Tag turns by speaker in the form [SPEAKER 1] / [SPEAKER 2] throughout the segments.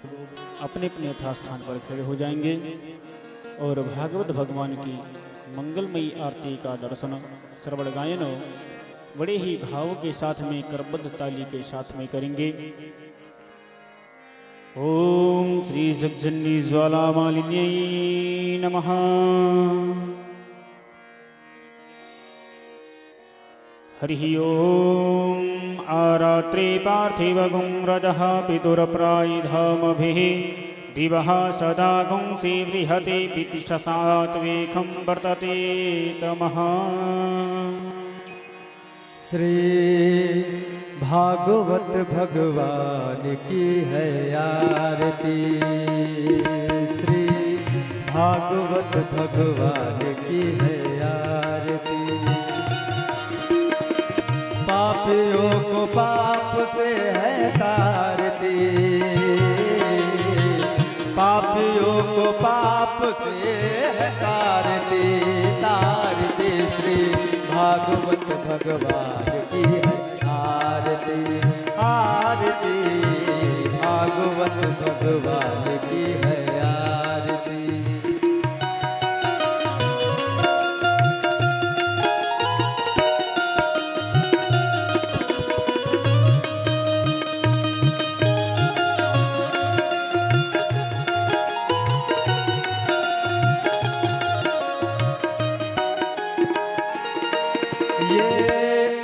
[SPEAKER 1] अपने अपने यथास्थान पर खड़े हो जाएंगे और भागवत भगवान की मंगलमयी आरती का दर्शन श्रवण गायन बड़े ही भाव के साथ में करबद्ध ताली के साथ में करेंगे। ओम श्री जगजननी ज्वाला मालिन्यै नमः। हरि ओम आरात्रे पार्थिवगुं रजः पितुरप्रायधामभिः दिवः सदा गुंसि बृहते पितिष्ठसात्वेकं वर्तते तमः।
[SPEAKER 2] श्री भागवत भगवान की है आरती, श्री भागवत भगवान की है आरती। पापियों को पाप से है तारती, पापियों को पाप से है तारती, तारती श्री भागवत भगवान की है आरती, आरती भागवत भगवान की है आरती।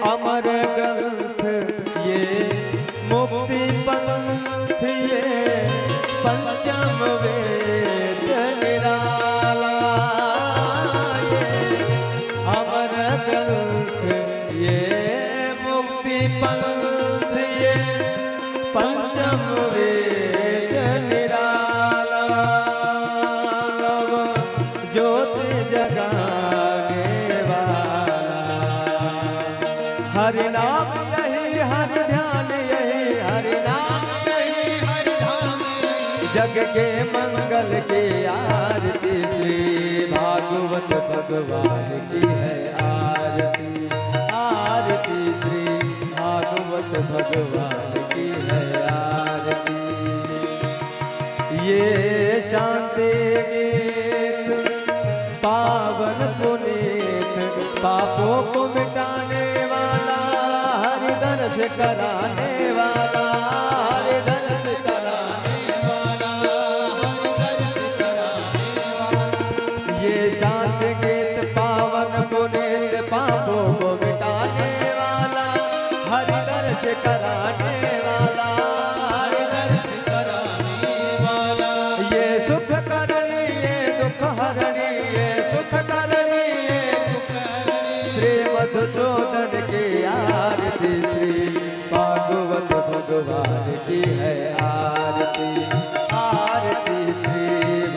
[SPEAKER 2] अमर ग्रंथ ये मुक्ति पंथ ये पंचम वेद निराला, ये अमर ग्रंथ ये मुक्ति पंथ ये पंचम वेद निराला। नव ज्योति जगाने हरि नाम यही हरि ध्यान यही, हरि नाम यही हरि ध्यान यही। जग के मंगल की आरती श्री भागवत भगवान की है आरती, आरती श्री भागवत भगवान की है आरती। ये शांति गीत पावन पुनीत पापों को मिटाने दर्श कराने वाला, हरि दर्श कराने वाला, हरि दर्श कराने वाला। ये शांत गीत पावन पुनीत पापों को मिटाने वाला, हरि दर्श कराने वाला, हरि दर्श कराने वाला। ये सुख करणी ये दुख हरणी, ये सुख करणी ये दुख हरणी। श्री मधुसूदन की आरती श्री भागवत भगवान की है आरती, आरती श्री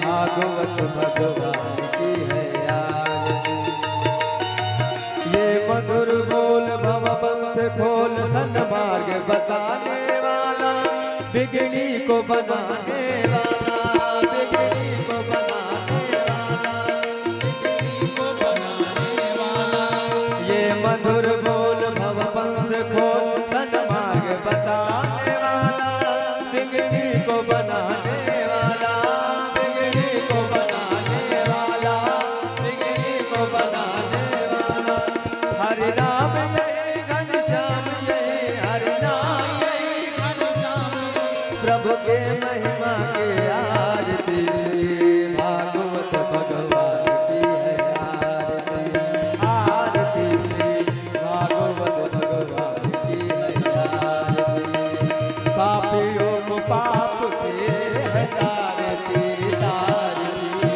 [SPEAKER 2] भागवत भगवान की है आरती। ये मधुर बोल भवपंथ खोल सन्मार्ग बताने वाला, बिगड़ी को बनाने वाला, बिगड़ी को बनाने वाला, बिगड़ी को बनाने वाला। ये मधुर बोल भवपंथ खोल सन्मार्ग बताने वाला, बिगड़ी को बनाने वाला, बिगड़ी को बनाने वाला, बिगड़ी को बनाने वाला। हरि नाम यही घनश्याम यही, हरि नाम यही घनश्याम यही। प्रभु के महिमा के आरती श्री भागवत भगवान की है आरती, आरती श्री भागवत भगवान की है आरती। पापियों को पाप से है तारती, तारती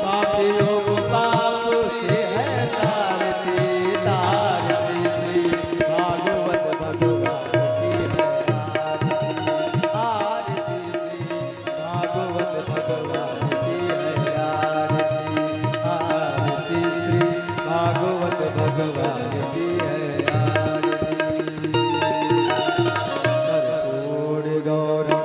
[SPEAKER 2] पापियों को पाप से है तारती, तारती श्री भागवत भगवान की है आरती, आरती श्री भागवत भगवान की है आरती, आरती श्री भागवत भगवान की है आरती। कर्पूर गौरम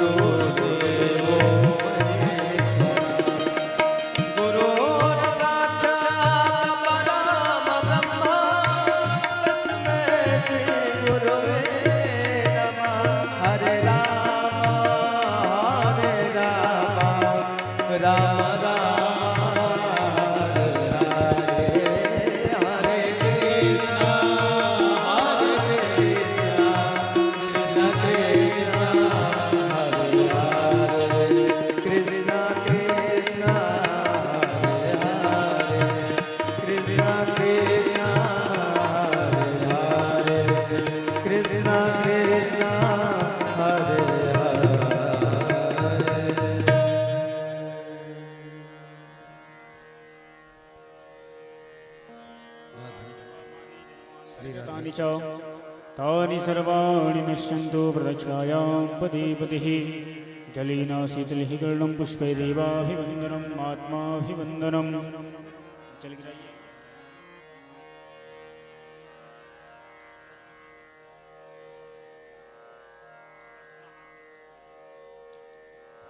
[SPEAKER 2] गुरुदेवो
[SPEAKER 1] तानि च तानि सर्वाणि नश्यन्तु प्रदक्षिणायां पदे पतिः जलेन शीतलिः कर्णं पुष्पे देवाभिवन्दनम् आत्माभिवन्दनम्। चल गिराइए।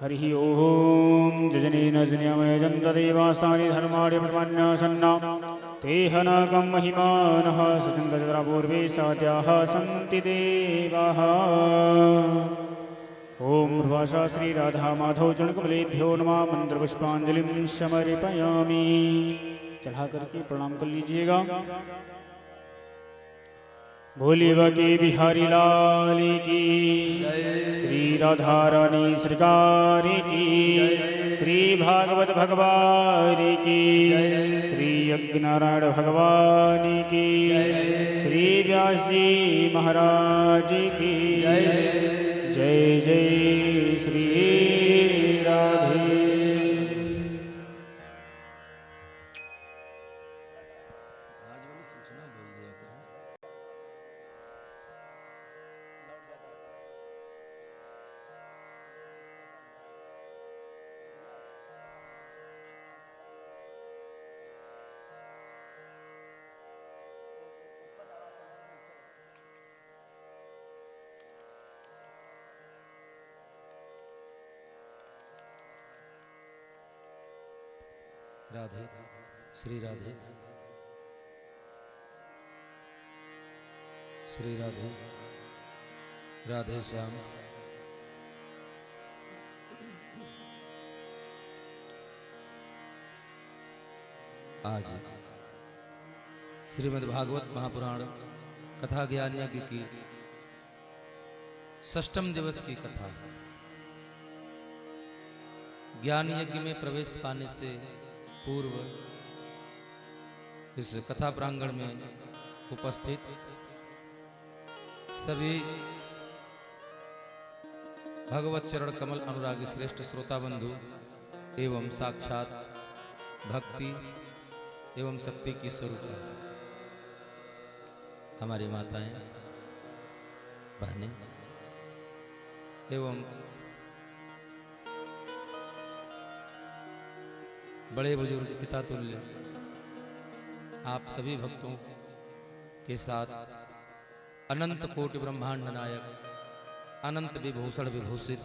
[SPEAKER 1] हरिः ओम जजनेन जन्यमयजन्तदेवास्तानि धर्माणि प्रपन्नासन्ना तेह नाकं महिमानः सचन्दतरा पूर्वे सात्याः सन्ति देवाः। ओम भाषा श्री राधा माधव चरणकमलेभ्यो नमः। मंत्रपुष्पांजलिं समर्पयामि। चढ़ा करके प्रणाम कर लीजिएगा। बोलिए बाके बिहारी लाल की, श्री राधा रानी सरकार की, श्री भागवत भगवान की, श्री यज्ञनारायण भगवान की, श्री व्यास जी महाराज की जय जय श्री राधे।
[SPEAKER 3] राधे श्री राधे श्री राधे राधे श्याम। आज श्रीमद्भागवत महापुराण कथा ज्ञान यज्ञ की षष्ठम दिवस की कथा। ज्ञान यज्ञ में प्रवेश पाने से पूर्व इस कथा प्रांगण में उपस्थित सभी भगवत चरण कमल अनुरागी श्रेष्ठ श्रोता बंधु एवं साक्षात भक्ति एवं शक्ति की स्वरूप हमारी माताएं बहनें एवं बड़े बुजुर्ग पिता तुल्य आप सभी भक्तों के साथ अनंत कोटि ब्रह्मांड नायक अनंत विभूषण विभूषित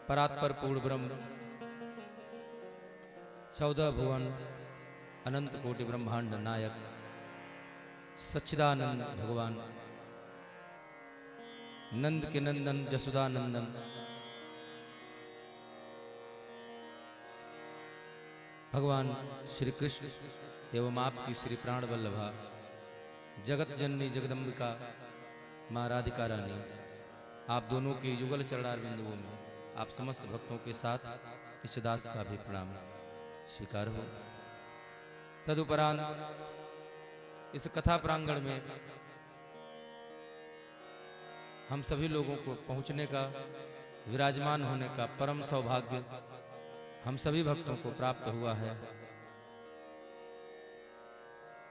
[SPEAKER 3] परात्पर पूर्ण ब्रह्म 14 भुवन अनंत कोटि ब्रह्मांड नायक सच्चिदानंद भगवान नंद के नंदन जसुदानंदन भगवान श्री कृष्ण एवं आपकी श्री प्राण वल्लभा जगत जननी जगदम्बिका माँ राधिका रानी आप दोनों के युगल चरणार बिंदुओं में आप समस्त भक्तों के साथ इस दास का भी प्रणाम स्वीकार हो। तदुपरांत इस कथा प्रांगण में हम सभी लोगों को पहुंचने का विराजमान होने का परम सौभाग्य हम सभी भक्तों को प्राप्त हुआ है।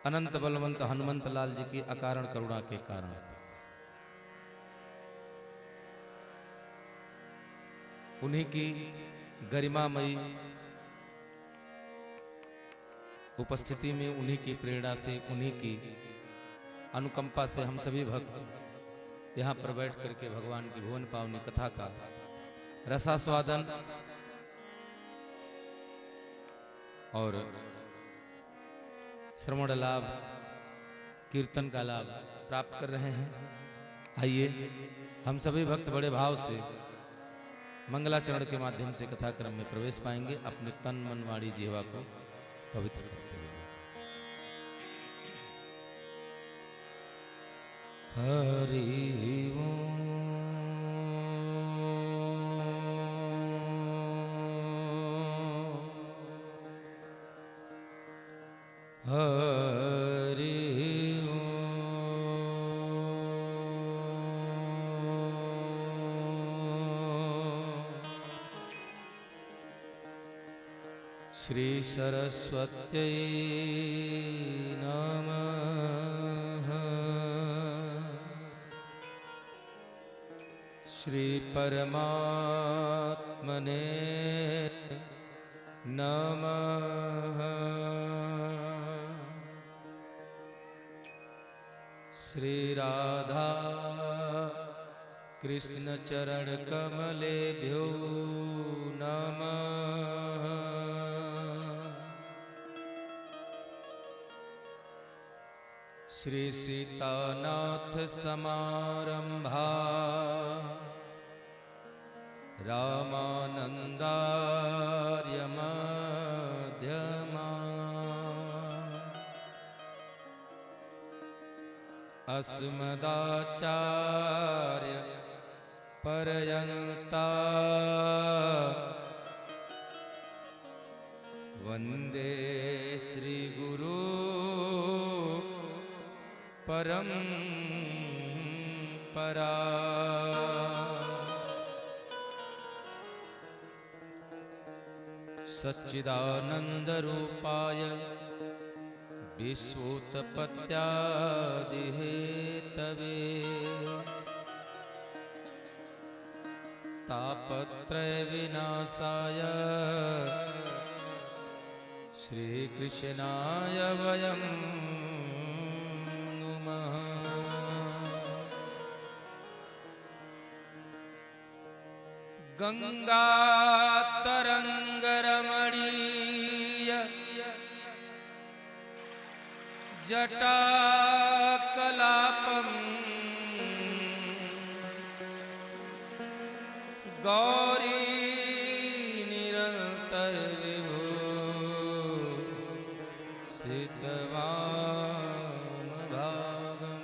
[SPEAKER 3] अनंत बलवंत हनुमंत लाल जी की अकारण करुणा के कारण उन्हीं की गरिमामयी उपस्थिति में उन्हीं की प्रेरणा से उन्हीं की अनुकंपा से हम सभी भक्त यहाँ पर बैठ करके भगवान की भुवन पावनी कथा का रसास्वादन और श्रवण लाभ, कीर्तन का लाभ प्राप्त कर रहे हैं। आइए हम सभी भक्त बड़े भाव से मंगलाचरण के माध्यम से कथा क्रम में प्रवेश पाएंगे, अपने तन मन वाणी जीवा को पवित्र करते हुए। हरि ओम। हरि श्री सरस्वत्यै नमः। श्री परमात्मने नमः। श्री राधा कृष्ण चरण कमलेभ्यो नमः। श्री सीतानाथ समारंभा रामानंदार्य मध्यमा अस्मदाचार्य पर्यंता वंदे श्री गुरु परंपरा। सच्चिदानंद रूपाय विश्वोत्पत्त्यादिहेतवे तापत्रय विनाशाय श्रीकृष्णाय वयं नुमः। गंगा तरंग रमणीय जटा कलापम गौरी निरंतर विभो सिद्धवाम भागम।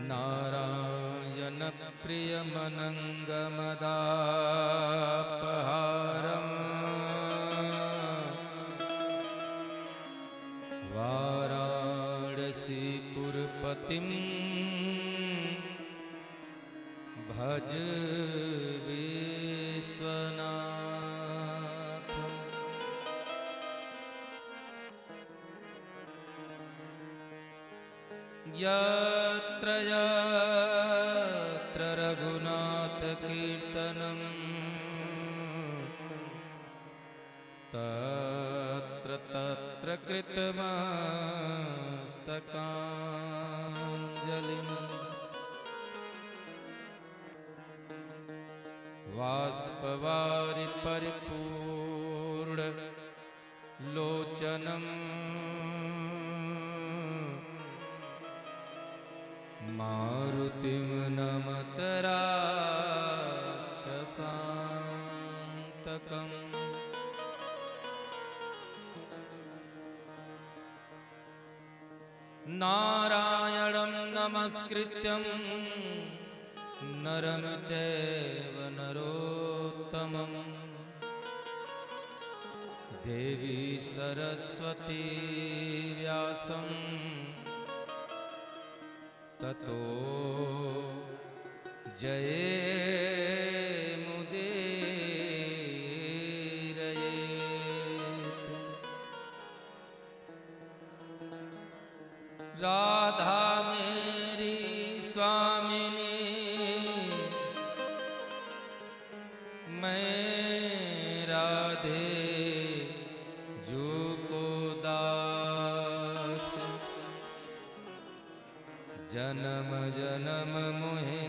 [SPEAKER 3] नारायण प्रियमनंगमदापहारम् वाराणसीपुरपतिं भज विश्वनाथम्। यत्र यत्र रघुनाथ कीर्तनं तत्र तत्र कृतमस्तकाञ्जलिं। वाष्पवारि परिपूर्ण लोचनम् मारुतिं नमत राक्षसान्तकम्। नारायणं नमस्कृत्यं नरं चैव नरोत्तमं देवी सरस्वती व्यासं ततो जयेमुदीरयेत्। राधा मेरी स्वामिनी मैं राधे जो को दास। जन्म जन्म मोहे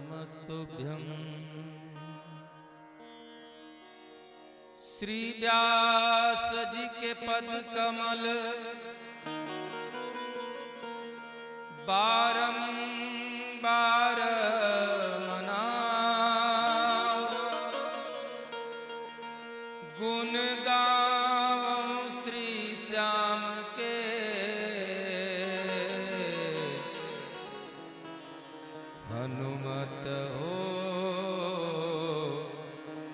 [SPEAKER 3] नारायणस्तुभ्यं श्री व्यास जी के पद कमल बारंबार मनाओ, गुण गावों श्री श्याम के हनुमत हो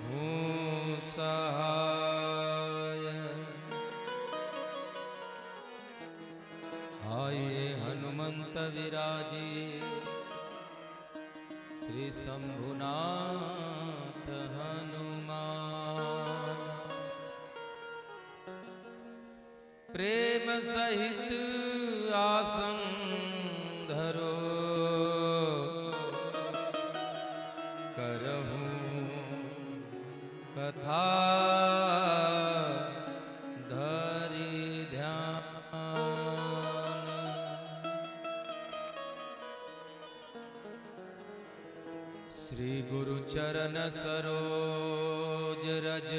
[SPEAKER 3] हूँ सहाय। आये हनुमंत विराजे श्री शंभुनाथ हनुमान, प्रेम सहित आसन धरो करहूं कथा धरि ध्यान। श्री गुरु चरण सरोज रज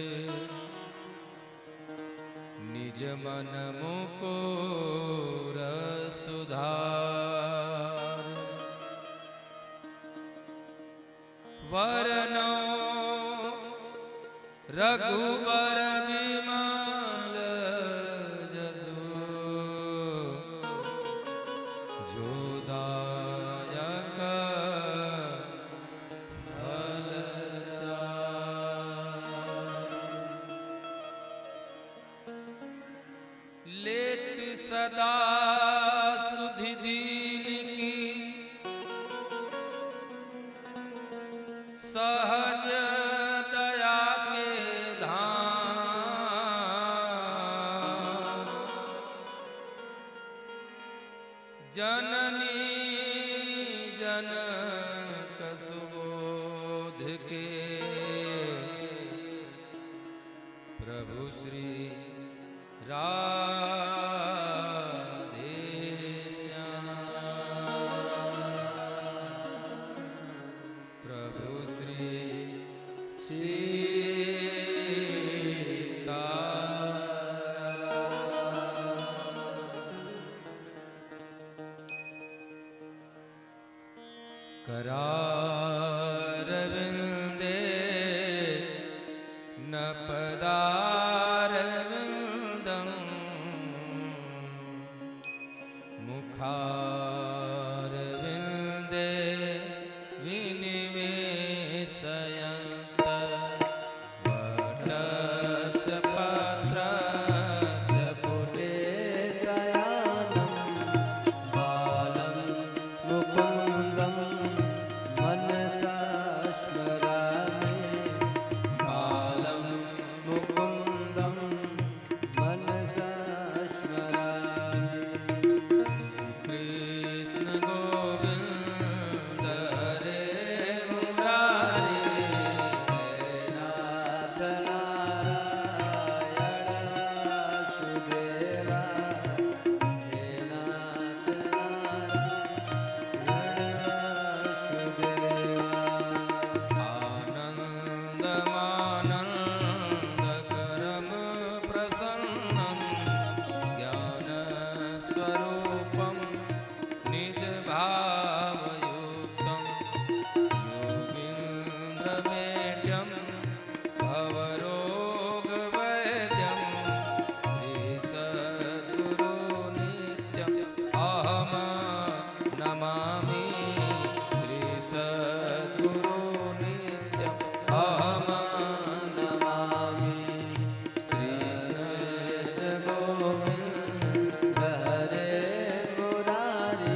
[SPEAKER 3] निज मन मुकुर सुधार, वरनो रघुबर विमल जसु, जो दायक फल चार। लेत सदा सुधि दीन की सहज दया के धाम, जननी जनक सुबोध के प्रभु श्री राधे श्याम, प्रभु श्री सीता करारविंदे नपदारविंदं, मुखारविंदे विनिवेशयन्त, वटस्य पत्रस्य
[SPEAKER 2] शयानं बालं मुकुन्दं मनसा स्मरामि,
[SPEAKER 3] बालं
[SPEAKER 2] मुकुन्दं मनसा स्मरामि।
[SPEAKER 3] कृष्ण गोविंद हरे मुरारी,
[SPEAKER 2] नाथ नारायण वासुदेवा, हे नाथ नारायण वासुदेवा।
[SPEAKER 3] आनन्दमानन्दकरं प्रसन्नं ज्ञानस्वरूपं निजभावयुक्तं, योगीन्द्रमेढ्यं भवरोगवैद्यं, श्रीसद्गुरुनित्यम् अहं नमामि, श्रीसद्गुरुनित्यम् अहं
[SPEAKER 2] नमामि। श्रीकृष्ण गोविन्द हरे मुरारी,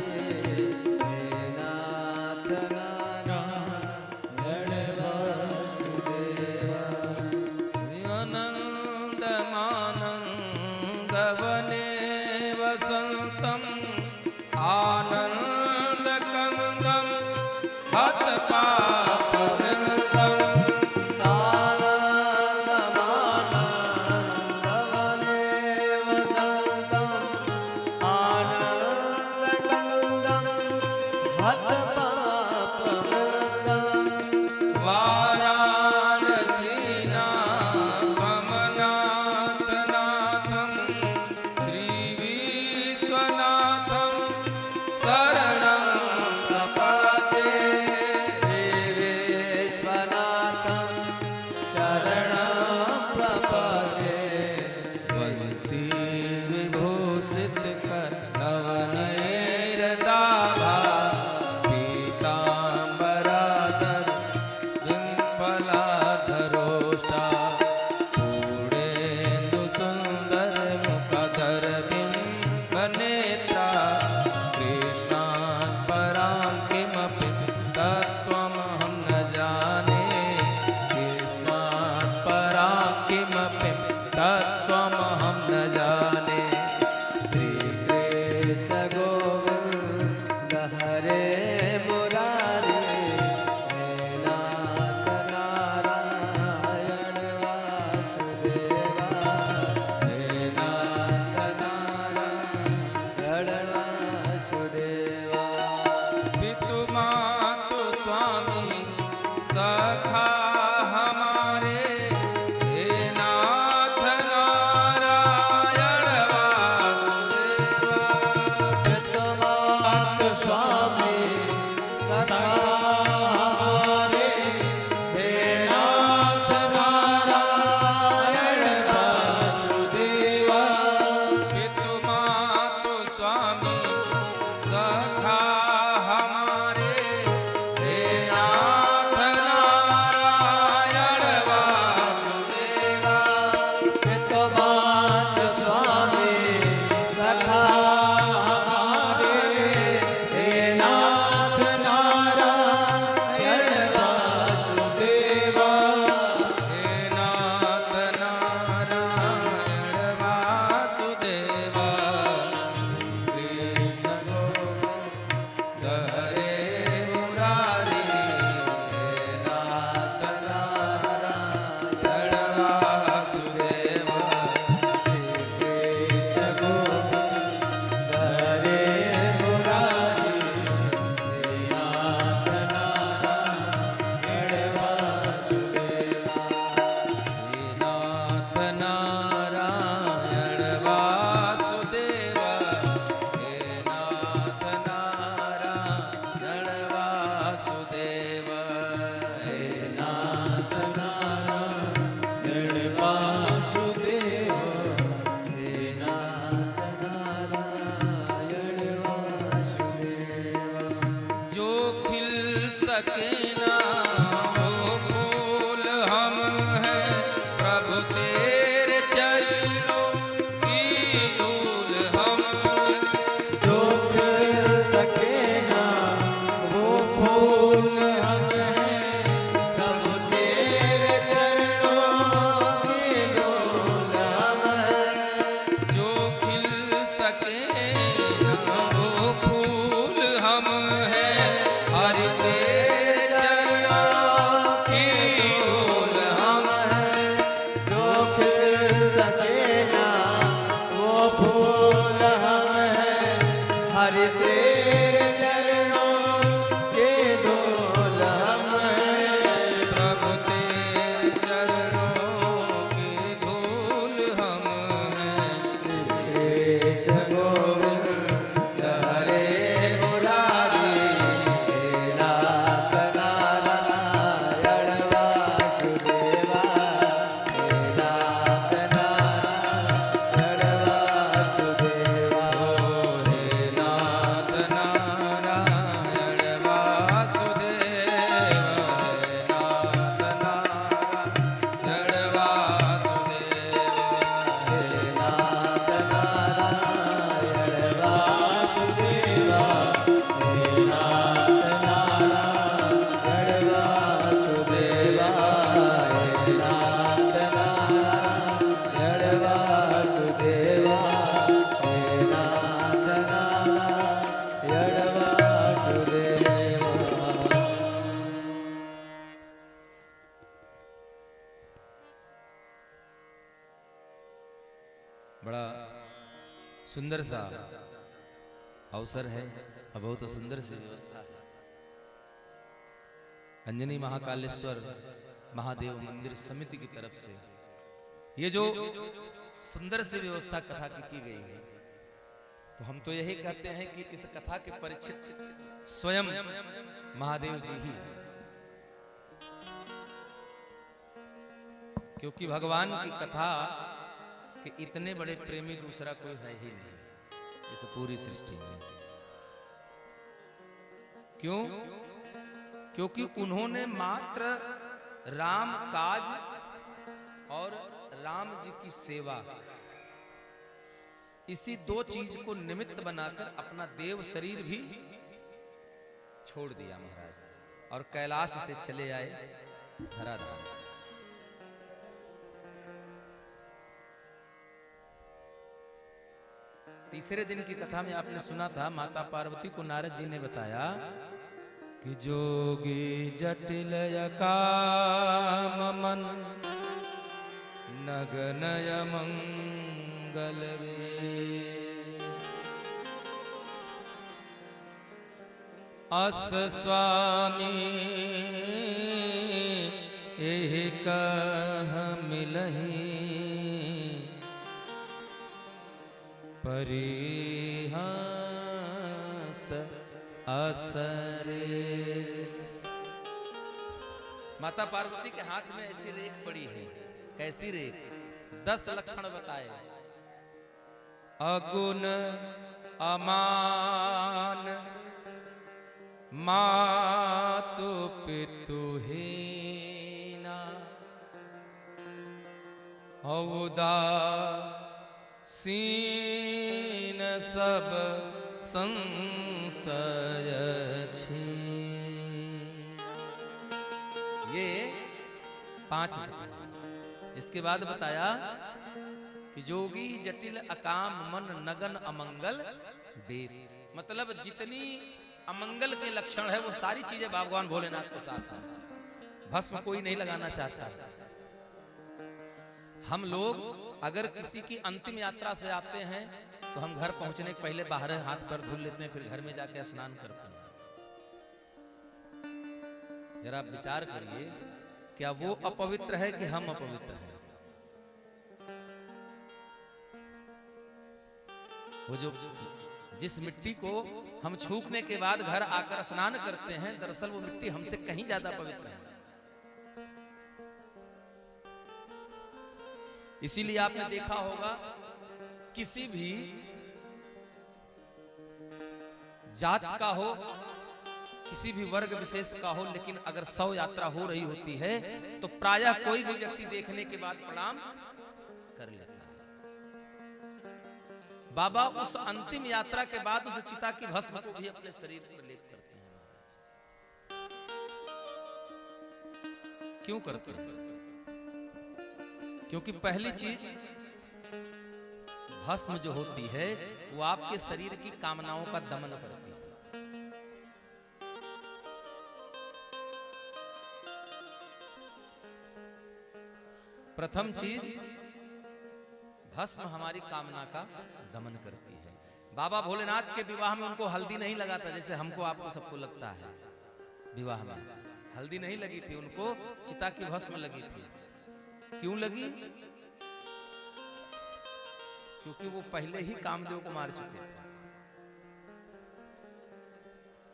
[SPEAKER 2] हे नाथ नारायण वासुदेवा।
[SPEAKER 3] आनन्दमानन्दवने वसन्तं, आनन्दकन्दं हतपापवृन्दं,
[SPEAKER 2] आनन्दमानन्दवने वसन्तं,
[SPEAKER 3] श्रीकृष्णान्तरबिम्ब नेत्रा कृष्णात् परां किमपि तत्त्वमहं न जाने कृष्णात् परां किमपि तत्त्वमहं न जाने
[SPEAKER 2] श्रीकृष्ण गोविन्द हरे मुरारे हे नाथ नारायण वासुदेवा हे नाथ नारायण वासुदेवा
[SPEAKER 3] पितु मातु स्वामी सखा हमारे हे नाथ नारायण वासुदेवा
[SPEAKER 2] पितृमात स्वामी सखा हमारे हे नाथ नारायण वासुदेवा
[SPEAKER 3] पितु मातु स्वामी सखा हमारे हे नाथ नारायण वासुदेवा
[SPEAKER 2] पितृमात स्वामी सखा हमारे हे नाथ नारायण वासुदेवा
[SPEAKER 3] हे नाथ नारायण वासुदेवा कृष्ण गोविंद हरे मुरारी हे नाथ नारायण वासुदेवा
[SPEAKER 2] कृष्ण गोविंद हरे मुरारी हे नाथ नारायण वासुदेवा
[SPEAKER 3] हे नाथ नारायण वासुदेवा हे नाथ नारायण वासुदेवा हे
[SPEAKER 2] नाथ नारायण वासुदेव हे नाथ नारायण वासुदेव
[SPEAKER 3] जो खिल सके ना वो फूल हम हैं प्रभु तेरे चरणों की धूल हम हैं।
[SPEAKER 2] जो खिल सके ना वो फूल हम हैं प्रभु तेरे चरणों की धूल हम हैं
[SPEAKER 3] जो खिल सके ना वो फूल हम हैं हरि तेरे चरणों की धूल हम हैं।
[SPEAKER 2] जो खिल सके ना वो फूल हम हैं हरि तेरे चरणों के धूल हम हैं
[SPEAKER 3] प्रभु तेरे चरणों की धूल हम हैं।
[SPEAKER 2] कृष्ण गोविंद हरे मुरारी हे नाथ नारायण वासुदेवा हे नाथ नारायण वासुदेवा
[SPEAKER 3] हे नाथ नारायण वासुदेवा हे नाथ नारायण वासुदेवा
[SPEAKER 2] हे नाथ नारायण वासुदेवा हे नाथ नारायण वासुदेवा हे नाथ नारायण वासुदेवा हे नाथ नारायण वासुदेवा
[SPEAKER 3] बड़ा सुंदर सा अवसर है और बहुत सुंदर सी व्यवस्था है। अंजनी महाकालेश्वर महादेव मंदिर समिति की तरफ से ये जो सुंदर सी व्यवस्था कथा की गई है, तो हम तो यही कहते हैं कि इस कथा के परिचित स्वयं महादेव जी ही हैं। क्योंकि भगवान की कथा के इतने बड़े प्रेमी दूसरा कोई है ही नहीं इस पूरी सृष्टि में। क्यों? क्योंकि उन्होंने मात्र राम काज और राम जी की सेवा इसी दो चीज को निमित्त बनाकर अपना देव शरीर भी छोड़ दिया महाराज और कैलाश से चले आए धराधाम। तीसरे दिन की कथा में आपने सुना था, माता पार्वती को नारद जी ने बताया कि जोगी जटिल काम मन नगनय मंगल वेश अस स्वामी एहि कह मिलहि परिहस्त असरे। माता पार्वती के हाथ में ऐसी रेख पड़ी है। कैसी रेख? 10 लक्षण बताए। अगुण अमान मातु पितु हीना औदासीन सब संशय छीन। ये 5। इसके बाद बताया कि जोगी जटिल अकाम मन नगन अमंगल बेस। मतलब जितनी अमंगल के लक्षण है वो सारी चीजें भगवान भोलेनाथ के साथ हैं। भस्म कोई नहीं लगाना चाहता। हम लोग अगर किसी की अंतिम यात्रा से आते हैं तो हम घर पहुंचने के पहले बाहर हाथ पर धुल लेते हैं, फिर घर में जाके स्नान करते हैं। जरा आप विचार करिए, क्या वो अपवित्र है कि हम अपवित्र हैं? वो जो जिस मिट्टी को हम छूकने के बाद घर आकर स्नान करते हैं, दरअसल वो मिट्टी हमसे कहीं ज्यादा पवित्र है। इसीलिए आपने देखा होगा किसी भी जात का हो, किसी भी वर्ग विशेष का हो, लेकिन अगर 100 यात्रा हो रही होती है तो प्रायः कोई भी व्यक्ति देखने के बाद प्रणाम कर लेता है। बाबा उस अंतिम यात्रा के बाद उस चिता की भस्म को भी अपने शरीर पर लेप करते हैं। क्यों करते हैं? क्योंकि पहली चीज भस्म जो होती है वो आपके शरीर की कामनाओं का दमन करती है। प्रथम चीज, भस्म हमारी कामना का दमन करती है। बाबा भोलेनाथ के विवाह में उनको हल्दी नहीं लगाता जैसे हमको आपको सबको लगता है। विवाह में हल्दी नहीं लगी थी, उनको चिता की भस्म लगी थी। क्यों लगी? क्योंकि वो पहले ही कामदेव को मार चुके थे।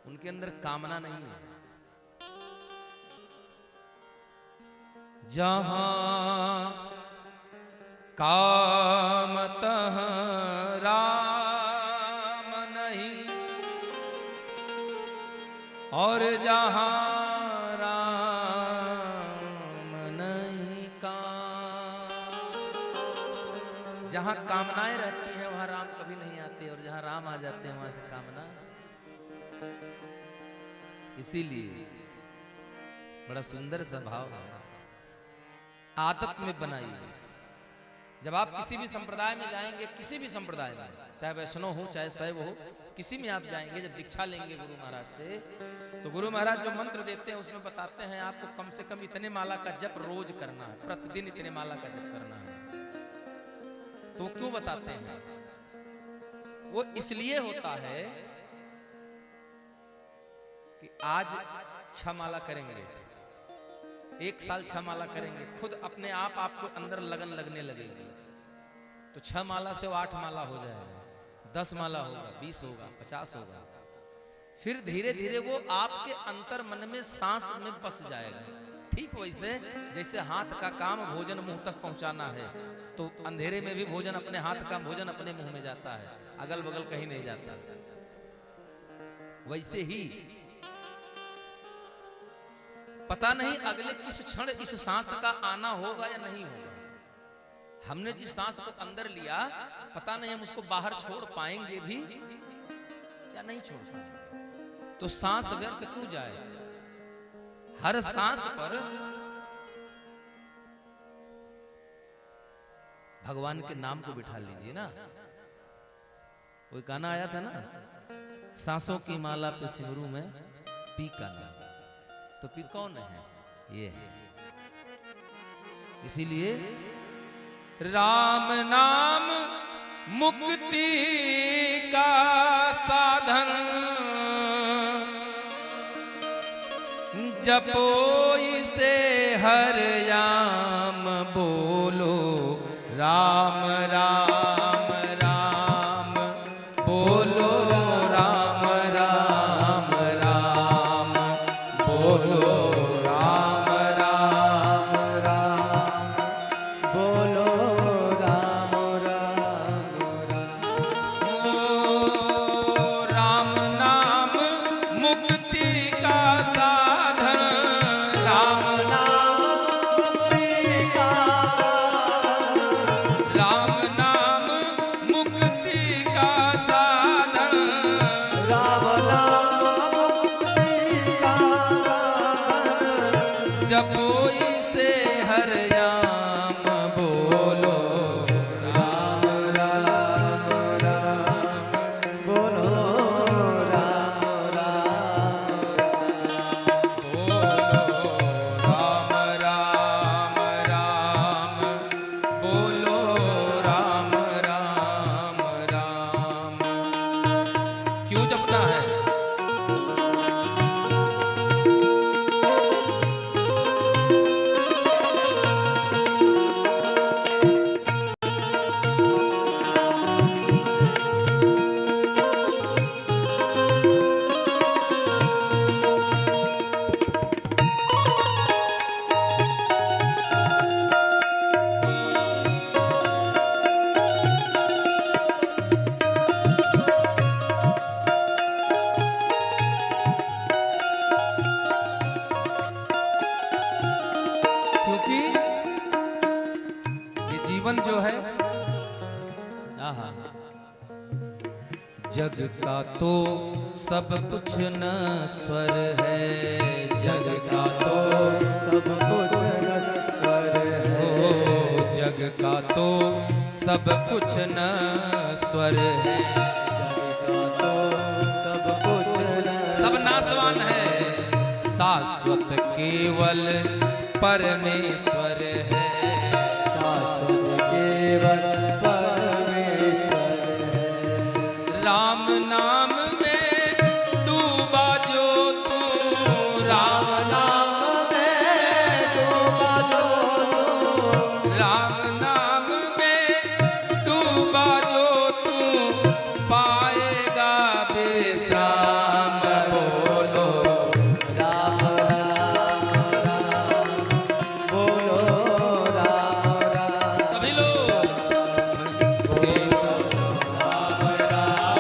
[SPEAKER 3] उनके अंदर कामना नहीं है। जहां कामतः राम नहीं और जहां जहां कामनाएं रहती हैं वहां राम कभी नहीं आते, और जहां राम आ जाते हैं वहां से कामना। इसीलिए बड़ा सुंदर सा भाव है, आदत में बनाई। जब आप किसी भी संप्रदाय में जाएंगे, किसी भी संप्रदाय में, चाहे वैष्णव हो चाहे शैव हो, किसी में आप जाएंगे, जब दीक्षा लेंगे गुरु महाराज से, तो गुरु महाराज जो मंत्र देते हैं उसमें बताते हैं आपको कम से कम इतने माला का जप रोज करना है, प्रतिदिन इतने माला का जप करना है। तो क्यों बताते हैं? वो इसलिए होता है कि आज 6 माला करेंगे, 1 साल 6 माला करेंगे, खुद अपने आप आपको अंदर लगन लगने लगेगी। तो 6 माला से 8 माला हो जाएगा, 10 माला होगा, 20 होगा, 50 होगा। फिर धीरे धीरे वो आपके अंतर मन में सांस में बस जाएगा। ठीक वैसे जैसे हाथ का काम भोजन मुंह तक पहुंचाना है, तो अंधेरे में भी भोजन, अपने हाथ का भोजन अपने मुंह में जाता है, अगल बगल कहीं नहीं जाता। वैसे ही पता नहीं अगले किस क्षण इस सांस का आना होगा या नहीं होगा। हमने जिस सांस को अंदर लिया, पता नहीं हम उसको बाहर छोड़ पाएंगे भी या नहीं छोड़ पाएंगे। तो सांस व्यर्थ क्यों जाए? हर सांस पर भगवान के नाम को बिठा लीजिए ना। कोई गाना आया था ना, सांसों की माला पे सिमरू में पी का नाम। तो पी कौन है? ये है। इसीलिए राम नाम मुक्ति का साधन, जपो इसे हर याम बोलो राम राम राम बोलो राम राम राम बोलो राम राम राम
[SPEAKER 2] बोलो राम राम
[SPEAKER 3] ओ राम नाम मुक्ति का साधन, राम राम नाम मुक्ति का साधन, जपो इसे हर याम बोलो राम राम राम
[SPEAKER 2] बोलो राम राम
[SPEAKER 3] बोलो राम राम राम। क्यों जपना है? क्योंकि ये जीवन जो है, जग का तो सब कुछ नश्वर है, जग का तो
[SPEAKER 2] सब कुछ नश्वर है,
[SPEAKER 3] ओ जग का तो सब कुछ नश्वर है,
[SPEAKER 2] जग का तो सब कुछ
[SPEAKER 3] सब नाशवान है, शाश्वत केवल परमेश्वर है,
[SPEAKER 2] शाश्वत केवल परमेश्वर है।
[SPEAKER 3] राम नाम में डूबा जो तू, राम
[SPEAKER 2] नाम में डूबा जो तू,
[SPEAKER 3] राम नाम में डूबा जो तू, पाएगा विश्राम बोलो
[SPEAKER 2] राम राम राम बोलो राम राम।
[SPEAKER 3] सभी लोग।
[SPEAKER 2] राम राम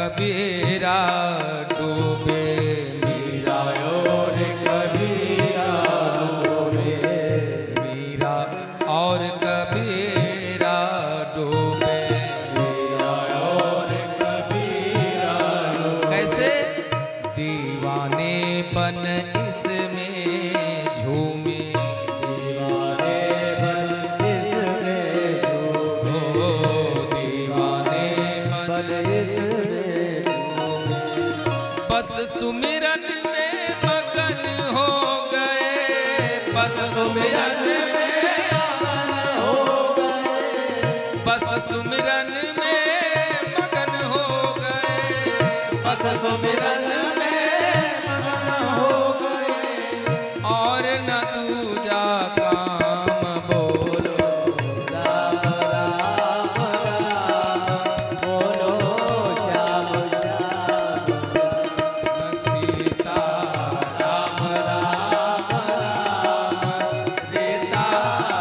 [SPEAKER 3] कबीरा डूबे मीरा
[SPEAKER 2] और कबीरा डूबे,
[SPEAKER 3] मीरा और कबीरा डूबे।
[SPEAKER 2] मीरा और कबीरा डूबे।
[SPEAKER 3] कैसे? दीवाने बन इसमें झूमे,
[SPEAKER 2] दीवाने बन इसमें डूबे,
[SPEAKER 3] ओ दीवाने
[SPEAKER 2] बन
[SPEAKER 3] बन
[SPEAKER 2] इसमें डूबे।
[SPEAKER 3] बस सुमिरन में मगन हो गए, बस सुमिरन में
[SPEAKER 2] हो गए,
[SPEAKER 3] बस सुमिरन में मगन हो गए,
[SPEAKER 2] बस सुमिरन में मगन हो गए।
[SPEAKER 3] और न दूजा काम बोलो,
[SPEAKER 2] राम राम राम बोलो, श्याम श्याम
[SPEAKER 3] सीता राम राम राम, सीता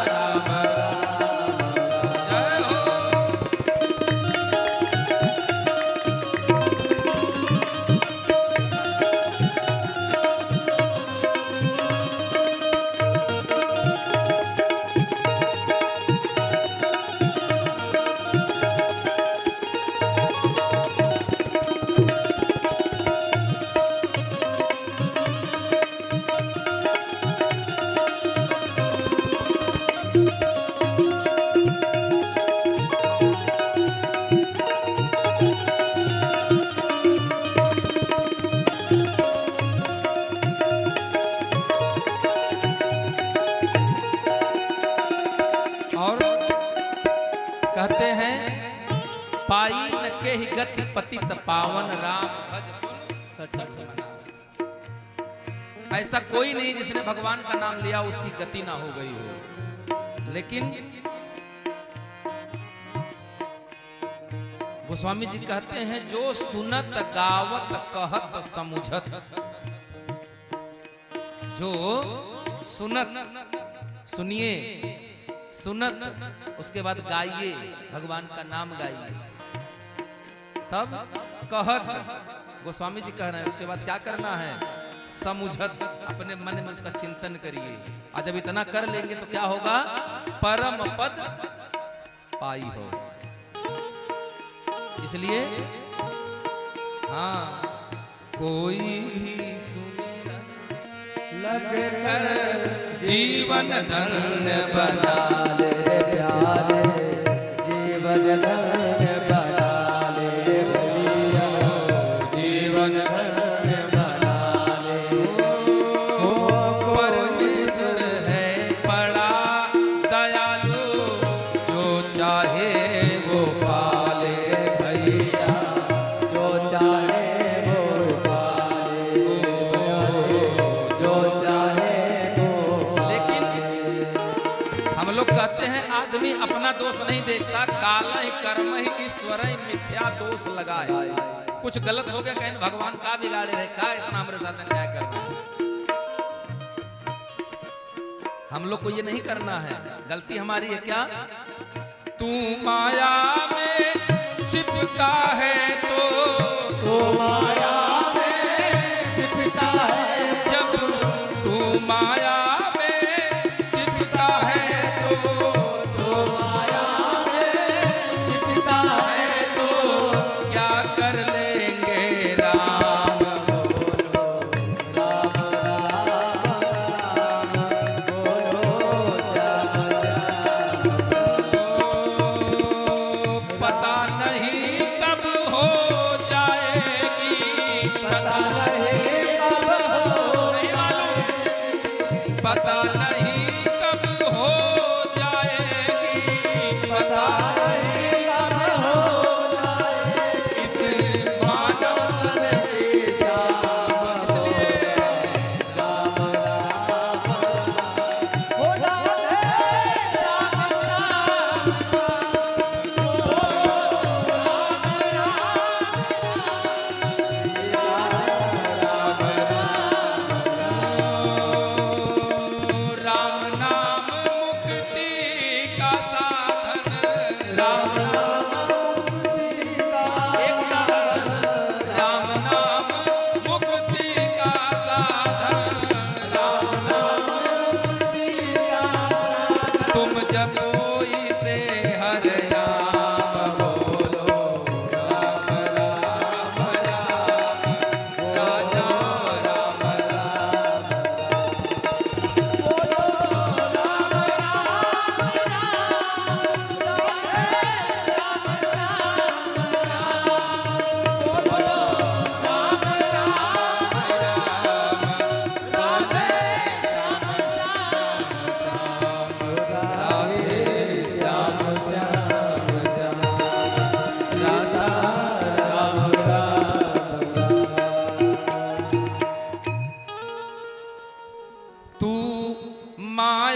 [SPEAKER 3] राम राम। जय हो। और कहते हैं पाई न के ही गति पतित पावन राम भज सुन सच मना। ऐसा कोई नहीं जिसने भगवान का नाम लिया उसकी गति ना हो गई हो। लेकिन गोस्वामी जी कहते हैं जो सुनत गावत कहत समुझत, जो सुनत सुनिए, सुनत उसके बाद गाइए, भगवान का नाम गाइए, तब कहत गोस्वामी जी कह रहे हैं उसके बाद क्या करना है, समुझत अपने मन में उसका चिंतन करिए। और जब इतना कर लेंगे तो क्या होगा, परम पद पाई हो। इसलिए हाँ, कोई भी सुमिरन
[SPEAKER 2] लग कर
[SPEAKER 3] जीवन धन्य बना,
[SPEAKER 2] बना ले प्यारे, जीवन धन्य बना ले भैया, जीवन धन्य बना ले। ओ
[SPEAKER 3] परमेश्वर है बड़ा दयालु, जो चाहे वो पाले भैया,
[SPEAKER 2] जो चाहे वो पाले, जो चाहे वो
[SPEAKER 3] लेकिन हम लोग कहते हैं आदमी अपना दोष नहीं देखता, काला ही कर्म ही ईश्वर ही मिथ्या दोष लगाए। कुछ गलत हो गया कहीं भगवान का बिगाड़े रहे, का इतना हमारे साथ अन्याय करना है। हम लोग को ये नहीं करना है, गलती हमारी है क्या, तू माया में चिपका है तो
[SPEAKER 2] माया में चिपका है,
[SPEAKER 3] जब तू माया में चिपका है तो
[SPEAKER 2] माया में चिपका है,
[SPEAKER 3] तो क्या कर लेंगे राम,
[SPEAKER 2] राम राम राम बोलो, श्याम श्याम
[SPEAKER 3] पता नहीं कब हो जाएगी,
[SPEAKER 2] पता नहीं कब हो जाए,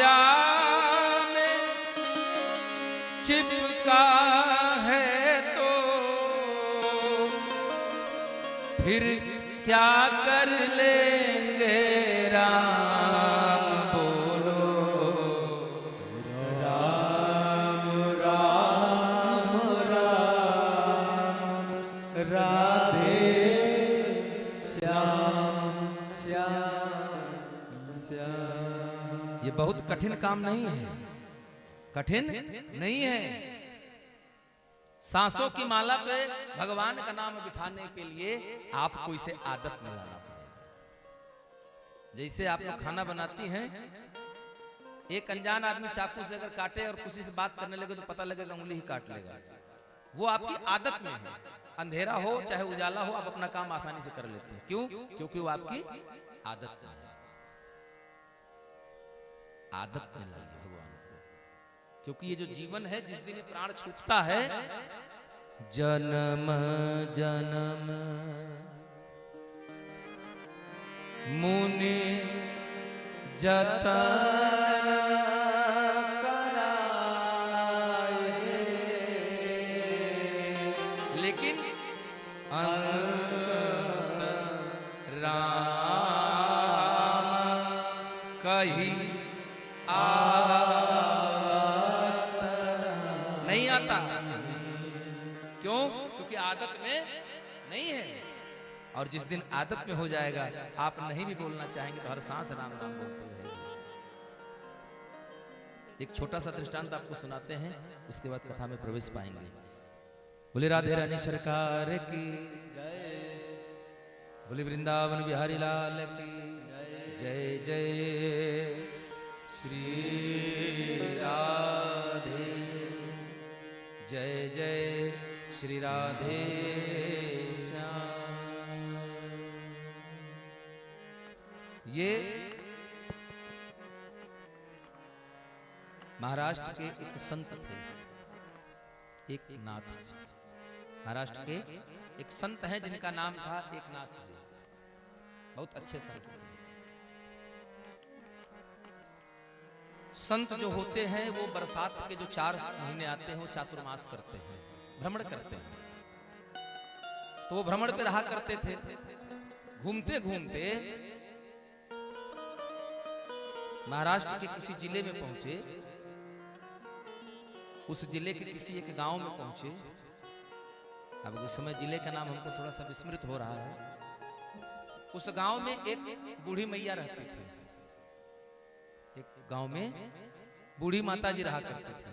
[SPEAKER 3] माया में चिपका है तो फिर क्या कर लेंगे राम बोलो।
[SPEAKER 2] राम राम राम राधे श्याम श्याम श्याम।
[SPEAKER 3] ये बहुत कठिन काम नहीं है, कठिन नहीं है। सांसों की माला पे भगवान का नाम बिठाने के लिए आपको इसे आदत में लाना पड़ेगा। जैसे आप लोग खाना बनाती हैं, एक अनजान आदमी चाकू से अगर काटे और किसी से बात करने लगे तो पता लगेगा उंगली ही काट लेगा। वो आपकी आदत में है। अंधेरा हो चाहे उजाला हो, आप अपना काम आसानी से कर लेते हैं। क्यों? क्योंकि वो आपकी आदत में है। आदत में लाइए भगवान को, क्योंकि ये जो जीवन है, जिस दिन ये प्राण छूटता है, जन्म जन्म मुनि जतन कराए, लेकिन अंत राम कही नहीं आता। क्यों? क्योंकि आदत में नहीं है। और जिस दिन आदत में हो जाएगा, आप नहीं भी बोलना चाहेंगे तो हर सांस राम राम बोलते रहेंगे। एक छोटा सा दृष्टांत आपको सुनाते हैं, उसके बाद कथा में प्रवेश पाएंगे। बोले राधे रानी सरकार की जय, बोले वृंदावन बिहारी लाल की जय जय। श्री राधे जय जय, श्री राधे श्याम। ये महाराष्ट्र के एक संत थे, एक नाथ जी। महाराष्ट्र के एक संत हैं जिनका नाम था एकनाथ जी। बहुत अच्छे संत थे। संत जो होते हैं वो बरसात के जो 4 महीने आते हैं वो चातुर्मास करते हैं, भ्रमण करते हैं। तो वो भ्रमण पे रहा करते थे। घूमते घूमते महाराष्ट्र के किसी जिले में पहुंचे। उस जिले के किसी एक गांव में पहुंचे। अब उस समय जिले का नाम हमको थोड़ा सा विस्मृत हो रहा है। उस गांव में एक बूढ़ी मैया रहती थी। एक गांव में बूढ़ी माता जी रहा करती थी।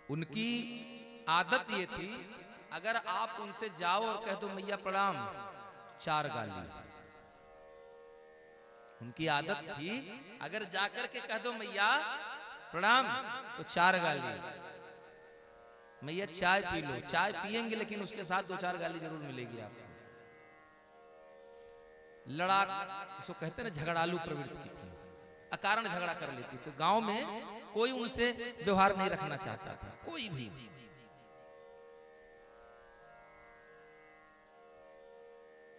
[SPEAKER 3] उनकी आदत ये थी, अगर आप उनसे जाओ और कह दो मैया प्रणाम, 4 गाली। उनकी आदत थी, अगर जाकर के कह दो मैया प्रणाम तो 4 गाली। मैया चाय पी लो, चाय पिएंगे लेकिन उसके साथ 2-4 गाली जरूर मिलेगी आपको। लड़ाक, इसको कहते हैं ना, झगड़ालू प्रवृत्ति की थी। अकारण झगड़ा कर लेती। तो गांव में कोई उनसे व्यवहार नहीं रखना चाहता था, कोई भी।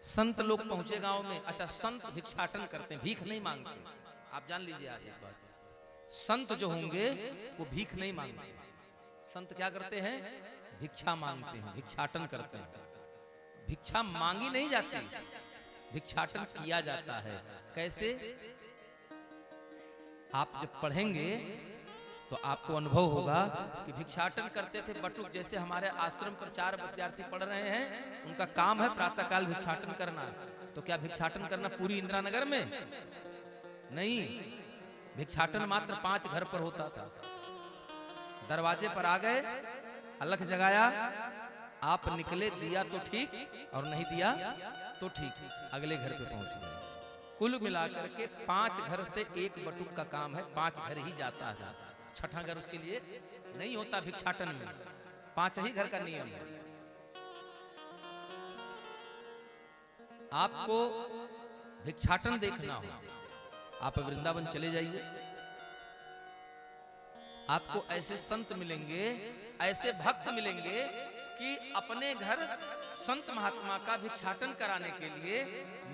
[SPEAKER 3] संत लोग पहुंचे गांव में। अच्छा, संत भिक्षाटन करते हैं, भीख नहीं मांगते। आप जान लीजिए आज एक बात, संत जो होंगे वो भीख नहीं मांगते। संत क्या करते हैं? भिक्षा मांगते हैं, भिक्षाटन करते हैं। भिक्षा मांगी नहीं जाती, भिक्षाटन किया जाता है। कैसे? आप जब पढ़ेंगे तो आपको अनुभव होगा कि भिक्षाटन करते थे बटुक। जैसे हमारे आश्रम पर 4 विद्यार्थी पढ़ रहे हैं, उनका काम है प्रातःकाल भिक्षाटन करना। तो क्या भिक्षाटन करना पूरी इंदिरानगर में? नहीं, भिक्षाटन मात्र 5 घर पर होता था। दरवाजे पर आ गए, अलख जगाया, आप निकले, दिया तो ठीक और नहीं दिया तो ठीक, अगले घर पे पहुंच गए। कुल मिलाकर के 5 घर से 1 बटुक का काम है, 5 घर ही जाता है। 6ठा घर उसके लिए नहीं होता भिक्षाटन में। 5 ही घर का नियम है। आपको भिक्षाटन देखना हो, आप वृंदावन चले जाइए। आपको ऐसे संत मिलेंगे, ऐसे भक्त मिलेंगे कि अपने घर संत महात्मा का भिक्षाटन कराने के लिए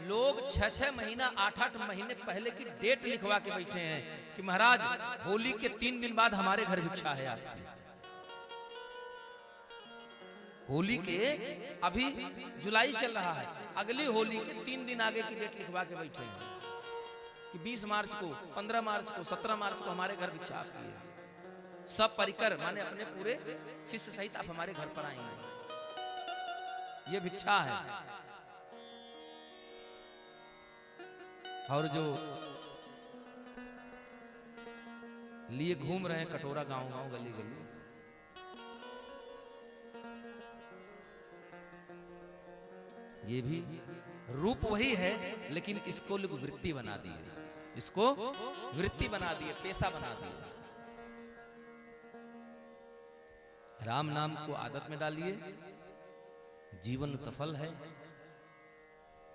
[SPEAKER 3] लोग 6-6 महीना 8-8 महीने पहले की डेट लिखवा के बैठे हैं कि महाराज होली के 3 दिन बाद हमारे घर भिक्षा है आपकी। होली के अभी जुलाई चल रहा है, अगली होली के 3 दिन आगे की डेट लिखवा के बैठे हैं कि 20 मार्च को, 15 मार्च को, 17 मार्च को हमारे घर भिक्षा आपकी है। सब परिकर माने अपने पूरे शिष्य सहित आप हमारे घर पर आएंगे, ये भिक्षा है। और जो लिए घूम रहे हैं कटोरा गांव गांव गली गली, ये भी रूप वही है, लेकिन इसको लोग वृत्ति बना दिए, इसको वृत्ति बना दिए, पेशा बना दिए। राम नाम को आदत में डालिए, जीवन सफल है।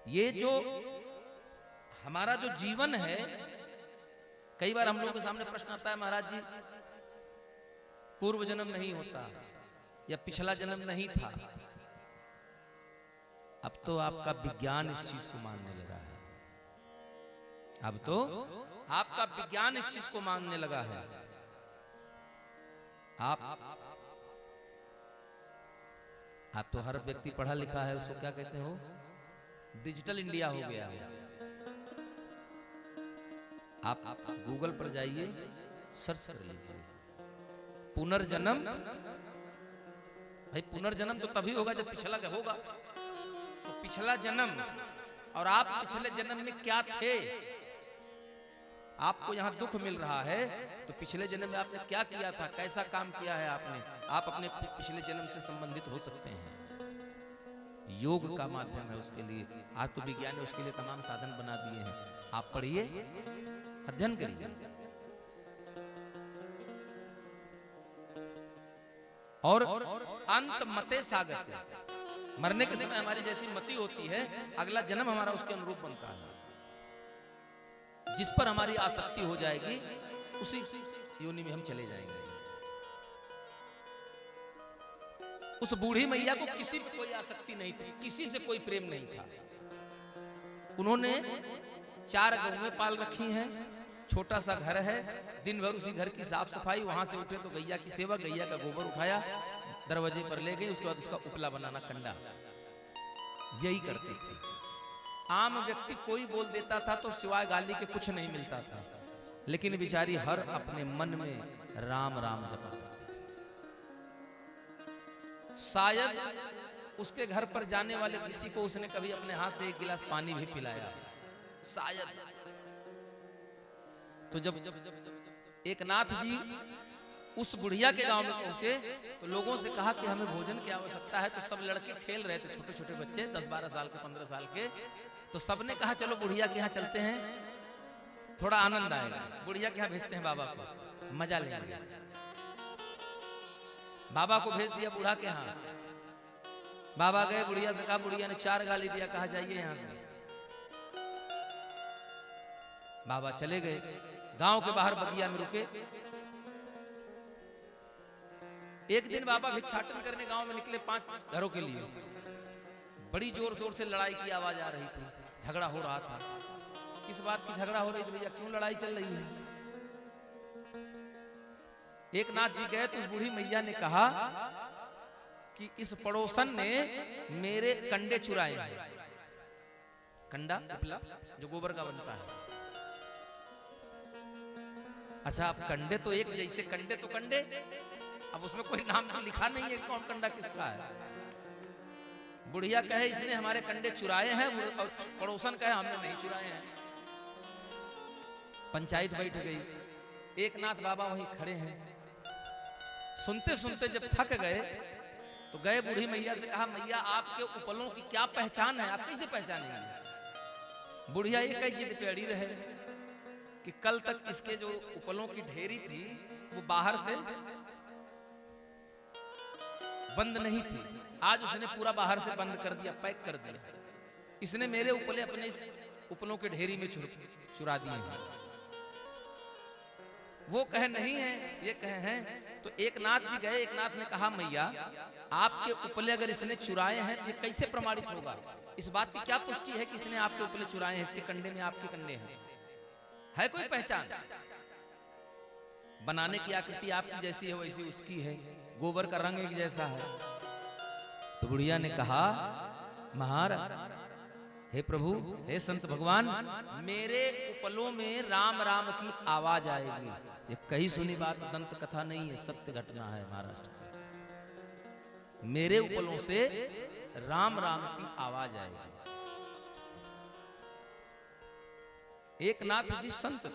[SPEAKER 3] ये जो हमारा जो जीवन है, कई बार हम लोगों के सामने प्रश्न आता है, महाराज जी पूर्व जन्म नहीं होता या पिछला जन्म नहीं था। अब तो आपका विज्ञान इस चीज को मानने लगा है, अब तो आपका विज्ञान इस चीज को मानने लगा है। आप तो हर व्यक्ति पढ़ा लिखा है, उसको क्या कहते हो, डिजिटल इंडिया हो गया है। आप गूगल पर जाइए, सर्च कर लीजिए पुनर्जन्म। भाई पुनर्जन्म तो तभी होगा जब पिछला जब होगा। तो पिछला जन्म और आप पिछले जन्म में क्या थे, आपको यहां दुख मिल रहा है तो पिछले जन्म में आपने क्या किया था, कैसा काम किया है आपने, आप अपने पिछले जन्म से संबंधित हो सकते हैं। योग का माध्यम है उसके लिए, आज तो विज्ञान ने उसके लिए तमाम साधन बना दिए हैं। आप पढ़िए, अध्ययन करिए। और अंत मते सागत, मरने के समय हमारी जैसी मति होती है, अगला जन्म हमारा उसके अनुरूप बनता है। जिस पर हमारी आसक्ति हो जाएगी उसी योनि में हम चले जाएंगे। उस बूढ़ी मैया को किसी से कोई आसक्ति नहीं थी, किसी से कोई प्रेम नहीं था। उन्होंने 4 गौएं पाल रखी हैं, छोटा सा घर है, दिन भर उसी घर की साफ सफाई। वहां से उठे तो गैया की सेवा, गैया का गोबर उठाया, दरवाजे पर ले गए, उसके बाद उसका उपला बनाना, कंडा, यही करती थी। आम व्यक्ति कोई बोल देता था तो सिवाय गाली के कुछ नहीं मिलता था, लेकिन बेचारी हर अपने मन में राम राम जपा करती थी। शायद उसके घर पर जाने वाले किसी को उसने कभी अपने हाथ से 1 गिलास पानी भी पिलाया, शायद। तो जब एक नाथ जी उस बुढ़िया के गांव में पहुंचे तो लोगों से कहा कि हमें भोजन की आवश्यकता है। तो सब लड़के खेल रहे थे, छोटे छोटे बच्चे, 10-12 साल के, 15 साल के। तो सबने कहा चलो बुढ़िया के यहाँ चलते हैं, थोड़ा आनंद आएगा। बुढ़िया के यहाँ भेजते हैं बाबा को, मजा लेंगे। बाबा को भेज दिया बूढ़ा के यहाँ। बाबा गए, बुढ़िया से कहा, बुढ़िया ने 4 गाली दिया, कहा जाइए यहाँ से। बाबा चले गए, गांव के बाहर बगिया में रुके। एक दिन बाबा भिक्षाटन करने गांव में निकले 5 घरों के लिए। बड़ी जोर जोर से लड़ाई की आवाज आ रही थी, झगड़ा हो रहा था। किस बात की झगड़ा हो रही थी भैया, क्यों लड़ाई चल रही है? एक नाथ जी गए तो उस बूढ़ी मैया ने कहा कि इस पड़ोसन ने मेरे कंडे चुराए हैं। कंडा उपला जो गोबर का बनता है। अच्छा, अब कंडे तो एक जैसे, कंडे तो कंडे, अब उसमें कोई नाम तो लिखा नहीं है कौन कंडा किसका है। बुढ़िया कहे इसने हमारे कंडे चुराए हैं, और पड़ोसन कहे हमने नहीं चुराए हैं। पंचायत बैठ गई। एक नाथ बाबा वहीं खड़े हैं। सुनते सुनते जब थक गए तो गए बूढ़ी मैया से कहा, मैया आपके उपलों की क्या पहचान है, आप कैसे पहचानेंगे? बुढ़िया एक ही जिद पे अड़ी रहे कि कल तक इसके जो उपलों की ढेरी थी वो बाहर से बंद नहीं थी, आज उसने पूरा बाहर से बंद कर दिया, पैक कर दिया। इसने मेरे उपले अपने इस उपलों के ढेरी में चुरा दिए हैं। वो कहे नहीं है, ये कहे हैं। तो एक नाथ जी गए, एक नाथ ने कहा मैया आपके उपले अगर इसने चुराए हैं तो ये कैसे प्रमाणित होगा? इस बात की क्या पुष्टि है कि इसने आपके उपले चुराए हैं? इसके कंडे में आपके कंडे हैं, है कोई पहचान? बनाने की आकृति आपकी जैसी है वैसी उसकी है, गोबर का रंग एक जैसा है। तो बुढ़िया ने कहा महाराज, हे प्रभु, हे संत भगवान, मेरे उपलों में राम राम की आवाज आएगी। ये कही सुनी बात, दंत कथा नहीं है, सत्य घटना है महाराष्ट्र की। मेरे उपलों से राम राम की आवाज आएगी। एक नाथ जी संत थे,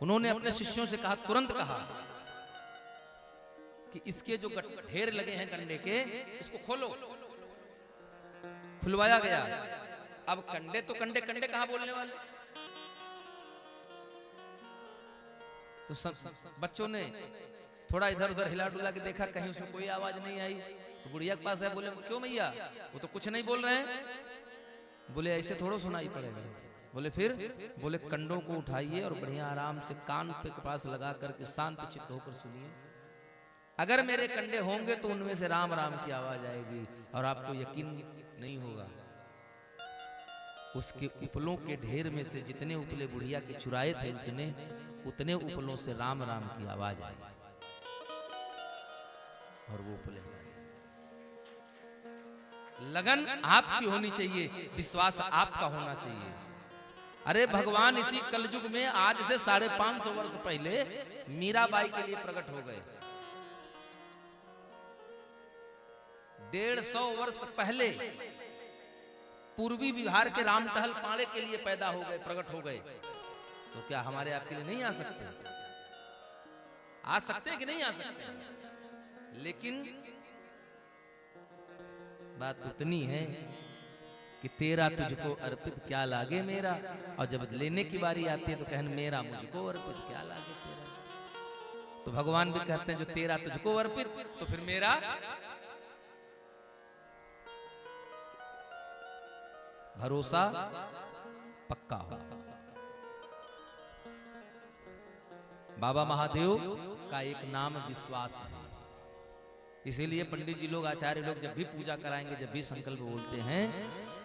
[SPEAKER 3] उन्होंने अपने शिष्यों से कहा, तुरंत कहा कि इसके जो ढेर लगे हैं कंडे के, इसको खोलो। खुलवाया गया। अब कंडे तो कंडे, कंडे कहां बोलने वाले? तो बच्चों ने थोड़ा इधर उधर हिला डुला के देखा, कहीं उसमें कोई आवाज नहीं आई। तो बुढ़िया के पास है, बोले क्यों मैया, वो तो कुछ नहीं बोल रहे हैं। बोले ऐसे थोड़ा सुनाई पड़ेगा। बोले फिर? बोले कंडों को उठाइए और बढ़िया आराम से कान पे के पास लगा करके शांत चित्त होकर सुनिए। अगर मेरे कंडे होंगे तो उनमें से राम राम की आवाज आएगी और आपको यकीन नहीं होगा। उसके उपलों के ढेर में से जितने उपले बुढ़िया के चुराए थे उसने, उतने उपलों से राम राम की आवाज आई और वो उपले। लगन आपकी होनी चाहिए, विश्वास आपका होना चाहिए। अरे भगवान इसी कलयुग में आज से 550 वर्ष पहले मीराबाई के लिए प्रकट हो गए। 150 वर्ष पहले पूर्वी बिहार के रामटहल पाड़े के लिए पैदा हो गए, प्रकट हो गए। तो क्या हमारे आपके लिए नहीं आ सकते? आ सकते कि नहीं आ सकते? लेकिन बात उतनी है कि तेरा तुझको अर्पित क्या लागे मेरा, और जब लेने की बारी आती है तो कहन मेरा मुझको अर्पित क्या लागे तेरा। तो भगवान भी कहते हैं जो तेरा तुझको अर्पित, तो फिर मेरा भरोसा पक्का हो। बाबा महादेव का एक नाम विश्वास है। इसीलिए पंडित जी लोग, आचार्य लोग जब भी पूजा कराएंगे, जब भी संकल्प बोलते हैं,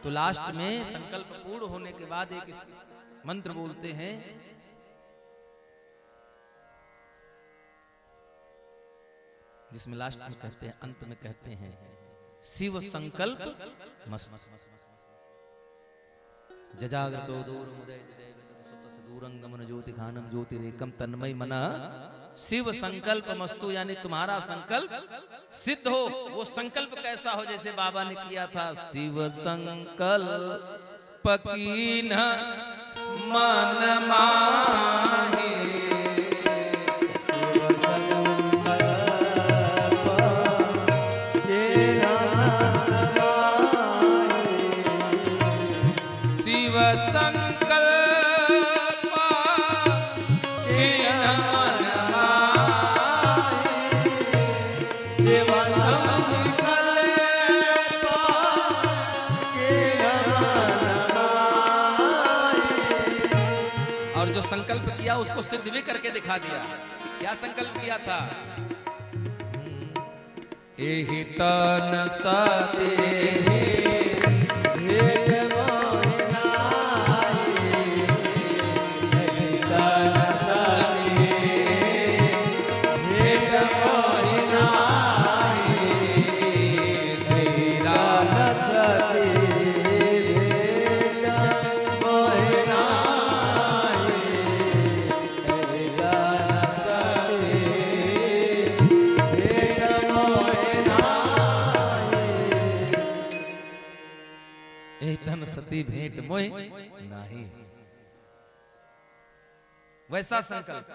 [SPEAKER 3] तो लास्ट में संकल्प पूर्ण होने के बाद एक मंत्र बोलते हैं, जिसमें लास्ट में कहते हैं, अंत में कहते हैं, शिव संकल्प मस्त जजाग्रतो दूरमुदय दूरंगमन ज्योति खानम ज्योतिरेकम तन्मय मना शिव संकल्प मस्तु, यानी तुम्हारा संकल्प सिद्ध हो। वो संकल्प कैसा हो? जैसे बाबा ने किया था, शिव संकल्प कीन मन माहे, शिव संकल्प संकल्प किया उसको सिद्ध भी करके दिखा दिया। क्या संकल्प किया था? एहि तन सते सती भेंट मोह नाही। वैसा संकल्प,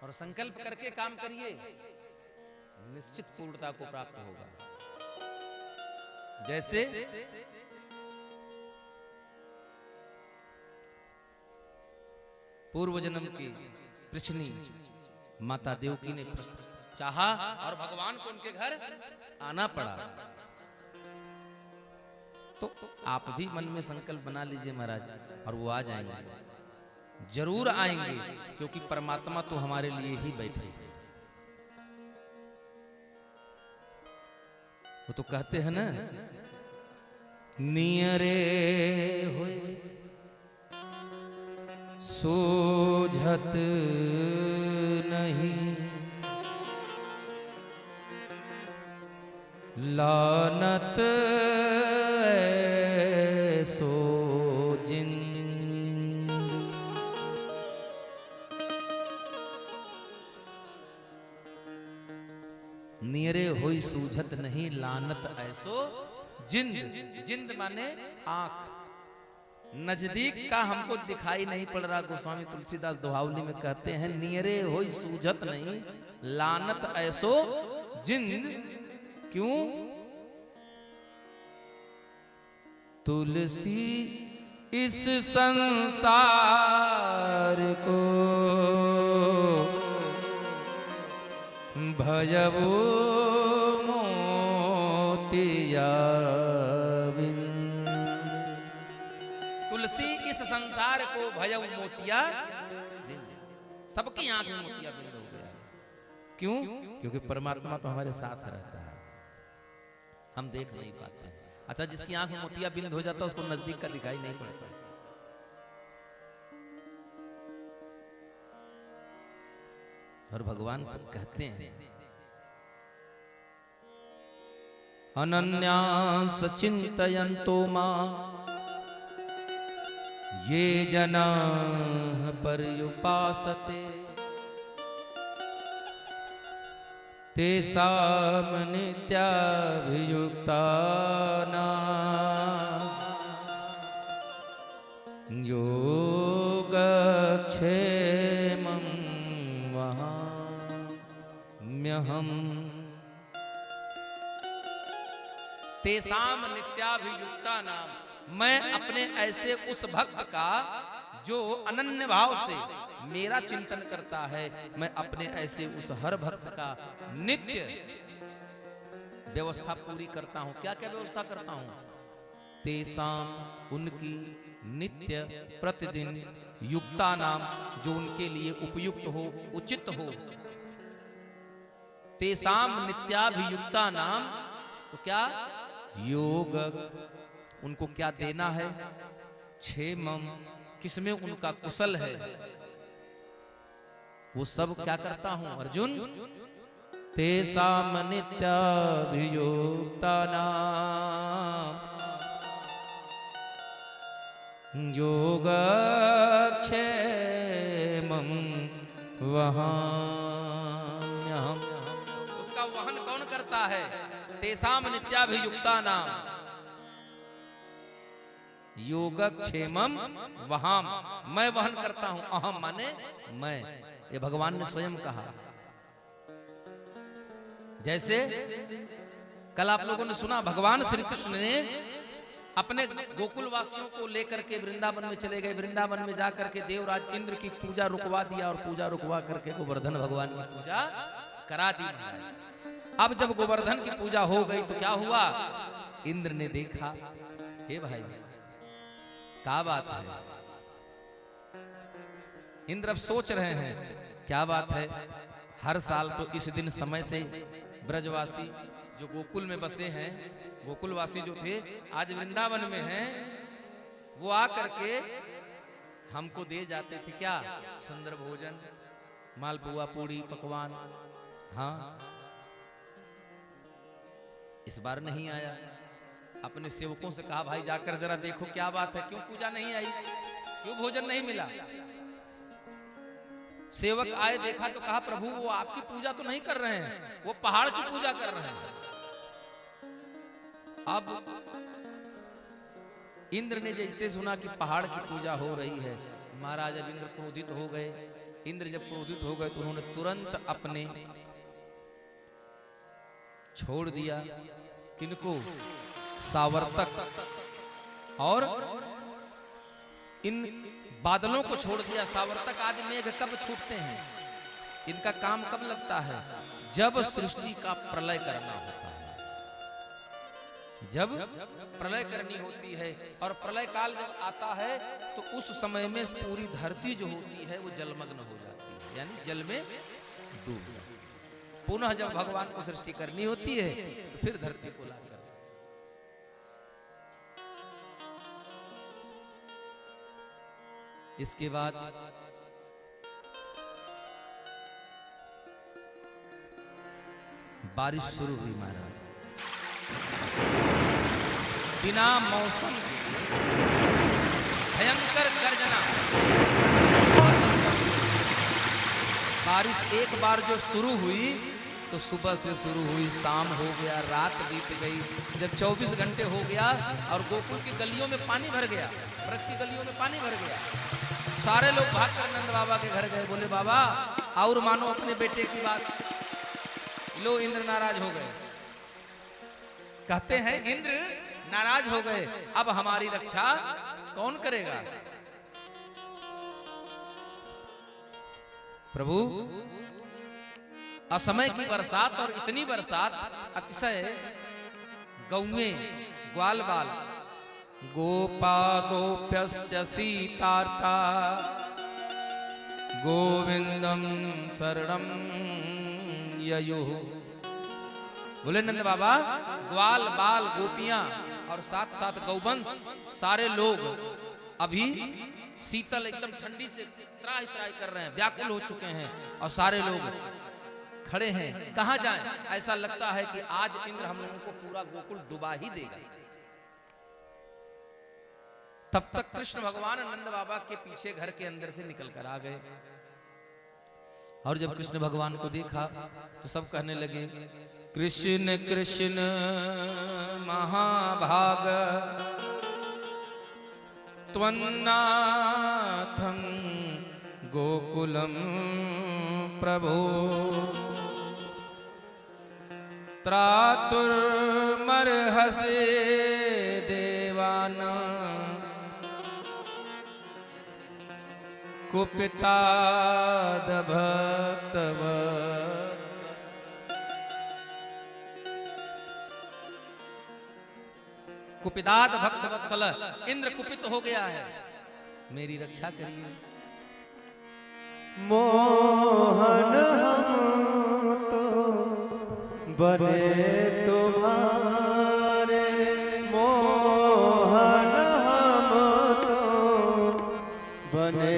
[SPEAKER 3] और संकल्प करके काम करिए, निश्चित पूर्णता को प्राप्त होगा। जैसे पूर्व जन्म की पृछनी माता देवकी ने चाहा और भगवान को उनके घर आना पड़ा। तो आप भी मन में संकल्प बना लीजिए महाराज, और वो आ जाएंगे। जरूर आएंगे, क्योंकि परमात्मा तो हमारे लिए ही बैठे थे। वो तो कहते हैं ना, नियरे होए सूझत नहीं, लानत ऐसो जिंद। नियरे होई सूझत नहीं, लानत ऐसो जिंद। जिंद माने आंख, नजदीक का हमको दिखाई नहीं पड़ रहा। गोस्वामी तुलसीदास दोहावली में कहते हैं, नियरे होई सूझत नहीं, लानत ऐसो जिंद। क्यों? तुलसी इस संसार को भयवो मोतिया बिंद। तुलसी इस संसार को भयव मोतिया बिंद। सबकी आंख में मोतिया बिंद हो गया। क्यों? क्योंकि परमात्मा तो हमारे साथ रहता है, हम देख नहीं पाते हैं। अच्छा, जिसकी आंख में मोतिया बिंद हो जाता है उसको नजदीक का दिखाई नहीं पड़ता। और भगवान तो कहते हैं, अनन्यास चिंतयन्तो मां ये जना पर्युपासते, तेषां नित्याभियुक्तानां योगक्षेमं वहाम्यहम्। तेषां नित्याभियुक्तानां, मैं अपने ऐसे उस भक्त का जो अनन्य भाव से मेरा चिंतन करता है, मैं अपने ऐसे उस हर भक्त का नित्य व्यवस्था पूरी करता हूं। क्या क्या व्यवस्था करता हूं? तेसाम, उनकी, नित्य प्रतिदिन, युक्ता नाम, जो उनके लिए उपयुक्त हो, उचित हो। तेसाम नित्याभियुक्ता नाम, तो क्या? योग, उनको क्या देना है? क्षेमम, किसमें उनका कुशल है, वो सब क्या करता हूं अर्जुन? तेषां नित्याभियुक्तानां योगक्षेमं वहाम्यहम्। उसका वहन कौन करता है? तेषां नित्याभियुक्तानां योगक्षेमं वहाम, मैं वहन करता हूं। अहम माने मैं, ये भगवान ने स्वयं कहा। जैसे कल आप लोगों ने सुना, भगवान श्री कृष्ण ने अपने गोकुल वासियों को लेकर के वृंदावन में चले गए। वृंदावन में जाकर के देवराज इंद्र की पूजा रुकवा दिया और पूजा रुकवा करके गोवर्धन भगवान की पूजा करा दी। अब जब गोवर्धन की पूजा हो गई तो क्या हुआ? इंद्र ने देखा, हे भाई क्या बात है। इंद्र अब सोच रहे हैं क्या बात है। हर साल तो इस दिन समय से ब्रजवासी जो गोकुल में बसे हैं, गोकुलवासी जो थे, आज वृंदावन में हैं, वो आकर के हमको दे जाते थे क्या? सुंदर भोजन, मालपुआ, पूड़ी, पकवान। हाँ, इस बार नहीं आया। अपने सेवकों से कहा, भाई जाकर जरा देखो क्या बात है, क्यों पूजा नहीं आई, क्यों भोजन नहीं मिला। सेवक आए, देखा तो कहा, प्रभु वो आपकी पूजा तो नहीं कर रहे हैं, वो पहाड़ की पूजा कर रहे हैं। अब इंद्र ने जैसे सुना कि पहाड़ की पूजा हो रही है, महाराज अब इंद्र क्रोधित हो गए। इंद्र जब क्रोधित हो गए तो उन्होंने तुरंत अपने छोड़ दिया, किनको? सावर्तक और इन बादलों को छोड़ दिया। सावर्तक आदि मेघ कब छूटते हैं? इनका काम कब लगता है? जब सृष्टि का प्रलय करना होता है। जब प्रलय करनी होती है और प्रलय काल जब आता है तो उस समय में पूरी धरती जो होती है वो जलमग्न हो जाती है, यानी जल में डूब जाती है। पुनः जब भगवान को सृष्टि करनी होती है तो फिर धरती को ला कर, इसके बाद बारिश शुरू हुई महाराज, बिना मौसम भयंकर गर्जना। बारिश एक बार जो शुरू हुई तो सुबह से शुरू हुई, शाम हो गया, रात बीत गई, जब 24 घंटे हो गया और गोकुल की गलियों में पानी भर गया, वृक्ष की गलियों में पानी भर गया। सारे लोग भागकर नंद बाबा के घर गए, बोले बाबा और मानो अपने बेटे की बात। लो इंद्र नाराज हो गए, कहते हैं इंद्र नाराज हो गए, अब हमारी रक्षा कौन करेगा। प्रभु असमय की बरसात और इतनी बरसात, अतिशय गौएं ग्वाल बाल, गोपा गोप्यस्य सीतार्ता गोविंदम शरणम ययुः। बोले नंद बाबा ग्वाल बाल गोपियां और साथ साथ गौवंश सारे लोग अभी शीतल एकदम ठंडी से त्राही त्राही कर रहे हैं, व्याकुल हो चुके हैं और सारे लोग खड़े हैं, कहां जाएं। ऐसा लगता है कि आज इंद्र हम लोगों को पूरा गोकुल डुबा ही देगा। तब तक कृष्ण भगवान नंद बाबा के पीछे घर के अंदर से निकल कर आ गए और जब कृष्ण भगवान को देखा तो सब कहने लगे कृष्ण कृष्ण महाभाग त्वन्नाथं गोकुलम प्रभो त्रातुर्मर्हसे देवाना कुपिताद भक्तवत्स। कुपिताद भक्तवत्सल, इंद्र कुपित हो गया है, मेरी रक्षा करिए।
[SPEAKER 2] मोहन हम तो बने तुम्हारे, मोहन हम तो बने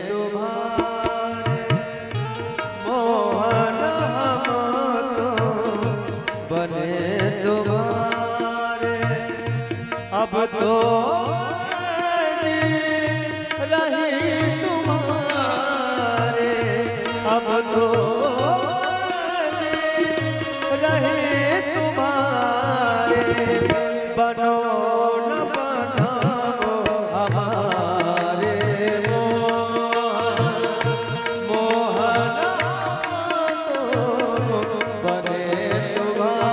[SPEAKER 2] तुम्हारे, मोहन हम तो बने तुम्हारे। अब तो रही तुम्हारे, अब तो रहे तुम्हारे। बनो न बनो हमारे मोहन तो बने मोहन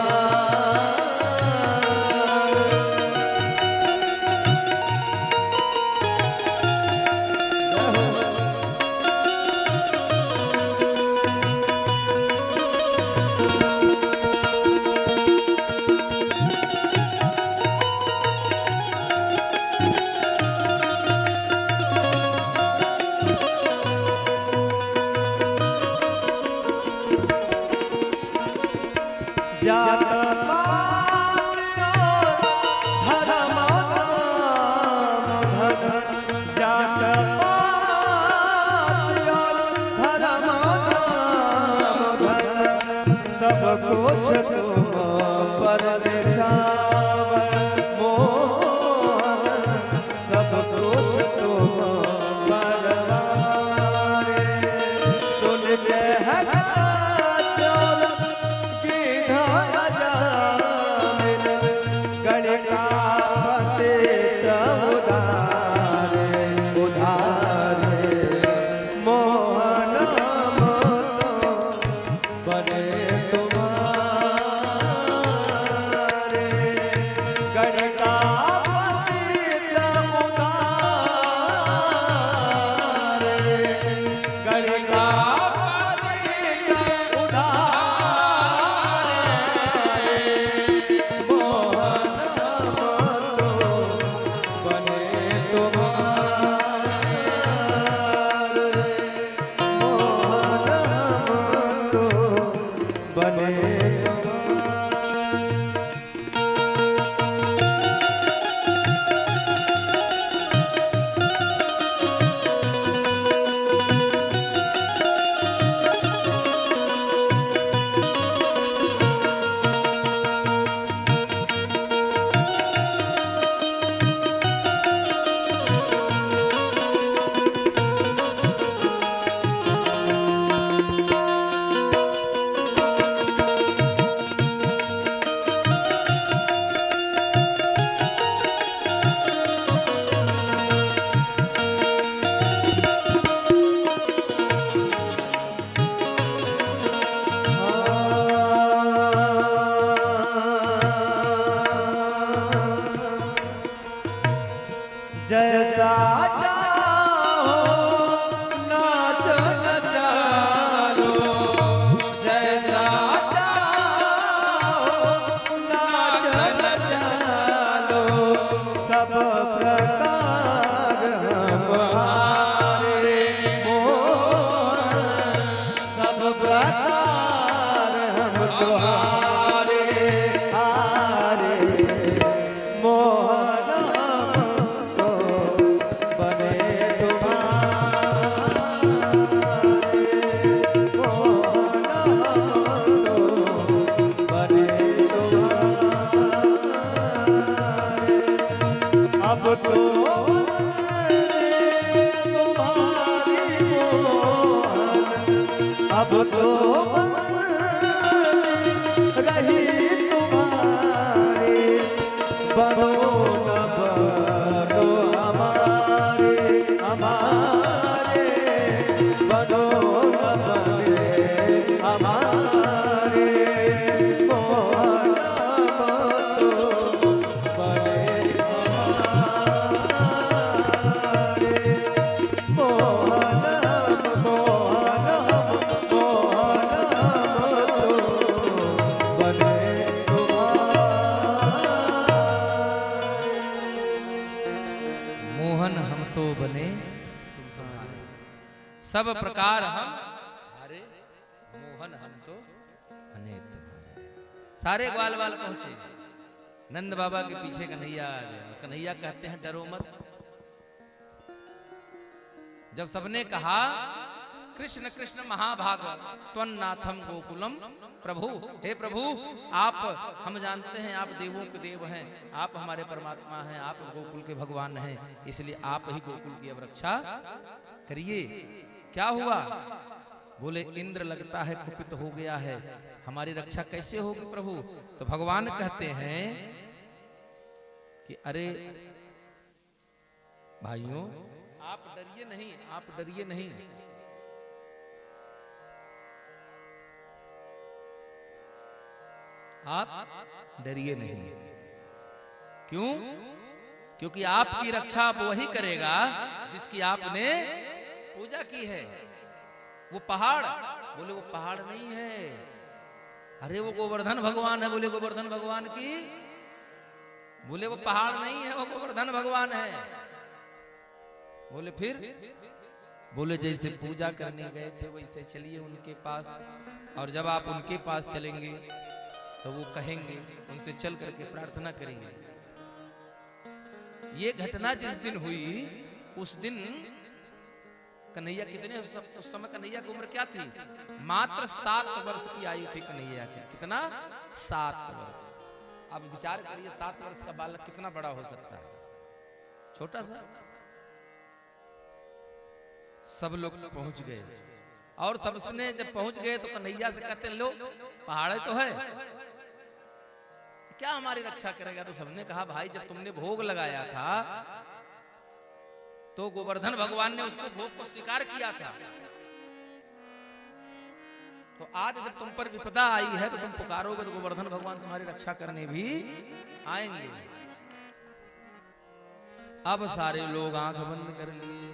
[SPEAKER 2] अब तो रही तुम्हारे, बनो न बनो हमारे, हमारे बनो न बने हमारे, मोहन तो बने हमारे, मोहन
[SPEAKER 3] हम तो बने तुम्हारे, सब प्रकार हम हमारे, मोहन हम तो बने तुम्हारे। सारे ग्वाल बाल पहुंचे, नंद बाबा के पीछे कन्हैया आ गया। कन्हैया कहते हैं डरो मत। जब सबने कहा कृष्ण कृष्ण महाभागवत त्वन्नाथम गोकुलम प्रभु, हे प्रभु आप, हम जानते हैं आप देवों के देव हैं, आप हमारे परमात्मा हैं, आप गोकुल के भगवान हैं, इसलिए आप ही गोकुल की अब रक्षा करिए। क्या हुआ? बोले इंद्र लगता है कुपित हो गया है, हमारी रक्षा कैसे होगी प्रभु? तो भगवान कहते हैं कि अरे भाइयों आप डरिए नहीं, आप डरिए नहीं। आप डरिए नहीं। क्यों? क्योंकि आपकी रक्षा वही करेगा जिसकी आपने पूजा की है। वो पहाड़, बोले वो पहाड़ नहीं है, अरे वो गोवर्धन भगवान है। बोले गोवर्धन भगवान की, बोले वो पहाड़ नहीं है, वो गोवर्धन भगवान है। बोले फिर? बोले जैसे पूजा करने गए थे वैसे चलिए उनके पास, और जब आप उनके पास चलेंगे तो वो कहेंगे, उनसे चल करके प्रार्थना करेंगे। ये घटना जिस दिन हुई उस दिन कन्हैया कितने, उस समय कन्हैया की उम्र क्या थी? मात्र 7 वर्ष की आयु थी कन्हैया की। कितना? 7 वर्ष। अब विचार करिए 7 वर्ष का बालक कितना बड़ा हो सकता है? छोटा सा। सब लोग पहुंच गए, और सबने जब पहुंच गए तो कन्हैया से कहते लो पहाड़ तो है, क्या हमारी रक्षा करेगा? तो सबने कहा भाई जब तुमने भोग लगाया था तो गोवर्धन भगवान ने उसको भोग को स्वीकार किया था, तो आज जब तुम पर विपदा आई है तो तुम पुकारोगे तो गोवर्धन भगवान तुम्हारी रक्षा करने भी आएंगे। अब सारे लोग आंख बंद कर लिए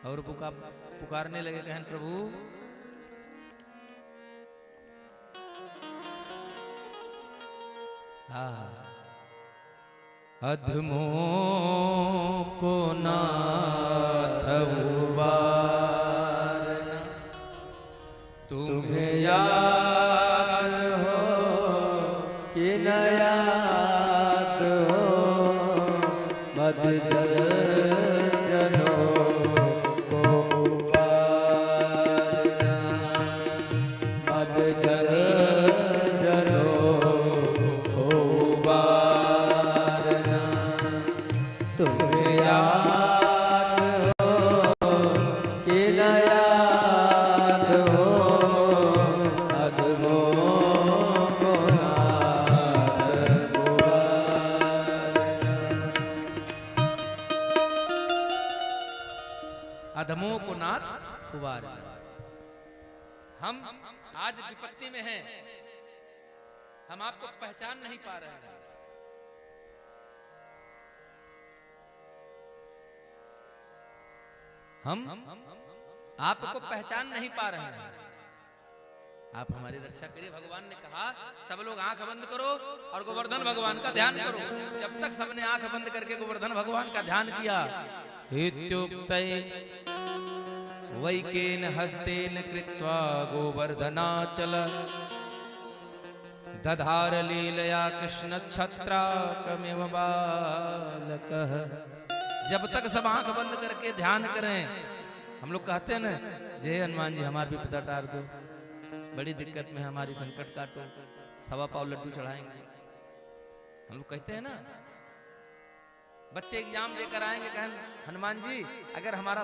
[SPEAKER 3] और पुकारने लगे, कहन प्रभु अधमो को नाथ उबारना, तुम्हें याद हो
[SPEAKER 2] कि न याद हो, मद जल जनों को उबारना, मद जल जनों को उबारना, तुम्हें याद हो कि न याद हो, अधमों को नाथ उबारना।
[SPEAKER 3] अधमों को नाथ उबार। हम आज विपत्ति में हैं, हम आपको पहचान नहीं पा रहे हैं। हम आपको पहचान नहीं पा रहे हैं, आप हमारी रक्षा करिए। भगवान ने कहा सब लोग आंख बंद करो और गोवर्धन भगवान का ध्यान करो। जब तक सबने आंख बंद करके गोवर्धन भगवान का ध्यान किया, इत्युक्ते वैकेन हस्तेन कृत्वा गोवर्धनाचल दधार लीलया कृष्ण छत्राकमिव बालकः। जब तक सब आंख बंद करके ध्यान करें, हम लोग कहते हैं ना जय हनुमान जी हमारी विपदा टार दो, बड़ी दिक्कत में हमारी संकट काटो, 1.25 पाव लड्डू चढ़ाएंगे। हम लोग कहते हैं ना, बच्चे एग्जाम देकर आएंगे, कहें हनुमान जी अगर हमारा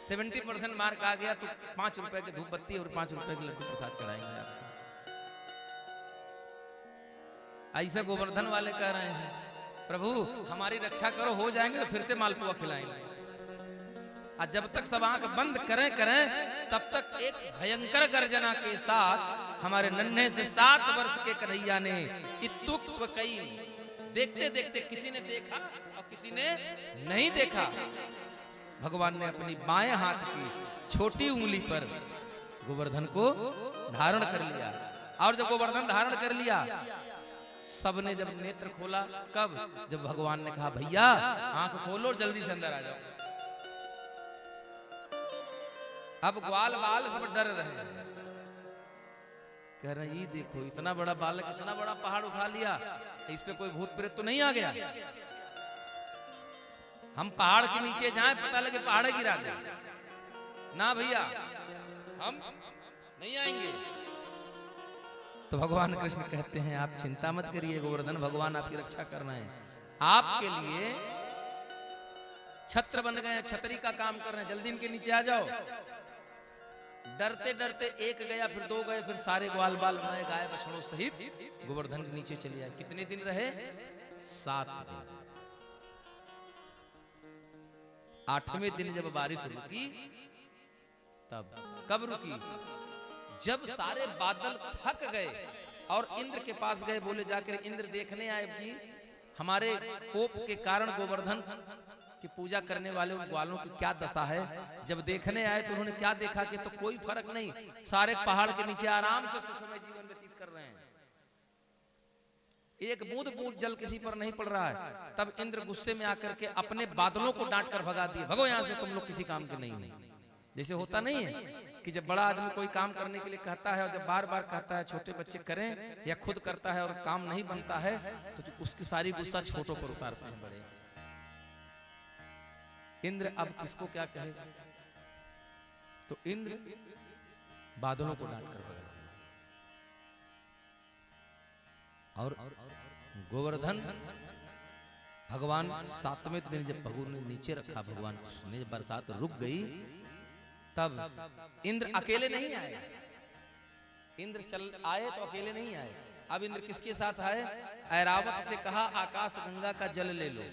[SPEAKER 3] 70% मार्क आ गया तो 5 रुपए की धूप बत्ती और 5 रुपए के लड्डू प्रसाद चढ़ाएंगे आपको। ऐसा गोवर्धन वाले कह रहे हैं प्रभु हमारी रक्षा करो, हो जाएंगे तो फिर से मालपुआ खिलाएंगे। और जब तक सब आंख बंद करें तब तक एक भयंकर गर्जना के साथ हमारे नन्हे से 7 वर्ष के कन्हैया ने इत्युक्त कई, देखते देखते किसी ने देखा और किसी ने नहीं देखा, भगवान ने अपनी बाएं हाथ की छोटी उंगली पर गोवर्धन को धारण कर लिया। और जब गोवर्धन धारण कर लिया सबने जब नेत्र खोला, कब? जब भगवान ने कहा भैया आंख खोलो जल्दी से अंदर आ जाओ। अब ग्वाल बाल सब डर रहे, कह रहे ये देखो इतना बड़ा बालक इतना बड़ा पहाड़ उठा लिया, इस पे कोई भूत प्रेत तो नहीं आ गया? हम पहाड़ के नीचे जाएं पता लगे पहाड़ गिरा दे ना भैया, हम नहीं आएंगे। तो भगवान कृष्ण कहते हैं आप चिंता मत करिए गोवर्धन, भगवान आपकी रक्षा कर रहे हैं, आपके लिए छत्र बन गए, छतरी का काम कर रहे हैं, जल्दी इनके नीचे आ जाओ। डरते डरते एक गया, फिर 2 गए, फिर सारे ग्वाल बाल बनाए गाय बछड़ों सहित गोवर्धन के नीचे चले आए। कितने दिन रहे? 7 दिन। 8वें दिन जब बारिश रुकी, तब कब रुकी? जब सारे बादल थक गए और इंद्र के पास गए, बोले जाकर इंद्र देखने आए कि हमारे कोप के कारण गोवर्धन की पूजा करने वाले उन ग्वालों की क्या दशा है। जब देखने आए तो उन्होंने क्या देखा कि तो कोई फर्क नहीं, सारे पहाड़ के नीचे आराम से सुखमय जीवन व्यतीत कर रहे हैं, एक बूंद बूंद जल किसी पर नहीं पड़ रहा है। तब इंद्र गुस्से में आकर के अपने बादलों को डांट कर भगा दिए, भगो यहां से, तुम लोग किसी काम के नहीं हो। जैसे होता नहीं है कि जब बड़ा आदमी कोई काम करने के लिए कहता है और जब बार बार कहता है छोटे बच्चे करें या खुद करता है और काम नहीं बनता है तो उसकी सारी गुस्सा छोटों पर उतारते हैं बड़े। इंद्र अब किसको क्या कहे, तो इंद्र बादलों को डांट कर भगा और गोवर्धन भगवान 7वें दिन जब भगवान ने नीचे रखा, भगवान कृष्ण ने, जब बरसात रुक गई तब इंद्र अकेले नहीं आए। इंद्र चल आए तो अकेले नहीं आए। अब इंद्र किसके साथ आए? ऐरावत से कहा आकाश गंगा का जल ले लो,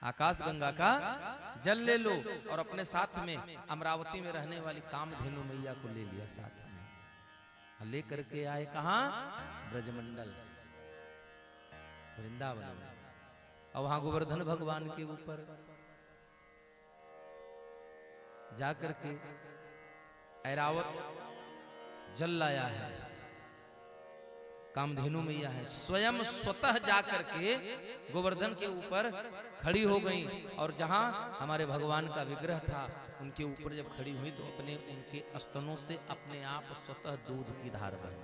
[SPEAKER 3] आकाश गंगा का जल ले लो, और अपने साथ में अमरावती में रहने वाली कामधेनु मैया को ले लिया साथ में। लेकर के आए कहां? ब्रजमंडल वृंदावन। और वहां गोवर्धन भगवान के ऊपर जाकर के ऐरावत जल लाया है, कामधेनु मैया है, स्वयं स्वतः जाकर के गोवर्धन के ऊपर खड़ी हो गई। और जहां हमारे भगवान का विग्रह था उनके ऊपर जब खड़ी हुई तो अपने उनके स्तनों से अपने आप स्वतः दूध की धार बही।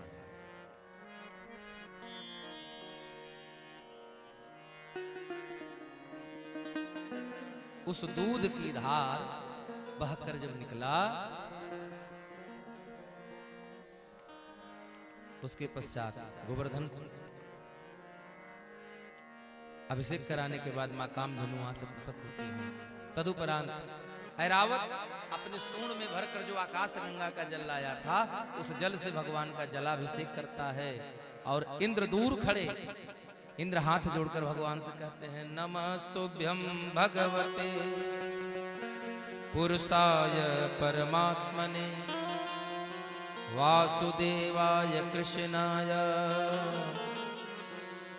[SPEAKER 3] उस दूध की धार बहकर जब निकला, उसके पश्चात गोवर्धन अभिषेक कराने के बाद मां कामधेनु वहां से पृथक होती है। तदुपरांत ऐरावत अपने सूंड में भरकर जो आकाश गंगा का जल लाया था उस जल से भगवान का जलाभिषेक करता है। और इंद्र दूर खड़े, इंद्र हाथ जोड़कर भगवान से कहते हैं नमस्तुभ्यं भगवते पुरुषाय परमात्मने वासुदेवाय कृष्णाय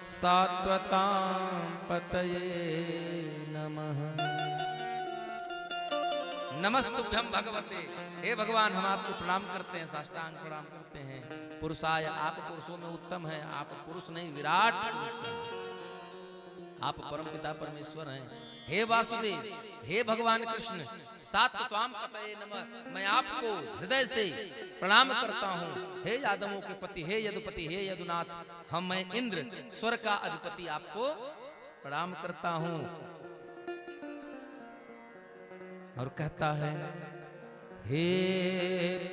[SPEAKER 3] सात्वतां पतये नमः। नमस्तुभ्यं भगवते, हे भगवान हम आपको प्रणाम करते हैं, साष्टांग प्रणाम करते हैं। पुरुषाय, आप पुरुषों में उत्तम हैं, आप पुरुष नहीं विराट पुरुष हैं, आप परमपिता परमेश्वर हैं। हे वासुदेव, हे भगवान कृष्ण, सात्वतां पतये नमः, मैं आपको हृदय से प्रणाम करता हूँ। हे यादवों के पति, हे यदुपति, हे यदुनाथ, मैं इंद्र स्वर का अधिपति आपको प्रणाम करता हूँ। और कहता है हे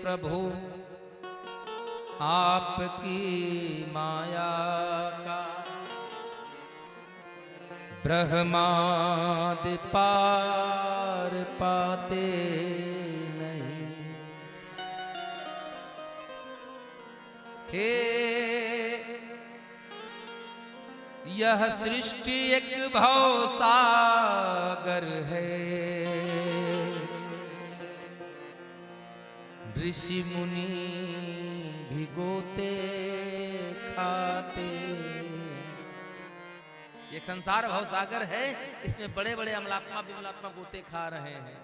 [SPEAKER 3] प्रभु आपकी माया का ब्रह्मादि पार पात पाते नहीं। हे यह सृष्टि एक भवसागर है, ऋषि मुनि भिगोते खाते। एक संसार भवसागर है, इसमें बड़े बड़े अमलात्मा विमलात्मा गोते खा रहे हैं।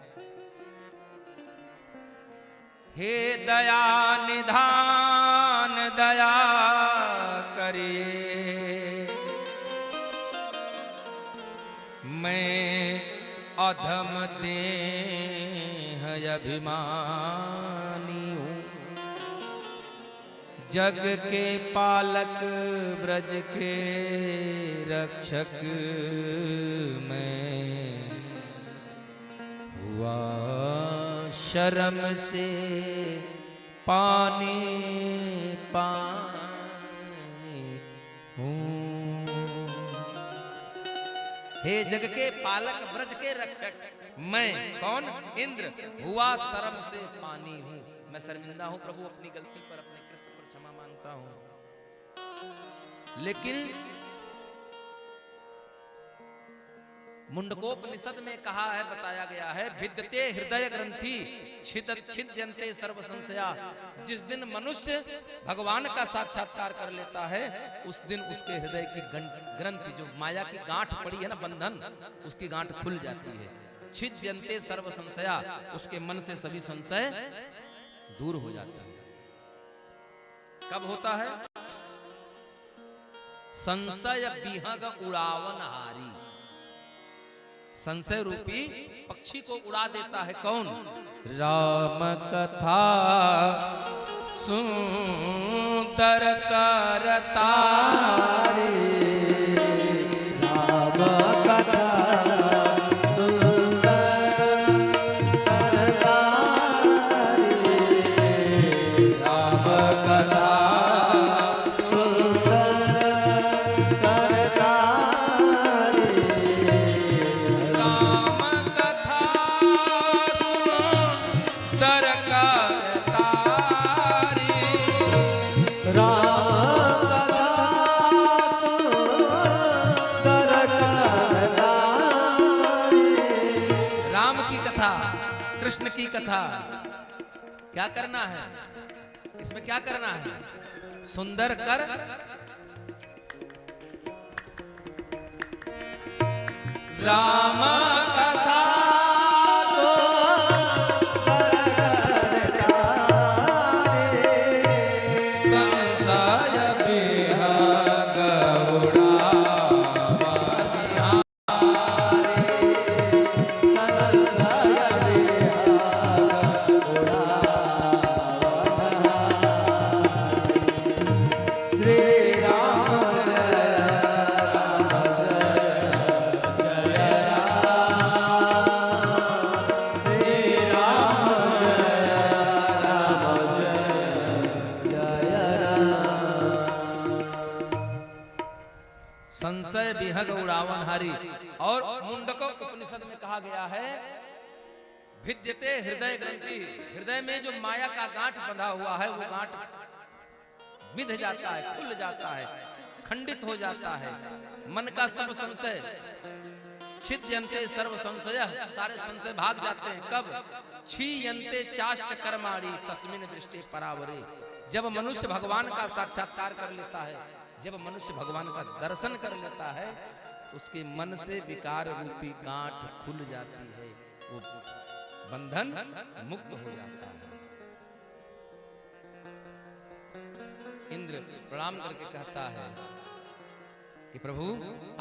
[SPEAKER 3] हे दया निधान दया करिए, मैं अधम देह अभिमानी हूँ, जग के पालक ब्रज के रक्षक मैं हुआ शर्म से पानी पानी हूँ। हे जग के पालक ब्रज के रक्षक मैं कौन? इंद्र हुआ शर्म से पानी हूँ। मैं शर्मिंदा हूँ प्रभु, अपनी गलती पर अपने कृत्य पर क्षमा मांगता हूँ। लेकिन मुंडकोपनिषद में कहा है, बताया गया है, भिद्यते हृदय ग्रंथि छिद्यन्ते सर्व संशया। जिस दिन मनुष्य भगवान का साक्षात्कार कर लेता है, उस दिन उसके हृदय की ग्रंथि, जो माया की गांठ पड़ी है ना, बंधन, उसकी गांठ खुल जाती है। छिद्यन्ते सर्व संशया, उसके मन से सभी संशय दूर हो जाता है। कब होता है? संशय विहग उड़ावन हारी। संशय रूपी पक्षी को उड़ा देता है कौन? राम कथा सुंदर करता रे,
[SPEAKER 2] राम कथा
[SPEAKER 3] कृष्ण की कथा। क्या करना है इसमें? क्या करना है? सुंदर कर राम कथा संशय विहग उड़ावन हारी। और मुंडको उपनिषद में कहा गया है, भिद्यते हृदय ग्रंथि। हृदय में जो माया का गांठ बंधा हुआ है, वो गांठ विध जाता है, खुल जाता है, खंडित हो जाता है। मन का सब संशय छिद्यन्ते सर्व संशय, सारे संशय भाग जाते हैं। कब? क्षीयन्ते चाश्च कर्माणि तस्मिन् दृष्टे परावरे। जब मनुष्य भगवान का साक्षात्कार कर लेता है, जब मनुष्य भगवान का दर्शन कर लेता है, उसके मन से विकार रूपी गांठ खुल जाती है, वो बंधन मुक्त हो जाता है। इंद्र प्रणाम करके कहता है कि प्रभु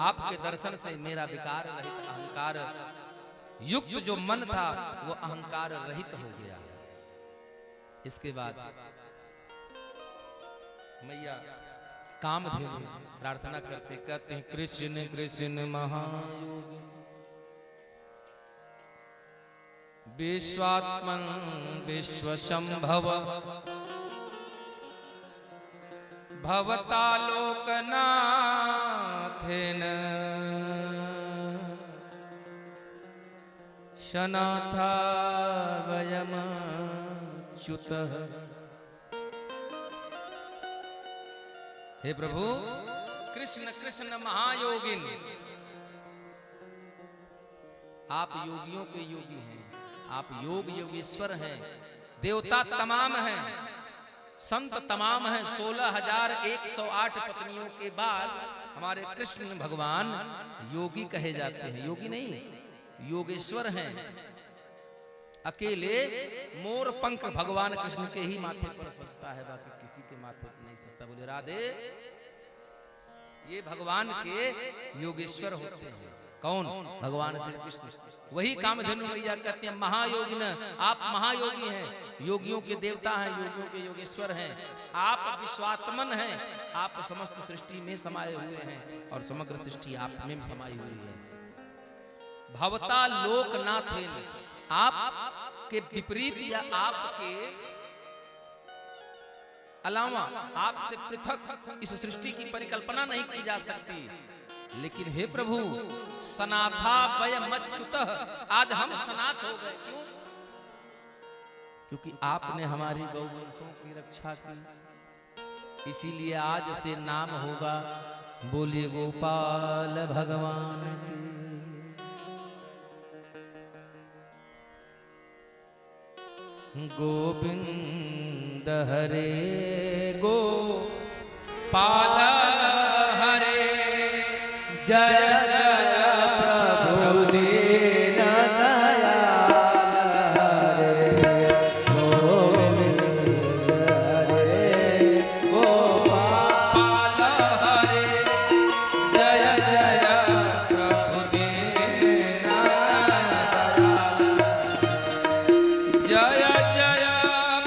[SPEAKER 3] आपके दर्शन से मेरा विकार रहित अहंकार युक्त जो मन था वो अहंकार रहित हो गया। इसके बाद मैया कामधेनु प्रार्थना करते कहते हैं, कृष्ण कृष्ण महायोगी विश्वात्मन विश्वशंभव भवतालोकनाथेन शनाथा वयम च्युत। हे प्रभु, कृष्ण कृष्ण महायोगिन, आप योगियों के योगी हैं, आप योग योगेश्वर हैं, देवता तमाम हैं, संत तमाम हैं। 16,108 पत्नियों के बाद हमारे कृष्ण भगवान योगी कहे जाते हैं। योगी नहीं, योगेश्वर हैं। अकेले मोर पंख भगवान कृष्ण के ही माथे पर सजता है, बाकी किसी के माथे पर नहीं सजता। बोले राधे, ये भगवान के योगेश्वर होते हैं। कौन? भगवान श्री कृष्ण। वही कामधेनु मैया कहते हैं महायोगिन, आप महायोगी हैं, योगियों के देवता हैं, योगियों के योगेश्वर हैं। आप विश्वात्मन हैं, आप समस्त सृष्टि में समाये हुए हैं और समग्र सृष्टि आप में समाई हुई है। भवता लोकनाथेन, आप के विपरीत या आपके अलावा, आपसे पृथक इस सृष्टि की परिकल्पना नहीं की जा सकती। लेकिन हे प्रभु, सनाथा वयमच्युतः, आज हम सनाथ हो गए। क्यों? क्योंकि आपने हमारी गौवंशों की रक्षा की, इसीलिए आज से नाम होगा बोलिए गोपाल भगवान की। गोविंद हरे गोपाल हरे, जय जय प्रभु दीन दयाल हरे। गोविंद हरे गोपाल हरे, जय जय प्रभु दीन दयाल, जय जय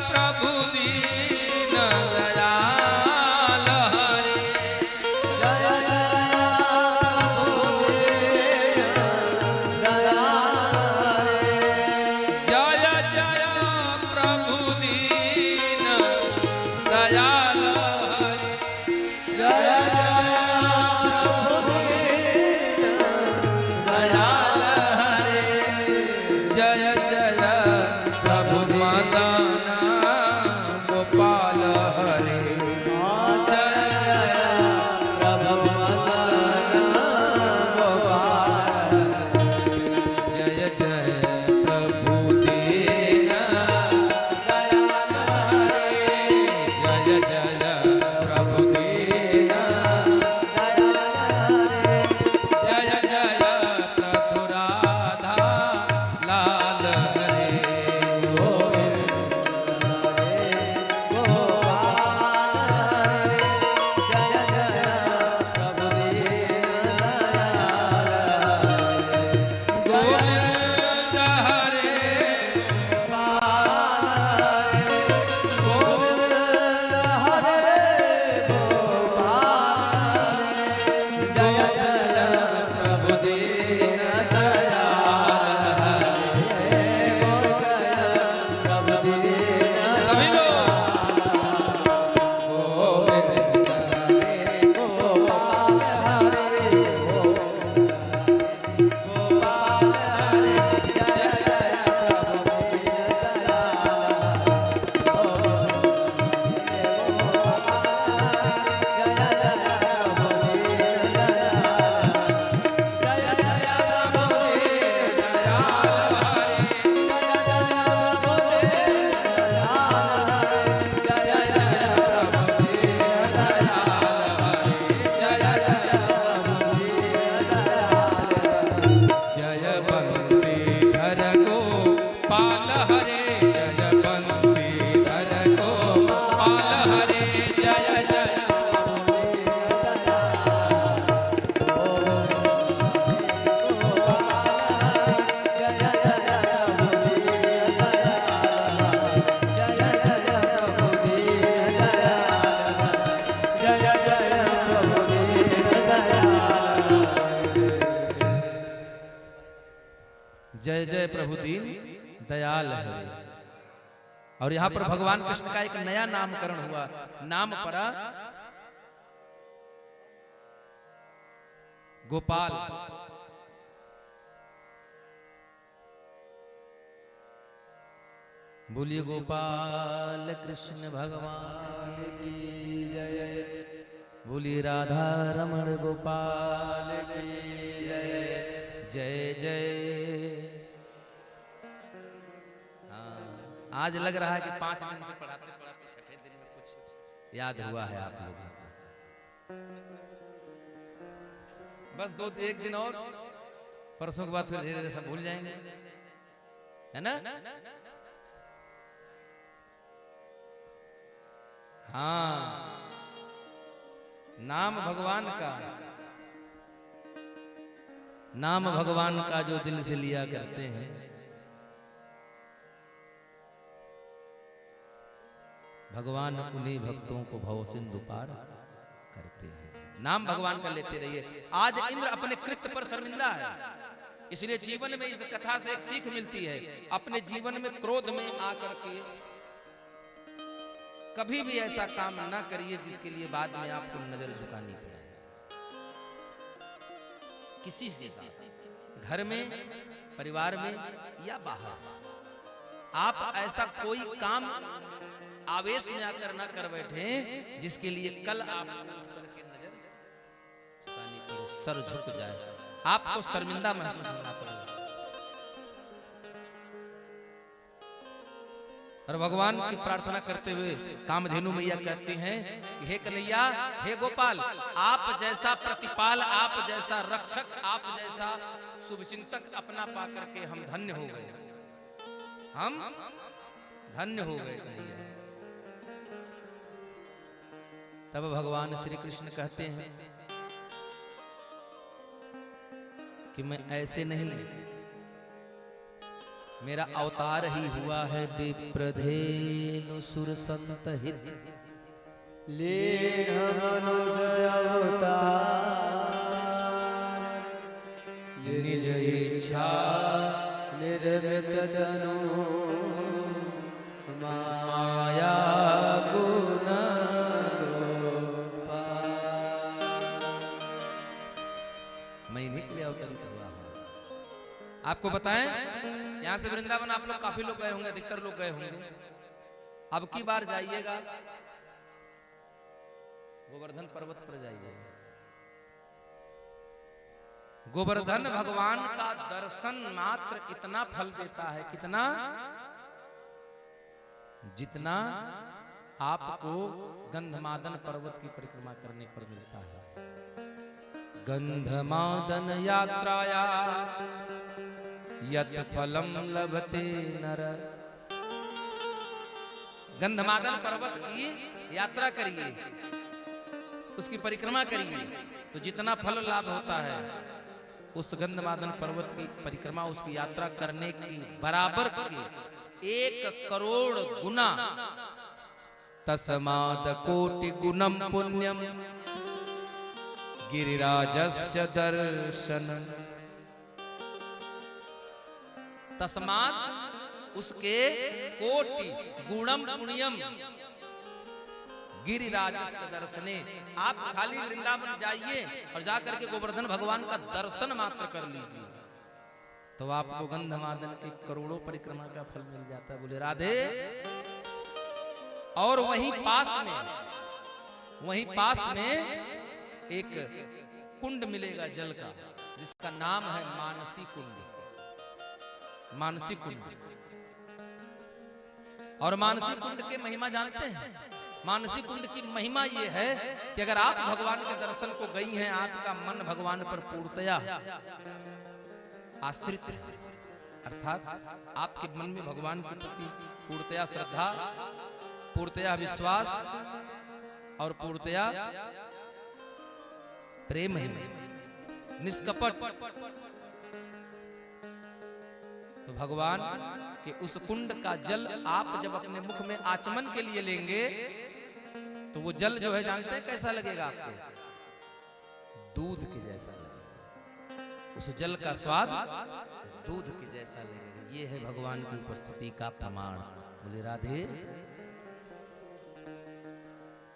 [SPEAKER 3] प्रभु दीन दयाल हरे। जय जय प्रभु दीन दयाल है। और यहां पर भगवान कृष्ण का एक नया नामकरण हुआ, नाम पड़ा गोपाल। बोलिए गोपाल कृष्ण भगवान
[SPEAKER 2] की जय।
[SPEAKER 3] बोलिए राधा रमण गोपाल की जय जय जय। हाँ, आज लग रहा है कि 5 दिन से पढ़ाते पढ़ाते छठे दिन में कुछ याद हुआ है आप लोगों को। बस 1 दिन और, परसों के बाद फिर धीरे धीरे सब भूल जाएंगे, है ना? हाँ, नाम भगवान का जो दिल से लिया करते हैं, भगवान उन्हीं भक्तों को भव सिंधु पार करते हैं। नाम भगवान का लेते रहिए। आज इंद्र अपने कृत्य पर शर्मिंदा है, इसलिए जीवन में इस कथा से एक सीख मिलती है। अपने जीवन में क्रोध में आकर के कभी भी ऐसा काम ना करिए जिसके लिए बाद में आपको नजर झुकानी पड़े। किसी से साथ, घर में, परिवार में या बाहर, आप ऐसा कोई काम आवेश में आकर ना कर बैठे जिसके लिए कल आपको करके नजर झुकानी पड़े, सर झुक जाए, आपको शर्मिंदा महसूस होना पड़े। और भगवान की प्रार्थना करते हुए कामधेनु मैया कहती हैं कि हे कन्हैया, हे गोपाल, आप जैसा प्रतिपाल, आप जैसा रक्षक, आप जैसा शुभचिंतक अपना पा करके हम धन्य हो गए, हम धन्य हो गए कन्हैया। तब भगवान श्री कृष्ण कहते हैं कि मैं ऐसे नहीं, मेरा अवतार ही हुआ है विप्रधेनु सुर संत हित,
[SPEAKER 2] लीन मनुज अवतार,
[SPEAKER 3] निज इच्छा
[SPEAKER 2] निर्मित तनु,
[SPEAKER 3] माया गुण मैं इन्हीं के लिए अवतरित हुआ हूं। आपको बताएं, यहां से वृंदावन आप लोग काफी लोग गए होंगे, अधिकतर लोग गए होंगे। अब की बार जाइएगा गोवर्धन पर्वत पर जाइएगा। गोवर्धन भगवान का दर्शन मात्र इतना फल देता है, कितना, जितना आपको गंधमादन पर्वत की परिक्रमा करने पर मिलता है। गंधमादन यात्राया यत् फलम लभते नर। गंधमादन पर्वत की यात्रा करिए, उसकी परिक्रमा करिए, तो जितना फल लाभ होता है उस गंधमादन पर्वत की परिक्रमा, उसकी यात्रा करने की बराबर के 1 करोड़ गुना, तस्माद कोटि गुणम पुण्यम गिरिराजस्य दर्शन। तस्मात उसके कोटि गुणम पुण्यम गिरिराजस्य दर्शने। आप खाली वृंदावन जाइए और जाकर के गोवर्धन भगवान का दर्शन मात्र कर लीजिए, तो आपको गंधमादन की करोड़ों परिक्रमा का फल मिल जाता है। बोले राधे। और वहीं पास में एक कुंड मिलेगा जल का, जिसका नाम है मानसी कुंड। मानसी कुंड, और मानसी कुंड के महिमा जानते हैं? मानसी कुंड की महिमा ये है कि अगर आप भगवान के दर्शन को गई हैं, आपका मन भगवान पर पूर्णतया आश्रित है, अर्थात आपके मन में भगवान के प्रति पूर्णतया श्रद्धा, पूर्णतया विश्वास और पूर्णतया प्रेम है, निष्कपट, तो भगवान के उस कुंड का जल आप जब अपने मुख में आचमन के लिए लेंगे, तो वो जल जो है जानते हैं कैसा लगेगा आपको? दूध के जैसा लगेगा। उस जल का स्वाद दूध के जैसा लगेगा। ये है भगवान की उपस्थिति का प्रमाण। बोले राधे।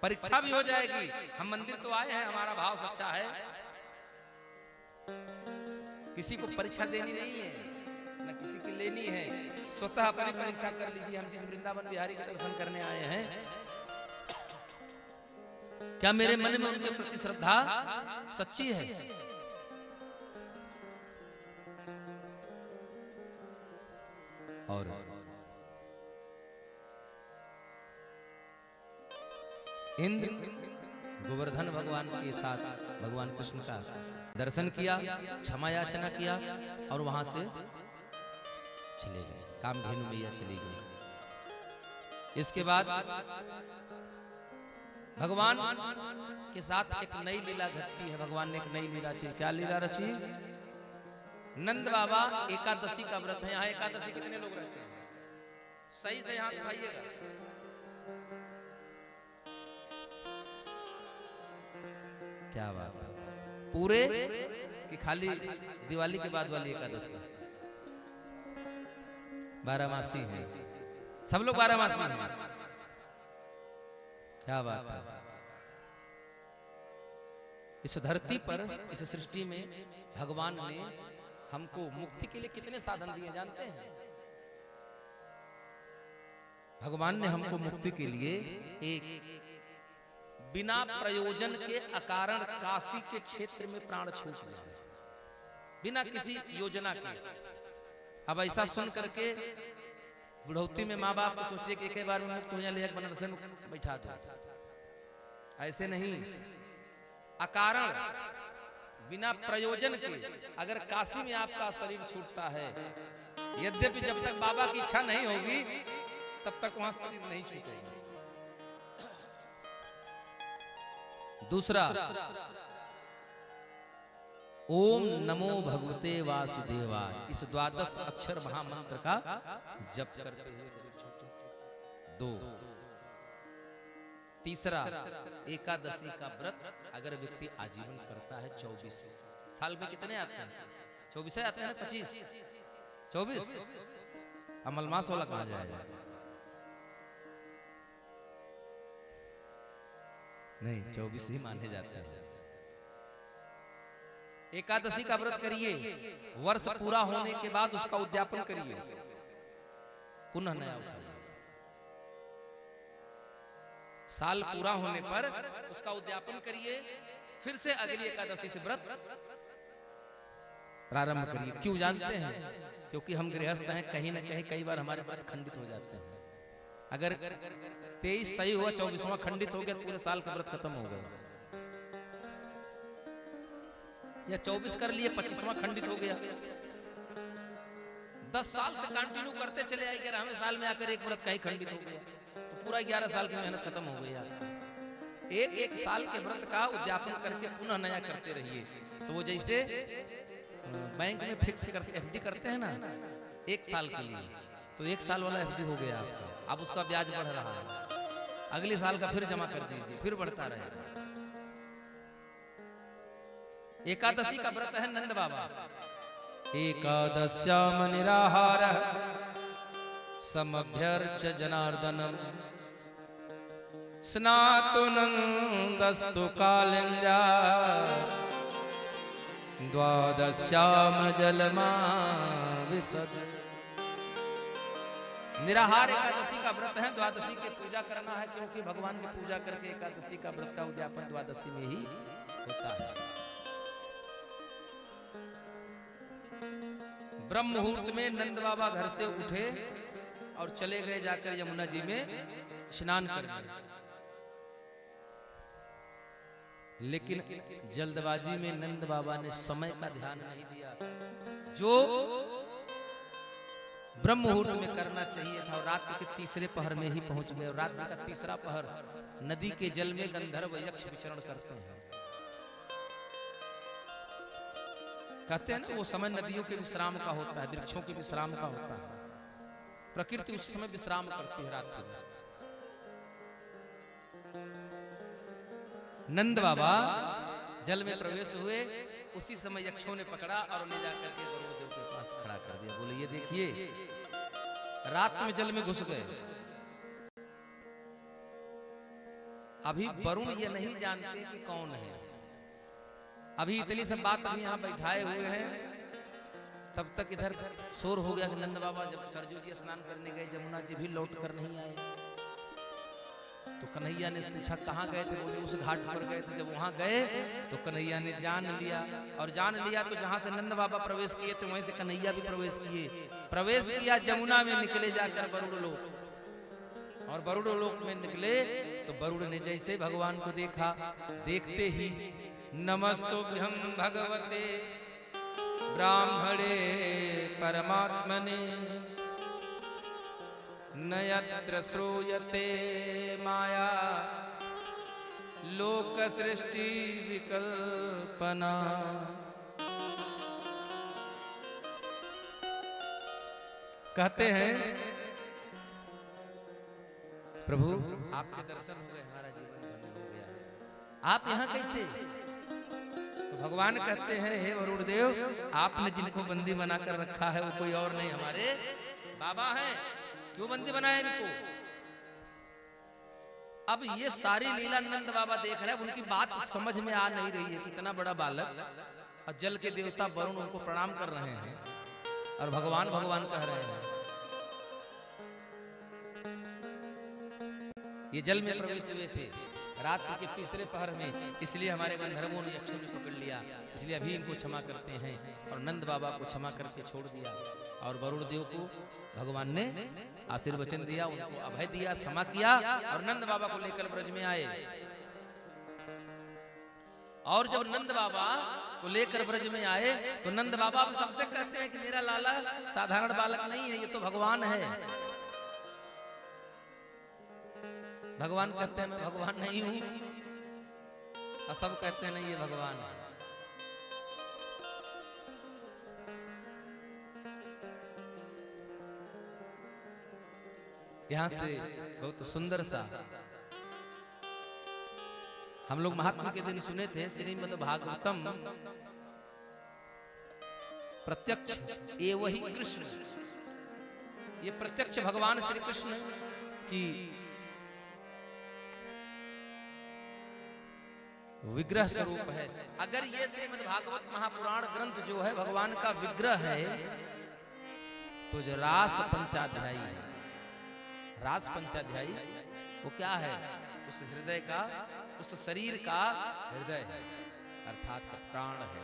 [SPEAKER 3] परीक्षा भी हो जाएगी। हम मंदिर तो आए हैं, हमारा भाव सच्चा है, किसी को परीक्षा देनी नहीं है। न किसी की लेनी है। स्वतः अपनी परीक्षा कर लीजिए। हम जिस वृंदावन बिहारी के दर्शन करने आए हैं, क्या मेरे मन में उनके प्रति श्रद्धा सच्ची है? और इंद्र गोवर्धन भगवान के साथ भगवान कृष्ण का दर्शन किया, क्षमा याचना किया और वहां से चले गए। कामधेनु मैया चली गई। इसके बाद भगवान के साथ एक नई लीला घटती है। भगवान ने एक नई लीला रची। क्या लीला रची? नंद बाबा एकादशी का व्रत है। यहाँ एकादशी कितने लोग रहते हैं? सही से हाथ उठाइएगा। क्या बात है? पूरे कि खाली दिवाली के बाद वाली एकादशी? 12 मासी है। सब लोग 12 मासी हैं। क्या बात है? इस धरती पर, इस सृष्टि में भगवान ने हमको मुक्ति के लिए कितने साधन दिए जानते हैं? भगवान ने हमको मुक्ति के लिए एक बिना प्रयोजन के अकारण काशी के क्षेत्र में प्राण छूट गया, बिना किसी योजना के। अब ऐसा सुन करके बुढ़ौती में माँ बाप सोचिए कि एक बार में मुक्त हो जाए, ले बनारस में बैठा दो। ऐसे नहीं, अकारण बिना प्रयोजन के अगर काशी में आपका शरीर छूटता है, यद्यपि जब तक बाबा की इच्छा नहीं होगी तब तक वहां शरीर नहीं छूटेगा। दूसरा, ओम नमो भगवते वासुदेवाय, इस 12 अक्षर महामंत्र का जप करते हुए शरीर छूटे। 2, तीसरा, एकादशी का व्रत अगर व्यक्ति आजीवन करता है, 24 साल में कितने आते हैं? 24 आते हैं ना? 25, 24 अमलमास वाला कहा जाएगा? नहीं, 24 ही माने जाते हैं। एकादशी का व्रत करिए, वर्ष पूरा होने के बाद उसका उद्यापन करिए, पुनः नया उठाइए। साल पूरा होने पर उसका उद्यापन करिए, फिर से अगली एकादशी से व्रत प्रारंभ करिए। क्यों जानते हैं? क्योंकि हम गृहस्थ हैं, कहीं ना कहीं कई बार हमारे व्रत खंडित हो जाते हैं। अगर 23 सही हुआ, 24वां खंडित हो गया, पूरे साल का व्रत खत्म हो गया। या 24 कर लिए, 25वां खंडित हो गया। 10 साल से कंटिन्यू करते चले आए, 11वें साल में आकर एक व्रत कहीं खंडित हो गया, तो पूरा 11 साल की मेहनत खत्म हो गई। एक साल के व्रत का उद्यापन करके पुनः नया करते रहिए। तो वो जैसे बैंक में फिक्स करते, एफडी करते हैं ना, 1 साल के लिए, तो 1 साल वाला एफडी हो गया आपका। अब उसका ब्याज बढ़ रहा है, अगले साल का फिर जमा कर दीजिए, फिर बढ़ता रहेगा। एकादशी का व्रत है नंद बाबा। एकादश्याम निराहारः समभ्यर्च जनार्दनम स्नातु नंदस्तु कालिंद्या द्वादश्याम जलमा विशद। निराहार एकादशी का व्रत है। द्वादशी की पूजा करना है, क्योंकि भगवान की पूजा करके एकादशी का व्रत का उद्यापन द्वादशी में ही होता है। ब्रह्म मुहूर्त में नंद बाबा घर से उठे और चले गए जाकर यमुना जी में स्नान करने। लेकिन जल्दबाजी में नंद बाबा ने समय का ध्यान नहीं दिया। जो ब्रह्म मुहूर्त में करना चाहिए था, और रात्रि के तीसरे पहर में ही पहुंच गए। और रात्रि का तीसरा पहर नदी के जल में गंधर्व यक्ष विचरण करते हैं। कहते हैं ना, वो समय नदियों के विश्राम का होता है, वृक्षों के विश्राम का होता है। प्रकृति उस समय विश्राम करती है रात्रि में। नंद बाबा जल में प्रवेश हुए, उसी समय यक्षों ने पकड़ा और ले जाकर के गरुड़ देव के पास खड़ा कर दिया। बोले, ये देखिए, रात में जल में घुस गए। अभी वरुण ये नहीं जानते कि कौन है। अभी इतनी सब बात अभी यहाँ बैठाए हुए हैं, तब तक इधर शोर हो गया कि नंद बाबा जब सरजू जी स्नान करने गए, जमुना जी भी लौट कर नहीं आए। तो कन्हैया ने पूछा कहाँ गए थे? बोले उस घाट पर गए थे। जब वहां गए तो कन्हैया ने जान लिया, और जान लिया तो जहां से नंद बाबा प्रवेश किए थे वहीं से कन्हैया भी प्रवेश किए। प्रवेश किया जमुना में, निकले जाकर बरुड़ लोक, और बरुड़ लोक में निकले तो बरुड़ ने जैसे भगवान को देखा, देखते ही नमस्तुभ्यं भगवते ब्राह्मणे परमात्मने न यत्र श्रूयते माया लोक सृष्टि विकल्पना। कहते हैं प्रभु आपके दर्शन हो गए, हमारा जीवन धन्य हो गया। आप यहाँ कैसे? तो भगवान कहते हैं हे वरुण देव, आपने जिनको बंदी बनाकर रखा है वो कोई और नहीं, हमारे बाबा हैं। क्यों बंदी बनाया इनको? अब ये सारी लीला नंद बाबा देख रहे हैं, उनकी बात समझ में आ नहीं रही है। कितना बड़ा बालक, और जल के देवता वरुण उनको प्रणाम कर रहे हैं और भगवान भगवान कह रहे हैं। ये जल में प्रवेश हुए थे रात्रि के तीसरे पहर में, इसलिए हमारे गंधर्वों ने यक्षों ने पकड़ लिया, इसलिए अभी इनको क्षमा करते हैं। और नंद बाबा को क्षमा करके छोड़ दिया, और वरुण देव को भगवान ने आशीर्वचन दिया, उनको अभय दिया, क्षमा किया, और नंद बाबा को लेकर ब्रज में आए। और जब नंद बाबा को लेकर ब्रज में आए तो नंद बाबा अब सबसे कहते हैं कि मेरा लाला साधारण बालक नहीं है, ये तो भगवान है। भगवान कहते हैं मैं भगवान नहीं हूं, और सब कहते हैं नहीं ये भगवान है। यहां से बहुत सुंदर सा हम लोग महात्मा के दिन सुने थे, श्रीमद् भागवतम प्रत्यक्ष ये वही कृष्ण, ये प्रत्यक्ष भगवान श्री कृष्ण की विग्रह स्वरूप है। अगर ये श्रीमद् भागवत महापुराण ग्रंथ जो है भगवान का विग्रह है, तो जो रास पंचाध्यायी है, रास पंचाध्यायी वो क्या है? उस हृदय का, उस शरीर का हृदय है, अर्थात प्राण है।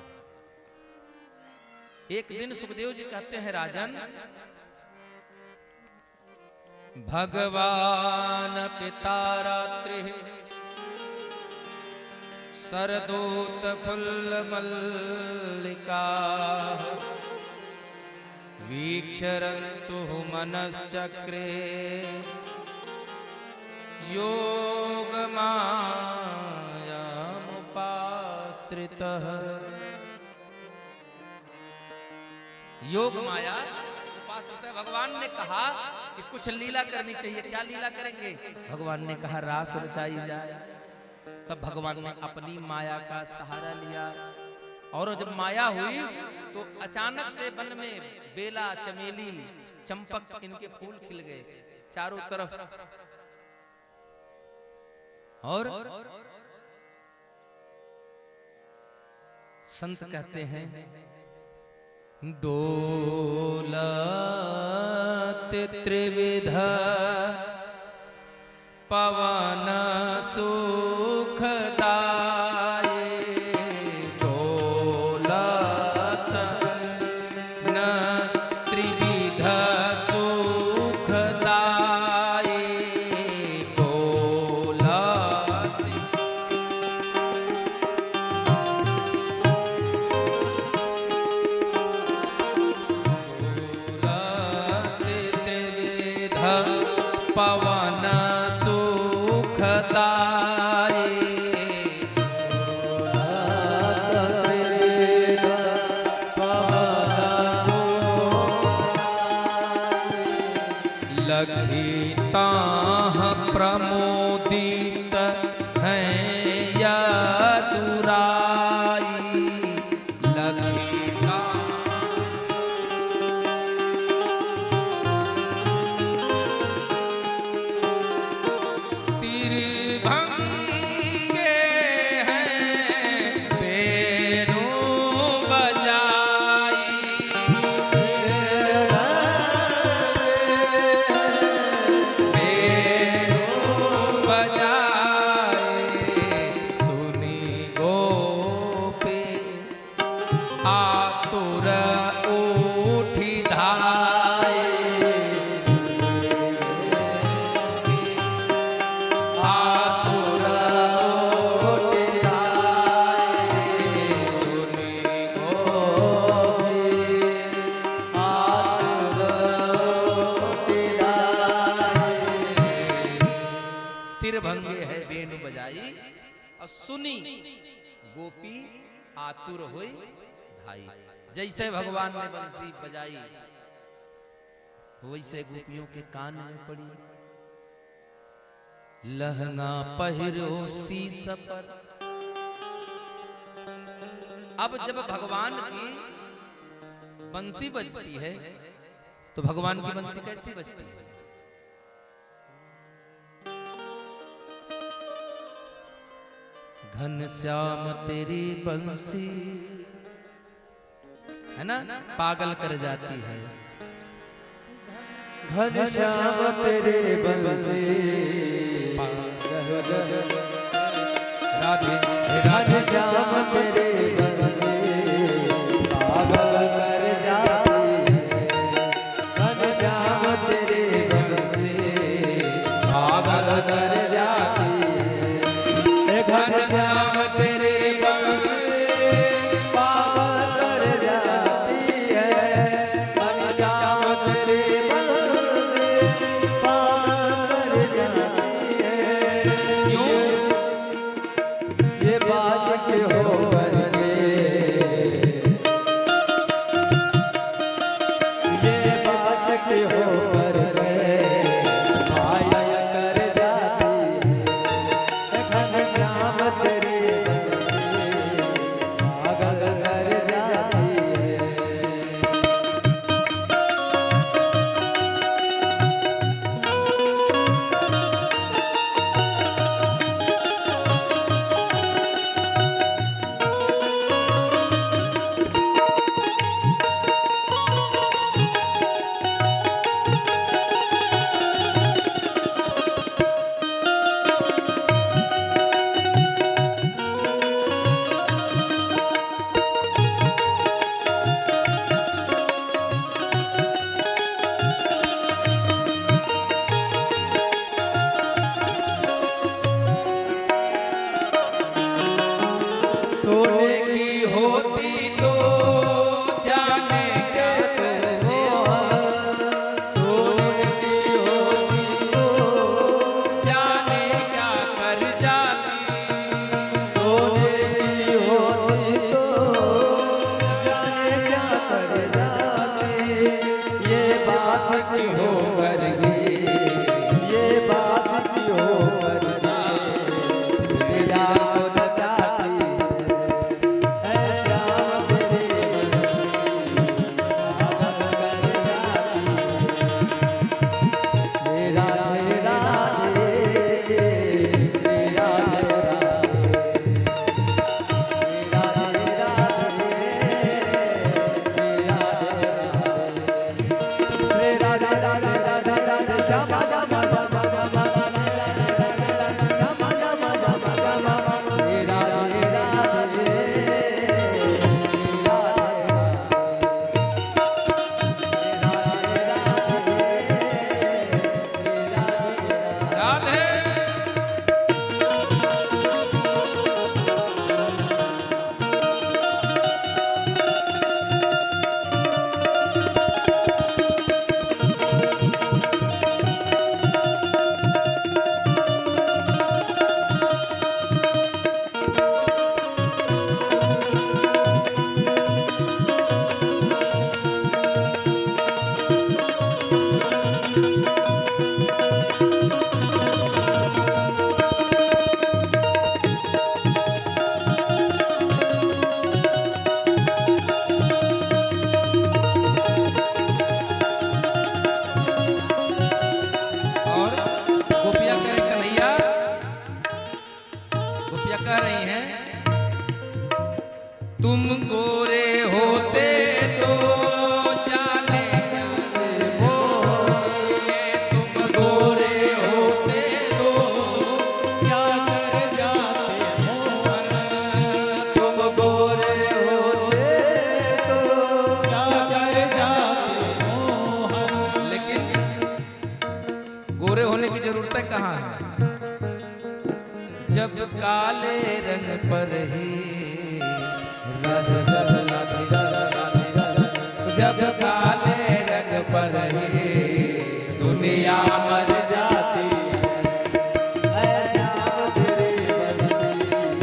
[SPEAKER 3] एक दिन सुखदेव जी कहते हैं राजन, भगवान पिता रात्रि सरदूत फुल्ल मल्लिका वीक्षरन्तु मनश्चक्रे योग मायामुपाश्रितः। योग माया उपाश्रित। भगवान ने कहा कि कुछ लीला करनी चाहिए, क्या लीला करेंगे? भगवान ने कहा रास रचाई जाए। तब भगवान ने अपनी माया का सहारा लिया, और जब माया हुई तो अचानक से वन में बेला, चमेली, चंपक इनके फूल खिल गए चारों तरफ। और संत कहते हैं डोलत त्रिविध पवन सुखदाये, डोलत न त्रिविध सुखदाये, डोलत त्रिविध पवन लखिताः प्रमोदित हैं यदुराई, लखिता तिरभंगे हैं वेणु बजाई, और सुनी गोपी आतुर होई धाई। जैसे भगवान ने बंसी बजाई वैसे गोपियों के कान में पड़ी। लहंगा पहिरो शीश पर। अब जब भगवान की बंसी बजती है तो भगवान की बंसी कैसी बजती है? घनश्याम तेरी बंसी है ना, पागल कर जाती है।
[SPEAKER 2] घनश्याम तेरे बंसी
[SPEAKER 3] राधे
[SPEAKER 2] घनश्याम तेरे बंसी पागल कर जाती है। घनश्याम तेरे बंसी पागल कर जाती है। घनश्याम तेरे बंसी पागल कर जाती है। घनश्याम तेरे बंसी पागल कर जाती है।
[SPEAKER 3] क्यों?
[SPEAKER 2] ये बात के हो करके, ये बात के हो करके माया कर जाती है। घनश्याम तेरी बंसी पागल कर जाती है।
[SPEAKER 3] सोने की होती तो जाने क्या करते हो।
[SPEAKER 2] सोने की होती तो
[SPEAKER 3] जाने क्या कर जाती।
[SPEAKER 2] सोने की होती तो जाने क्या कर जाती। ये बात की हो करके, ये बात की हो करके तेरा को नचाती है। श्याम तेरी बंसी पागल कर जाती है। मेरा तेरा मेरा
[SPEAKER 3] राधे और गोपियां कह रही कन्हैया, गोपियां कह रही हैं तुम गोरे होते तो जाने क्या होते। तुम गोरे होते तो क्या कर जाते मोहन।
[SPEAKER 2] तुम गोरे होते तो
[SPEAKER 3] क्या कर जाते मोहन। लेकिन गोरे होने की जरूरत कहाँ है जब काले रंग पर ही जब काले रंग पर ही दुनिया मर जाती
[SPEAKER 2] है। श्याम तेरी बंसी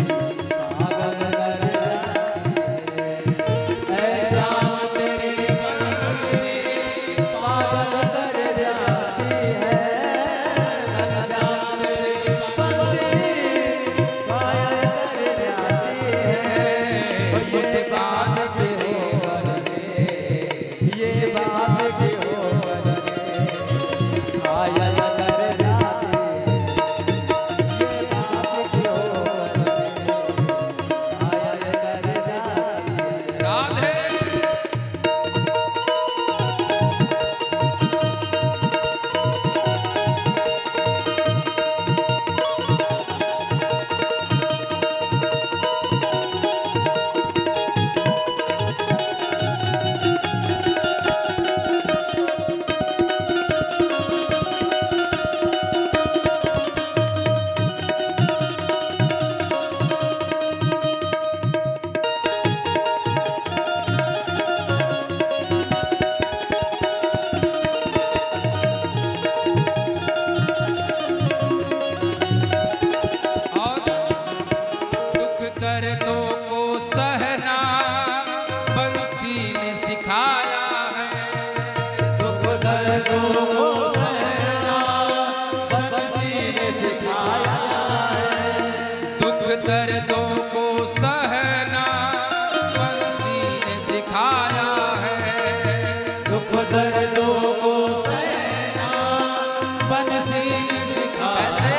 [SPEAKER 3] किसी ने सिखाया कैसे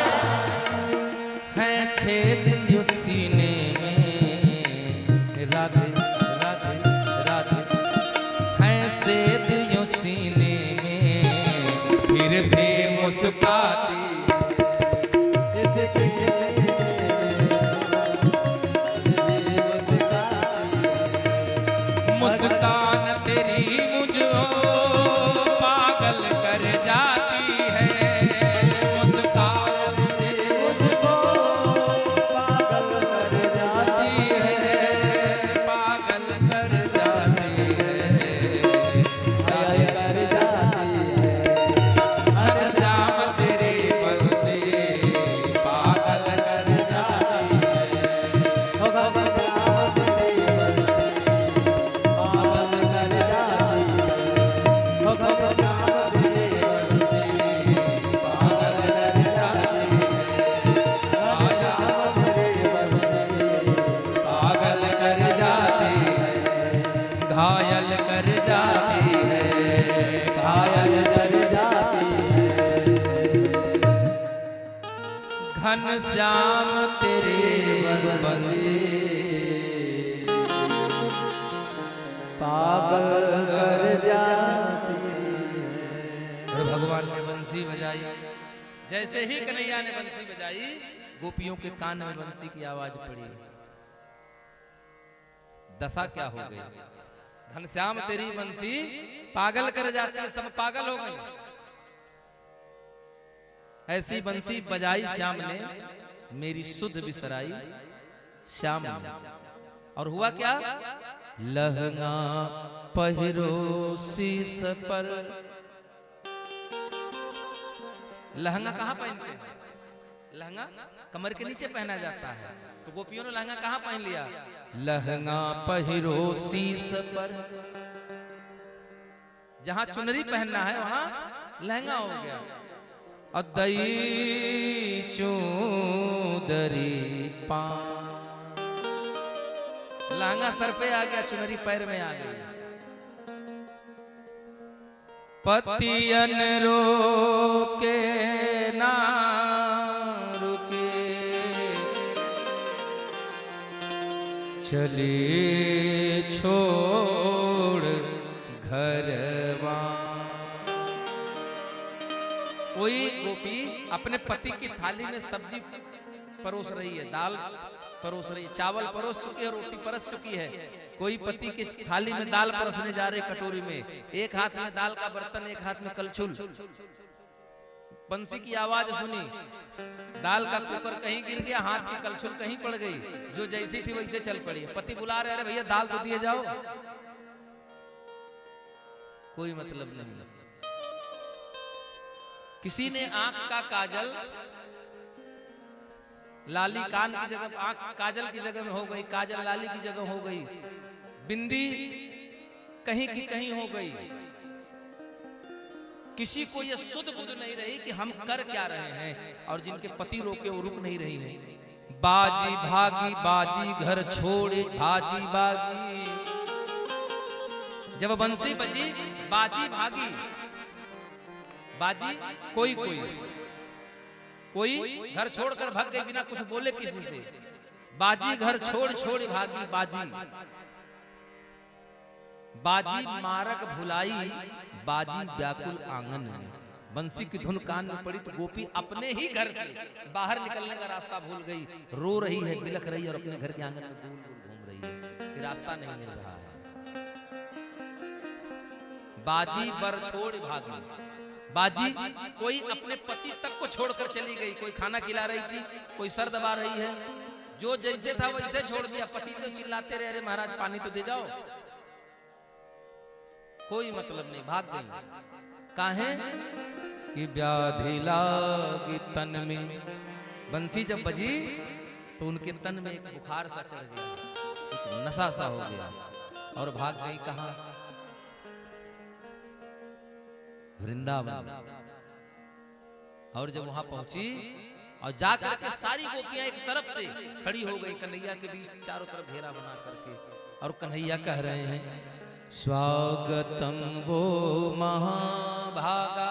[SPEAKER 3] है छेद यो सीने में राधे राधे राधे है छेद यो सीने में फिर भी मुस्काती मुस्कान तेरी मुझको पागल कर जाती है मुस्कान तेरी मुझको पागल कर जाती है पागल कर जाती है पागल कर जाती है हर शाम तेरी बंसी पागल कर जाती घायल कर जाती है घायल कर जाती है घन श्याम तेरे बंसी
[SPEAKER 2] पागल कर जाती
[SPEAKER 3] और भगवान ने बंसी बजाई जैसे ही कन्हैया ने बंसी बजाई गोपियों के कान में बंसी की आवाज पड़ी दशा क्या हो गई घनश्याम तेरी बंसी पागल कर जाती है सब पागल हो गए ऐसी बंसी बजाई श्याम ने मेरी सुध बिसराई श्याम ने और हुआ क्या लहंगा पहिरो शीस पर लहंगा कहाँ पहनते हैं लहंगा कमर के नीचे पहना जाता है तो गोपियों ने लहंगा कहाँ पहन लिया लहंगा पहिरो शीस पर जहां चुनरी पहनना है वहां लहंगा हो गया अदई चूदरी पा लहंगा सर पे आ गया चुनरी पैर में आ गई पतियन रोके ना रुके चले छोड़ घरवा कोई गोपी अपने पति की थाली में सब्जी परोस रही है दाल परोस रही है चावल परोस चुकी है रोटी परस चुकी है कोई पति की थाली में दाल परसने जा रहे कटोरी में एक हाथ में दाल का बर्तन एक हाथ में कलछुल बंसी की आवाज सुनी दाल का कुकर कहीं गिर गया हाथ की कलछुल कहीं पड़ गई जो जैसी थी वैसे चल पड़ी पति बुला रहे अरे भैया दाल तो दिए जाओ कोई मतलब नहीं किसी ने आंख का काजल लाली कान की जगह आंख काजल की जगह में हो गई काजल लाली की जगह हो गई बिंदी कहीं की कहीं हो गई किसी को ये सुध बुध नहीं रही कि हम कर क्या रहे हैं और जिनके पति रोके वो रुक नहीं रही है बाजी भागी बाजी घर छोड़े भाजी बाजी जब बंसी बजी बाजी भागी बाजी कोई कोई कोई घर छोड़कर भाग गई बिना कुछ बोले किसी से बाजी घर छोड़ छोड़ भागी बाजी बाजी मारक भुलाई बाजी व्याकुल आंगन बंसी की धुन कान में पड़ी तो गोपी अपने ही घर से बाहर निकलने का रास्ता भूल गई रो रही है बिलख रही है और अपने घर के आंगन में गोल गोल घूम रही है कि रास्ता नहीं मिल रहा है बाजी बर छोड़ भागी बाजी कोई अपने पति तक को छोड़कर चली गई कोई खाना खिला रही थी कोई सर दबा रही है जो जैसे था वैसे छोड़ दिया पति तो चिल्लाते रहे अरे महाराज पानी तो दे जाओ कोई मतलब नहीं भाग गई काहे कि व्याधि लागी तन में बंसी जब बजी तो उनके तन में एक बुखार सा चढ़ गया एक नशा सा हो गया और भाग गई कहां वृंदावन और जब वहां पहुंची और जाकर के सारी गोपियां एक तरफ से खड़ी हो गई कन्हैया के बीच चारों तरफ घेरा बना करके और कन्हैया कह रहे हैं स्वागतम वो महाभागा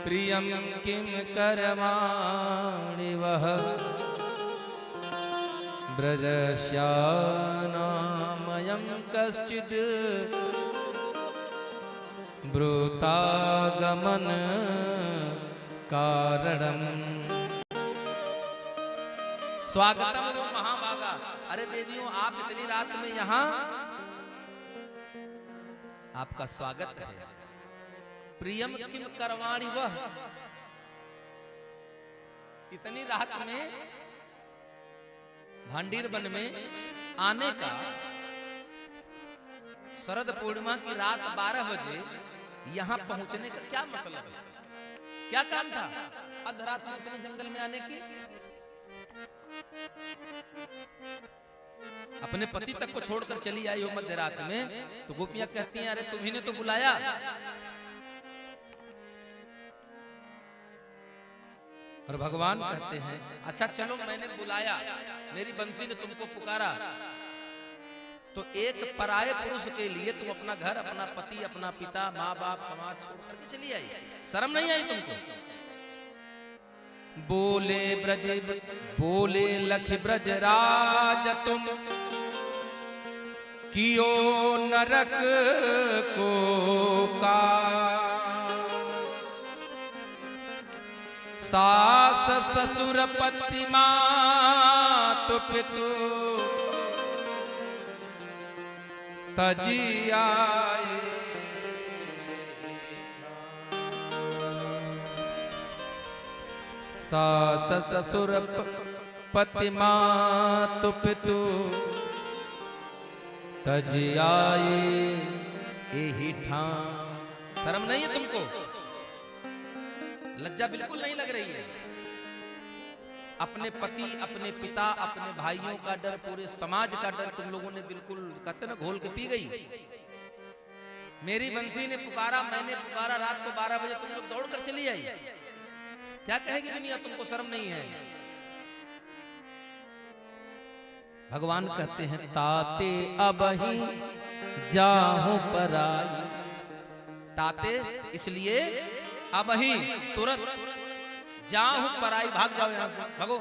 [SPEAKER 3] प्रियम किम करवाणि वह ब्रजस्यानामयं कश्चित् ब्रूतागमन कारणम। स्वागतम वो महाभागा। अरे देवियों, आप इतनी रात में यहां, आपका स्वागत है। प्रियम किम करवाणी वह, इतनी रात में भांडीर वन में आने का, शरद पूर्णिमा की रात 12 बजे यहां पहुंचने का क्या मतलब है? क्या काम था अधरात में इतने जंगल में आने की? अपने पति तक को छोड़कर चली आई हो मध्य रात में, तो गोपियां कहती हैं अरे तुम्ही ने तो बुलाया। और भगवान कहते हैं अच्छा चलो, मैंने बुलाया, मेरी बंसी ने तुमको पुकारा, तो एक पराये पुरुष के लिए तुम अपना घर, अपना पति, अपना पिता, माँ बाप, समाज छोड़ करके चली आई। शर्म नहीं आई तुमको? बोले लख ब्रज राज तुम कियो नरक को का, सास ससुर पति मातु पितु तजी आए। सास ससुर पति मातु पितु तजी आए एही ठाम। शर्म नहीं है तुमको? लज्जा बिल्कुल नहीं लग रही है? अपने पति, अपने पिता, अपने भाइयों का डर, पूरे समाज का डर तुम लोगों ने बिल्कुल, कहते ना, घोल के पी गई। मेरी बंसी ने पुकारा, मैंने पुकारा, रात को 12 बजे तुम लोग दौड़ कर चली आई। क्या कहेगी दुनिया? तुमको शर्म नहीं है? भगवान कहते हैं ताते अबहि जाहु पराई। ताते इसलिए, अबहि तुरंत, जाहु पराई, भाग जाओ यहां से, भागो।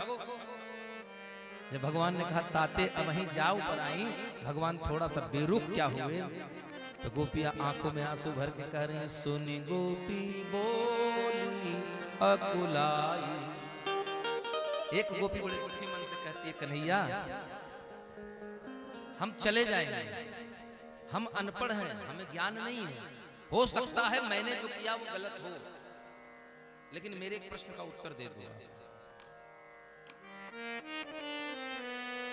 [SPEAKER 3] जब भगवान ने कहा ताते अबहि जाओ पराई, भगवान थोड़ा सा बेरुख क्या हुए? तो गोपियां आंखों में आंसू भर के कह रहे हैं सुनी गोपी बोली अकुलाई। एक गोपी बड़े दुखी मन से कहती है कन्हैया हम चले जाएंगे, हम अनपढ़ हैं, हमें ज्ञान नहीं है, हो सकता है मैंने जो किया वो गलत हो, लेकिन मेरे एक प्रश्न का उत्तर दे दो।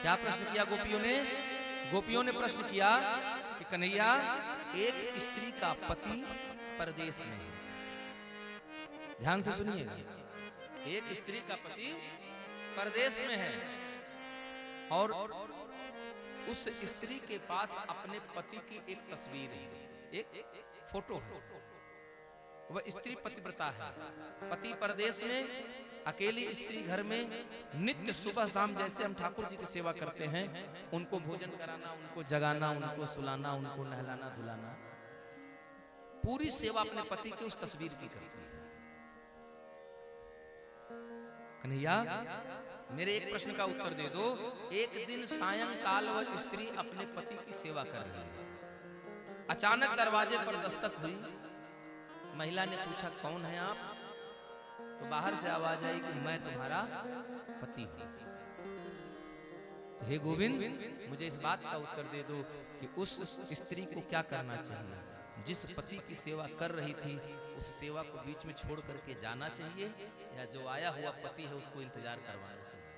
[SPEAKER 3] क्या प्रश्न किया गोपियों ने? गोपियों ने प्रश्न किया कि कन्हैया, एक स्त्री का पति परदेश में है। ध्यान से सुनिएगा, एक स्त्री का पति परदेश में है और उस स्त्री के पास अपने पति की एक तस्वीर है, एक फोटो है। वह स्त्री पतिव्रता है, पति परदेश में, अकेली स्त्री घर में, नित्य सुबह शाम जैसे हम ठाकुर जी की सेवा करते हैं, उनको भोजन कराना, उनको जगाना, उनको सुलाना, उनको नहलाना धुलाना, पूरी सेवा अपने पति की उस तस्वीर की करती है। कन्हैया, मेरे एक प्रश्न का उत्तर दे दो। एक दिन सायंकाल वह स्त्री अपने पति की सेवा कर रही है, अचानक दरवाजे पर दस्तक हुई। महिला ने पूछा कौन है आप? तो बाहर से आवाज आई कि मैं तुम्हारा पति हूं। तो हे गोविंद, मुझे इस बात का उत्तर दे दो कि उस स्त्री को क्या करना चाहिए? जिस पति की सेवा कर रही थी उस सेवा को बीच में छोड़ करके जाना चाहिए, या जो आया हुआ पति है उसको इंतजार करवाना चाहिए?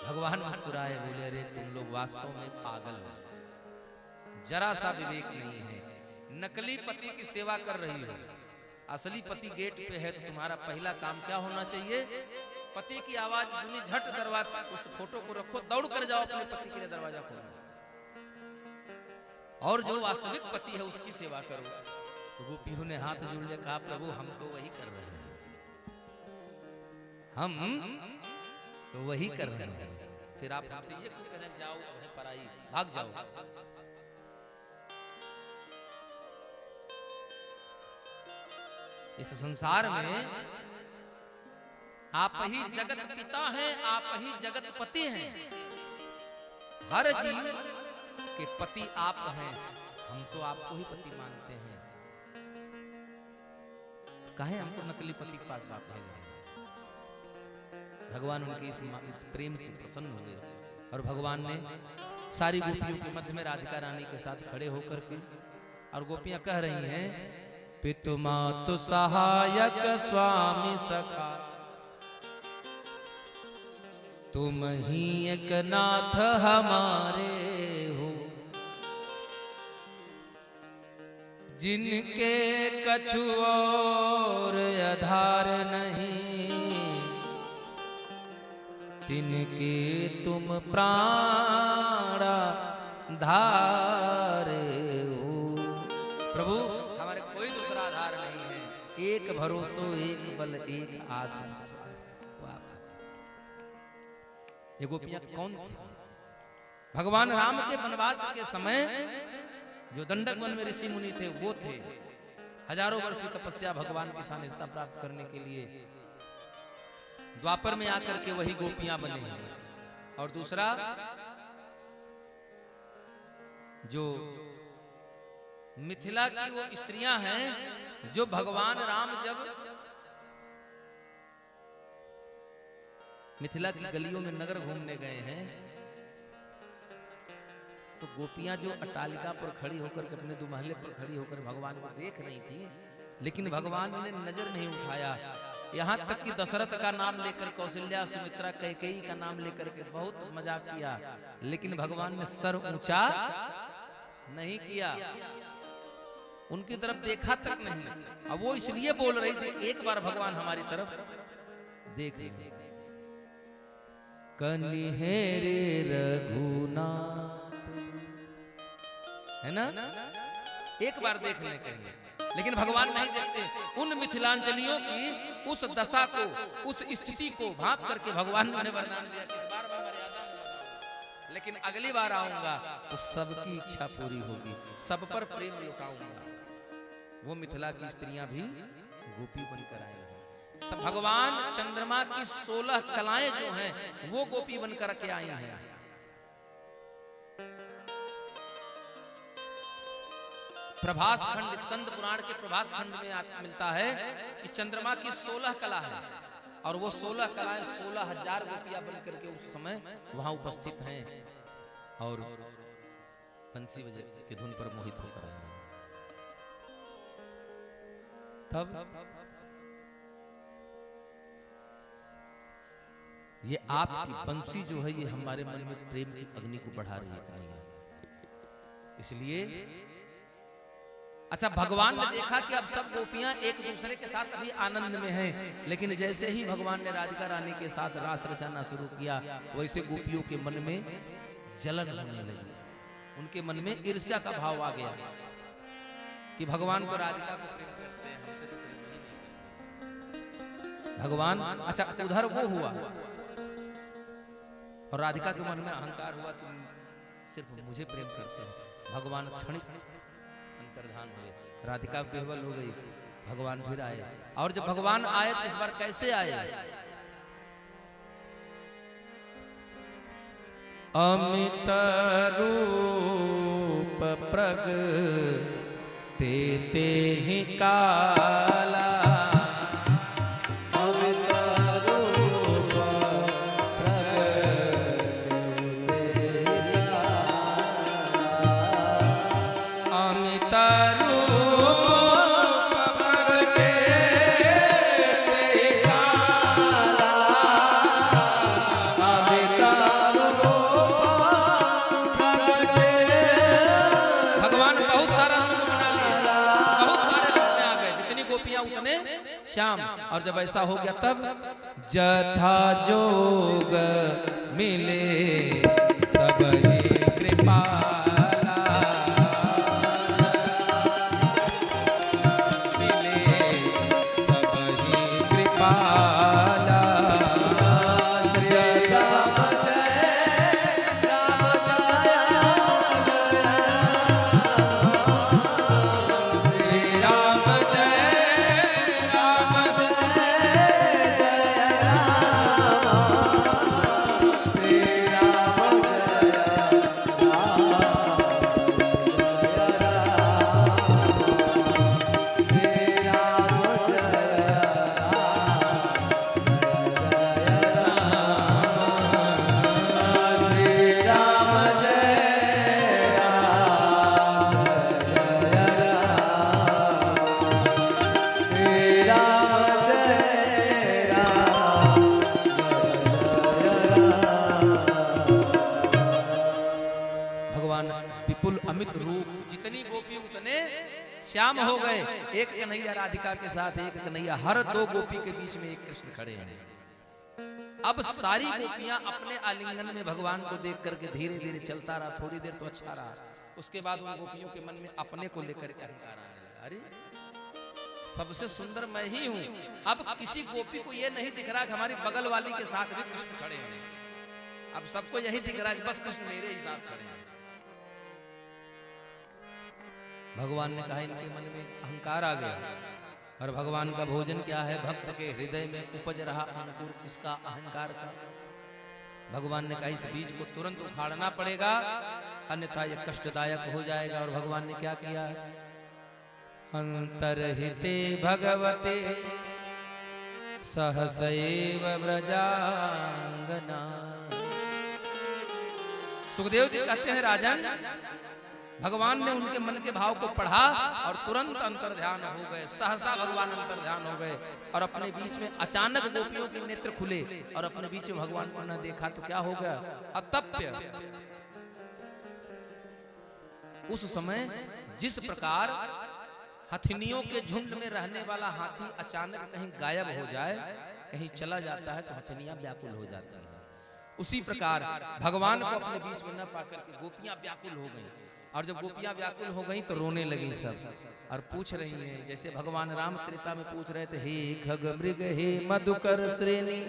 [SPEAKER 3] भगवान मुस्कुराए, बोले अरे तुम लोग वास्तव में पागल हो, जरा सा विवेक नहीं है। नकली पति की सेवा कर रही हो, असली पति गेट पे है, तो तुम्हारा पहला काम क्या होना चाहिए? पति की आवाज सुनी, झट दरवाजा, उस फोटो को रखो, दौड़ कर जाओ अपने पति के लिए दरवाजा खोलो, और जो वास्तविक पति है उसकी सेवा करो। तो गोपियों ने हाथ जोड़ लिया, कहा प्रभु हम तो वही कर रहे हैं, हम तो वही कर रहे हैं। फिर आप हमसे ये क्यों कह रहे हैं जाओ पराई, भाग जाओ? इस संसार में आप ही जगत पिता हैं, आप ही जगत पति हैं। हर जीव के पति आप हैं, हम तो आपको ही पति मानते हैं। तो काहे हमको नकली पति के पास बाप भेज रहे हैं? भगवान उनके इस प्रेम से प्रसन्न हुए और भगवान ने सारी गोपियों के मध्य में राधिका रानी के साथ खड़े होकर के, और गोपियां कह रही हैं, पितु मातु सहायक स्वामी सखा, तुम ही एक नाथ हमारे हो, जिनके कछु और आधार नहीं, तिनके तुम प्राणा धारे हो। प्रभु हमारे कोई दूसरा आधार नहीं है, एक भरोसो एक बल एक आस विश्वास। ये गोपियां कौन थी? भगवान राम के वनवास के समय जो दंडक वन में ऋषि मुनि थे वो थे। हजारों वर्ष की तपस्या भगवान की सानिध्यता प्राप्त करने के लिए द्वापर में आकर के वही गोपियां बने हैं। और दूसरा जो मिथिला की वो स्त्रियां हैं, जो भगवान राम जब मिथिला की गलियों में नगर घूमने गए हैं, तो गोपियां जो अट्टालिका पर खड़ी होकर के अपने दुमहले पर खड़ी होकर भगवान को देख रही थी, लेकिन भगवान ने नजर नहीं उठाया। यहाँ तक कि दशरथ का नाम लेकर, कौशल्या, सुमित्रा, कैकेयी का नाम लेकर के बहुत मजाक किया, लेकिन भगवान ने सर ऊंचा नहीं किया, उनकी तरफ देखा तक नहीं। अब वो इसलिए बोल रही थी एक बार भगवान हमारी तरफ देख लीजिए। कनिहेरे रघुनाथ, है ना, एक बार देख लें कहेंगे, लेकिन भगवान नहीं देखते। उन मिथिलांचलियों की उस दशा को, उस स्थिति को भांप करके भगवान ने उन्हें वरदान दिया कि इस बार मैं मर्यादा में आऊंगा, लेकिन अगली बार आऊंगा तो सबकी इच्छा पूरी होगी, सब पर प्रेम लुटाऊंगा। वो मिथिला की स्त्रियां भी गोपी बनकर आई हैं। सब भगवान चंद्रमा की 16 कलाएं जो हैं वो गोपी बनकर के आई हैं। प्रभास खंड, स्कंद पुराण के प्रभास खंड में मिलता है कि चंद्रमा की 16 कला है, और वो 16 कलाएं 16,000 गोपियां बनकर के उस समय वहां उपस्थित हैं और बंसी बजे की धुन पर मोहित होकर आए। तब ये आपकी बंसी जो है ये हमारे मन में प्रेम की अग्नि को बढ़ा रही है कि नहीं है? इसलिए अच्छा, भगवान ने देखा कि अब सब गोपियां एक दूसरे के साथ अभी आनंद में हैं, लेकिन जैसे ही भगवान ने राधिका रानी के साथ रास रचाना शुरू किया, वैसे गोपियों के मन में जलन होने लगी, उनके मन में ईर्ष्या का भाव आ गया कि भगवान को राधिका को प्रेम करते हैं, हमसे तो प्रेम नहीं भगवान। अच्छा, उधर वो हुआ और राधिका के मन में अहंकार हुआ कि सिर्फ मुझे प्रेम करते हैं। भगवान क्षणिक अंतर्धान हुए, राधिका विह्वल हो गई, भगवान फिर आए। और जब भगवान आए तो इस बार कैसे आए? अमित रूप प्रगटे ते ही काला, श्याम। और जब ऐसा हो गया तब जथा जोग मिले सब ही कृपाला, मिले सब ही कृपाला। जय राम जय श्याम हो गए। एक कन्हैया राधिका के साथ एक कन्हैया, हर दो गोपी के बीच में एक कृष्ण खड़े हैं। अब सारी गोपियां अपने आलिंगन में भगवान को देख करके धीरे धीरे चलता रहा। थोड़ी देर तो अच्छा रहा, उसके बाद उन गोपियों के मन में अपने को लेकर अहंकार आने लगा। अरे सबसे सुंदर मैं ही हूं। अब किसी गोपी को यह नहीं दिख रहा कि हमारी बगल वाली के साथ भी कृष्ण खड़े हैं। अब सबको यही दिख रहा है कि बस कृष्ण मेरे ही साथ खड़े हैं। भगवान ने कहा इनके मन में अहंकार आ गया। और भगवान का भोजन क्या है? भक्त के हृदय में उपज रहा अंकुर किसका? अहंकार का। भगवान ने कहा इस बीज को तुरंत उखाड़ना पड़ेगा, अन्यथा यह कष्टदायक हो जाएगा। और भगवान ने क्या किया? अंतर्हिते भगवते सहसैव व्रजांगना। सुखदेव जी कहते हैं राजन, भगवान ने उनके मन के भाव को पढ़ा और तुरंत अंतर ध्यान हो गए। सहसा भगवान अंतर ध्यान हो गए और अपने बीच में अचानक गोपियों के नेत्र खुले और अपने बीच में भगवान को न देखा तो क्या हो गया? अतप्य। उस समय जिस प्रकार हथिनियों के झुंड में रहने वाला हाथी अचानक कहीं गायब हो जाए, कहीं चला जाता है तो हथिनियां व्याकुल हो जाती हैं, उसी प्रकार भगवान को अपने बीच में न पाकर के गोपियां व्याकुल हो गईं। और जब गोपियां व्याकुल हो गईं तो रोने लगी सब और पूछ रही हैं, जैसे भगवान राम त्रेता में पूछ रहे थे, हे खग मृग हे मधुकर श्रेणी,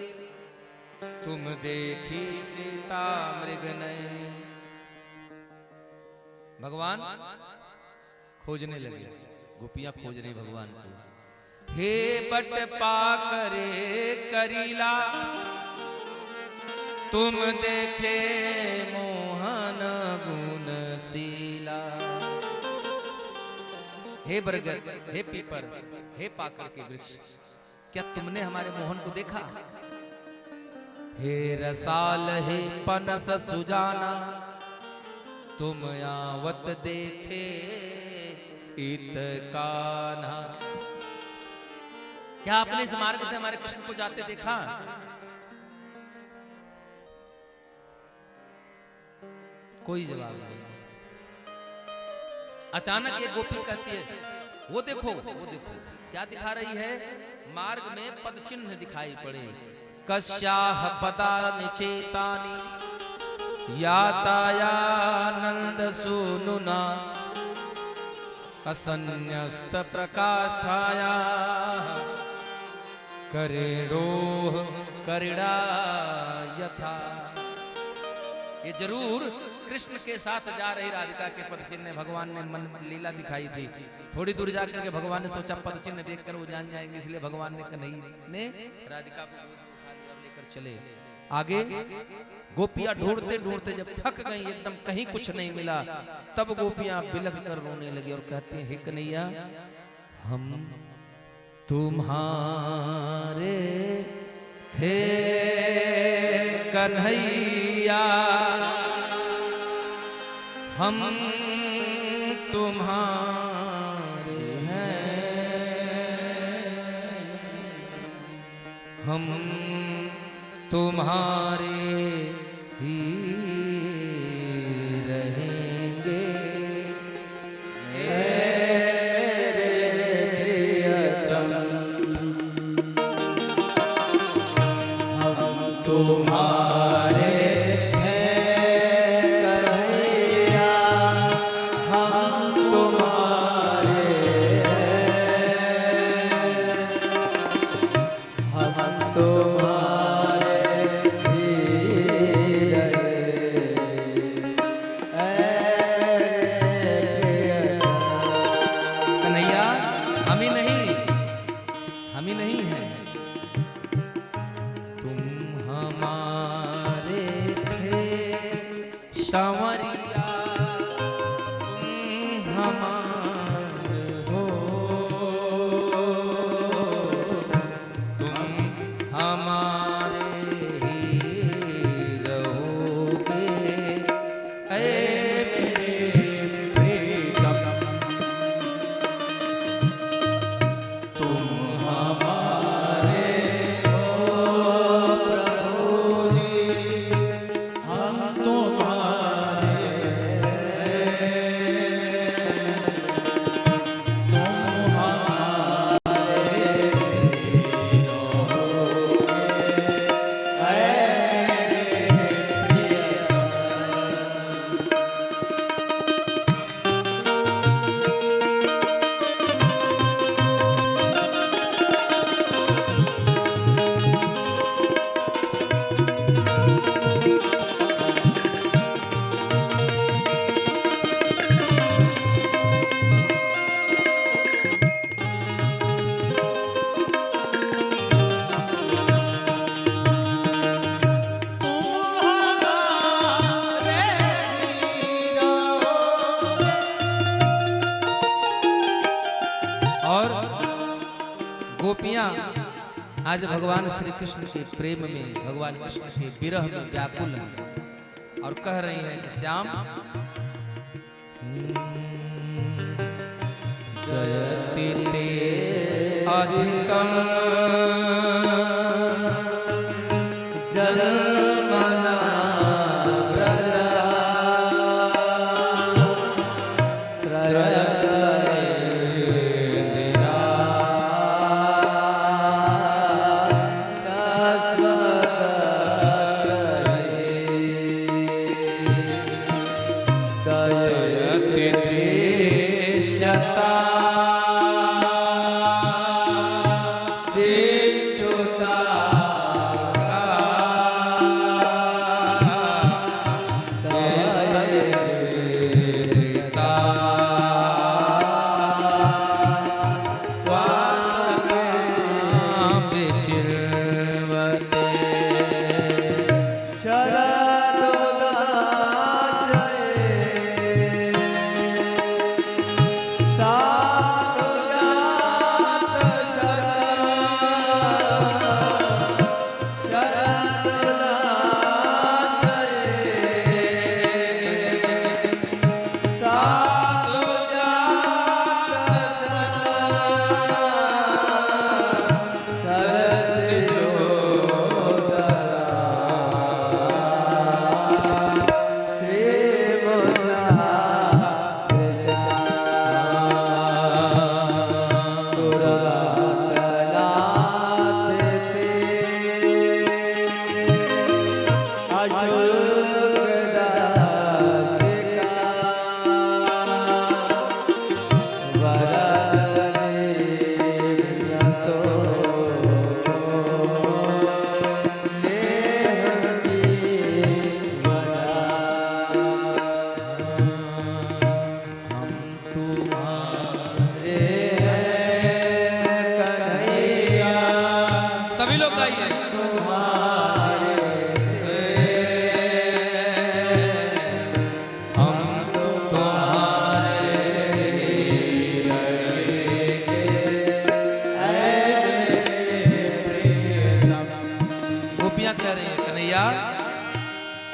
[SPEAKER 3] तुम देखी सीता मृग नयनी। भगवान खोजने लगे, गोपियां खोज रही भगवान को। हे बट पाकरे करीला, तुम देखे मोहन गुण शीला। हे बरगद, हे पीपर, हे पाकर के वृक्ष, क्या तुमने हमारे मोहन को देखा? हे रसाल, हे पनस सुजाना, तुम यावत देखे इत कान्हा। क्या आपने इस मार्ग से हमारे कृष्ण को जाते देखा? कोई जवाब नहीं। अचानक एक गोपी कहती है, वो देखो, वो देखो। क्या दिखा रही है? मार्ग में पद चिन्ह दिखाई पड़े। कस्याह पदानि चेतानि, यातायानंद सुनुना, असन्यस्त प्रकाष्ठाया, करेणोः करीड़ा यथा। ये जरूर कृष्ण के साथ जा रही राधिका के पद चिन्ह भगवान ने मन लीला दिखाई थी। थोड़ी दूर जाकर के भगवान ने सोचा पद चिन्ह देखकर वो जान जाएंगे, इसलिए भगवान ने कन्हैया ने राधिका को उठा लिया, लेकर चले। आगे गोपियां ढूंढते ढूंढते जब थक गई, एकदम कहीं कुछ नहीं मिला, तब गोपियां बिलख कर रोने लगी और कहती हैं, हे कन्हैया, हम तुम्हारे थे कन्हैया, हम तुम्हारे हैं, हम तुम्हारे ही रहेंगे। हम तुम्हारे सांवरिया, तुम हमारे हो, तुम हमारे ही रहोगे। ऐ मेरे प्रीतम, तुम हमारे हो प्रभु जी, हम तुम्हारे और गोपियां आज भगवान श्री कृष्ण के प्रेम में, भगवान कृष्ण के विरह में व्याकुल हैं और कह रही हैं कि श्याम जयति ते अधिकम जन्मना व्रजा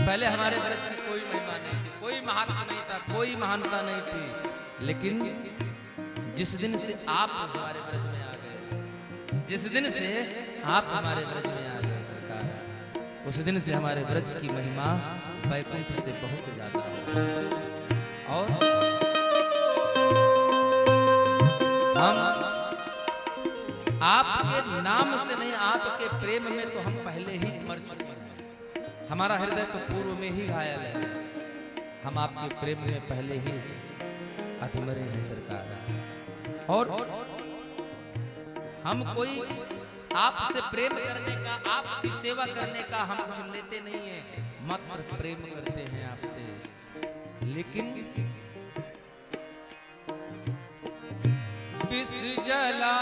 [SPEAKER 3] पहले हमारे ब्रज की कोई महिमा नहीं थी, कोई महात्मा नहीं था, कोई महानता नहीं थी, लेकिन जिस दिन से आप हमारे ब्रज में आ गए, जिस दिन से आप हमारे ब्रज में आ गए सरकार, उस दिन से हमारे ब्रज की महिमा वैकुंठ से बहुत ज्यादा है। और हम आपके नाम से नहीं, आपके प्रेम में तो हम पहले ही मर चुके हैं। हमारा हृदय तो पूर्व में ही घायल है, हम आपके प्रेम में पहले ही अधमरे हैं सरकार। और हम कोई आपसे प्रेम करने का, आपकी सेवा करने का हम कुछ लेते नहीं है, मात्र प्रेम करते हैं आपसे। लेकिन विष जला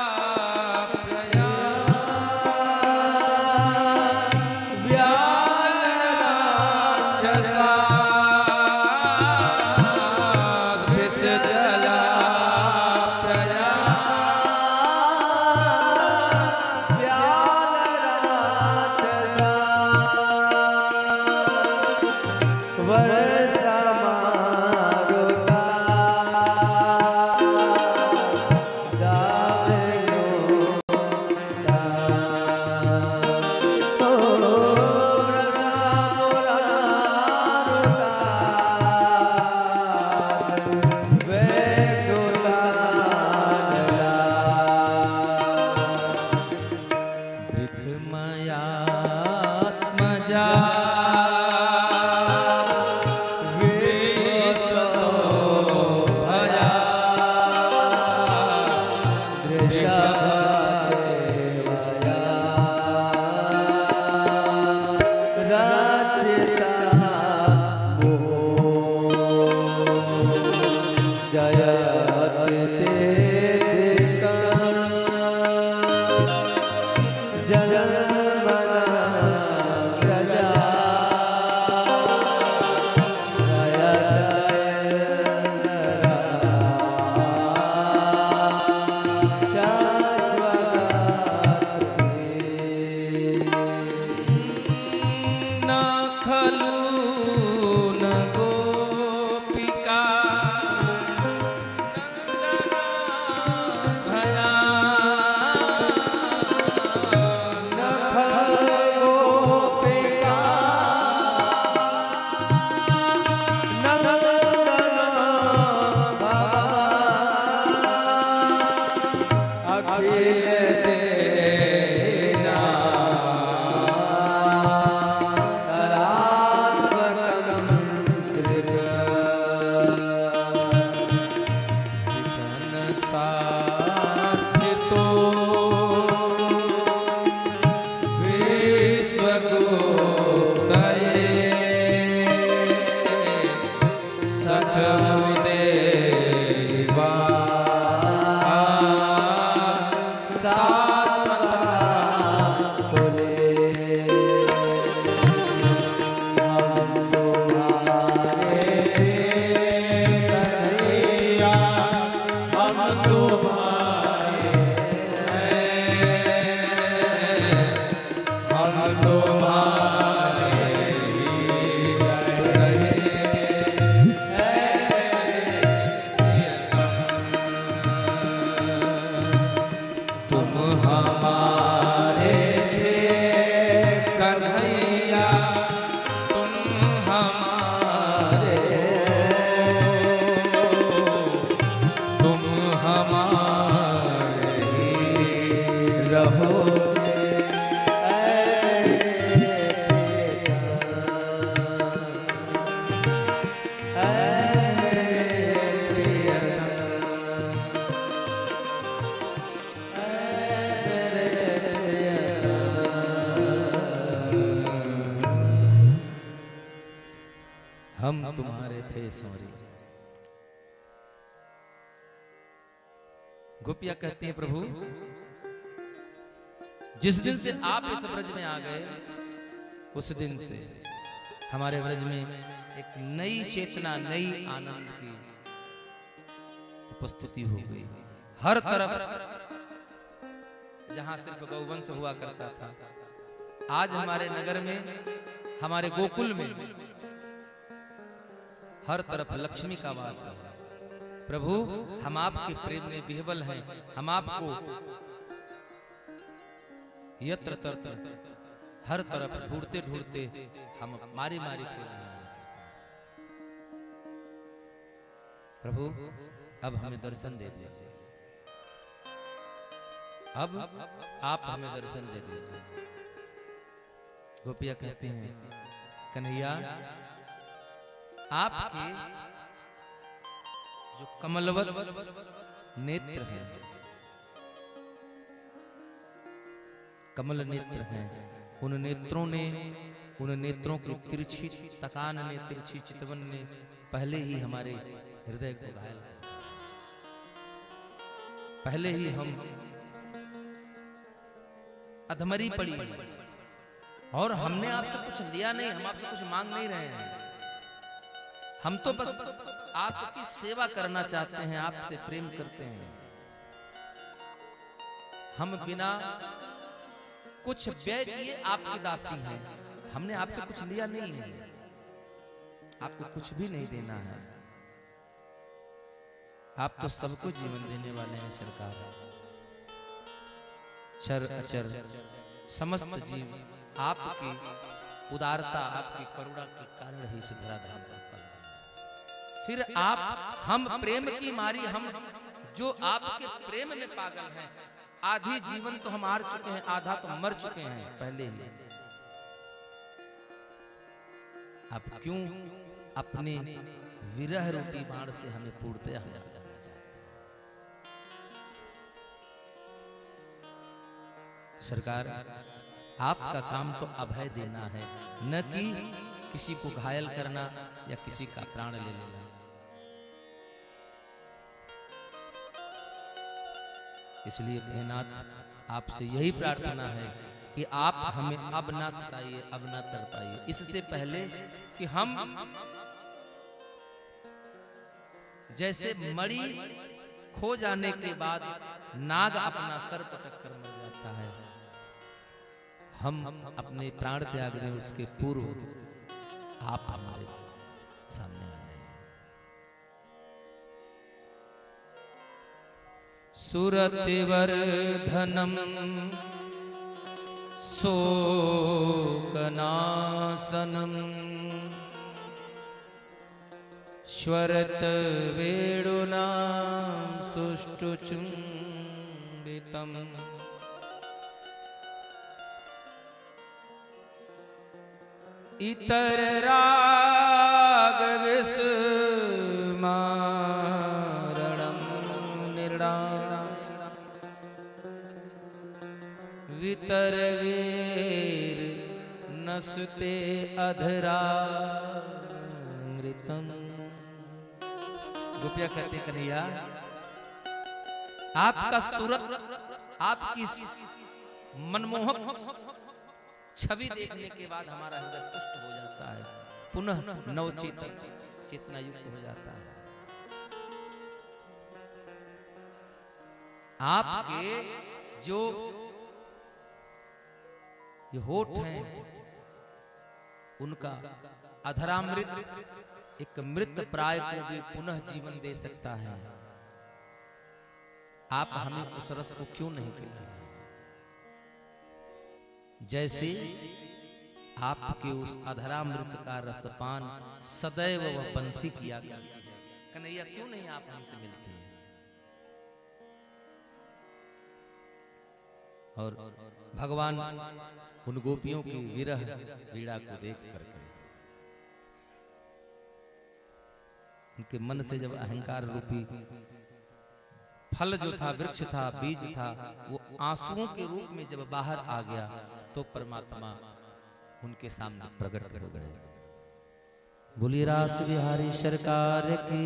[SPEAKER 2] अखिल देना करात्मकं
[SPEAKER 3] विघ्न साधितो विश्वगुप्तये सखमुदेवा हम तुम्हारे थे सॉरी। गोपिया कहती हैं प्रभु जिस दिन से आप इस ब्रज में आ गए उस दिन से हमारे ब्रज में एक नई चेतना नई आनंद की उपस्थिति हो गई। हर तरफ जहां सिर्फ गौवंश हुआ करता था आज हमारे नगर में हमारे गोकुल में हर तरफ लक्ष्मी का वास है। प्रभु हम आपके प्रेम में विह्वल हैं। हम आपको यत्र तत्र हर तरफ ढूंढते ढूंढते हम मारी मारी खेल रहे हैं। प्रभु अब हमें दर्शन दे दीजिए। अब आप हमें दर्शन दे दीजिए। गोपिया कहते हैं कन्हैया आपके जो कमलवत नेत्र हैं कमल नेत्र हैं उन नेत्रों की तिरछी तकान ने तिरछी चितवन ने पहले ही हमारे हृदय को घायल किया। पहले ही हम अधमरी पड़ी और हमने आपसे कुछ लिया नहीं। हम आपसे कुछ मांग नहीं रहे हैं। हम तो बस आपकी सेवा करना चाहते हैं। आपसे प्रेम करते हैं। हम बिना कुछ व्यय किए आपकी दासी हैं। हमने आपसे कुछ लिया नहीं है। आपको कुछ भी नहीं देना है। आप तो सबको जीवन देने वाले हैं सरकार। चर अचर समस्त जीव आपकी उदारता आपकी करुणा के कारण ही इस धराधाम पर पल रहे हैं। फिर आप हम प्रेम की मारी हम जो आपके प्रेम में पागल हैं। आधी जीवन तो हम हार चुके हैं आधा तो मर चुके हैं पहले ही। आप क्यों अपने विरह रूपी बाण से हमें पूर्णतया हमें करना चाहते हैं? सरकार आपका काम तो अभय देना है न कि किसी को घायल करना या किसी का प्राण ले लेना। इसलिए भैनाथ आपसे यही प्रार्थना है कि आप हमें अब ना सताइए अब ना तड़पाइए। इससे पहले कि हम जैसे मणि खो जाने के बाद नाग अपना सर पटक कर मर जाता है हम अपने प्राण त्याग दें उसके पूर्व आप हमारे सामने आए। सुरतिवर्धनम शोकनाशनम श्वरत वेणुनां सुष्ठुचुम्बितम् अमृतम इतर राग विस्मारणम निर्णाम वितर वीर नसते अधरामृतम। गोपिया कहते कन्हैया आपका सूरत, आपकी मनमोहक छवि देखने के बाद हमारा हृदय पुष्ट हो जाता है, पुनः नवचेतन चेतना युक्त हो जाता है। आपके जो ये होठ हैं उनका अधरामृत एक मृत प्राय को भी पुनः जीवन दे सकता है। आप हमें उस रस को क्यों नहीं देते? जैसे आपके उस अधरामृत का रसपान सदैव वह बंसी किया गया। कन्हैया क्यों नहीं आप हमसे मिलते हैं? और भगवान उन गोपियों की विरह पीड़ा को देख करके उनके मन से जब अहंकार रूपी फल जो था, वृक्ष था, बीज था, वो आंसुओं के रूप में जब बाहर आ गया तो परमात्मा उनके सामने प्रकट हो गए। बोलिए रास बिहारी सरकार की।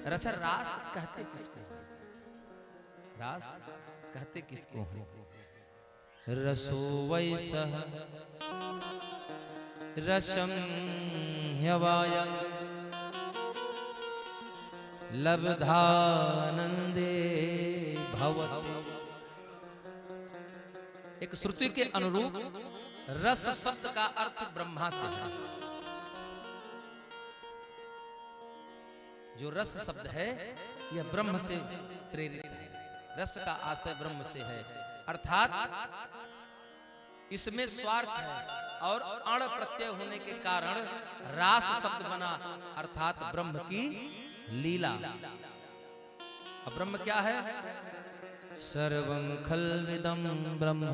[SPEAKER 3] अच्छा, रास कहते किसको? रास कहते किसको है? रसो वैसह रसम ह्यवायं लब्धानंदे भवति। एक श्रुति के अनुरूप रस शब्द का अर्थ ब्रह्मा से है। जो रस शब्द है यह ब्रह्म से प्रेरित है। रस का आशय ब्रह्म से है, अर्थात इसमें स्वार्थ है और अण प्रत्यय होने के कारण रास शब्द बना, अर्थात ब्रह्म की लीला। अब ब्रह्म क्या है? सर्वं खल्विदं ब्रह्म।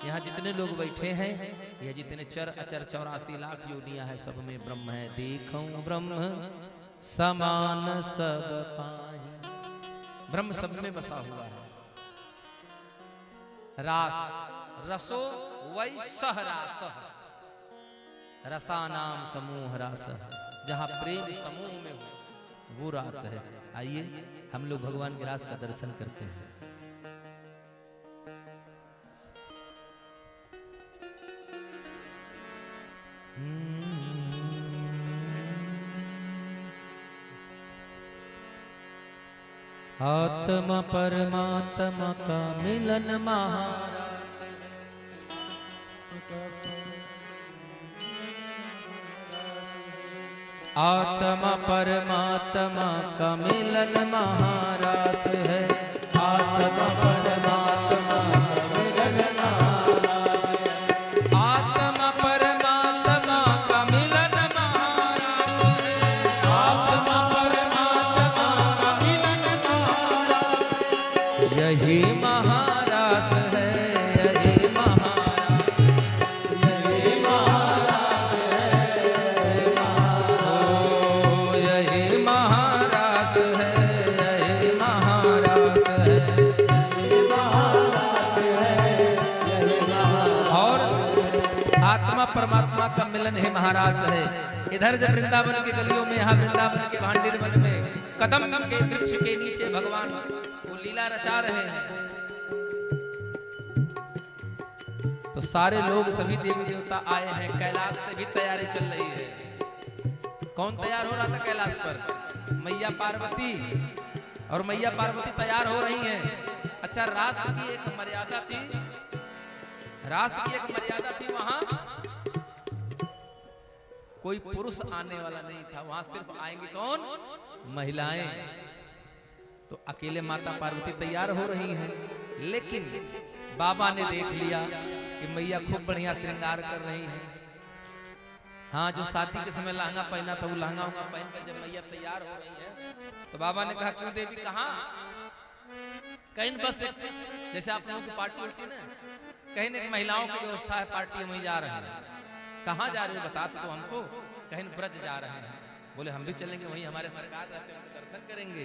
[SPEAKER 3] यहाँ जितने लोग बैठे हैं, यह जितने चर अचर 84 लाख योनियां है, सब में ब्रह्म है। देखो ब्रह्म समान सब पाहि। ब्रह्म सब में बसा हुआ है। रास रसो वै सह रासः, रसानाम समूह रास। जहां प्रेम समूह में हो वो रास है। आइए हम लोग भगवान के रास का दर्शन करते हैं। आत्मा परमात्मा का मिलन महारास। आत्मा परमात्मा का मिलन महारास है। आत्मा परमात्मा का मिलन महारास है। आत्मा परमात्मा का मिलन महारास है। आत्मा परमात्मा का मिलन महारास है। यही महारास है, यही महारास, यही महारास है, यही महारास है, यही महारास है, यही महारास है, यही महारास। और आत्मा परमात्मा का मिलन है महारास है। इधर जब वृंदावन के गलियों में, यहाँ वृंदावन के भांडीर वन में कदम के वृक्ष के नीचे भगवान वो लीला रचा रहे हैं, तो सारे लोग, सभी देवी देवता आए हैं। कैलाश से भी तैयारी चल रही है। कौन तैयार हो रहा था कैलाश पर? मैया पार्वती। और मैया पार्वती तैयार हो रही हैं। अच्छा, रास की एक मर्यादा थी, रास की एक मर्यादा थी। वहां कोई पुरुष आने वाला नहीं था, वहां सिर्फ आएंगे कौन? महिलाएं। तो अकेले माता पार्वती तैयार हो रही हैं, लेकिन बाबा ने देख लिया कि मैया खूब बढ़िया श्रृंगार कर रही हैं। हाँ, जो शादी के समय लहंगा पहना था वो लहंगा पहन कर जब मैया तैयार हो रही है, तो बाबा ने कहा, क्यों देवी, कहाँ? कहीं बस जैसे आप लोगों की पार्टी होती है ना, कहीं एक महिलाओं की व्यवस्था है, पार्टी वहीं जा रहे हैं, कहाँ जा रहे हो बता तो हमको, कहीं ब्रज जा रहे हैं, बोले हम भी चलेंगे वहीं, हमारे सरकार रहते हैं, दर्शन करेंगे,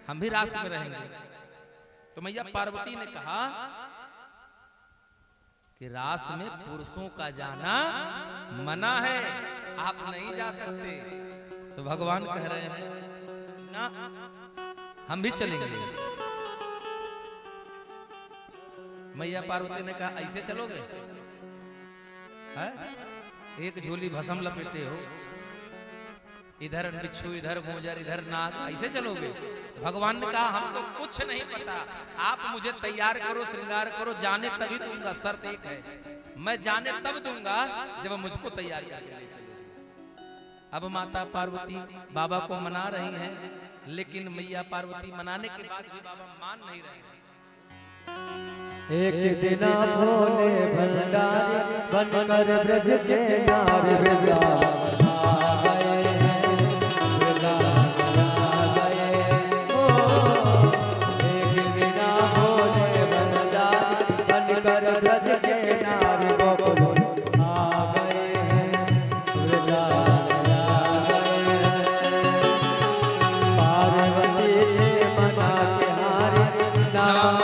[SPEAKER 3] हम भी रास में रहेंगे। तो मैया पार्वती ने कहा कि रास में पुरुषों का जाना मना है, आप नहीं जा सकते। तो भगवान कह रहे हैं ना हम भी चलेंगे। मैया पार्वती ने कहा ऐसे चलोगे? है? एक झोली भस्म लपेटे हो, इधर बिच्छू, इधर गोजर, इधर नाग, ऐसे चलोगे? भगवान ने कहा हमको कुछ नहीं पता, आप मुझे तैयार करो, श्रृंगार करो, जाने तभी दूंगा। शर्त एक है, मैं जाने तब दूंगा जब मुझको तैयार करके ले चलोगे। अब माता पार्वती बाबा को मना रही हैं, लेकिन मैया पार्वती मनाने के बाद भी बाबा मान नहीं रहे।
[SPEAKER 2] एक दिन भोले भंडारी बनकर ब्रज के नार वृंदावन आ गए हैं, वृंदावन आ गए हैं। ओ एक दिन भोले भंडारी बनकर ब्रज के नार गोकुल आ गए हैं, वृंदावन आ गए हैं। पार्वती के मना के हारे नाम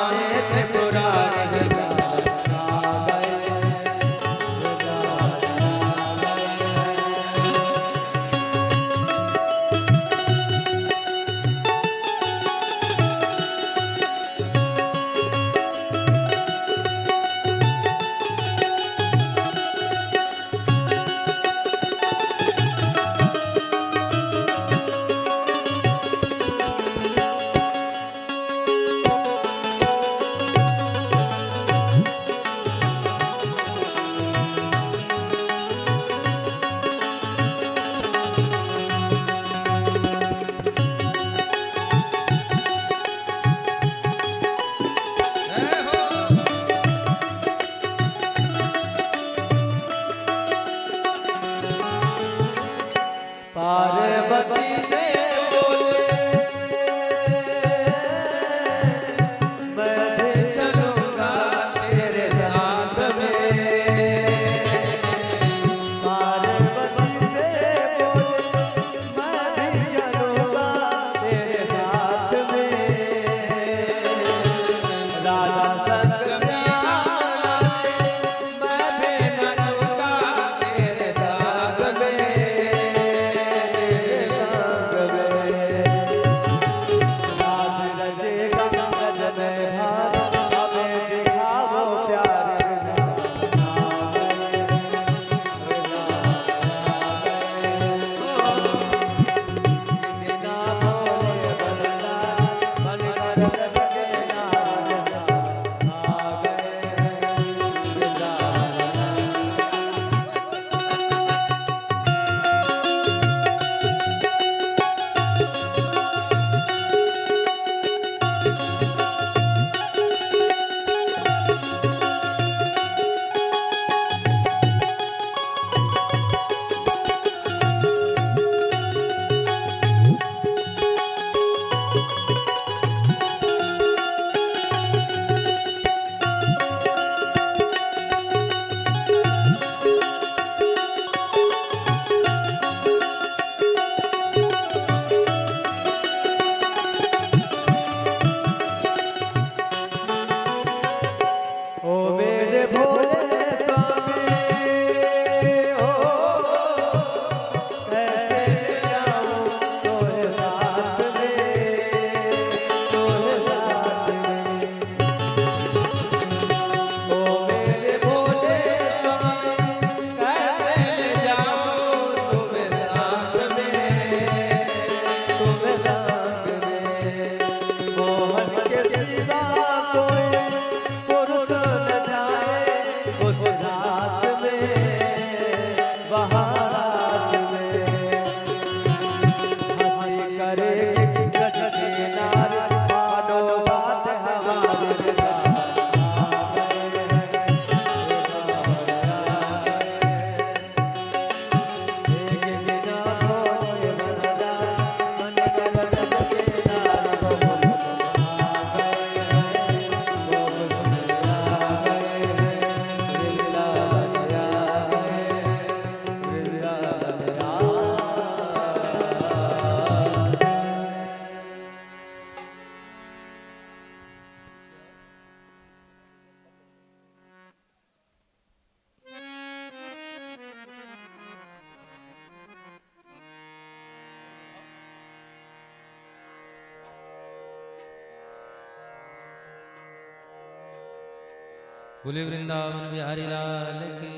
[SPEAKER 3] बोले वृंदावन बिहारी लाल की।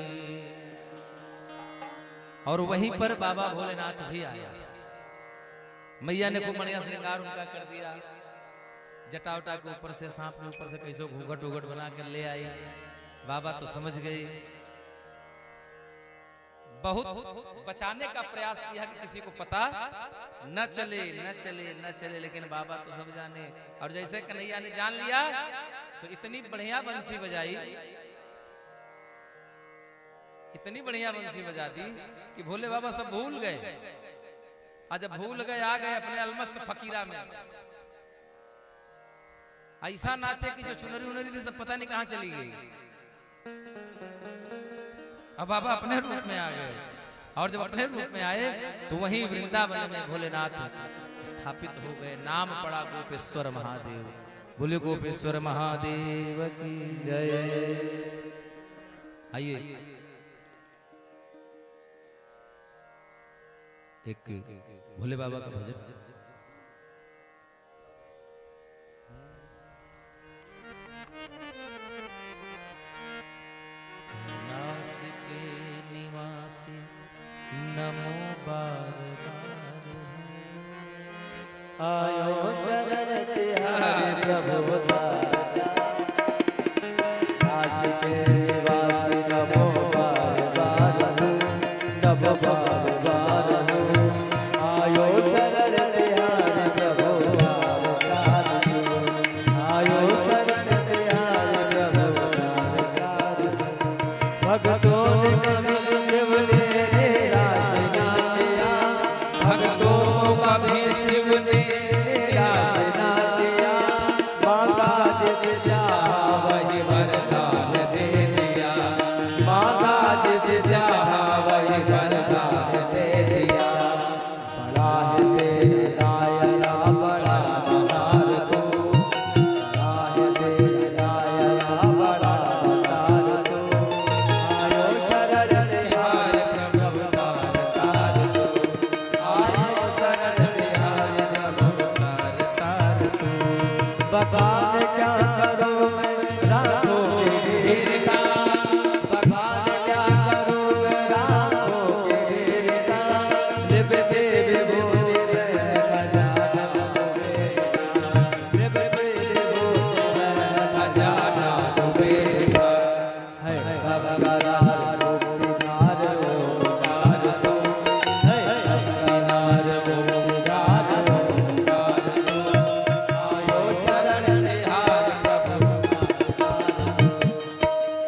[SPEAKER 3] और वहीं पर बाबा भोलेनाथ भी आया। मैया ने खूब बढ़िया श्रृंगार उनका कर दिया, जटा उटा के ऊपर से सांप के ऊपर से कैसे घूंघट उघट बना कर ले आई। बाबा तो समझ गए, बहुत बचाने का प्रयास किया कि किसी को पता न चले न चले न चले, लेकिन बाबा तो सब जाने। और जैसे कन्हैया ने जान लिया तो इतनी बढ़िया बंसी बजाई, इतनी बढ़िया बंसी बजा दी कि भोले बाबा सब भूल गए। आज जब भूल गए आ गए अपने अलमस्त फकीरा में, ऐसा नाचे कि जो चुनरी उनरी थी सब पता नहीं कहां चली गई। अब बाबा अपने रूप में आ गए, और जब अपने रूप में आए तो वहीं वृंदावन में भोलेनाथ स्थापित हो गए। नाम पड़ा गोपेश्वर महादेव। बोले गोपेश्वर महादेव की जय। आइए एक भोले बाबा का भजन। कैलाश के निवासी नमो बार बार,
[SPEAKER 2] आयो शरण तिहारे प्रभु दाता, काशी के निवासी नमो बार बार, नमो बार बार। आयो शरण तिहारे प्रभु दाता, आयो शरण तिहारे प्रभु दाता। भक्तों ने कभी शिव ने राजना किया,
[SPEAKER 3] भक्तों का भी शिव ने
[SPEAKER 2] राजना किया। मांगा जिस चाहा
[SPEAKER 3] वही वरदान दे दिया,
[SPEAKER 2] मांगा जिस
[SPEAKER 3] चाहा वही वरदान दे दिया।
[SPEAKER 2] बड़ा है तेरा दायरा बड़ा बहार तू, बड़ा है तेरा दायरा बड़ा बहार तू। आयो शरण तिहारे
[SPEAKER 3] प्रभु तार तार तू, आयो शरण तिहारे प्रभु तार तार तू।
[SPEAKER 2] बगान क्या करूं मैं रातों के घेर का, बगान क्या करूं मैं रातों के घेर का। लिपटे विभूति में खजाना डूबेगा, लिपटे विभूति में
[SPEAKER 3] खजाना डूबेगा।
[SPEAKER 2] है भगवान मुक्तिदार ओंकार तू, है भगवान मुक्तिदार ओंकार तू। आयो शरण तिहारे प्रभु दाता,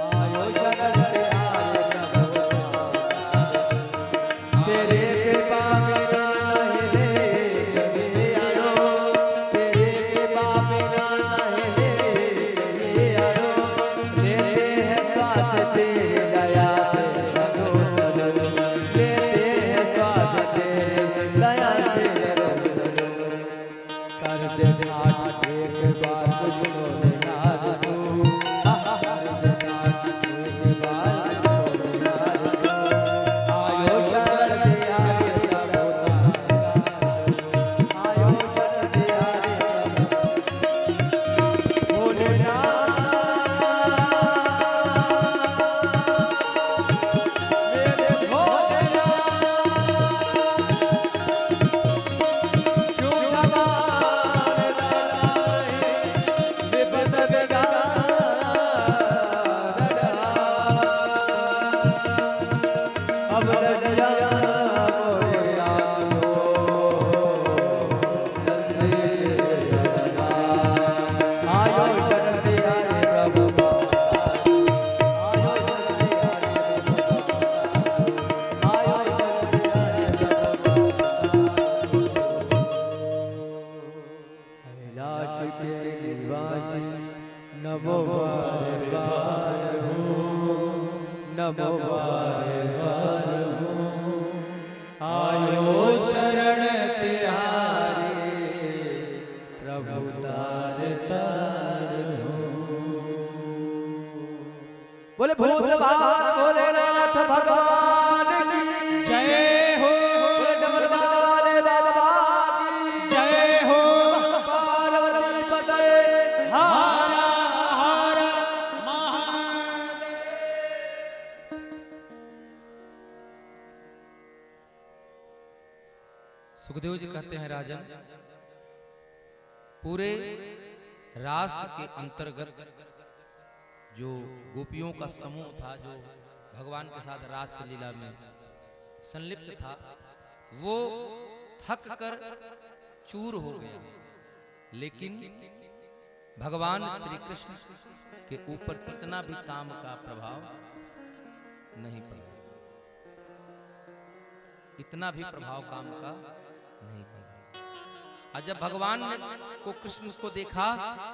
[SPEAKER 2] आयो शरण तिहारे प्रभु दाता। तेरे कृपा बिना नहीं कभी आयो, तेरे कृपा बिना नहीं आयो। लेते हैं श्वास तेरी दया से रघुवर, लेते हैं श्वास तेरी दया से रघुवर। कर दे नाथ एक बार तुझको निहार दूं, कर दे नाथ एक बार तुझको निहार दूं। आयो शरण तिहारे प्रभु दाता, आयो शरण तिहारे प्रभु भोलेनाथ। मेरे भोलेनाथ शुभ समान लाए, विपद विघान अब रसिया मोरे आयो, जल्दी जल्दी आयो शरण तिहारे प्रभु दाता, आयो शरण तिहारे प्रभु दाता, आयो शरण तिहारे प्रभु दाता। कैलाश के निवासी नमो बार बार हो, नमो बार बार हो। आयो शरण तिहारे प्रभु तार तार हो। बोले भोलेनाथ भोलेनाथ भगवान की
[SPEAKER 1] जय हो,
[SPEAKER 2] बोले डमरू वाले बाबा की
[SPEAKER 1] जय हो।
[SPEAKER 2] पार्वती पते
[SPEAKER 1] हर हर महादेव।
[SPEAKER 3] सुखदेव जी कहते हैं राजन, पूरे रास के अंतर्गत जो गोपियों का समूह था जो भगवान के साथ रास लीला में संलिप्त था, वो थक कर चूर हो गया, लेकिन भगवान श्री कृष्ण के ऊपर कितना भी काम का प्रभाव नहीं पड़ा, इतना भी प्रभाव काम का नहीं पड़ा। और जब भगवान ने को कृष्ण को देखा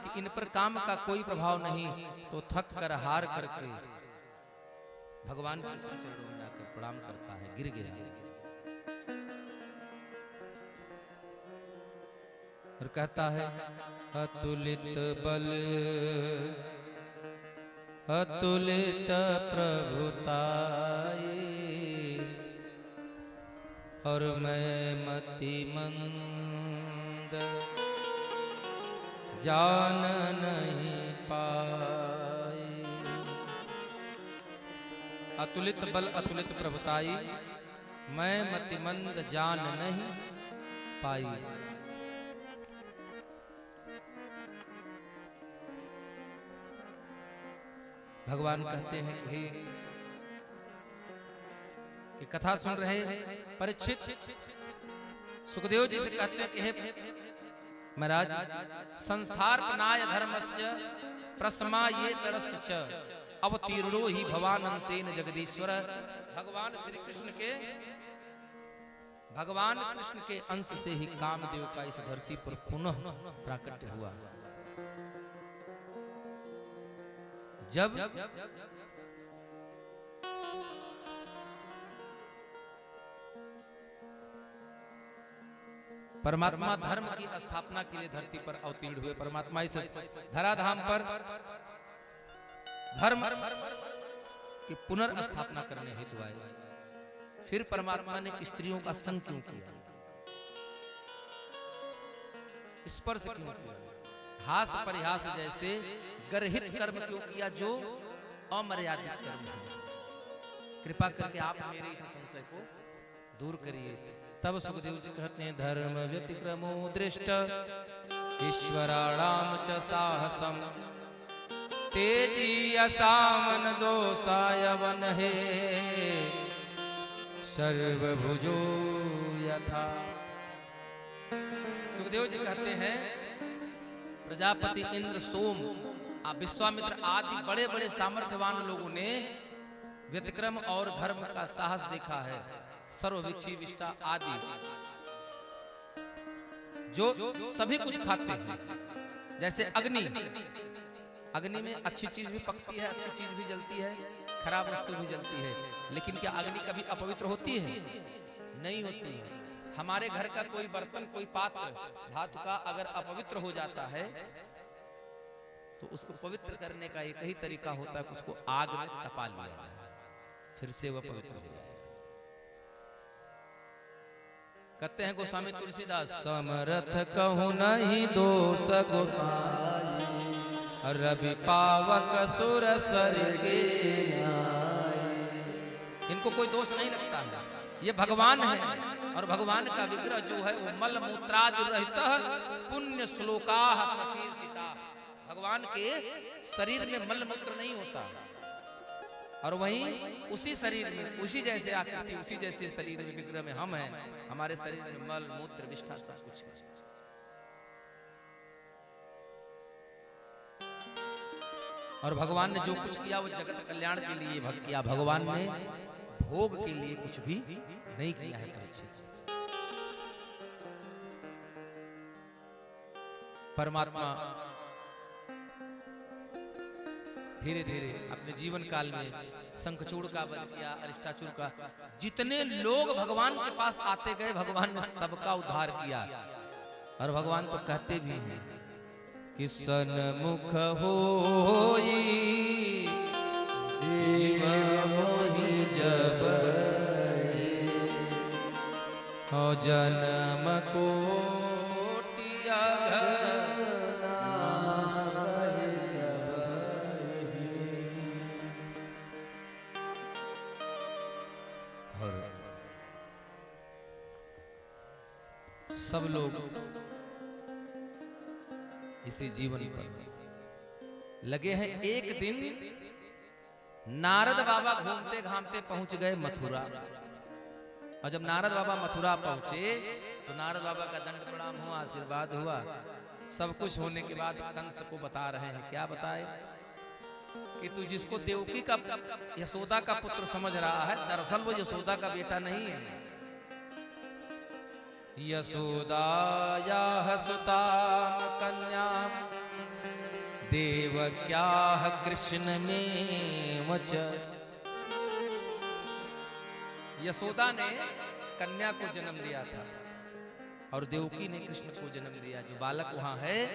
[SPEAKER 3] कि इन पर काम का कोई प्रभाव नहीं, तो थक कर हार करके भगवान के चरणों में आकर प्रणाम करता है, गिर गया और कहता है अतुलित बल अतुलित प्रभुताई और मैं मति मंद जान नहीं पाई। अतुलित बल अतुलित प्रभुताई, मैं मति मंद जान नहीं पाई। भगवान कहते हैं कि कथा सुन रहे परीक्षित सुखदेव जी से कहते हैं कि हे महाराज, संसार नाय धर्मस्य प्रसमा ये तरस्य च अवतीर्णो ही भवानंसेन जगदीश्वर। भगवान कृष्ण के अंश से ही कामदेव का इस धरती पर पुनः प्राकट्य हुआ। जब परमात्मा धर्म की स्थापना के लिए धरती पर अवतीर्ण हुए, परमात्मा इस धराधाम पर धर्म की पुनर्स्थापना करने हेतु आए। फिर परमात्मा ने स्त्रियों का संग क्यों किया, स्पर्श क्यों किया, हास परिहास जैसे गर्हित कर्म क्यों किया जो अमर्यादित कर्म है। कृपा करके आप मेरे इस संशय को दूर करिए। तब सुखदेव जी कहते हैं धर्म व्यतिक्रमो दृष्ट ईश्वराणाम च साहसम तेजी असामन दोषाय वन हे सर्वभुजो यथा। सुखदेव जी कहते हैं प्रजापति इंद्र सोम विश्वामित्र आदि बड़े बड़े सामर्थ्यवान लोगों ने व्यतिक्रम और धर्म का साहस देखा है। सर्वविक्षी विष्टा आदि जो सभी कुछ खाते हैं, जैसे अग्नि, अग्नि में अच्छी चीज भी पकती है, अच्छी चीज भी जलती है, खराब वस्तु भी जलती है, लेकिन क्या अग्नि कभी अपवित्र होती है? नहीं होती है। हमारे घर का कोई बर्तन, कोई पात्र धातु का अगर अपवित्र हो जाता है तो उसको पवित्र करने का एक ही तरीका होता है कि उसको आग में तपा लिया जाए, फिर से वह पवित्र हो जाए। कहते हैं गोस्वामी तुलसीदास, समरथ कहूं नहीं दोष गोसाई रवि पावक सुर सर के। इनको कोई दोष नहीं लगता है, ये भगवान है और भगवान का विग्रह जो है वो मल मूत्रादि रहित पुण्य श्लोका प्रकीर्तिता। भगवान के शरीर में मल मूत्र नहीं होता, और वहीं उसी शरीर में उसी जैसे आकृति उसी जैसे शरीर में विग्रह में हम हैं, हमारे शरीर में मल मूत्र विष्ठा सब कुछ है। और भगवान ने जो कुछ किया वो जगत कल्याण के लिए किया, भगवान ने भोग के लिए कुछ भी नहीं किया है। परमात्मा धीरे धीरे अपने जीवन काल में शंखचूड़ का वध किया, अरिष्टाचूड़ का। जितने लोग भगवान के पास आते गए भगवान ने सबका उद्धार किया। और भगवान तो कहते भी हैं कि सन्मुख होई जीव मोहि जब हो जन्म कोटिया सब लोग इसी जीवन पर लगे हैं। एक दिन नारद बाबा घूमते घामते पहुंच गए मथुरा, और जब नारद बाबा मथुरा पहुंचे तो नारद बाबा का दंड प्रणाम हुआ, आशीर्वाद हुआ। सब कुछ होने के बाद कंस को बता रहे हैं, क्या बताए कि तू जिसको देवकी का यशोदा का पुत्र समझ रहा है, दरअसल वो यशोदा का बेटा नहीं है। यशोदायाः सुतां कन्यां देवक्याः कृष्णमेव च। यशोदा ने कन्या को जन्म दिया था और देवकी ने कृष्ण को जन्म दिया। जो बालक वहां है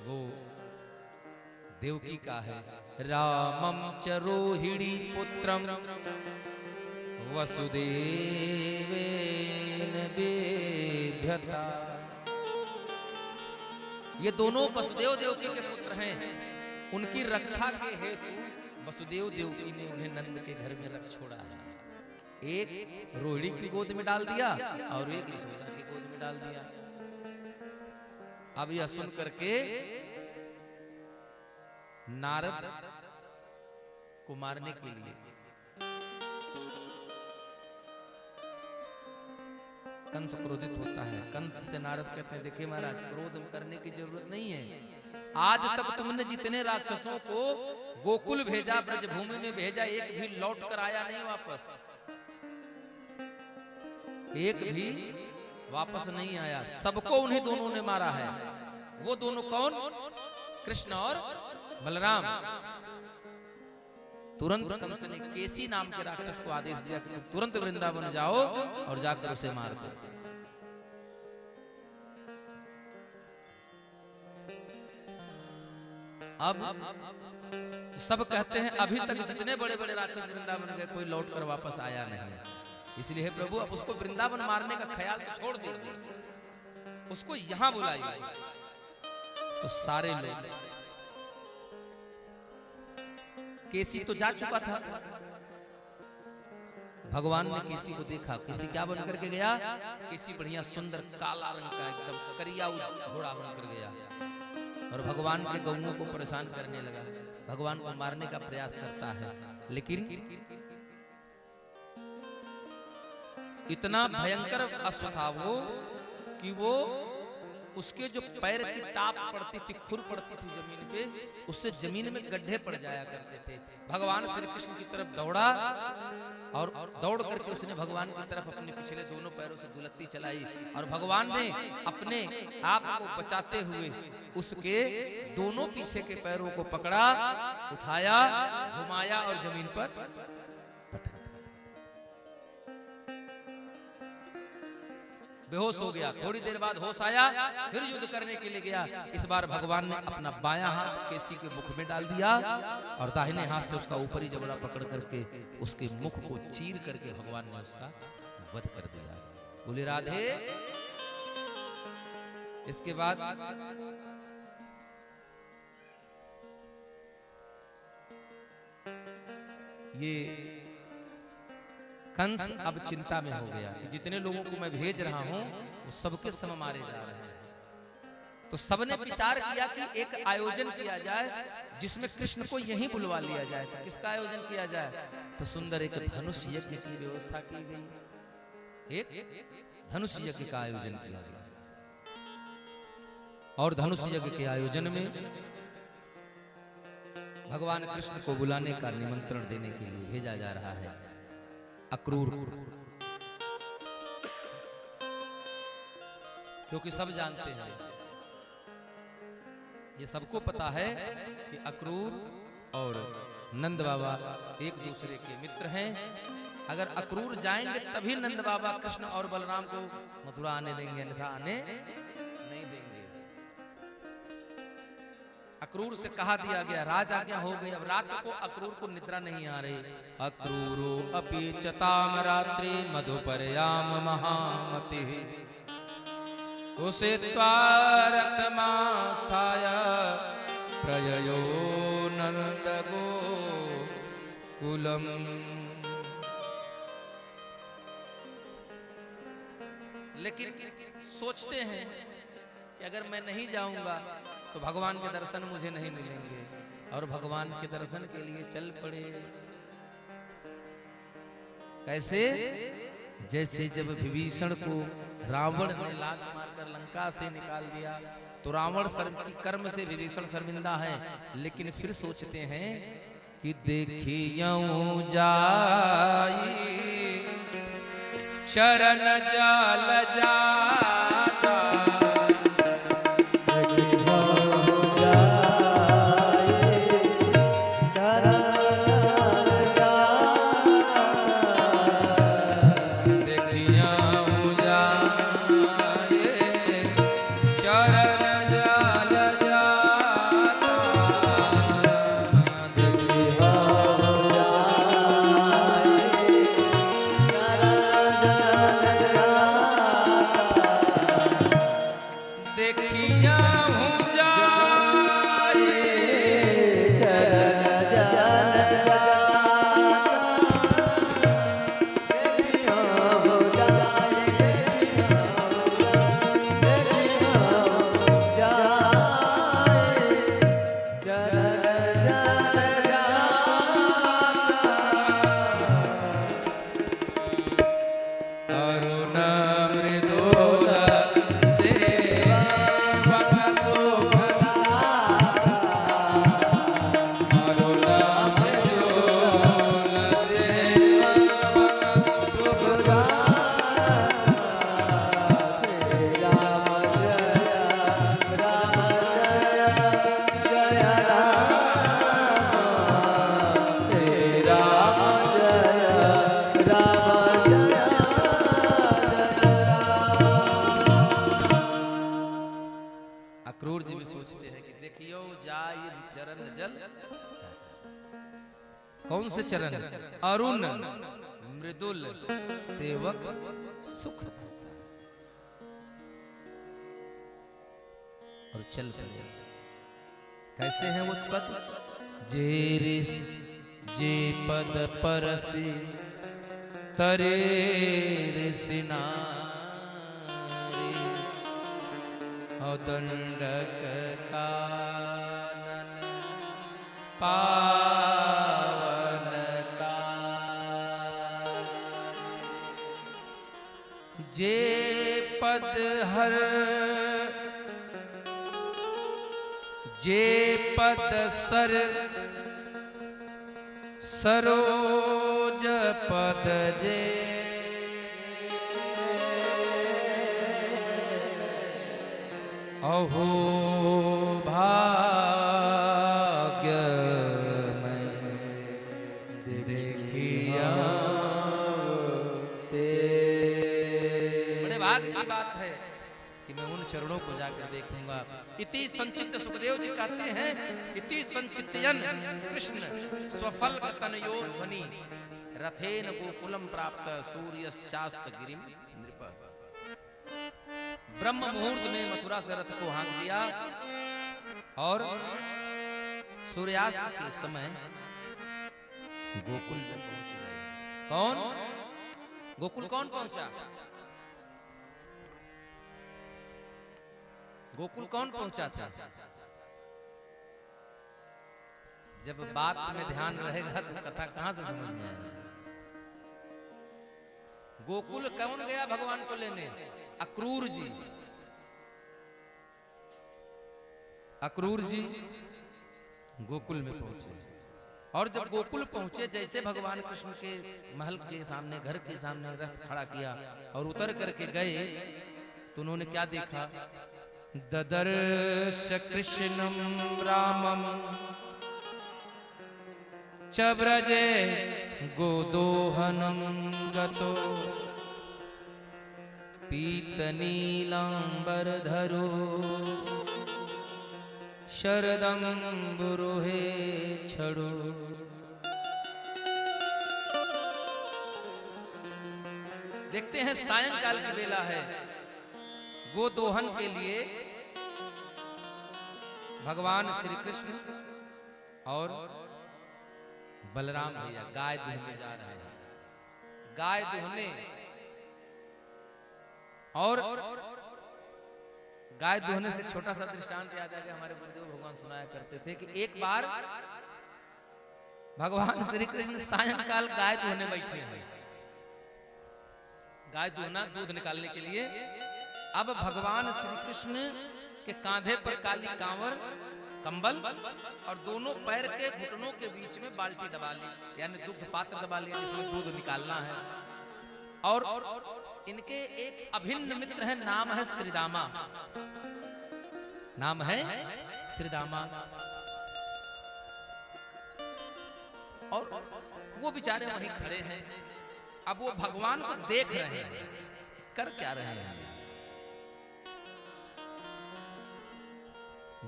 [SPEAKER 3] वो देवकी का है। रामं च रोहिणी पुत्रं वसुदेवेन बिभ्यता। ये दोनों वसुदेव देवकी के पुत्र हैं। उनकी रक्षा के हेतु वसुदेव देवकी ने उन्हें नंद के घर में रख छोड़ा है। एक रोहिणी की गोद में डाल दिया और एक यशोदा की गोद में डाल दिया। अब यह सुन करके नारद को मारने के लिए कंस क्रोधित होता है। कंस से नारद कहते हैं, देखिए महाराज, क्रोध करने की जरूरत नहीं है। आज तक तुमने जितने राक्षसों को गोकुल भेजा, ब्रजभूमि में भेजा, एक भी लौट कर आया नहीं वापस। एक भी वापस नहीं आया। सबको उन्हीं दोनों ने मारा है। वो दोनों कौन? कृष्ण और बलराम। तुरंत कंस ने केसी नाम के राक्षस को आदेश दिया कि तुम तुरंत वृंदावन जाओ और जाकर उसे मार दो। अब तो सब कहते हैं अभी तक जितने बड़े बड़े राक्षस वृंदावन गए, कोई लौट कर वापस आया नहीं। इसलिए प्रभु अब उसको वृंदावन मारने का ख्याल तो छोड़ दीजिए, उसको यहां बुलाइए। तो सारे लोग, केसी तो जा चुका था, भगवान ने केसी को देखा। केसी क्या बन करके गया? केसी बढ़िया सुंदर काला रंग का एकदम करिया घोड़ा बनकर गया और भगवान के गौओं को परेशान करने लगा। भगवान को मारने का प्रयास करता है, लेकिन इतना भयंकर अश्व था वो कि वो उसके जो पैर की टाप पड़ती थी, खुर पड़ती थी जमीन पे, उससे जमीन में गड्ढे पड़ जाया करते थे। भगवान श्री कृष्ण की तरफ दौड़ा और दौड़ करके उसने भगवान की तरफ अपने पिछले दोनों पैरों से दुलत्ती चलाई और भगवान ने अपने आप को बचाते हुए उसके दोनों पीछे के पैरों को पकड़ा, उठाया, घुमाया और जमीन पर बेहोश हो गया। थोड़ी देर बाद होश आया, फिर युद्ध करने के लिए गया। इस बार भगवान ने अपना बायां हाथ केसी के मुख में डाल दिया और दाहिने हाथ से उसका ऊपरी जबड़ा पकड़ करके उसके मुख को चीर करके भगवान ने उसका वध कर दिया। बोले राधे। इसके बाद ये कंस अब चिंता में हो गया कि जितने लोगों को मैं भेज रहा हूं वो सबके सम मारे जा रहे हैं। तो सबने विचार किया कि एक आयोजन किया जाए जिसमें कृष्ण को यहीं बुलवा लिया जाए। तो किसका आयोजन किया जाए? तो सुंदर एक धनुष यज्ञ की व्यवस्था की गई। एक धनुष यज्ञ का आयोजन किया गया और धनुष यज्ञ के आयोजन में भगवान कृष्ण को बुलाने का निमंत्रण देने के लिए भेजा जा रहा है अक्रूर। क्योंकि सब जानते हैं, ये सबको पता है कि अक्रूर और नंद बाबा एक दूसरे के मित्र हैं। अगर अक्रूर जाएंगे तभी नंद बाबा कृष्ण और बलराम को मथुरा आने देंगे, अन्यथा आने नहीं देंगे। अक्रूर से कहा दिया गया, राज आज्ञा हो गई। अब रात को अक्रूर को निद्रा नहीं आ रही। अक्रूरो अपि चताम रात्रि मधुपर्याम महामति उसे त्वारथमास्थाय प्रययो नंद गोकुलम। लेकिन सोचते हैं कि अगर मैं नहीं जाऊंगा तो भगवान के दर्शन मुझे नहीं मिलेंगे, और भगवान के दर्शन के लिए चल पड़े। कैसे? जैसे जब विभीषण को रावण ने लात मारकर लंका से निकाल दिया तो रावण की कर्म से विभीषण शर्मिंदा है, लेकिन फिर सोचते हैं कि देखियों जाई शरण जाल जाता, अक्रूर जी भी सोचते हैं कि देखियो जाय चरण जल, कौन से चरण? अरुण मृदुल सेवक सुख, और चल पड़े। कैसे हैं वो पद? जे पद परसी तरे ऋषिना दंडक कानन पावन का, जे पद हर जे पद सर सरोज पद जे, अहो भाग्य मैं देखिया ते। बड़े भाग्य की बात है कि मैं उन चरणों को जाकर देखूंगा। इति संचित सुखदेव जी कहते हैं, इति संचितयन कृष्ण स्वफल तनयो ध्वनि रथेन गोकुलम प्राप्त सूर्यश्चास्त गिरिम नृप। ब्रह्म मुहूर्त में मथुरा से रथ को हाँक दिया और सूर्यास्त के समय गोकुल में पहुंच गए। कौन? गोकुल कौन पहुंचा? गोकुल कौन पहुंचा था? जब बात में ध्यान रहेगा तो कथा कहां से समझ में आएगी? गोकुल कौन गया भगवान को लेने? अक्रूर जी। अक्रूर जी गोकुल में पहुंचे, और जब गोकुल पहुंचे, जैसे भगवान कृष्ण के महल के सामने, घर के सामने रथ खड़ा किया और उतर करके गए, तो उन्होंने क्या देखा? ददर्श कृष्णम रामम च व्रजे गोदोहनम गतो पीतनीलांबरधरो शरदंबुरुहे छड़ो। देखते हैं सायंकाल की बेला है, गोदोहन के लिए भगवान श्री कृष्ण और बलराम भैया गाय दुहने जा रहे हैं। गाय दुहने और गाय दुहने से छोटा सा दृष्टांत याद आ गया, हमारे गुरुदेव भगवान सुनाया करते थे कि एक बार भगवान श्री कृष्ण सायंकाल गाय दुहने बैठे हैं, गाय दुहना दूध निकालने के लिए। अब भगवान श्री कृष्ण के कांधे पर काली कांवर कंबल और दोनों पैर के घुटनों के बीच में बाल्टी दबा ली, यानी दुग्ध पात्र दबा लिया जिसमें दूध निकालना है। और इनके एक अभिन्न मित्र है, नाम है श्रीदामा, नाम है श्रीदामा। और वो बेचारे वहीं खड़े हैं। अब वो भगवान को देख रहे हैं, कर क्या रहे हैं।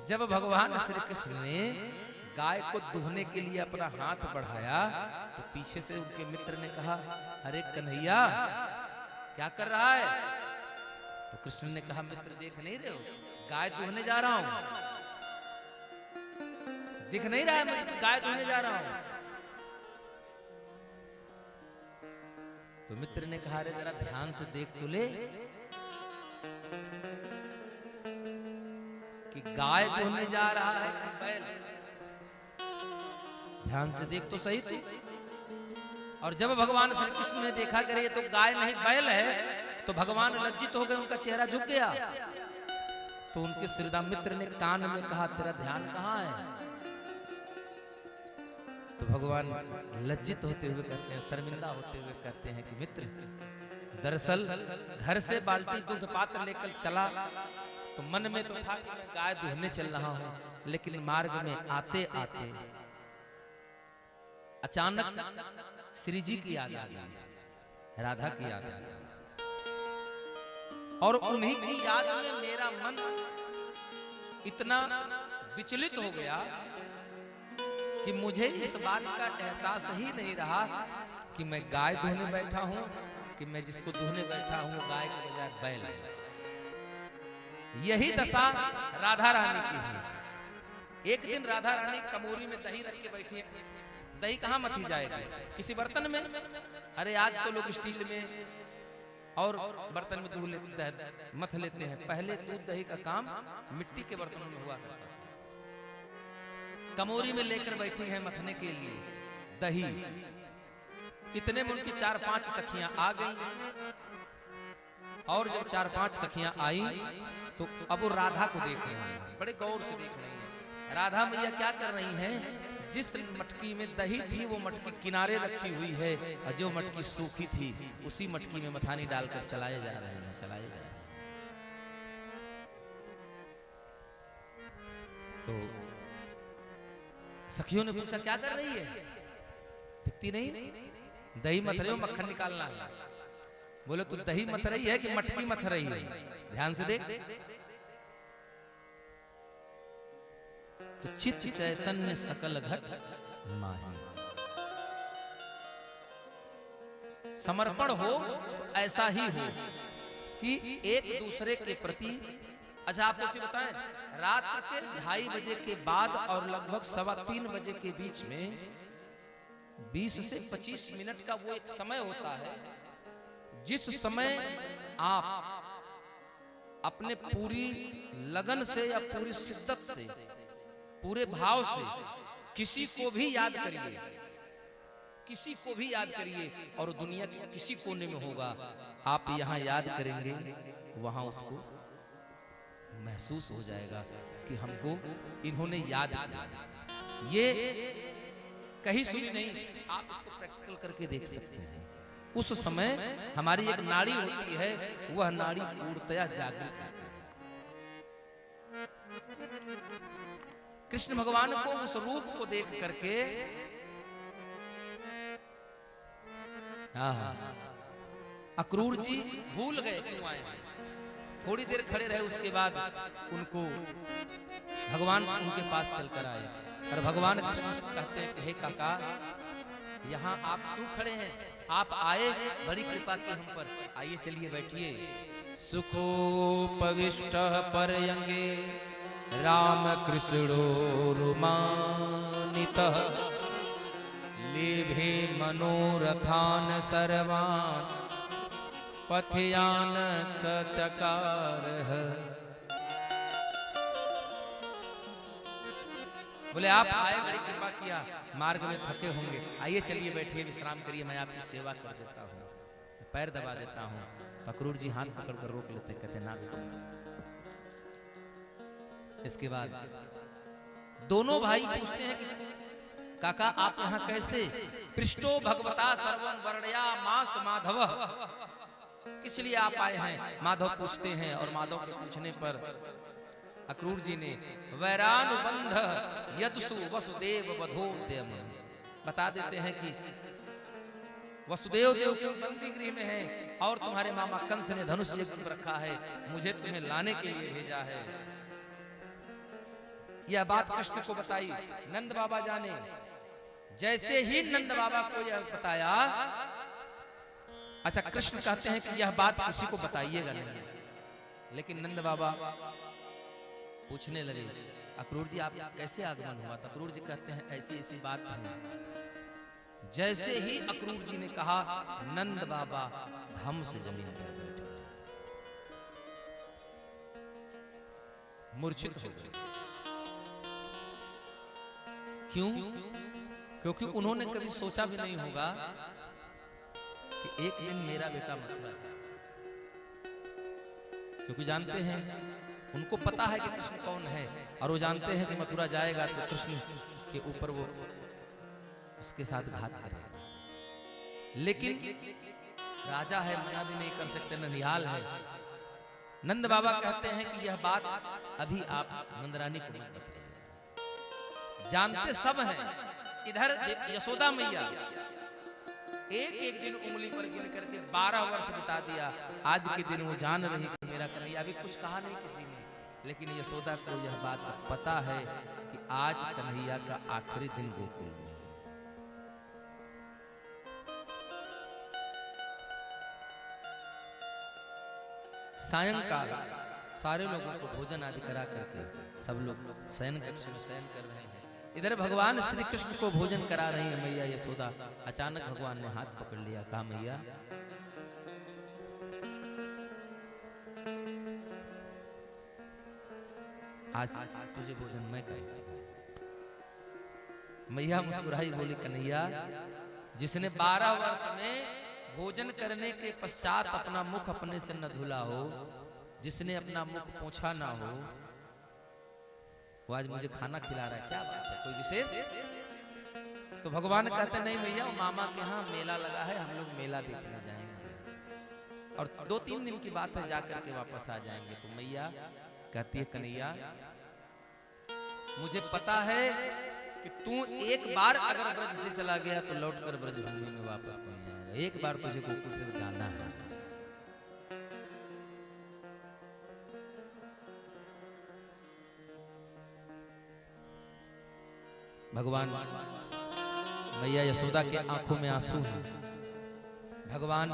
[SPEAKER 3] जब भगवान श्री कृष्ण ने गाय को दुहने के लिए अपना हाथ बढ़ाया तो पीछे से उनके मित्र ने कहा, अरे कन्हैया क्या कर रहा है? तो कृष्ण ने कहा, मित्र देख नहीं रहे हो, गाय दुहने जा रहा हूं, दिख नहीं रहा है मुझे, गाय दुहने जा रहा हूं। तो मित्र ने कहा, अरे जरा ध्यान से देख तो ले कि गाय दुहने जा रहा है कि बैल, ध्यान से देख तो सही तू। और जब भगवान श्री कृष्ण ने देखा कि ये तो गाय नहीं बैल है, तो भगवान लज्जित हो गए, उनका चेहरा झुक गया। तो उनके श्रीदाम मित्र ने कान में कहा, तेरा ध्यान कहाँ है? तो भगवान लज्जित होते हुए कहते हैं, शर्मिंदा होते हुए कहते हैं कि मित्र, दरअसल घर से बाल्टी दूध पात्र लेकर चला तो मन में तो था कि मैं गाय दुहने चल रहा हूं, लेकिन मार्ग में आते आते अचानक श्री जी की याद आ गई, राधा की याद आ गई। और उन्हीं की याद में मेरा मन इतना विचलित हो गया कि मुझे इस बात का एहसास ही नहीं रहा कि मैं गाय दुहने बैठा हूं कि मैं जिसको दुहने बैठा हूं गाय के बजाय बैल है। यही दशा राधा रानी की है। एक दिन राधा रानी कमोरी में दही रख के बैठी है। दही कहाँ मथी जाएगा? किसी बर्तन में? अरे आज तो लोग स्टील में और बर्तन में दूध मथ लेते हैं, पहले दूध दही का काम मिट्टी के बर्तनों में हुआ करता। कमोरी में लेकर बैठी हैं मथने के लिए दही। इतने में उनकी 4-5 सखियां आ गई। और जब 4-5 सखियां आई तो अब वो राधा को देख रही हैं, बड़े गौर से देख रही हैं। राधा मैया क्या कर रही हैं? जिस मटकी में दही थी वो मटकी किनारे रखी हुई है, और जो मटकी सूखी थी उसी मटकी में मथानी डालकर चलाए जा रहे हैं, चलाए जा रहे हैं। तो सखियों ने पूछा, क्या कर रही है? दिखती नहीं, दही मथ रही हो, मक्खन निकालना है। बोले तू दही मथ रही है कि मटकी मथ रही है? ध्यान से देख। तो चित्त चैतन्य सकल घट माही। समर्पण हो ऐसा ही हो कि एक दूसरे के प्रति। अच्छा आपको चीज बताएं, रात के 2:30 बजे के बाद और लगभग 2:15 बजे के बीच में 20 से 25 मिनट का वो एक समय होता है जिस समय आप अपने पूरी लगन से या पूरी शिद्दत से, पूरे भाव से किसी को भी याद करिए, किसी को भी याद करिए, और दुनिया के किसी कोने में होगा, आप यहाँ याद करेंगे, वहां उसको महसूस हो जाएगा कि हमको इन्होंने याद किया। ये कहीं सुनी नहीं, आप इसको प्रैक्टिकल करके देख सकते हैं। उस समय हमारी एक नाड़ी होती है, वह नाड़ी पूर्णतया जागृत है। कृष्ण भगवान को उस रूप को देख करके अक्रूर जी भूल गए क्यों आए। थोड़ी देर खड़े रहे, उसके बाद उनको भगवान उनके पास चलकर आए और भगवान कृष्ण से कहते हैं कि हे काका, यहाँ आप क्यों खड़े हैं? आप आए, बड़ी कृपा की हम पर, आइए चलिए बैठिए। सुखोपविष्ट पर्यंगे राम कृष्णोरुमानितः लेभे मनोरथान सर्वान् पथयान सचकार है। बोले आप आए, बड़ी कृपा किया, मार्ग में थके होंगे, आइए चलिए बैठिए, विश्राम करिए, मैं आपकी सेवा कर देता हूँ, पैर दबा देता हूँ। तो अक्रूर जी हाथ पकड़कर रोक लेते, कहते ना बेटा। इसके बाद दोनों भाई पूछते हैं कि काका आप यहाँ कैसे? पृष्ठो भगवता सर्वं वर्णया मास माधव, किस लिए आप आए हैं? माधव पूछते हैं, और माधव के पूछने पर अक्रूर जी ने वैरानुबंध यदसु वसुदेव वधोद्यम बता देते हैं कि वसुदेव देव के बंदी गृह में है और तुम्हारे मामा कंस ने धनुष यज्ञ रखा है, मुझे तुम्हें लाने के लिए भेजा है। यह बात कृष्ण को बताई, नंद बाबा जाने। जैसे ही नंद बाबा को यह बताया, अच्छा कृष्ण कहते हैं कि यह बात किसी को बताइएगा नहीं, लेकिन नंद बाबा पूछने लगे अक्रूर जी आप कैसे आगमन हुआ? तो अक्रूर जी कहते हैं ऐसी ऐसी बात है। जैसे ही अक्रूर जी ने कहा, नंद बाबा धम से जमीन पर बैठे, मूर्छित हो गए। क्यों? क्योंकि उन्होंने कभी सोचा भी नहीं होगा कि एक दिन मेरा बेटा मथुरा है। क्योंकि जानते हैं, उनको पता है कि कृष्ण कौन है, और वो जानते हैं कि मथुरा जाएगा तो कृष्ण के ऊपर वो उसके साथ घात करेगा। लेकिन राजा है, मना भी नहीं कर सकते, ननिहाल है। नंद बाबा कहते हैं कि यह बात अभी आप नंदरानी को मत बताइए, जानते सब हैं। इधर यशोदा मैया एक एक दिन उंगली पर गिन करके 12 वर्ष बिता दिया। आज के दिन वो जान रही कि मेरा कन्हैया, अभी कुछ कहा नहीं किसी ने, लेकिन यशोदा को यह बात पता है कि आज कन्हैया का आखिरी दिन गोकुल में। सायंकाल सारे लोगों को भोजन आदि करा करके सब लोग शयन कर रहे हैं। इधर भगवान श्री कृष्ण को भोजन करा रही है मैया यशोदा। अचानक भगवान ने हाथ पकड़ लिया, कहा मैया आज तुझे भोजन मैं करूंगा। मैया मुस्कुराई, बोली कन्हैया जिसने 12 वर्ष में भोजन करने के पश्चात अपना मुख अपने से न धुला हो, जिसने अपना मुख पोंछा ना हो, वो आज मुझे खाना खिला रहा है, क्या बात है, कोई विशेष? तो भगवान कहते नहीं भैया, मामा के यहाँ मेला लगा है, हम लोग मेला देखने जाएंगे और 2-3 दिन की बात है, जाकर के वापस आ जाएंगे। तो मैया कहती है कन्हैया मुझे पता है कि तू एक बार अगर ब्रज से चला गया तो लौटकर ब्रजभूमि में वापस नहीं आएगा, एक बार तुझे गोकुल से जाना है। भगवान मैया यशोदा के आंखों में आंसू हैं, भगवान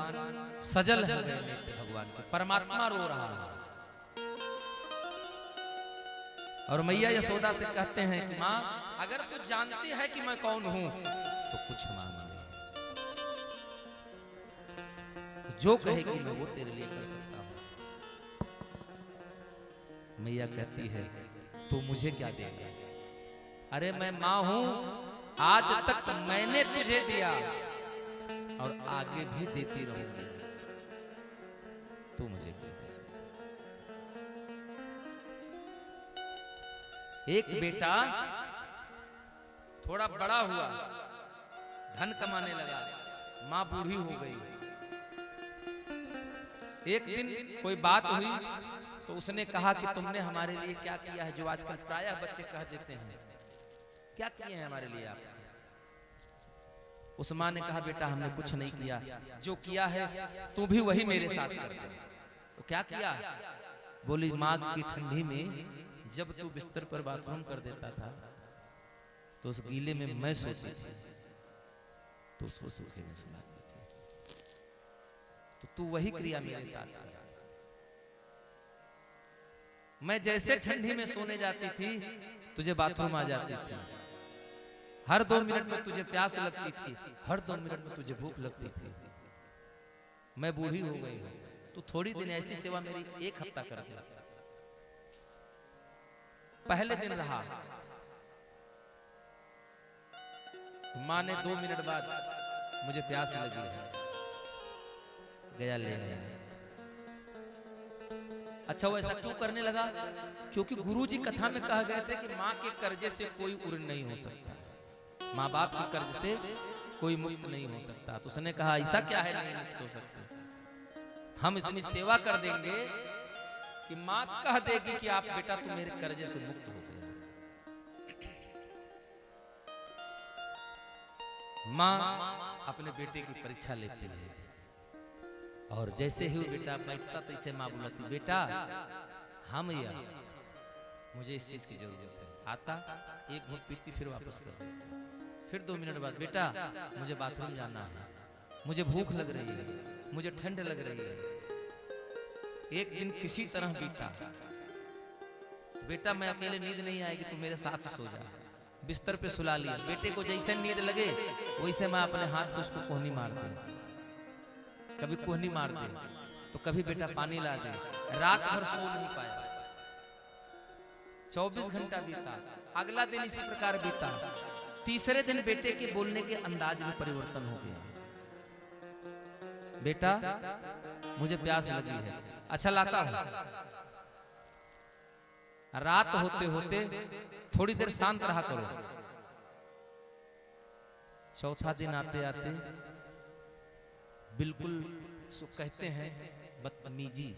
[SPEAKER 3] सजल है भगवान के, परमात्मा रो रहा है। और मैया यशोदा से कहते हैं कि माँ अगर तू जानती है कि मैं कौन हूं तो कुछ मांग ले, तो जो कहेगी मैं वो तेरे लिए कर सकता हूं। मैया कहती है तू मुझे क्या देगा? अरे मैं माँ हूं, आज तक मैंने तुझे दिया और आगे भी देती रहूंगी, तू मुझे क्या दे सकता? एक बेटा थोड़ा बड़ा हुआ, धन कमाने लगा, मां बूढ़ी हो गई। एक दिन कोई बात हुई तो उसने कहा कि तुमने हमारे लिए क्या किया है, जो आजकल प्रायः बच्चे कह देते हैं, क्या किए हैं हमारे लिए आप? उस मां ने कहा बेटा हमने कुछ नहीं किया, जो किया है तू भी वही मेरे साथ कर दे। तो क्या किया? बोली माघ की ठंडी में जब तू बिस्तर पर बाथरूम कर देता था तो उस गीले में मैं सोती थी, तो उसको सूखे में सुलाती थी, तो तू वही क्रिया मेरे साथ कर। मैं जैसे ठंडी में सोने जाती थी तुझे बाथरूम आ जाती थी, हर 2 मिनट में तुझे प्यास लगती थी, हर 2 मिनट में तुझे भूख लगती थी, मैं बूढ़ी हो गई हूं, तू थोड़ी दिन ऐसी सेवा मेरी 1 हफ्ता कर दे। पहले दिन रहा, माँ ने 2 मिनट बाद मुझे प्यास लगी है, गया ले आया। अच्छा वो ऐसा क्यों करने लगा? क्योंकि गुरुजी कथा में कहा गए थे कि माँ के कर्जे से कोई उर्ण नहीं हो सकता, माँ बाप के कर्ज से कोई मुक्त नहीं हो सकता। तो उसने कहा ऐसा क्या है नहीं मुक्त हो सकते? हम इतनी सेवा कर देंगे कि माँ कह देगी कि आप बेटा तुम मेरे कर्जे से मुक्त हो गए। माँ अपने बेटे की परीक्षा लेती है और जैसे ही वो बेटा बैठता तैसे माँ बुलाती, बेटा हम या मुझे इस चीज की जरूरत है। आता, एक घूंट पीती, फिर वापस कर देती। फिर 2 मिनट बाद, बेटा मुझे बाथरूम जाना है, मुझे भूख लग रही है, मुझे ठंड लग रही है। एक दिन किसी तरह बीता, तो बेटा मैं अकेले नींद नहीं आएगी, तू मेरे साथ सो जा। बिस्तर पे सुला लिया। बेटे को जैसे नींद लगे वैसे मैं अपने हाथ से उसको कोहनी मार दे, कभी कोहनी मार दे तो कभी बेटा पानी ला दे। रात भर सो नहीं पाया, 24 घंटा बीता। अगला दिन इसी प्रकार बीता। तीसरे दिन बेटे के बोलने के अंदाज में परिवर्तन हो गया। बेटा मुझे प्यास लगी है, अच्छा लाता हूं। रात होते होते थोड़ी देर शांत रहा करो। चौथा दिन आते आते बिल्कुल कहते हैं बदतमीजी,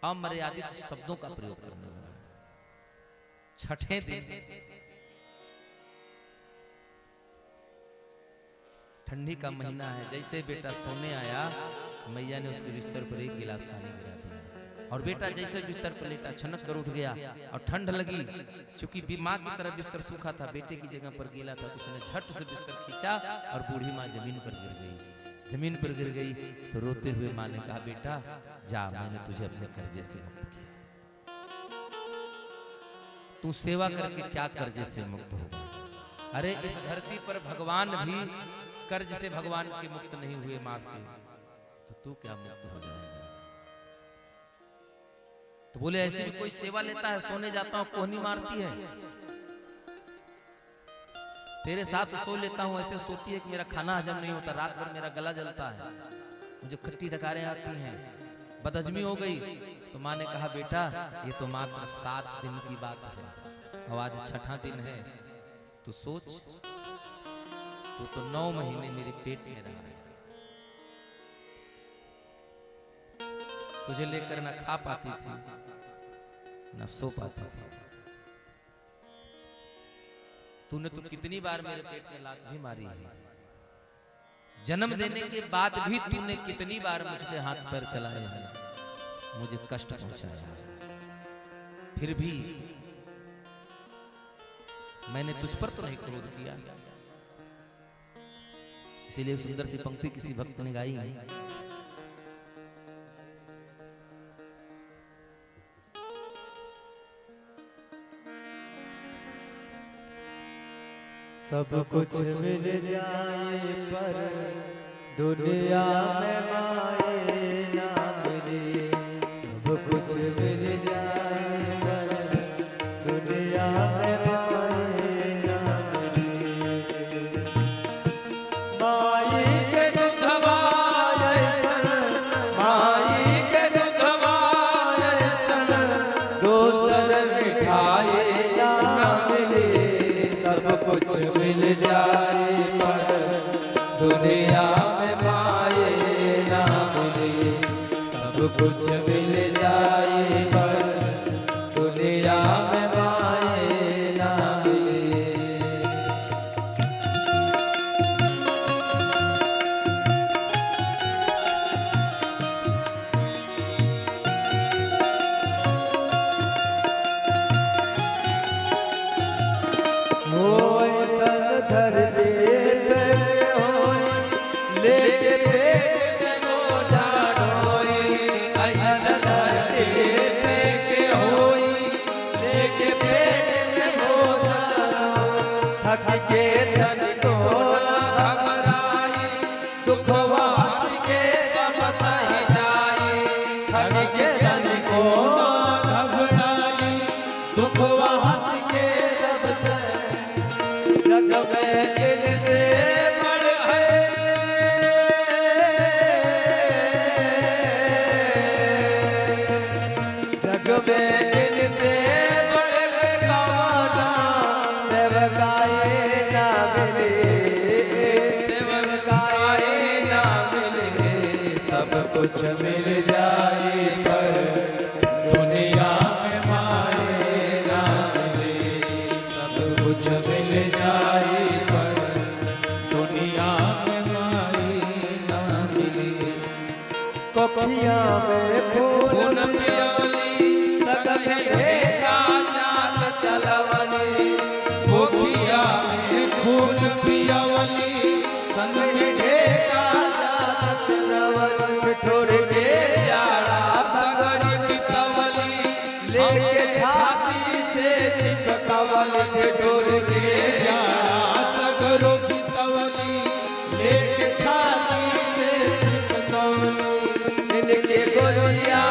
[SPEAKER 3] अमर्यादित शब्दों का प्रयोग करने लगा। छठे दिन ठंडी का महीना है, जैसे बेटा सोने आया मैया ने उसके बिस्तर पर 1 गिलास पानी गिरा दिया और बेटा जैसे बिस्तर पर लेटा छनक कर उठ गया और ठंड लगी। चूंकि माँ की तरफ बिस्तर सूखा था, बेटे की जगह पर गीला था, तो उसने झट से बिस्तर खींचा और बूढ़ी माँ जमीन पर गिर गई। जमीन पर गिर गई तो रोते हुए माँ ने कहा, बेटा जा, मैंने तुझे अपने कर्जे से मुक्त किया। तू सेवा करके क्या कर्जे से मुक्त होगा? अरे इस धरती पर भगवान भी कर्ज से भगवान के मुक्त नहीं हुए माँ के, तो तू क्या मुक्त हो जाएगा? तो बोले ऐसे भी कोई सेवा लेता है, सोने जाता हूं कोहनी मारती है, तेरे साथ सो लेता हूं, ऐसे सोती है कि मेरा खाना हजम नहीं होता, रात भर मेरा गला जलता है, मुझे खट्टी डकारें आती हैं, बदहजमी हो गई। तो माँ ने कहा, बेटा ये तो मात्र 7 दिन की बात है, और आज 6ठा दिन है। तू सोच, तू तो 9 महीने मेरे पेट में रहा है, तुझे लेकर ना खा पाती थी ना सो पाती थी। तूने तो कितनी बार मेरे पेट में लात भी मारी है, जन्म देने के बाद भी तूने कितनी बार मुझ पे हाथ पैर चलाए हैं, मुझे कष्ट पहुंचाया, फिर भी मैंने तुझ पर तो नहीं क्रोध किया। इसीलिए सुंदर सी पंक्ति किसी भक्त ने गाई है,
[SPEAKER 2] सब कुछ मिल जाए पर दुनिया में माए ना मिले। सब कुछ मिल जाए पर दुनिया में माए ना मिले। माई के दुधवा जैसन, माई के दुधवा जैसन, दोसर मिठाई ना मिले। सब कुछ मिल जाए पर दुनिया में माए ना मिले। सब कुछ मिल जाए पर दुनिया में माए ना मिले। धरती पे होई लेके पेट में बोझा ढोई, ऐसा धरती पे होई लेके पेट में बोझा ढोई। थक के तन को घबराई, दुखवा के जग में इनसे बड़ है जग में इनसे बड़ कौना सेवकाए ना मिले सेवकाए ना मिले सब कुछ मिल जाए पर दुनिया में माए ना मिले सब कुछ मिल जाए पर दुनिया में माए ना मिले कोखिया में फूल पियवली सगहे का जात चलवली कोखिया में फूल पियवली संग में का जात चलवली ठोर के जाड़ा सगरी पितवली लेके छाती से चिपकवली ठोर के जाड़ा सगरो पितवली लेके छाती से चिपकवली इनके गोरिया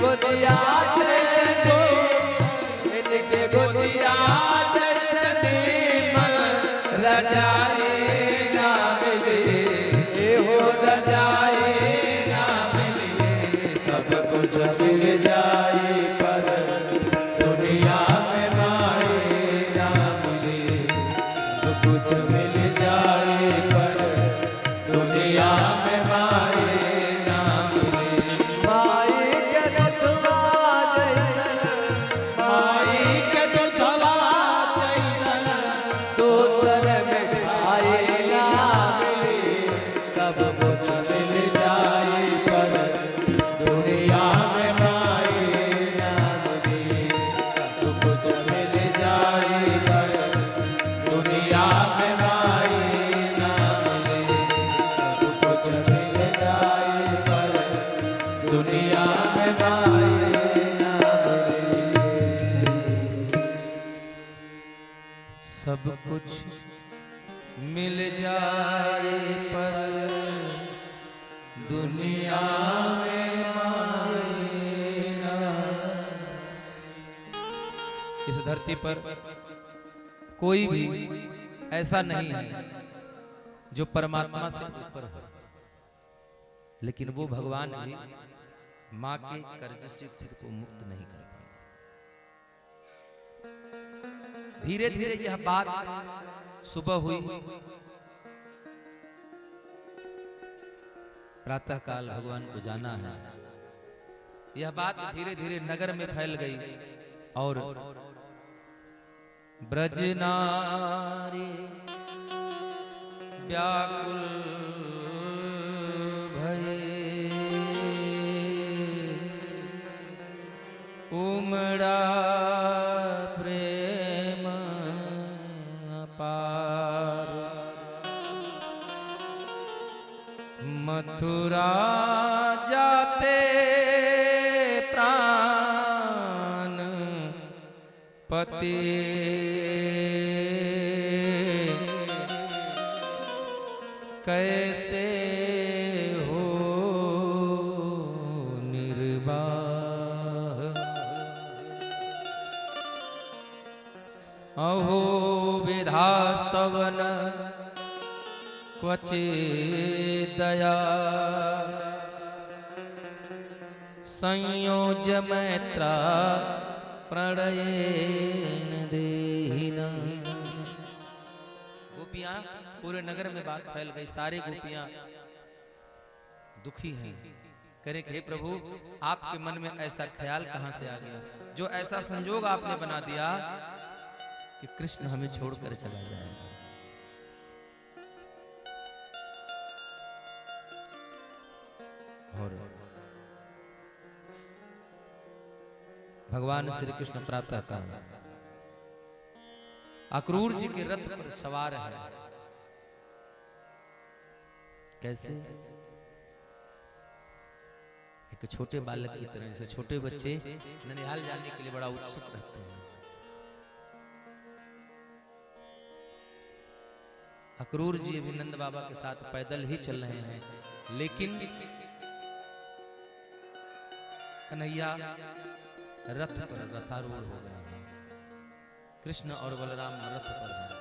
[SPEAKER 2] गोदिया से दो इनके गोदिया जैसे मन रजाई ना मिले हो रजाई ना मिले सब कुछ मिल जाए पर दुनिया में माए ना मिले सब कुछ मिल जाए पर दुनिया में माए ना मिले माए के दुधवा जैसन माई के दुधवा जैसन दूसर में खाए ना मिले सब कुछ मिल जाए पर दुनिया में माए ना मिले सब कुछ मिल जाए पर दुनिया में माए ना मिले सब कुछ मिल जाए पर दुनिया में माए ना मिले सब कुछ मिल जाए पर दुनिया में माए ना
[SPEAKER 3] इस धरती पर कोई भी ऐसा नहीं है जो परमात्मा से ऊपर है, लेकिन वो भगवान भी माँ के कर्ज से खुद को मुक्त नहीं कर पाए। धीरे धीरे यह बात सुबह हुई, प्रातः काल भगवान को जाना है। यह बात धीरे धीरे नगर में फैल गई और ब्रजनारी व्याकुल भये उमड़ा प्रेम अपार मथुरा जाते प्राण पति कैसे हो निर्वाह अहो विधास्तवन क्वचि दया संयोज मैत्रा प्रणयेन देहिना। गोपियां पूरे नगर में बात फैल गई, सारे गोपियां दुखी हैं, करें कि हे प्रभु आपके मन में ऐसा ख्याल कहां से आ गया, जो ऐसा संजोग आपने बना दिया कि कृष्ण हमें छोड़कर चला जाएगा। और भगवान श्री कृष्ण प्रातः काल अक्रूर जी के रथ पर सवार है। कैसे? एक छोटे बालक की तरह, जैसे छोटे बच्चे ननिहाल जाने के लिए बड़ा उत्सुक रहते हैं। अक्रूर जी अभी नंद बाबा के साथ पैदल ही चल रहे हैं, लेकिन कन्हैया रथ पर रथारूढ़ हो गए हैं। कृष्ण और बलराम रथ पर हैं।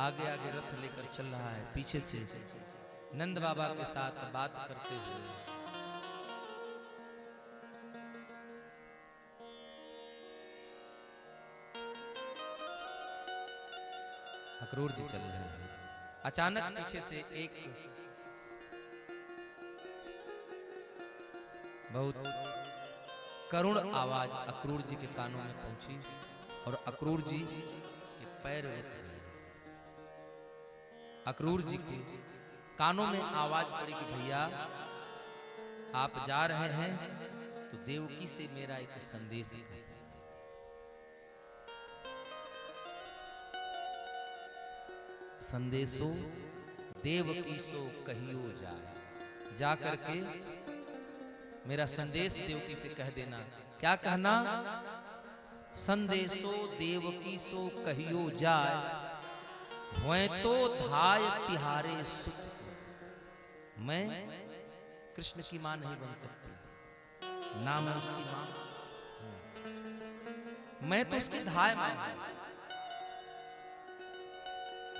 [SPEAKER 3] आगे आगे रथ लेकर चल रहा है, पीछे से नंद बाबा के साथ बात करते हुए अक्रूर जी चल रहे हैं। अचानक पीछे से एक बहुत करुण आवाज अक्रूर जी के कानों में पहुंची और अक्रूर जी के पैर रुक गए। अक्रूर जी के कानों में आवाज पड़ी कि भैया आप जा रहे हैं तो देवकी से मेरा एक संदेश है। संदेशो देवकी सो कहियो जाए, जा करके मेरा संदेश देवकी से कह देना। क्या कहना? संदेशो देवकी सो कहियो जाए, वै तो धाय तिहारे सुत। मैं कृष्ण की मां नहीं बन सकती, ना मैं उसकी मां, मैं तो उसकी धाय मां हूं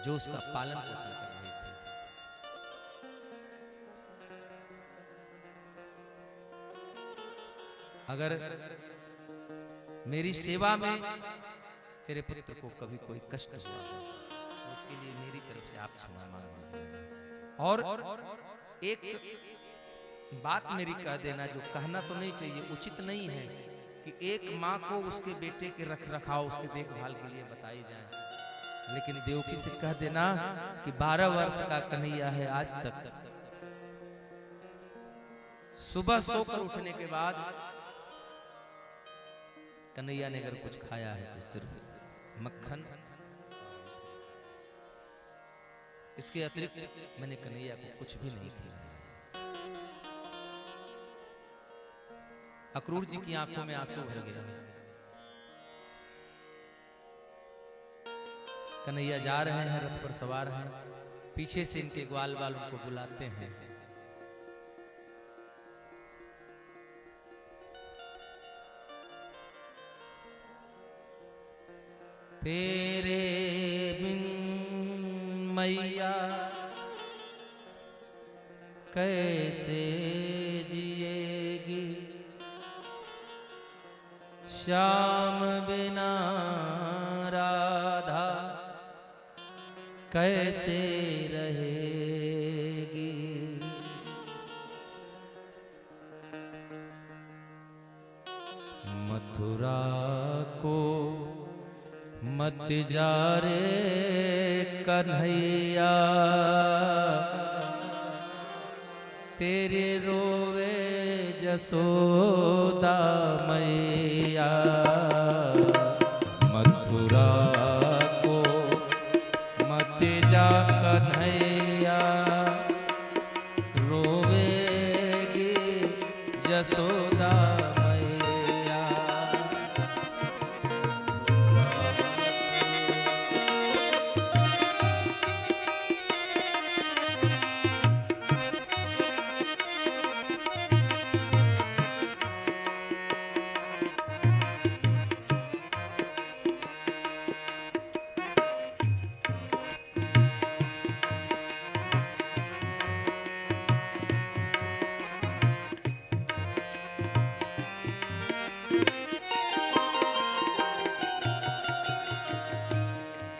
[SPEAKER 3] जो उसका पालन पोषण कर रही थी। अगर मेरी सेवा में तेरे पुत्र को कभी कोई कष्ट हुआ तो उसके लिए मेरी तरफ से आप क्षमा मांग लीजिएगा। और एक बात मेरी कह देना, जो कहना तो नहीं चाहिए, उचित नहीं है कि एक माँ को उसके बेटे के रख रखाव, उसकी देखभाल के लिए बताई जाए, लेकिन देवकी से कह देना कि 12 वर्ष का कन्हैया है, आज तक सुबह सोकर उठने के बाद कन्हैया ने अगर कुछ खाया है तो सिर्फ मक्खन, इसके अतिरिक्त मैंने कन्हैया को कुछ भी नहीं खिलाया। अक्रूर जी की आंखों में आंसू भर गए। कन्हैया जा रहे हैं, रथ पर सवार हैं, पीछे से इनके ग्वाल बाल उनको बुलाते हैं। तेरे बिन मैया कैसे जिएगी, श्याम बिना राधा कैसे रहेगी। मथुरा को मत जा रे कन्हैया, तेरे रोवे जसोदा मैया। मथुरा को मत जा कन्हैया, रोवेगी जसोदा मैया।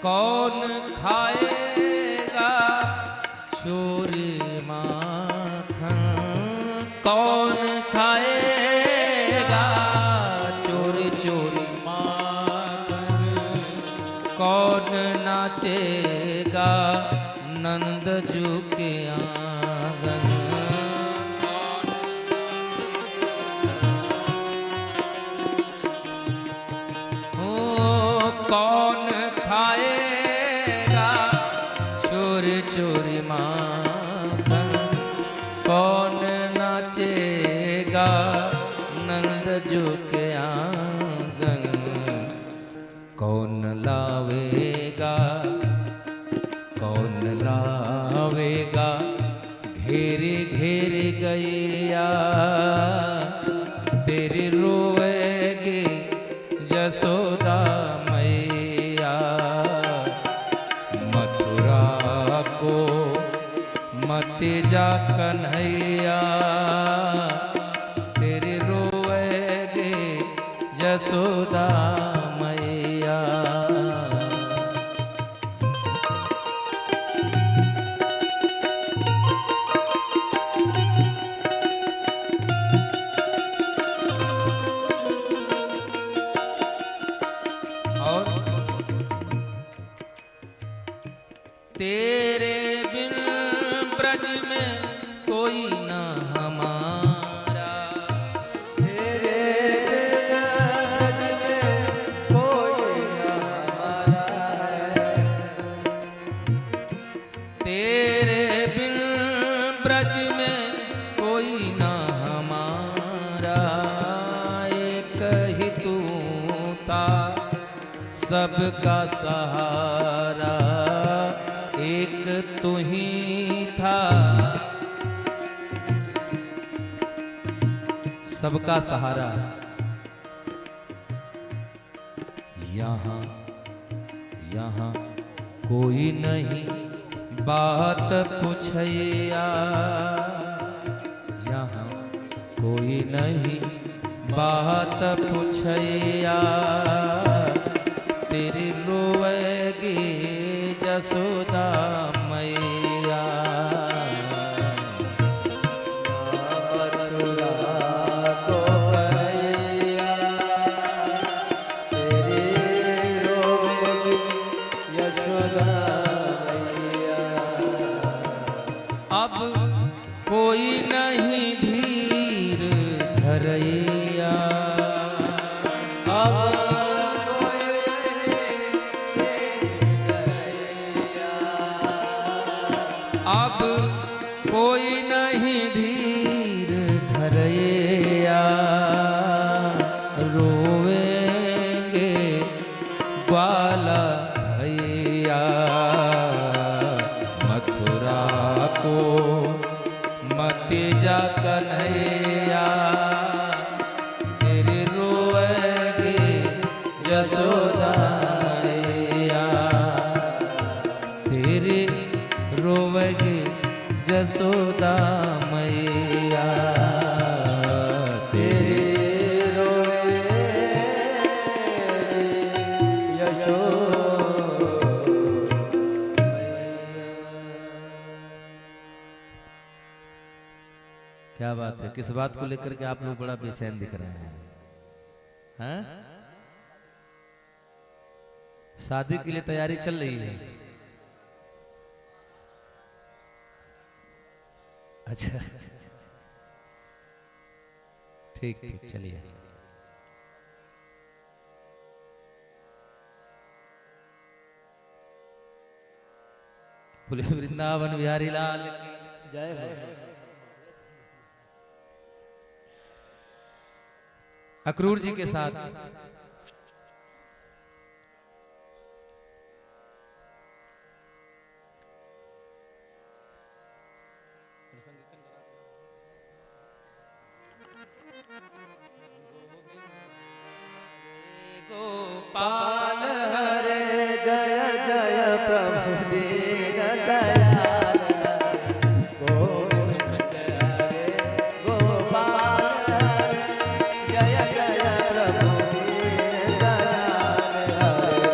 [SPEAKER 3] कौन खाएगा चोरी माखन, कौन खाएगा चोरी चोरी माखन, कौन नाचेगा नंद जू के आंगन। कौन खाएगा चोरी चोरी माखन, कौन नाचेगा नंद जो के आंगन। कौन लावेगा, कौन लावेगा घेरे घेरे गैया, तेरे रोएगे जसोदा मैया मथुरा को मत जा कन्हैया तेरे रोएगे जसोदा मैया। और तेरे बिन ब्रज में कोई ना हमारा,
[SPEAKER 2] तेरे ब्रज में कोई ना हमारा,
[SPEAKER 3] तेरे बिन ब्रज में कोई ना हमारा। एक ही तू था सबका सहारा, एक तू ही था सबका सहारा। यहाँ यहाँ कोई नहीं बात पूछैया, यहाँ कोई नहीं बात पूछैया तेरी रोएगी जसोदा मैया।
[SPEAKER 2] मथुरा को कन्हैया तेरी रोएगी यशोदा मैया।
[SPEAKER 3] अब कोई नहीं धीर धरैया,
[SPEAKER 2] अब
[SPEAKER 3] अब कोई नहीं धीर धरैया रोवेंगे ग्वाला भैया। मथुरा को मत जा कन्हैया तेरे रोएंगे जसोदा मैया, तेरे रोवेगे जसोदा मैया, तेरे क्या बात है, किस बात को लेकर के आप लोग बड़ा बेचैन दिख रहे हैं? हैं? शादी के लिए तैयारी चल रही है? अच्छा ठीक ठीक चलिए। बोले वृंदावन बिहारी लाल की
[SPEAKER 2] जय हो।
[SPEAKER 3] अक्रूर जी के साथ गोपाल
[SPEAKER 2] हरे जय जय प्रभु दीन दयाल गोविंद हरे गोपाल जय जय प्रभु दीन दयाल हरे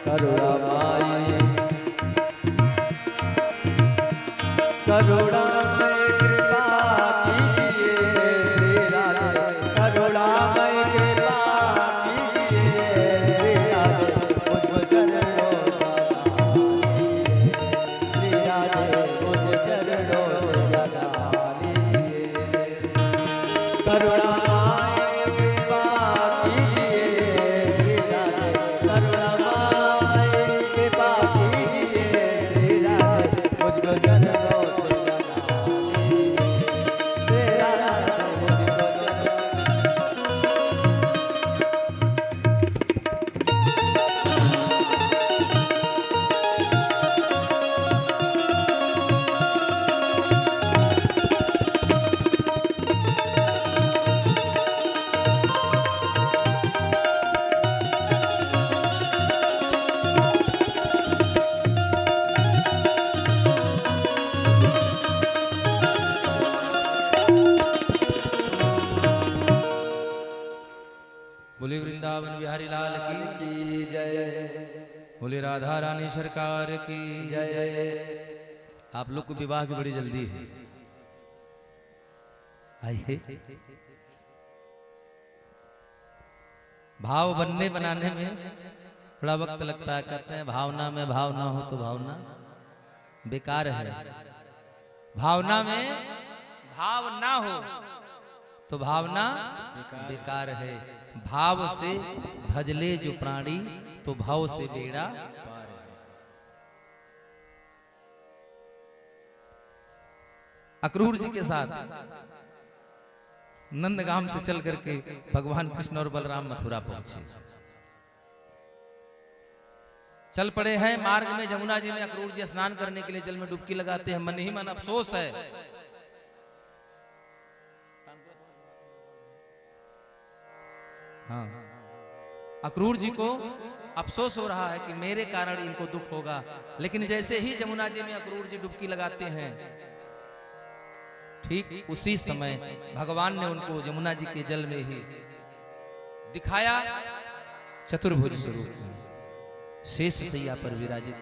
[SPEAKER 2] करुणामयी करुणामय कृपा कीजिए श्री राधे करुणामय कृपा कीजिए
[SPEAKER 3] बोले वृंदावन बिहारी लाल की
[SPEAKER 2] जय।
[SPEAKER 3] बोले राधा रानी सरकार की
[SPEAKER 2] जय।
[SPEAKER 3] आप लोग को विवाह की बड़ी जल्दी है, आइए। भाव बनने बनाने में बड़ा वक्त लगता है। कहते हैं भावना में भाव ना हो तो भावना बेकार है। भावना में भाव ना हो तो भावना बेकार है। भाव से भजले जो प्राणी तो भाव से बेड़ा। अक्रूर जी के साथ नंदगाम से चल करके भगवान कृष्ण और बलराम मथुरा पहुंचे। चल पड़े हैं मार्ग में जमुना जी में अक्रूर जी स्नान करने के लिए जल में डुबकी लगाते हैं। मन ही मन अफसोस है। हाँ, अक्रूर जी को अफसोस हो रहा है कि मेरे कारण इनको दुख होगा। लेकिन जैसे ही जमुना जी में अक्रूर जी डुबकी लगाते हैं, ठीक उसी समय भगवान ने उनको जमुना जी के जल में ही दिखाया चतुर्भुज स्वरूप में, शेष सैया पर विराजित।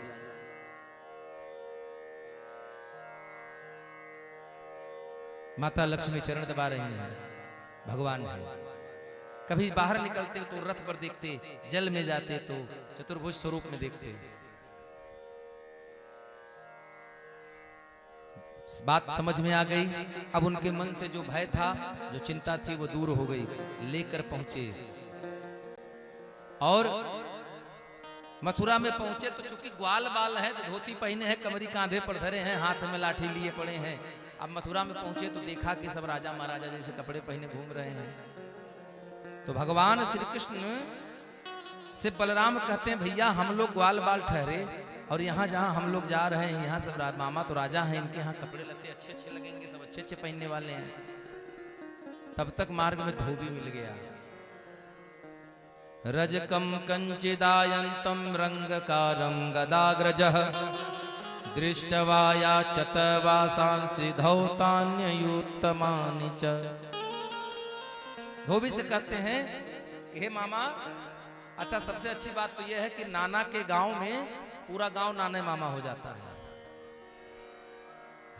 [SPEAKER 3] माता लक्ष्मी चरण दबा रही हैं। भगवान है। कभी बाहर निकलते तो रथ पर देखते, जल में जाते तो चतुर्भुज स्वरूप में देखते। बात समझ में आ गई। अब उनके मन से जो भय था, जो चिंता थी, वो दूर हो गई। लेकर पहुंचे और मथुरा में पहुंचे तो चूंकि ग्वाल बाल है, धोती पहने हैं, कमरी कांधे पर धरे हैं, हाथ में लाठी लिए पड़े हैं। अब मथुरा में पहुंचे तो देखा कि सब राजा महाराजा जैसे कपड़े पहने घूम रहे हैं। तो भगवान श्री कृष्ण से बलराम कहते हैं, भैया हम लोग ग्वाल बाल ठहरे और यहाँ जहाँ हम लोग जा रहे हैं, यहाँ सब मामा तो राजा हैं, इनके यहाँ कपड़े लत्ते अच्छे अच्छे लगेंगे, सब अच्छे अच्छे पहनने वाले हैं। तब तक मार्ग में धोबी मिल गया। रजकम कंचिदायंतम रंगकारम गदाग्रजः दृष्टवा या चतवासांसि धौतान्ययुत्तमानि च। धोबी से कहते हैं कि हे मामा, अच्छा सबसे अच्छी बात तो यह है कि नाना के गांव में पूरा गांव नाना मामा हो जाता है।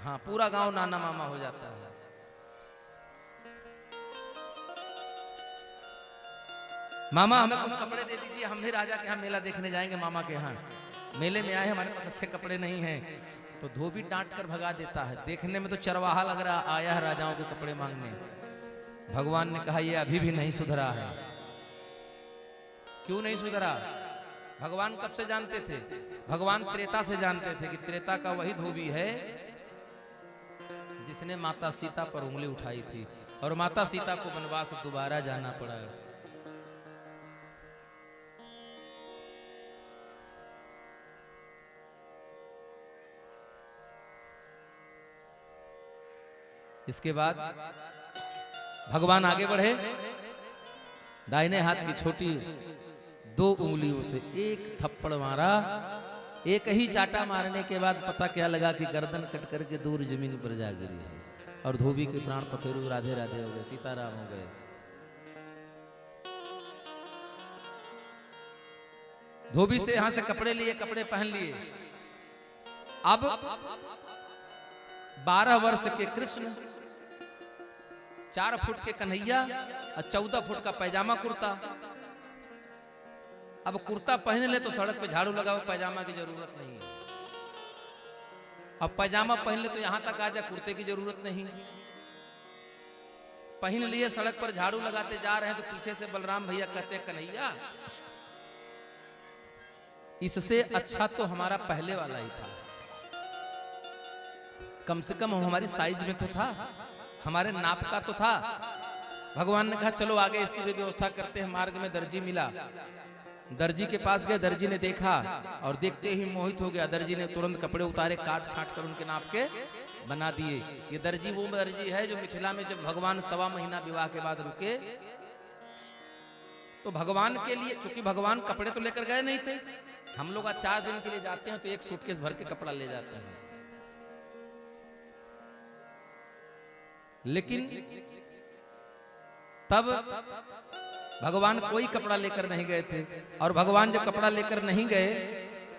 [SPEAKER 3] हाँ, पूरा गांव नाना मामा हो जाता है। मामा हमें कुछ कपड़े दे दीजिए, हम भी राजा के यहाँ मेला देखने जाएंगे। मामा के यहाँ मेले में आए, हमारे पास अच्छे कपड़े नहीं हैं। तो धोबी डांट कर भगा देता है। देखने में तो चरवाहा लग रहा, आया है राजाओं के कपड़े मांगने। भगवान ने कहा ये अभी भी नहीं सुधरा है। क्यों नहीं सुधरा? भगवान कब से जानते थे? भगवान त्रेता से जानते थे कि त्रेता का वही धोबी है जिसने माता सीता पर उंगली उठाई थी और माता सीता को वनवास दोबारा जाना पड़ा। इसके बाद भगवान आगे बढ़े। दाहिने हाथ की छोटी 2 उंगलियों से एक थप्पड़ मारा। एक ही चाटा मारने के बाद पता क्या लगा कि गर्दन कट करके दूर जमीन पर जा गिरी है और धोबी के प्राण पखेरु राधे राधे हो गए, सीताराम हो गए। धोबी से यहां से कपड़े लिए, कपड़े पहन लिए। अब 12 वर्ष के कृष्ण, 4 फुट के कन्हैया और 14 फुट का पैजामा कुर्ता। अब कुर्ता पहन ले तो सड़क पे झाड़ू लगाओ, पैजामा की जरूरत नहीं है। अब पैजामा पहन ले तो यहां तक आ जाए, कुर्ते की जरूरत नहीं। पहन लिए, सड़क पर झाड़ू लगाते जा रहे हैं तो पीछे से बलराम भैया कहते हैं, कन्हैया इससे अच्छा तो हमारा पहले वाला ही था। कम से कम हमारी साइज में तो था, हमारे नाप का तो था। भगवान ने कहा चलो आगे इसकी भी व्यवस्था करते हैं। मार्ग में दर्जी मिला। दर्जी के पास गए। दर्जी ने देखा और देखते ही मोहित हो गया। दर्जी ने तुरंत कपड़े उतारे, काट छाट कर उनके नाप के बना दिए। ये दर्जी वो दर्जी है जो मिथिला में जब भगवान 1.25 महीना विवाह के बाद रुके तो भगवान के लिए, चूंकि भगवान कपड़े तो लेकर गए नहीं थे, हम लोग आज 4 दिन के लिए जाते हैं तो एक सूटकेस भर के कपड़ा ले जाते हैं। लेकिन तब भगवान कोई कपड़ा लेकर नहीं गए थे, और भगवान जब कपड़ा लेकर नहीं गए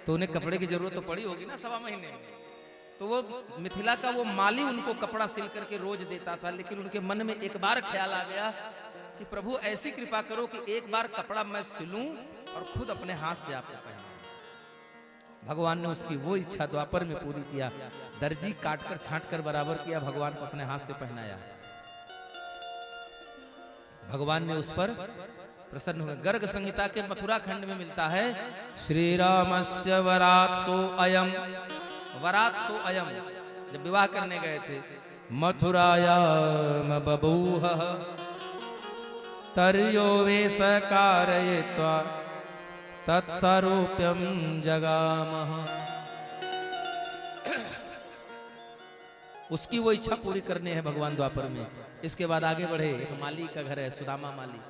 [SPEAKER 3] तो उन्हें कपड़े की जरूरत तो पड़ी होगी ना 1.25 महीने में। तो वो मिथिला का वो माली उनको कपड़ा सिल करके रोज देता था, लेकिन उनके मन में एक बार ख्याल आ गया कि प्रभु ऐसी कृपा करो कि एक बार कपड़ा मैं सिलूं और खुद अपने हाथ से आपको पहनाऊं। भगवान ने उसकी वो इच्छा द्वापर में पूरी किया। दर्जी काटकर छांटकर बराबर किया, भगवान को अपने हाथ से पहनाया। भगवान ने उस पर प्रसन्न हुए। गर्ग संहिता के मथुरा खंड में मिलता है, श्री रामस्य वरात सो अयम, वरात सो अयम, जब विवाह करने गए थे, मथुरायाम बभूव तर्यो वेश कारयित्वा तत्सारूप्यम जगामः। उसकी वो इच्छा पूरी करनी है भगवान द्वापर में। इसके बाद आगे बढ़े। एक माली का घर है, सुदामा माली।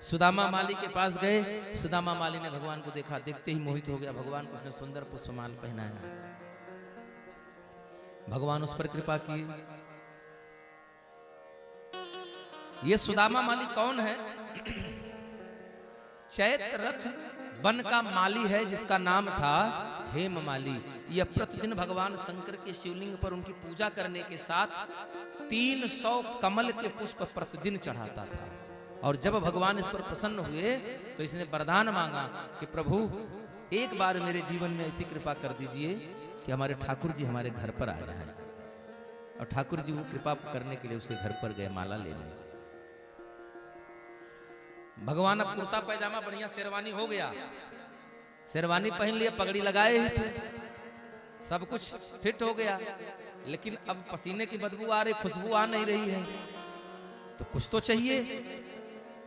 [SPEAKER 3] सुदामा माली के पास गए। सुदामा माली ने भगवान को देखा, देखते ही मोहित हो गया। भगवान को उसने सुंदर पुष्पमाल पहनाया। भगवान उस पर कृपा की। ये सुदामा माली कौन है? चैत्र रथ वन का माली है, जिसका नाम था हेम माली। यह प्रतिदिन भगवान शंकर के शिवलिंग पर उनकी पूजा करने के साथ 300 कमल के पुष्प प्रतिदिन चढ़ाता था। और जब भगवान इस पर प्रसन्न हुए तो इसने वरदान मांगा कि प्रभु एक बार मेरे जीवन में ऐसी कृपा कर दीजिए कि हमारे ठाकुर जी हमारे घर पर आ जाएं। और ठाकुर जी वो कृपा करने के लिए उसके घर पर गए माला लेने। भगवान अब कुर्ता पैजामा बढ़िया शेरवानी हो गया, शेरवानी पहन लिए, पगड़ी लगाए ही थे, सब कुछ फिट हो गया। लेकिन अब पसीने की बदबू आ रही, खुशबू आ नहीं रही है, तो कुछ तो चाहिए।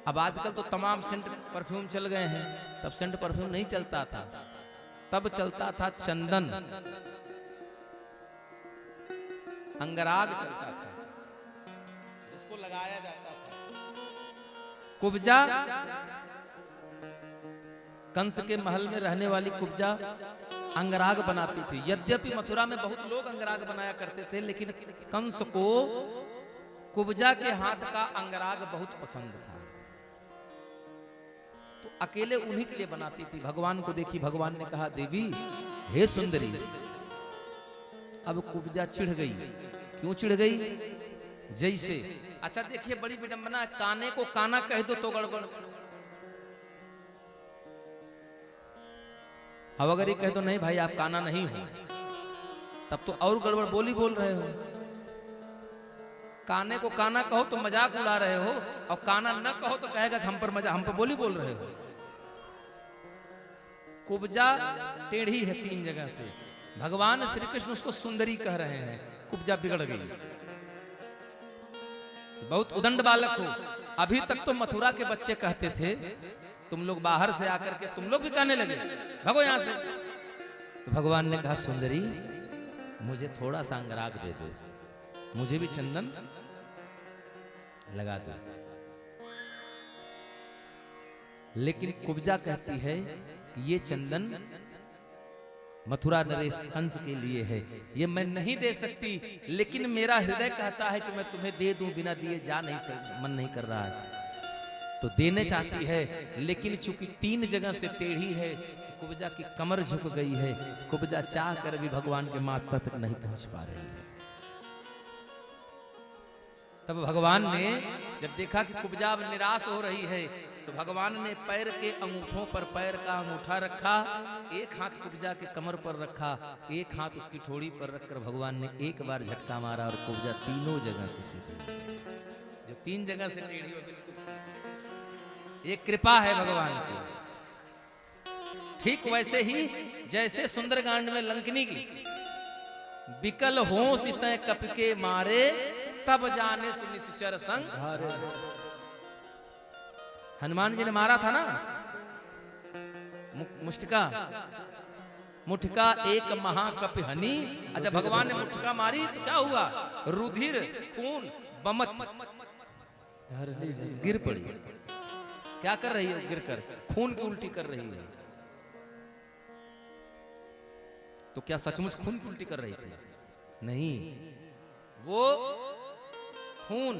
[SPEAKER 3] अब आजकल तो तमाम सेंट परफ्यूम चल गए हैं, तब सेंट परफ्यूम नहीं चलता था, तब चलता था चंदन, अंगराग चलता था, जिसको लगाया जाता था। कुब्जा, कंस के महल में रहने वाली कुब्जा अंगराग बनाती थी। यद्यपि मथुरा में बहुत लोग अंगराग बनाया करते थे, लेकिन कंस को कुब्जा के हाथ का अंगराग बहुत पसंद था, तो अकेले उन्हीं के लिए बनाती थी। भगवान को देखी, भगवान ने कहा, देवी हे सुंदरी। अब कुब्जा चिढ़ गई। क्यों चिढ़ गई? जैसे, अच्छा देखिए बड़ी विडंबना है, काने को काना कह दो तो गड़बड़, अब अगर ये कह दो नहीं भाई आप काना नहीं हो, तब तो और गड़बड़ बोली बोल रहे हो। काने को काना कहो तो मजाक उड़ा रहे हो, और काना न कहो तो कहेगा हम पर मजाक, हम पर बोली बोल रहे हो। कुब्जा टेढ़ी है 3 जगह से। भगवान श्री कृष्ण उसको सुंदरी कह रहे हैं। कुब्जा बिगड़ गई। बहुत उदंड बालक हो। अभी तक तो मथुरा के बच्चे कहते थे, तुम लोग बाहर से आकर के तुम लोग भी कहने लगे भगो यहां से। तो भगवान ने कहा, सुंदरी मुझे थोड़ा सा अंगराग दे दो, मुझे भी चंदन लगा दो। लेकिन कुब्जा कहती है कि ये चंदन मथुरा नरेश कंस के लिए है, ये मैं नहीं दे सकती, लेकिन मेरा हृदय कहता है कि मैं तुम्हें दे दूं, बिना दिए जा नहीं सकता, मन नहीं कर रहा है। तो देने चाहती है, लेकिन चूंकि 3 जगह से टेढ़ी है, तो कुब्जा की कमर झुक गई है। कुब्जा चाह कर भी भगवान के माथा तक नहीं पहुंच पा रही है। तब भगवान ने जब देखा कि कुब्जा अब निराश हो रही है, तो भगवान ने पैर के अंगूठों पर पैर का अंगूठा रखा, एक हाथ कुब्जा के कमर पर रखा, एक हाथ उसकी ठोड़ी पर रखकर भगवान ने एक बार झटका मारा और कुब्जा तीनों जगह से सीधी, जो 3 जगह से टेढ़ी हो बिल्कुल सीधी। एक कृपा है भगवान की। ठीक वैसे ही जैसे सुंदरकांड में लंकिनी की बिकल होश इतने कप के मारे, तब जाने सुनिश्चर संग। हनुमान जी ने मारा था ना मुष्टिका, मुठका एक महाकपि हनी। जब भगवान ने मुठका मारी तो क्या हुआ? रुधिर, खून, बमत गिर पड़ी। क्या कर रही है? गिरकर खून की उल्टी कर रही है। तो क्या सचमुच खून की उल्टी कर रही थी? नहीं, वो खून,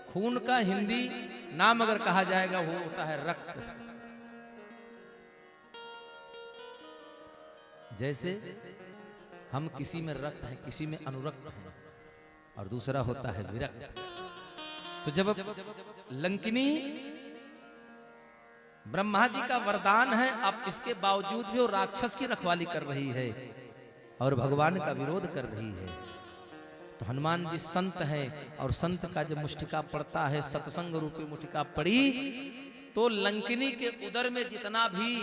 [SPEAKER 3] खून का हिंदी नाम अगर कहा जाएगा वो होता है रक्त। जैसे हम किसी में रक्त है, किसी में अनुरक्त है, और दूसरा होता है विरक्त। तो जब लंकिनी ब्रह्मा जी का वरदान है, अब इसके बावजूद भी वो राक्षस की रखवाली कर रही है और भगवान का विरोध कर रही है। तो हनुमान जी संत है, और संत का जब मुष्टिका पड़ता है, सत्संग रूपी मुष्टिका पड़ी, तो लंकिनी के उदर में जितना भी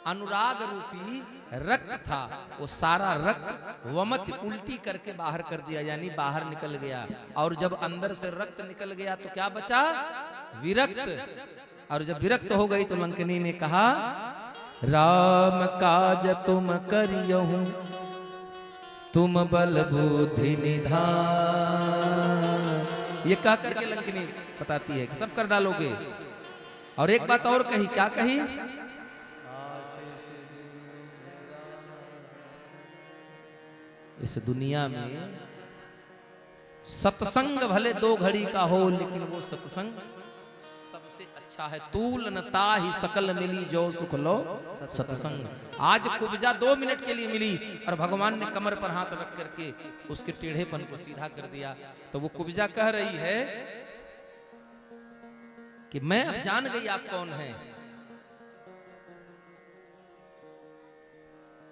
[SPEAKER 3] अनुराग रूपी रक्त था, वो सारा रक्त वमत उल्टी करके बाहर कर दिया, यानी बाहर निकल गया। और जब अंदर से रक्त निकल गया तो क्या बचा? विरक्त। और जब विरक्त हो गई तो लंकिनी ने कहा, राम काज तुम करियहु, तुम बल बुद्धि निधान। ये कह करके लंकिनी बताती है कि सब कर डालोगे। और एक बात और कही, क्या कही? इस दुनिया में सत्संग भले 2 घड़ी का हो, लेकिन वो सत्संग सबसे अच्छा है। तूल न ताहि सकल मिली, जो सुख लो सत्संग। आज कुब्जा 2 मिनट के लिए मिली, और भगवान ने कमर पर हाथ रख करके उसके टेढ़ेपन को सीधा कर दिया। तो वो कुब्जा कह रही है कि मैं अब जान गई आप कौन हैं,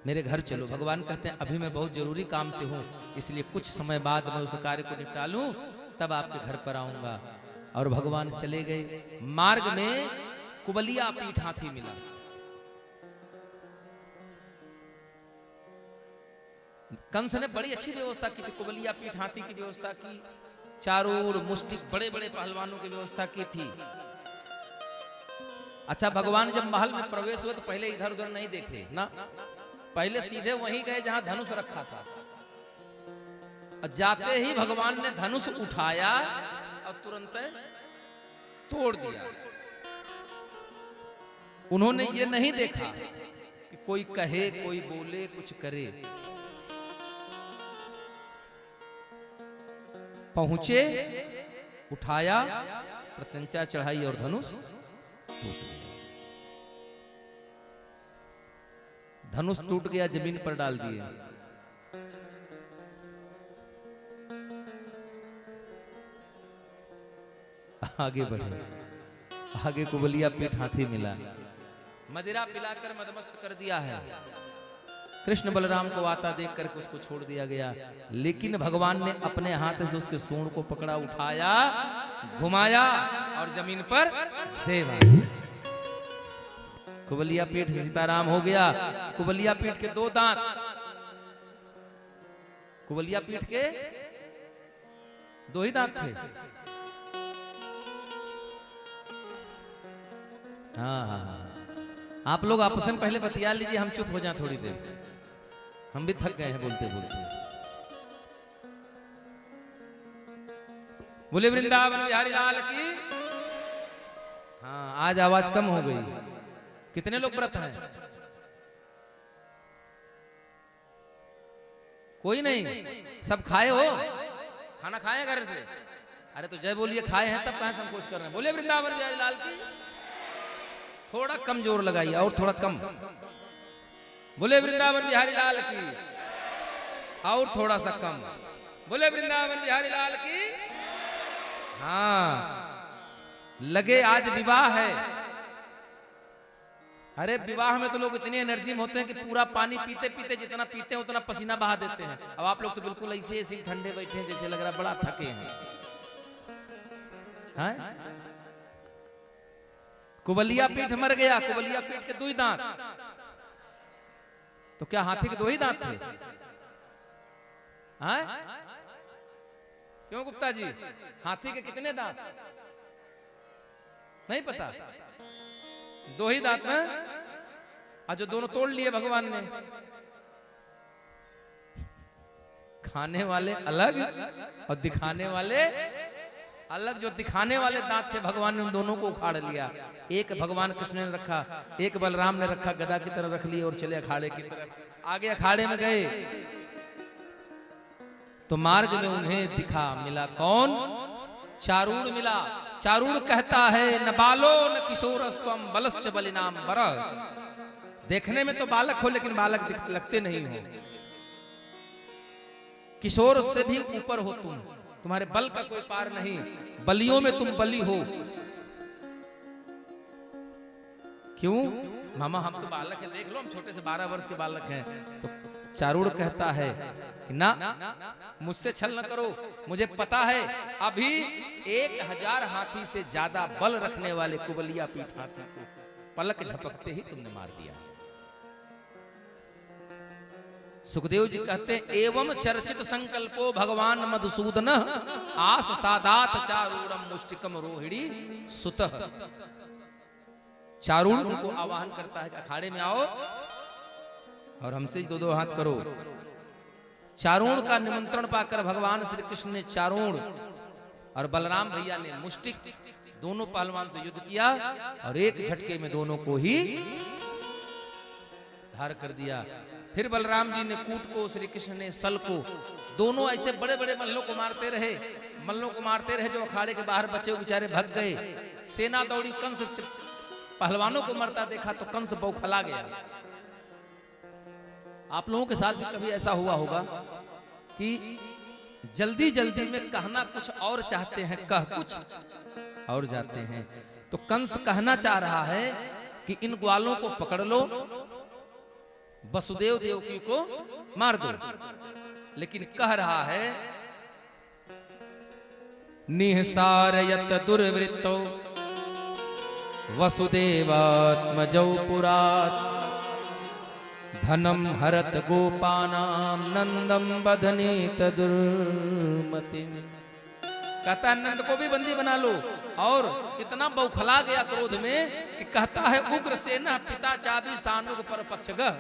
[SPEAKER 3] मेरे घर चलो। भगवान कहते हैं अभी मैं बहुत जरूरी काम से हूं, इसलिए कुछ समय बाद मैं उस कार्य को निपटा लूं, तब आपके घर पर आऊंगा। और भगवान चले गए। मार्ग में कुबलिया पीठ हाथी मिला। कंस ने बड़ी अच्छी व्यवस्था की थी, कुबलिया पीठ हाथी की व्यवस्था की, चारों ओर मुष्टिक बड़े बड़े पहलवानों की व्यवस्था की थी। अच्छा, भगवान जब महल में प्रवेश हुए तो पहले इधर उधर नहीं देखे ना, पहले सीधे वहीं गए जहां धनुष रखा था। और जाते ही भगवान ने धनुष उठाया और तुरंत तोड़ दिया। उन्होंने ये नहीं देखा कि कोई कहे, कोई बोले, कुछ करे। पहुंचे, उठाया, प्रत्यंचा चढ़ाई और धनुष टूट गया। धनुष टूट गया, जमीन पर डाल दिए। आगे बढ़े, आगे कुबलिया पीठ हाथी मिला, मदिरा पिलाकर मदमस्त कर दिया है। कृष्ण बलराम को आता देख करके उसको छोड़ दिया गया, लेकिन भगवान ने अपने हाथ से उसके सूंड को पकड़ा, उठाया, घुमाया और जमीन पर दे मारा। कुबलिया पीठ से सीताराम हो गया। कुबलिया पीठ के 2 दांत, कुबलिया पीठ के 2 ही दांत थे। हाँ, आप लोग आपस में पहले बतिया लीजिए, हम चुप हो जाए थोड़ी देर, हम भी थक गए हैं बोलते बोलते। बोले वृंदावन बिहारी लाल की। हाँ, आज आवाज कम हो गई। कितने लोग व्रत हैं? कोई नहीं, सब खाए हो? खाना खाए घर से? अरे तो जय बोलिए, खाए हैं तब कहां संकोच कर रहे हैं। बोले वृंदावन बिहारी लाल की। थोड़ा कम जोर लगाइए, और थोड़ा कम। बोले वृंदावन बिहारी लाल की। और थोड़ा सा कम। बोले वृंदावन बिहारी लाल की। हाँ, लगे आज विवाह है। अरे विवाह में तो लोग इतनी एनर्जी में होते हैं कि पूरा पानी पीते पीते जितना पीते हैं उतना पसीना बहा देते हैं। अब आप लोग तो बिल्कुल ऐसे ऐसे ठंडे बैठे हैं, जैसे लग रहा बड़ा थके हैं। कुबलिया पीठ मर गया। कुबलिया पीठ के 2 ही दांत। तो क्या हाथी के 2 ही दांत थे? क्यों गुप्ता जी, हाथी के कितने दांत? नहीं पता? 2 ही दांत ना, और जो दोनों तोड़ लिए भगवान ने। खाने वाले अलग और दिखाने वाले अलग। जो दिखाने वाले दांत थे भगवान ने उन दोनों को उखाड़ लिया। एक भगवान कृष्ण ने रखा, एक बलराम ने रखा, गदा की तरह रख लिया और चले अखाड़े की तरफ। आगे अखाड़े में गए तो मार्ग में उन्हें दिखा मिला कौन? चारूण मिला। चारूण कहता है न बालो न किशोरस्त्वम बलश्च बलिनाम वरः। देखने में तो बालक हो लेकिन बालक लगते नहीं हो। किशोर से भी ऊपर हो तुम, तुम्हारे बल का कोई पार नहीं, बलियों में तुम बली हो। क्यों मामा, हम तो बालक है, देख लो हम छोटे से 12 वर्ष के बालक हैं। तो चारूण कहता है कि ना, मुझसे छल न करो, मुझे पता है अभी 1000 हाथी से ज्यादा बल रखने वाले कुबलिया पीठ हाथी को पलक झपकते ही तुमने मार दिया। सुखदेव जी कहते हैं एवं चर्चित संकल्पो भगवान मधुसूदन आस सादात चारूणम मुष्टिकम रोहिणी सुतः। चारूण को आवाहन करता है अखाड़े में आओ और हमसे 2-2 हाथ करो। चारूण का निमंत्रण पाकर भगवान श्री कृष्ण ने चारूण और बलराम भैया ने मुष्टिक दोनों पहलवान से युद्ध किया और एक झटके में दोनों को ही धार कर दिया। फिर बलराम जी ने कूट को, श्री कृष्ण ने सल को, दोनों ऐसे बड़े बड़े मल्लों को मारते रहे। मल्लों को मारते रहे, जो अखाड़े के बाहर बचे वो बेचारे भग गए। सेना दौड़ी, कंस पहलवानों को मरता देखा तो कंस बौखला गया। आप लोगों के साथ भी कभी ऐसा हुआ होगा कि जल्दी जल्दी में कहना कुछ और चाहते हैं, कह कुछ और जाते हैं। तो कंस कहना चाह रहा है कि इन ग्वालों को पकड़ लो, वसुदेव देवकी को मार दो, लेकिन कह रहा है निहसारयत दुर्वृत्तो वसुदेवात्मजौ पुरात् धनम हरत गोपानाम नंदम बधनेत दुर्मतिम। कहता है नंद को भी बंदी बना लो। और इतना बौखला गया क्रोध में कि कहता है उग्रसेन पिता चाबी सानुग पर पक्षगः।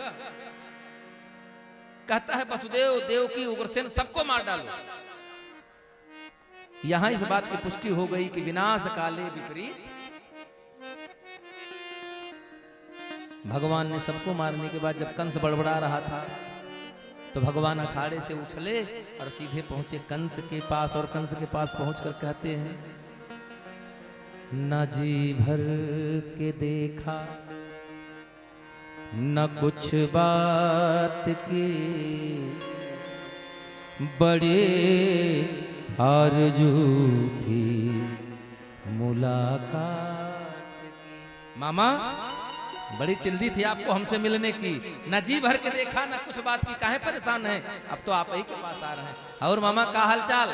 [SPEAKER 3] कहता है वसुदेव देवकी उग्रसेन सबको मार डालो। यहां इस बात की पुष्टि हो गई कि विनाश काले विपरीत। भगवान ने सबको मारने के बाद जब कंस बड़बड़ा रहा था तो भगवान अखाड़े से उछले और सीधे पहुंचे कंस के पास। और कंस के पास पहुंचकर कहते हैं न जी भर के देखा न कुछ बात की, बड़े आरज़ू थी मुलाकात की। मामा बड़ी चिंदी थी आपको हमसे मिलने की, न जी भर के देखा न कुछ बात की, काहे परेशान है, अब तो आप ही के पास आ रहे हैं। और मामा का हालचाल?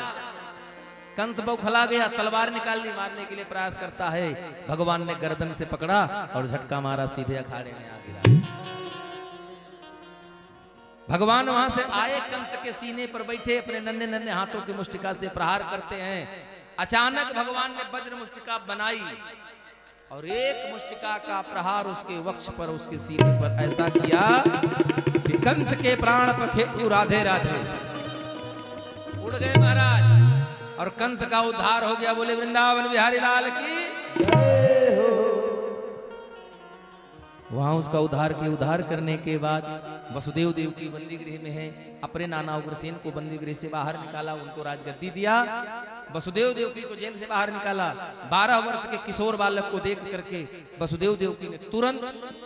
[SPEAKER 3] कंस बौखला गया, तलवार निकाल ली, मारने के लिए प्रयास करता है। भगवान ने गर्दन से पकड़ा और झटका मारा, सीधे अखाड़े में आ गिरा। भगवान वहां से आए, कंस के सीने पर बैठे, अपने नन्हे नन्हे हाथों की मुष्टिका से प्रहार करते हैं। अचानक भगवान ने वज्र मुष्टिका बनाई और एक मुष्टिका का प्रहार उसके वक्ष पर, उसके सीने पर ऐसा किया कि कंस के प्राण पखे राधे राधे उड़ गए महाराज। और कंस का उद्धार हो गया। बोले वृंदावन बिहारी लाल की। वहां उसका उद्धार के उद्धार करने के बाद वसुदेव देव की बंदी गृह में है। अपने नाना उग्रसेन को बंदी गृह से बाहर निकाला, उनको राजगद्दी दिया। वसुदेव देवकी को जेल से बाहर निकाला। 12 वर्ष के किशोर बालक को देख करके वसुदेव देवकी ने तुरंत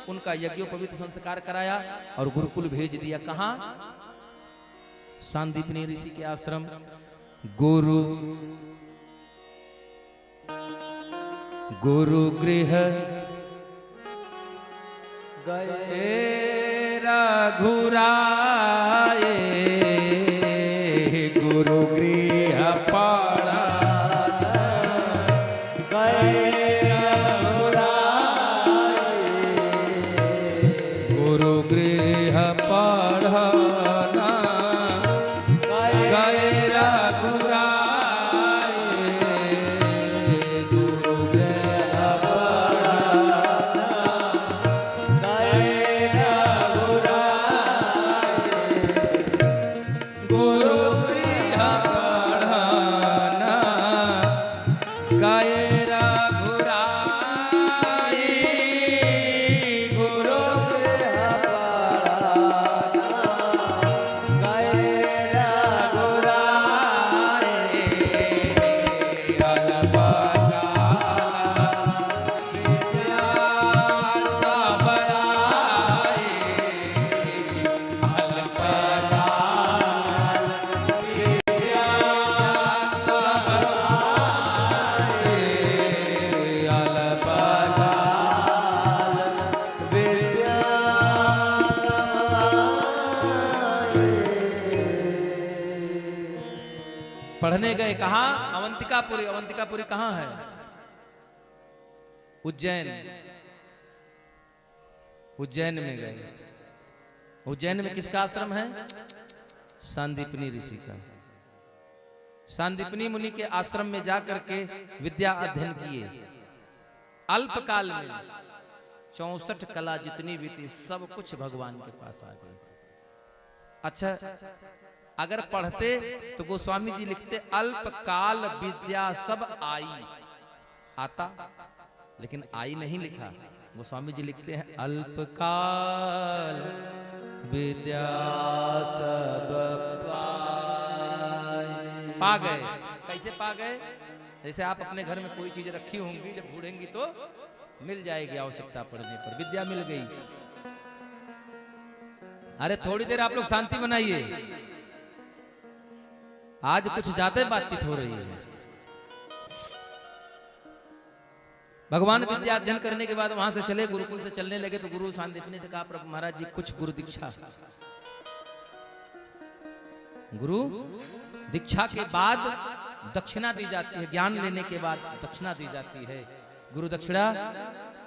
[SPEAKER 3] उनका यज्ञोपवीत संस्कार कराया और गुरुकुल भेज दिया। कहां? सांदीपनी ऋषि के आश्रम। गुरु गृह गए रघुराए, गुरु गृह पड़ा गए रघुराए, गुरु गृह पढ़ना गए रघुराए, गुरु गृह पढ़ना गए रघुराए। कहा अवंतिकापुरी। अवंतिकापुरी कहां है? उज्जैन। उज्जैन में गए। उज्जैन में किसका आश्रम है? सांदीपनी ऋषि का। सांदीपनी मुनि के आश्रम में जाकर के विद्या अध्ययन किए। अल्पकाल में 64 कला जितनी भी थी सब कुछ भगवान के पास आ गई। अच्छा, अगर पढ़ते तो गोस्वामी जी लिखते अल्पकाल विद्या सब आई, आता, लेकिन आई नहीं लिखा। गोस्वामी जी लिखते हैं अल्पकाल विद्या सब पा गए। कैसे पा गए? जैसे आप अपने घर में कोई चीज रखी होंगी, जब ढूंढेंगी तो मिल जाएगी, आवश्यकता पड़ने पर। विद्या मिल गई। अरे थोड़ी देर आप लोग शांति बनाइए, आज कुछ ज्यादा बातचीत हो रही है। भगवान विद्या अध्ययन करने के बाद वहां से चले, गुरुकुल से चलने लगे तो गुरु सांदीपनी से कहा, प्रभु महाराज जी कुछ गुरु दीक्षा। गुरु दीक्षा के बाद दक्षिणा दी जाती है, ज्ञान लेने के बाद दक्षिणा दी जाती है। गुरु दक्षिणा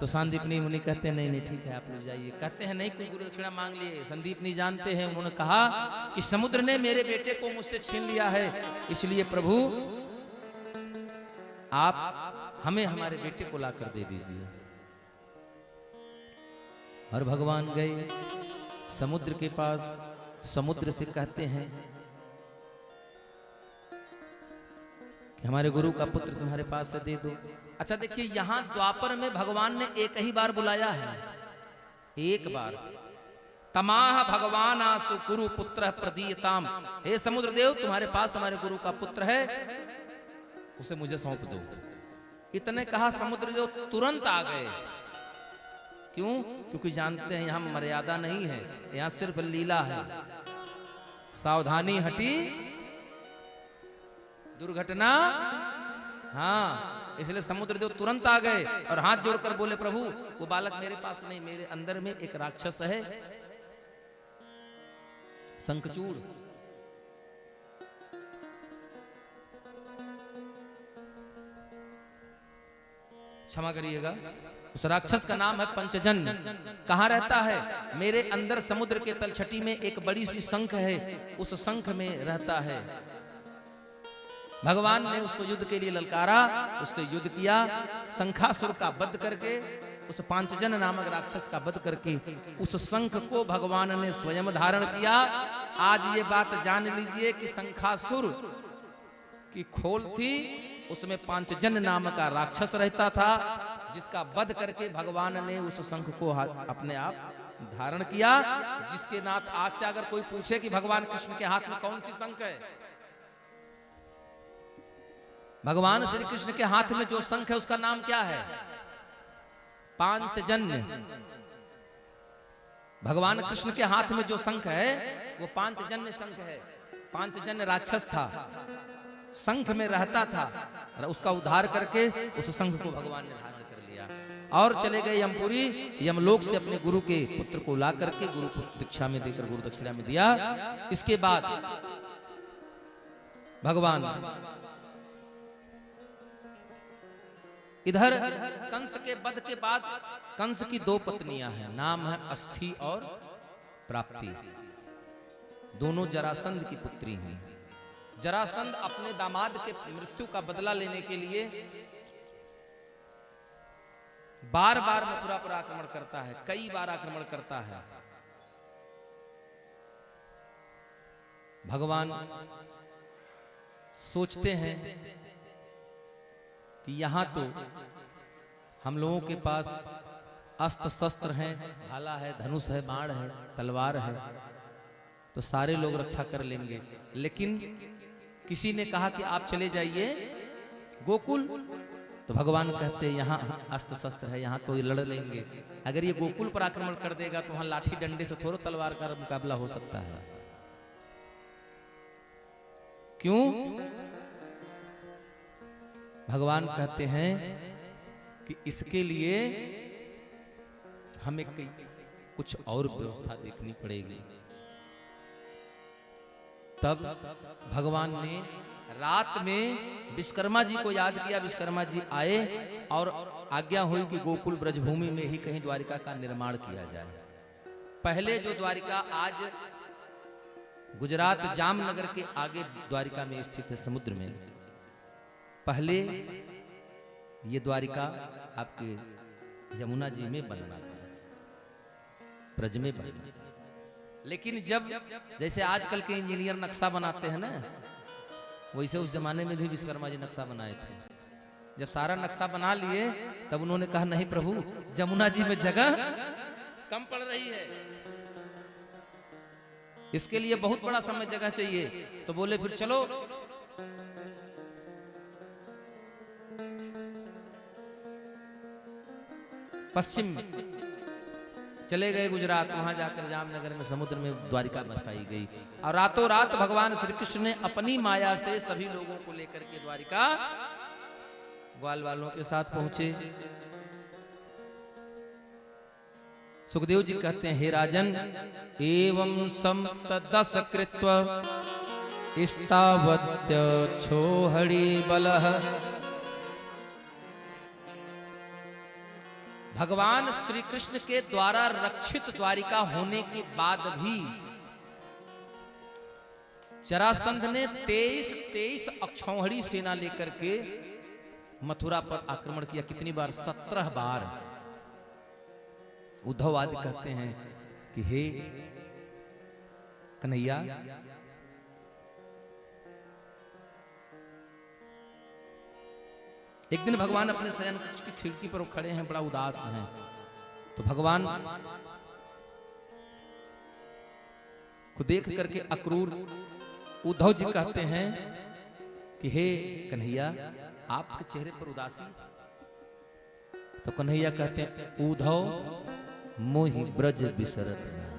[SPEAKER 3] तो सांदीपनी मुनि कहते हैं नहीं नहीं ठीक है आप लोग जाइए। कहते हैं नहीं, कोई गुरु दक्षिणा मांग लिए। संदीपनी जानते हैं, उन्होंने कहा कि समुद्र ने मेरे बेटे को मुझसे छीन लिया है, इसलिए प्रभु आप हमें हमारे बेटे को ला कर दे दीजिए। और भगवान गए समुद्र के पास, समुद्र से कहते हैं कि हमारे गुरु का पुत्र तुम्हारे पास से दे दो। अच्छा देखिए, यहां द्वापर में भगवान ने एक ही बार बुलाया है, एक बार। तमाह भगवान आसु गुरु पुत्र प्रदीयताम। हे समुद्र देव, तुम्हारे पास हमारे गुरु का पुत्र है, उसे मुझे सौंप दो। इतने कहा समुद्र देव तुरंत आ गए। क्यों? क्योंकि जानते हैं यहां मर्यादा नहीं है, यहां सिर्फ लीला है। सावधानी हटी दुर्घटना। हाँ, इसलिए समुद्र देव तुरंत आ गए और हाथ जोड़कर बोले, प्रभु वो बालक मेरे पास नहीं, मेरे अंदर में एक राक्षस है शंखचूड़। क्षमा करिएगा, उस राक्षस का नाम है पंचजन्य। कहां रहता है? मेरे अंदर समुद्र के तलछटी में एक बड़ी सी शंख है, उस शंख में रहता है। भगवान ने उसको युद्ध के लिए ललकारा, उससे युद्ध किया, शंखासुर का वध करके, उस पांचजन नामक राक्षस का वध करके उस शंख को भगवान ने स्वयं धारण किया। आज ये बात जान लीजिए कि शंखासुर की खोल थी, उसमें पांचजन नाम का राक्षस रहता था, जिसका वध करके भगवान ने उस शंख को अपने आप धारण किया। जिसके नाथ आज से अगर कोई पूछे कि भगवान कृष्ण के हाथ में कौन सी शंख है, भगवान श्री कृष्ण के हाथ में जो शंख है उसका नाम क्या है? पांचजन्य। भगवान कृष्ण के हाथ में जो शंख है वो पांचजन्य शंख है। पांचजन्य राक्षस था, शंख में रहता था, उसका उद्धार करके उस शंख को भगवान ने धारण कर लिया और चले गए यमपुरी। यमलोक से अपने गुरु के पुत्र को ला करके गुरु दीक्षा में देकर गुरु दक्षिणा में दिया। इसके बाद भगवान इधर कंस के वध के बाद कंस की दो पत्नियां हैं, नाम है अस्थि और प्राप्ति। दोनों जरासंध की पुत्री हैं। जरासंध अपने दामाद के मृत्यु का बदला लेने के लिए बार बार मथुरा पर आक्रमण करता है, कई बार आक्रमण करता है। भगवान सोचते हैं कि यहां तो हम लोगों के पास अस्त्र शस्त्र हैं, भाला है, धनुष है, बाण है, तलवार है, तो सारे लोग रक्षा कर लेंगे। लेकिन किसी ने कहा कि आप चले जाइए गोकुल, तो भगवान कहते हैं यहाँ अस्त्र शस्त्र है, यहाँ तो ये लड़ लेंगे। अगर ये गोकुल पर आक्रमण कर देगा तो वहां लाठी डंडे से थोड़ा तलवार का मुकाबला हो सकता है। क्यों? भगवान कहते हैं कि इसके लिए हमें कुछ और व्यवस्था देखनी पड़ेगी। तब भगवान ने रात में विश्वकर्मा जी को याद किया। विश्वकर्मा जी आए और आज्ञा हुई कि गोकुल ब्रजभूमि में ही कहीं द्वारिका का निर्माण किया जाए। पहले जो द्वारिका आज गुजरात जामनगर के आगे द्वारिका में स्थित है समुद्र में, पहले ये द्वारिका आपके यमुना जी में बनना था, ब्रज में बनना। लेकिन जब जैसे आजकल के इंजीनियर नक्शा बनाते हैं ना, वैसे उस जमाने में भी विश्वकर्मा जी नक्शा बनाए थे। जब सारा नक्शा बना लिए तब उन्होंने कहा नहीं प्रभु, यमुना जी में जगह कम पड़ रही है, इसके लिए बहुत बड़ा समय जगह चाहिए। तो बोले फिर चलो पश्चिम चले गए गुजरात। वहां जाकर जामनगर में समुद्र में द्वारिका बसाई गई और रातों रात भगवान श्री कृष्ण ने अपनी माया से सभी लोगों को लेकर के द्वारिका ग्वाल वालों के साथ पहुंचे। सुखदेव जी कहते हैं, हे राजन, एवं संतदस कृत्वा इस्तावत्य छोहड़ी बलह। भगवान श्री कृष्ण के द्वारा रक्षित द्वारिका होने के बाद भी जरासंध ने 23 अक्षौहिणी सेना लेकर के मथुरा पर आक्रमण किया। कितनी बार? 17 बार। उद्धव आदि कहते हैं कि हे कन्हैया, एक दिन भगवान अपने शयन कक्ष की खिड़की पर खड़े हैं, बड़ा उदास हैं। तो भगवान को देख करके अक्रूर उद्धव जी कहते हैं कि हे कन्हैया, आपके चेहरे पर उदासी। तो कन्हैया कहते हैं, उद्धव मोहि ब्रज बिसरत नहीं,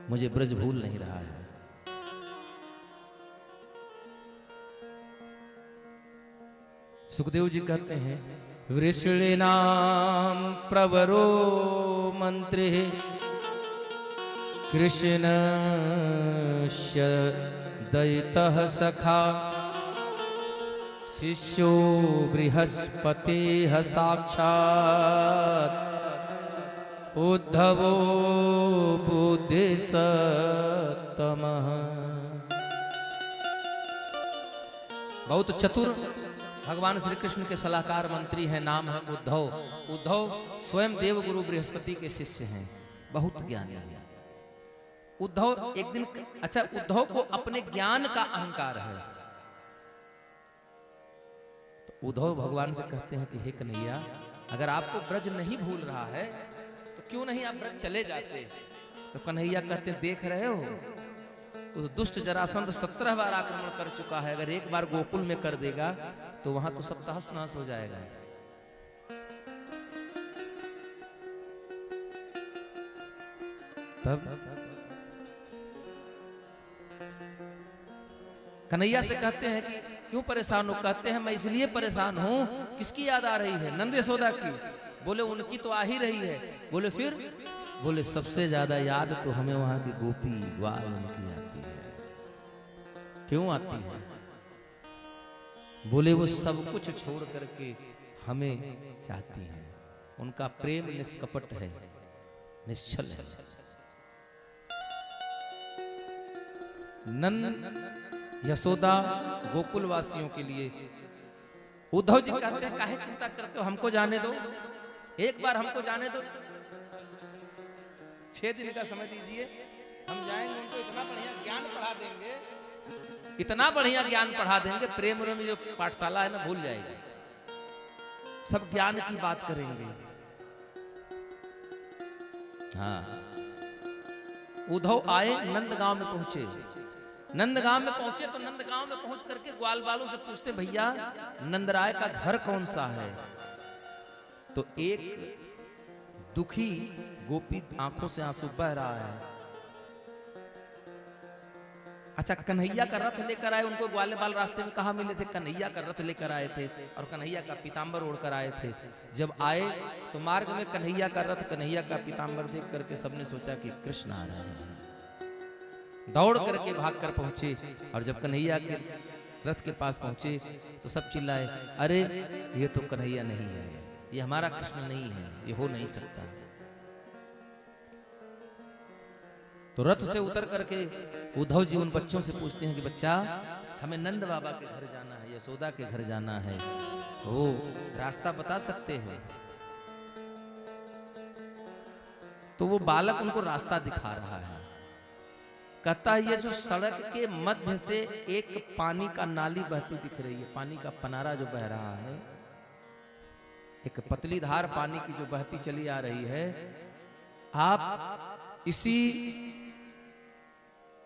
[SPEAKER 3] मुझे ब्रज भूल नहीं रहा है। सुखदेव जी कहते हैं, वृषणीनाम प्रवरो मंत्री कृष्णस्य दयितः सखा शिष्यो बृहस्पतिः साक्षात् उद्धवो बुद्धिसत्तमः। बहुत चतुर भगवान श्री कृष्ण के सलाहकार मंत्री हैं, नाम है उद्धव। उद्धव स्वयं देवगुरु बृहस्पति के शिष्य हैं, बहुत ज्ञानी है उद्धव। एक दिन अच्छा, उद्धव को अपने ज्ञान का अहंकार है। तो उद्धव भगवान से कहते हैं कि हे कन्हैया, अगर आपको ब्रज नहीं भूल रहा है तो क्यों नहीं आप ब्रज चले जाते। तो कन्हैया कहते हैं, देख रहे हो उस दुष्ट जरासंध 17 बार आक्रमण कर चुका है, अगर एक बार गोकुल में कर देगा तो वहां तो सब तहस नहस हो जाएगा। तब कन्हैया से कहते हैं कि क्यों परेशान हो। कहते हैं, मैं इसलिए परेशान हूं, किसकी याद आ रही है? नंद यशोदा की। बोले उनकी तो आ ही रही है। बोले फिर? बोले सबसे ज्यादा याद तो हमें वहां की गोपी ग्वाल उनकी आती है। क्यों आती है? बोले वो सब कुछ छोड़ करके हमें चाहती हैं, उनका प्रेम निष्कपट है, निश्चल है। नंद यशोदा गोकुल वासियों के लिए। उद्धव जी कहते हैं, काहे चिंता करते हो, हमको जाने दो, एक बार हमको जाने दो, 6 दिन का समय दीजिए, हम जाएंगे, उनको इतना बढ़िया ज्ञान पढ़ा देंगे, इतना बढ़िया ज्ञान पढ़ा देंगे, प्रेम में जो पाठशाला है ना भूल जाएगी, सब ज्ञान की बात करेंगे। हाँ, उद्धव आए, नंदगांव में पहुंचे। नंदगांव में पहुंचे तो नंदगांव में पहुंच करके ग्वाल वालों से पूछते, भैया नंदराय का घर कौन सा है? तो एक दुखी गोपी आंखों से आंसू बह रहा है। अच्छा, कन्हैया का रथ लेकर आए, उनको ग्वाले बाल रास्ते में कहा मिले थे? कन्हैया का रथ लेकर आए थे और कन्हैया का पीतांबर ओढ़कर आए थे। जब आए तो मार्ग में कन्हैया का रथ, कन्हैया का पीतांबर देख करके सबने सोचा कि कृष्ण आ रहे हैं। दौड़ करके भाग कर पहुंचे और जब कन्हैया के रथ के पास पहुंचे तो सब चिल्लाए, अरे ये तो कन्हैया नहीं है, ये हमारा कृष्ण नहीं है, ये हो नहीं सकता। तो रथ से उतर करके उद्धव जी उन बच्चों से पूछते हैं कि बच्चा, हमें नंद बाबा के घर जाना है, यशोदा के घर जाना है, वो रास्ता बता सकते हो? तो वो बालक उनको रास्ता दिखा रहा है। कहता है ये जो सड़क के मध्य से एक पानी का नाली बहती दिख रही है, पानी का पनारा जो बह रहा है, एक पतली धार पानी की जो बहती चली आ रही है, आप इसी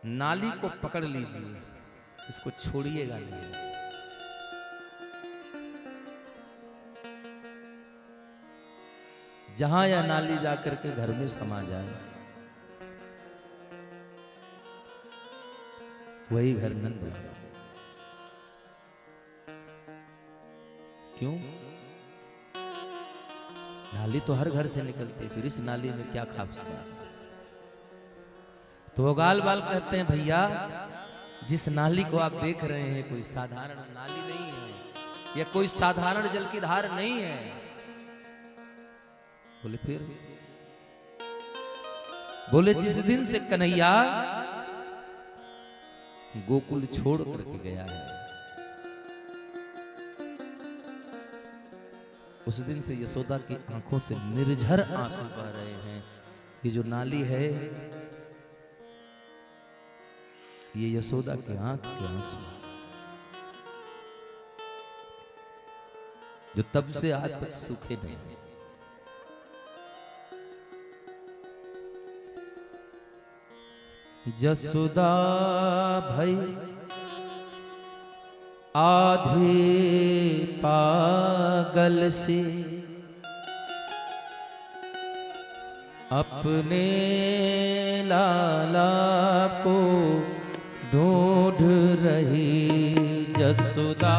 [SPEAKER 3] नाली को पकड़ लीजिए, इसको छोड़िएगा नहीं। जहां यह नाली जाकर के घर में समा जाए वही घर नंद बाबा। क्यों? नाली तो हर घर से निकलती, फिर इस नाली में क्या खास बात? तो गाल बाल कहते हैं, भैया जिस नाली को आप देख रहे हैं कोई साधारण नाली नहीं है, यह कोई साधारण जल की धार नहीं है। बोले फिर? बोले जिस दिन से कन्हैया गोकुल छोड़ करके गया है, उस दिन से यशोदा की आंखों से निर्झर आंसू बह रहे हैं। ये जो नाली है ये यशोदा की आंख के आंसू, जो तब से आज तक सूखे नहीं। जसोदा भई आधे पागल से अपने लाला को ढूंढ रही। जसोदा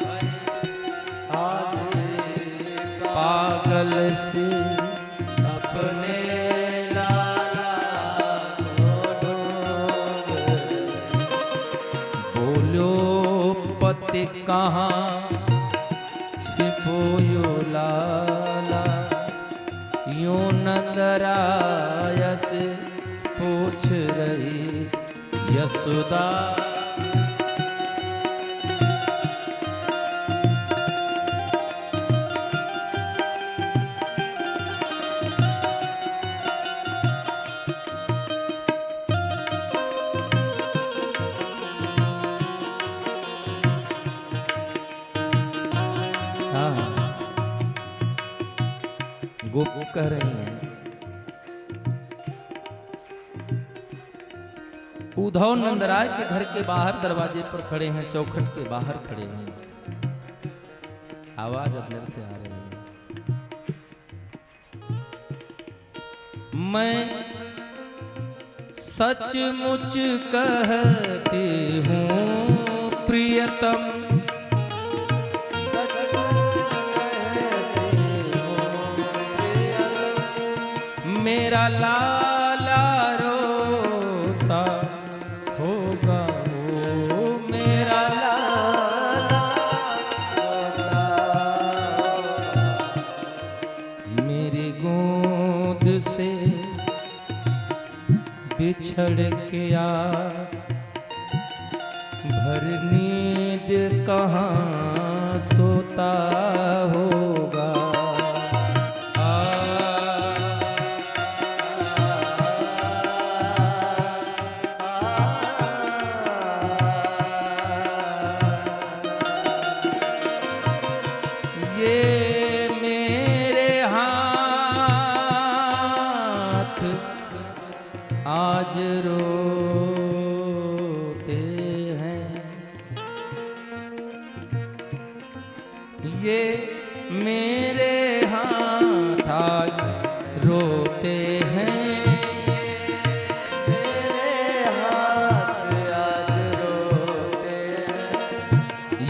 [SPEAKER 3] भई आधे पागल से अपने कहाँ छिपो यो लाला, यूं नंदराय से पूछ रही यशोदा। गोप कह रही हैं, उद्धव नंदराय के घर के बाहर दरवाजे पर खड़े हैं, चौखट के बाहर खड़े हैं, आवाज अंदर से आ रही है। मैं सचमुच कहती हूँ प्रियतम, मेरा लाला रोता होगा, वो मेरा लाला रोता, मेरी गोद से बिछड़ के आ, भर नींद कहाँ सोता होगा। आज रोते हैं ये मेरे हाथ, आज रोते हैं मेरे हाथ, आज रोते हैं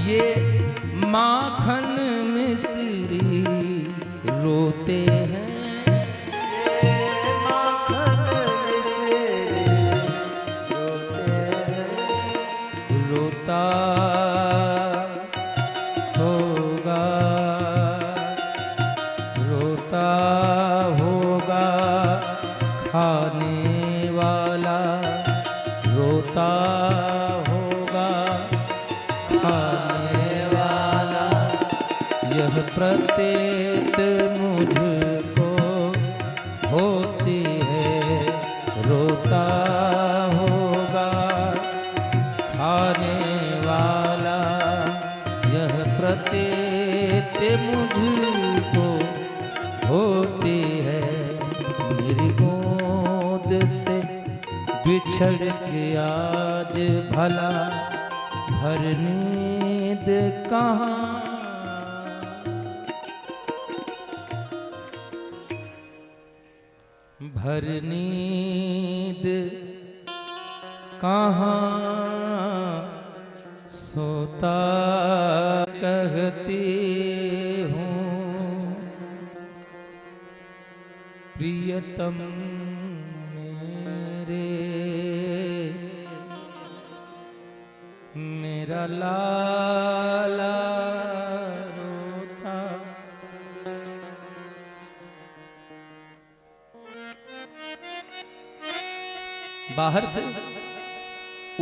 [SPEAKER 3] ये माखन मिश्री रोते हैं। रोता रोता होगा खाने वाला, रोता होगा खाने वाला, यह प्रतीत मुझको होती है। रोता होगा खाने वाला, यह प्रतीत मुझको होती है। मेरी गोद से बिछड़ के आज भला भर नींद कहाँ, भर नींद कहाँ, सोता कहती हूँ प्रियतम मेरे, मेरा लाला रोता। बाहर से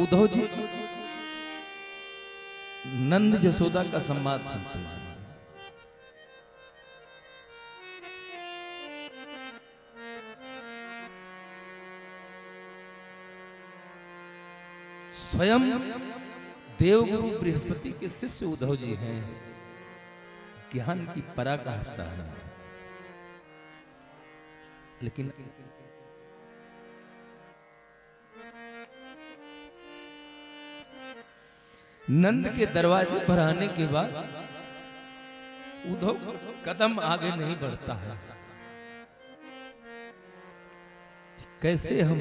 [SPEAKER 3] उद्धव जी नंद जसोदा का संवाद सुनते हैं। स्वयं देवगुरु बृहस्पति के शिष्य उद्धव जी हैं, ज्ञान की पराकाष्ठा है। लेकिन नंद के दरवाजे पर आने के बाद उद्धव कदम आगे नहीं बढ़ता है। कैसे हम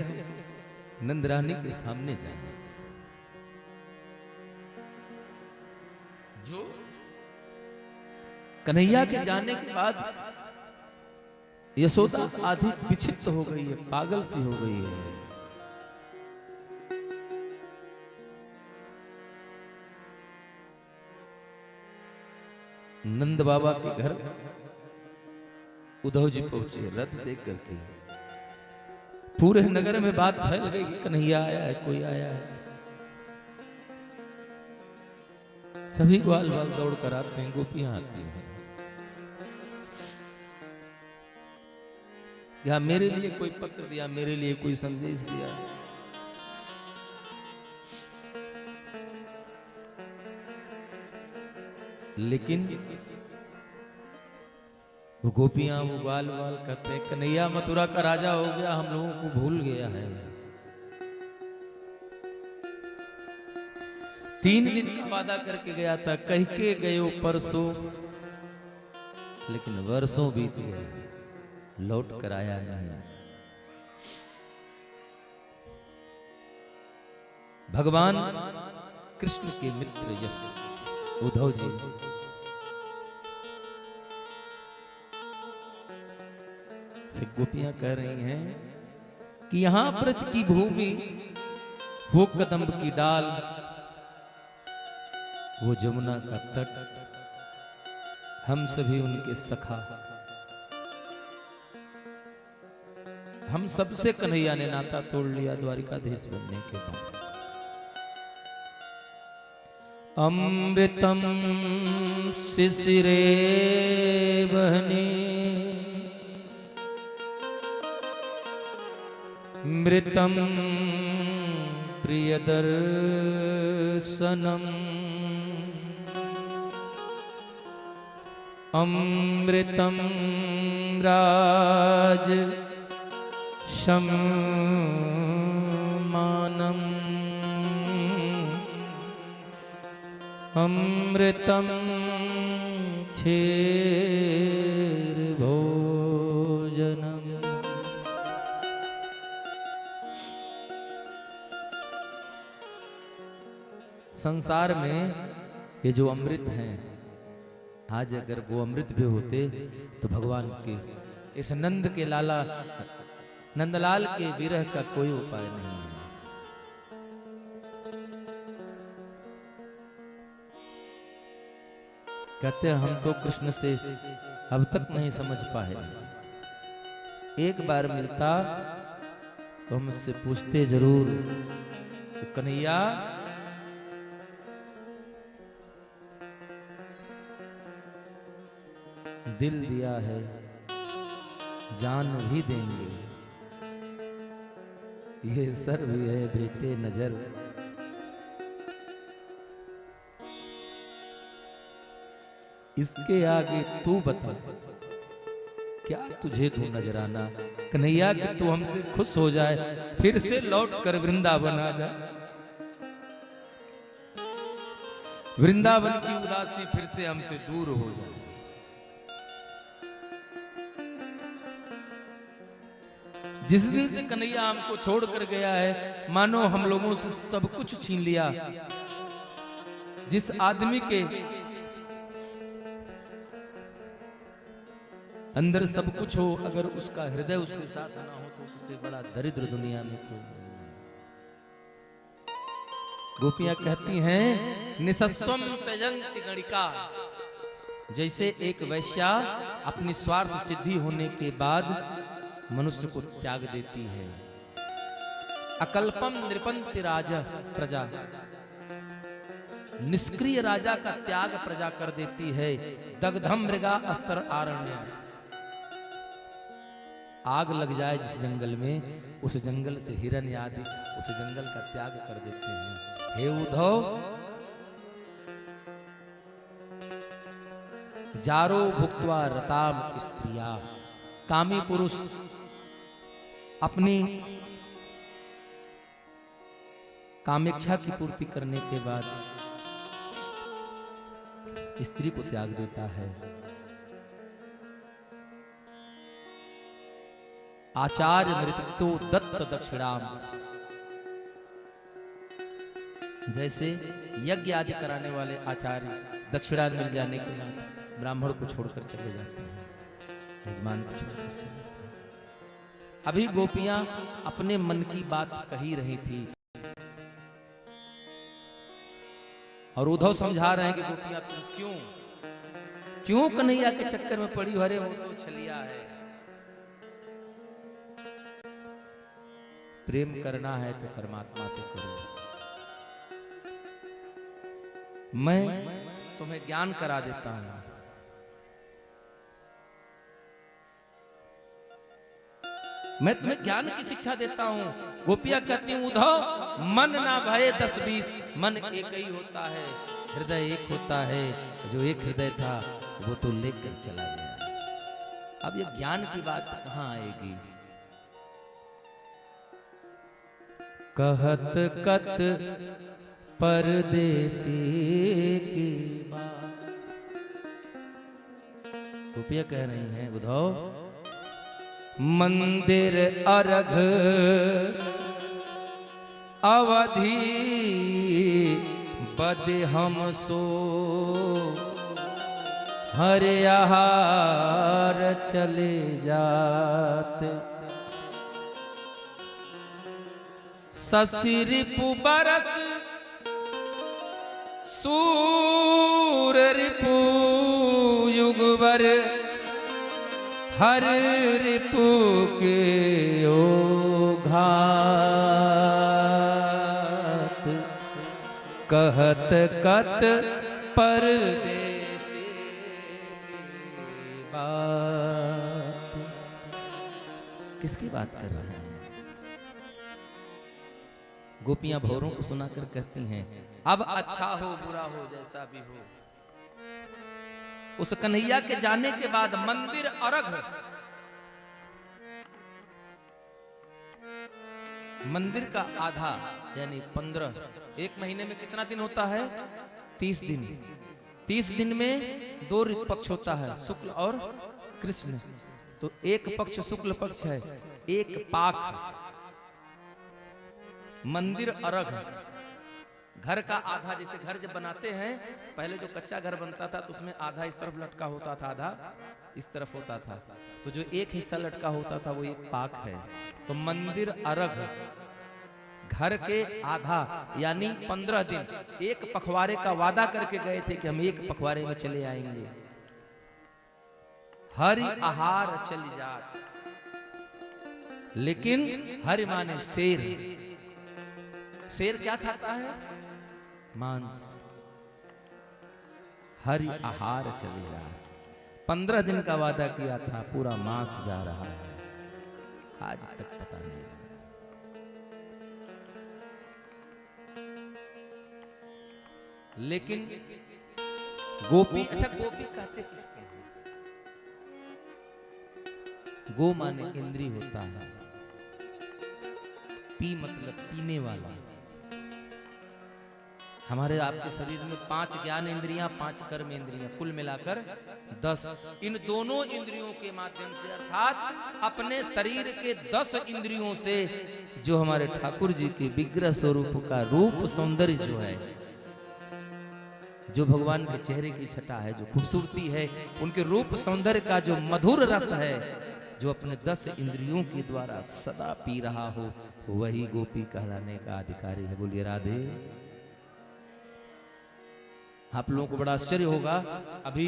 [SPEAKER 3] नंद रानी के सामने जाएं? जो कन्हैया के जाने के बाद यशोदा आधी विक्षिप्त हो गई है, पागल सी हो गई है। नंद बाबा के घर उद्धव जी पहुंचे रथ देख करके। पूरे नगर में बात फैल गई कि कन्हैया आया है, कोई आया है। सभी ग्वाल बाल दौड़ कर आते हैं, गोपियां आती हैं। या मेरे लिए कोई पत्र दिया, मेरे लिए कोई संदेश दिया। लेकिन वो गोपियां वो ग्वाल बाल कहते हैं कन्हैया मथुरा का राजा हो गया, हम लोगों को भूल गया है। 3 दिन का वादा करके गया था, कह के गयो परसों, लेकिन वर्षों बीत गए, लौट कर आया नहीं। भगवान कृष्ण के मित्र यश उद्धव जी से गोपियां कह रही हैं कि यहां ब्रज की भूमि, वो कदम्ब की डाल, वो जमुना का तट, हम सभी उनके सखा। हम सबसे कन्हैया ने नाता तोड़ लिया द्वारिकाधीश बनने के बाद। अमृतम शिशिरे बहने मृतम प्रियदर्शनम अमृतम राज सम्मानम अमृतम क्षीर भोजनम। संसार में ये जो अमृत हैं, आज अगर वो अमृत भी होते तो भगवान के इस नंद के लाला नंदलाल के विरह का कोई उपाय नहीं है। कहते हैं हम तो कृष्ण से अब तक नहीं समझ पाए। एक बार मिलता तो हम उससे पूछते जरूर कि कन्हैया दिल दिया है जान भी देंगे, ये सर भी है बेटे नजर, इसके आगे तू बता क्या तुझे तू नजर आना। कन्हैया कि तू हमसे खुश हो जाए, फिर से लौट कर वृंदावन आ जा। वृंदावन की उदासी फिर से हमसे दूर हो जाए। जिस दिन से कन्हैया हमको छोड़ कर गया है, मानो हम लोगों से सब कुछ छीन लिया। जिस आदमी के अंदर सब कुछ हो, अगर उसका हृदय उसके साथ ना हो तो उससे बड़ा दरिद्र दुनिया में कोई नहीं। गोपियां कहती हैं निसस्वम त्यजन्ति गणिका, जैसे एक वैश्या अपनी स्वार्थ सिद्धि होने के बाद मनुष्य को त्याग देती है। अकल्पम नृपंति राजा प्रजा, निष्क्रिय राजा का त्याग प्रजा कर देती है। दग्धम मृगा अस्तर आरण्य, आग लग जाए जिस जंगल में, उस जंगल से हिरण आदि उस जंगल का त्याग कर देते हैं। हे उद्धव, जारो भुक्त्वा रताम स्त्रिया, कामी पुरुष अपनी कामेच्छा की पूर्ति करने के बाद स्त्री को त्याग देता है। आचार्य नृत्यो दत्त दक्षिणाम, जैसे यज्ञ आदि कराने वाले आचार्य दक्षिणा मिल जाने के बाद ब्राह्मण को छोड़कर चले जाते हैं, यजमान को छोड़कर चले जाते हैं। अभी गोपियां अपने मन की बात कही रही थी और उद्धव समझा रहे हैं कि गोपियां तुम क्यों कन्हैया के चक्कर में पड़ी हो, अरे वो तो छलिया है। प्रेम करना है तो परमात्मा से करो। मैं तुम्हें ज्ञान करा देता हूं। मैं तुम्हें ज्ञान की शिक्षा देता हूं। गोपियां कहती हूं उद्धव मन ना भये 10-20, मन एक ही होता है, हृदय एक होता है। जो एक हृदय था वो तो लेकर चला गया। अब ये ज्ञान की बात कहां आएगी। कहत कत परदेसी की बात, गोपियां कह रही हैं उद्धव मंदिर अर्घ अवधि बद हम सो, हरे आहार चले जाते। ससी रिपु बरस सूर रिपु युगवर, हर रिपु के ओ घात। कहत कत परदेसी बात। किसकी बात कर रहे हैं। गोपियां भौरों को सुनाकर कहती हैं अब अच्छा हो बुरा हो जैसा भी हो, उस कन्हैया के जाने के बाद मंदिर अर्घ, मंदिर का आधा यानी 15, एक महीने में कितना दिन होता है 30 दिन। 30 दिन में 2 ऋतु पक्ष होता है, शुक्ल और कृष्ण। तो एक पक्ष शुक्ल पक्ष है, एक पाक मंदिर अर्घ। घर का आधा, जैसे घर जब बनाते हैं पहले जो कच्चा घर बनता था तो उसमें आधा इस तरफ लटका होता था, आधा इस तरफ होता था। तो जो एक हिस्सा लटका होता था वो एक पाक है। तो मंदिर अर्घ घर के आधा यानी 15 दिन, एक पखवाड़े का वादा करके गए थे कि हम एक पखवाड़े में चले आएंगे। हरि आहार चल जात। लेकिन हरि माने शेर। शेर क्या खाता है? मांस। हरि आहार चले जात। 15 दिन का वादा किया था, पूरा मांस जा रहा है, आज तक पता नहीं लगा। लेकिन गोपी, अच्छा गोपी कहते किसको हैं? गो माने इंद्री होता है, पी मतलब पीने वाला। हमारे आपके शरीर में 5 ज्ञान इंद्रियां, 5 कर्म इंद्रियां, कुल मिलाकर 10। इन दोनों इंद्रियों के माध्यम से, अर्थात अपने शरीर के 10 इंद्रियों से जो हमारे ठाकुर जी के विग्रह स्वरूप का रूप सौंदर्य जो है, जो भगवान के चेहरे की छटा है, जो खूबसूरती है, उनके रूप सौंदर्य का जो मधुर रस है, जो अपने 10 इंद्रियों के द्वारा सदा पी रहा हो, वही गोपी कहलाने का अधिकारी है। बोलिए राधे। आप लोगों को बड़ा आश्चर्य होगा, अभी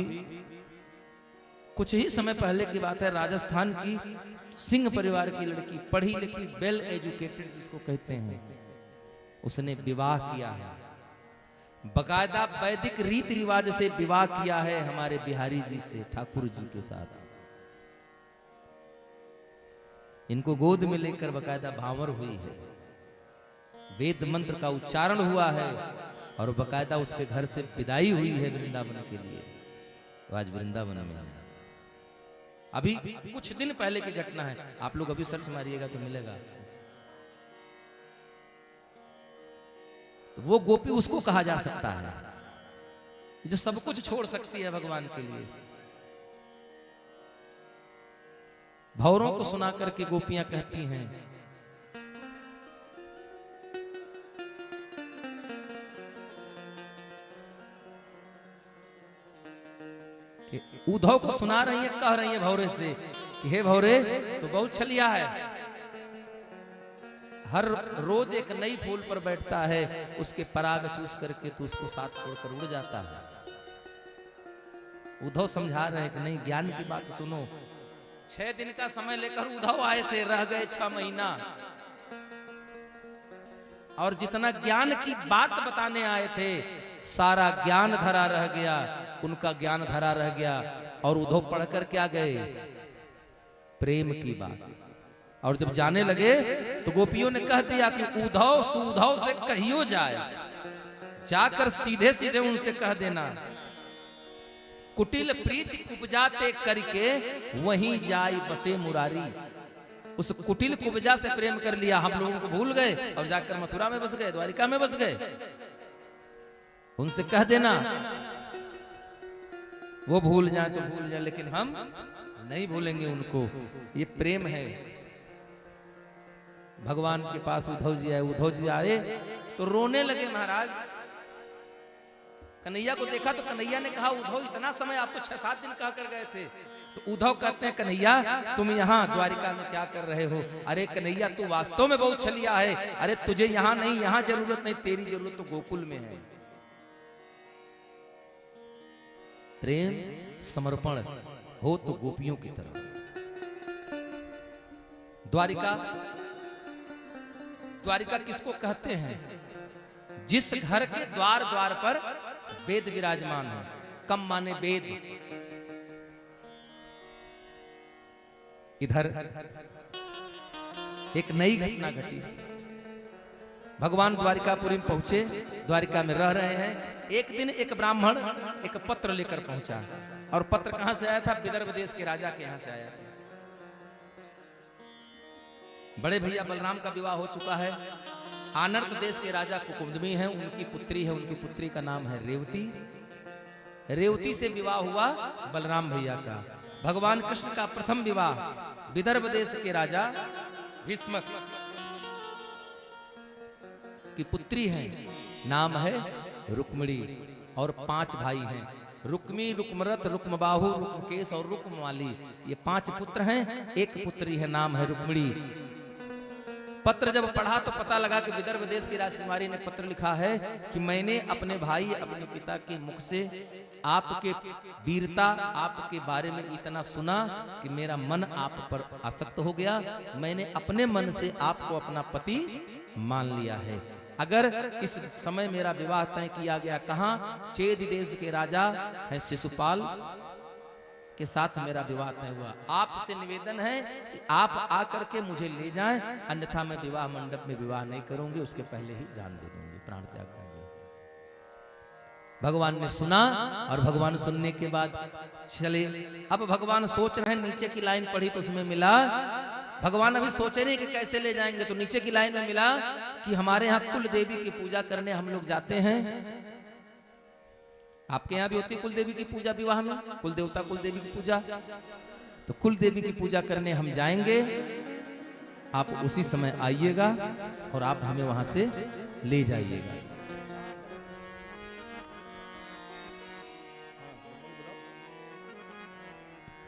[SPEAKER 3] कुछ ही समय पहले की बात है, राजस्थान की सिंह परिवार की लड़की, पढ़ी लिखी, वेल एजुकेटेड जिसको कहते हैं, उसने विवाह किया है। बकायदा वैदिक रीति रिवाज से विवाह किया है हमारे बिहारी जी से, ठाकुर जी के साथ। इनको गोद में लेकर बकायदा भांवर हुई है, वेद मंत्र का उच्चारण हुआ है, और बकायदा उसके घर से विदाई हुई है वृंदावन के लिए। तो आज वृंदावन में है। अभी कुछ दिन पहले की घटना है, आप लोग अभी सर्च मारिएगा तो मिलेगा। तो वो गोपी उसको कहा जा सकता है जो सब कुछ छोड़ सकती है भगवान के लिए। भौरों को सुना करके गोपियां कहती हैं कि उद्धव को सुना रही है, कह रही है भौरे से कि हे भौरे, तो बहुत छलिया है, हर रोज एक नई फूल पर बैठता है, उसके पराग चूस करके तो उसको साथ छोड़कर उड़ जाता है। उद्धव समझा रहे हैं कि नहीं, ज्ञान की बात सुनो। 6 दिन का समय लेकर उद्धव आए थे, रह गए 6 महीना, और जितना ज्ञान की बात बताने आए थे सारा ज्ञान धरा रह गया, उनका ज्ञान धरा रह गया। और उद्धव पढ़कर क्या गए? प्रेम की बात। और जब जाने लगे तो गोपियों ने कह दिया कि उद्धव सुधव से कहियो जाए, जाकर सीधे सीधे उनसे कह देना, कुटिल प्रीति कुब्जाते करके वहीं जाई बसे मुरारी। उस कुटिल कुब्जा से प्रेम कर लिया, हम लोगों को भूल गए और जाकर मथुरा में बस गए, द्वारिका में बस गए। उनसे कह देना वो भूल जाए तो भूल जाए, लेकिन हम नहीं भूलेंगे उनको। ये प्रेम है। भगवान के पास उद्धव जी आए, उद्धव जी आए तो रोने लगे महाराज। कन्हैया को देखा तो कन्हैया ने कहा, उद्धव इतना समय, आप तो 6-7 दिन कह कर गए थे। तो उद्धव कहते हैं, कन्हैया तुम यहाँ द्वारिका में क्या कर रहे हो? अरे कन्हैया तू वास्तव में बहुत छलिया है, अरे तुझे यहाँ नहीं, यहाँ जरूरत नहीं, तेरी जरूरत तो गोकुल में है। प्रेम समर्पण हो तो गोपियों की तरह। द्वारिका, द्वारिका किसको कहते हैं? जिस घर के द्वार द्वार पर वेद विराजमान है। कम माने वेद। इधर एक नई घटना घटी। भगवान द्वारिकापुरी में पहुंचे, द्वारिका में रह रहे हैं। एक दिन एक ब्राह्मण एक पत्र लेकर पहुंचा, और पत्र कहां से आया था? विदर्भ देश के राजा के यहां से आया था। बड़े भैया बलराम का विवाह हो चुका है। आनर्त देश के राजा कुकुंदमी है, उनकी पुत्री है, उनकी पुत्री का नाम है रेवती। रेवती से विवाह हुआ बलराम भैया का। भगवान कृष्ण का प्रथम विवाह विदर्भ देश के राजा भीष्मक की पुत्री है, नाम है रुक्मिणी। और 5 भाई हैं, रुक्मी, रुक्मरथ, रुक्मबाहु, रुक्मकेश और रुक्ममाली। ये 5 पुत्र हैं, एक पुत्री है, नाम है रुक्मिणी। पत्र जब पढ़ा तो पता लगा कि विदर्भ देश की राजकुमारी ने पत्र लिखा है कि मैंने अपने भाई अपने पिता के मुख से आपके वीरता आपके बारे में इतना सुना कि मेरा मन आप पर आसक्त हो गया। मैंने अपने मन से आपको अपना पति मान लिया है। अगर इस समय मेरा विवाह तय किया गया, कहाँ? चेद देश के राजा है शिशुपाल के साथ मेरा विवाह तय हुआ। आपसे निवेदन है कि आप आकर के मुझे ले जाएं, अन्यथा मैं विवाह मंडप में विवाह नहीं करूंगी, उसके पहले ही जान दे दूंगी, प्राण त्याग दूंगी। भगवान ने सुना और भगवान सुनने के बाद चले। अब भगवान सोच रहे हैं, नीचे की लाइन पढ़ी तो उसमें मिला, भगवान अभी सोचे नहीं कि कैसे ले जाएंगे, तो नीचे की लाइन में मिला कि हमारे यहाँ कुल देवी की पूजा करने हम लोग जाते हैं। आपके यहाँ भी होती है कुल देवी की पूजा विवाह में, कुल देवता कुल देवी की पूजा, तो कुल देवी की पूजा करने हम जाएंगे, आप उसी समय आइएगा और आप हमें वहां से ले जाइएगा।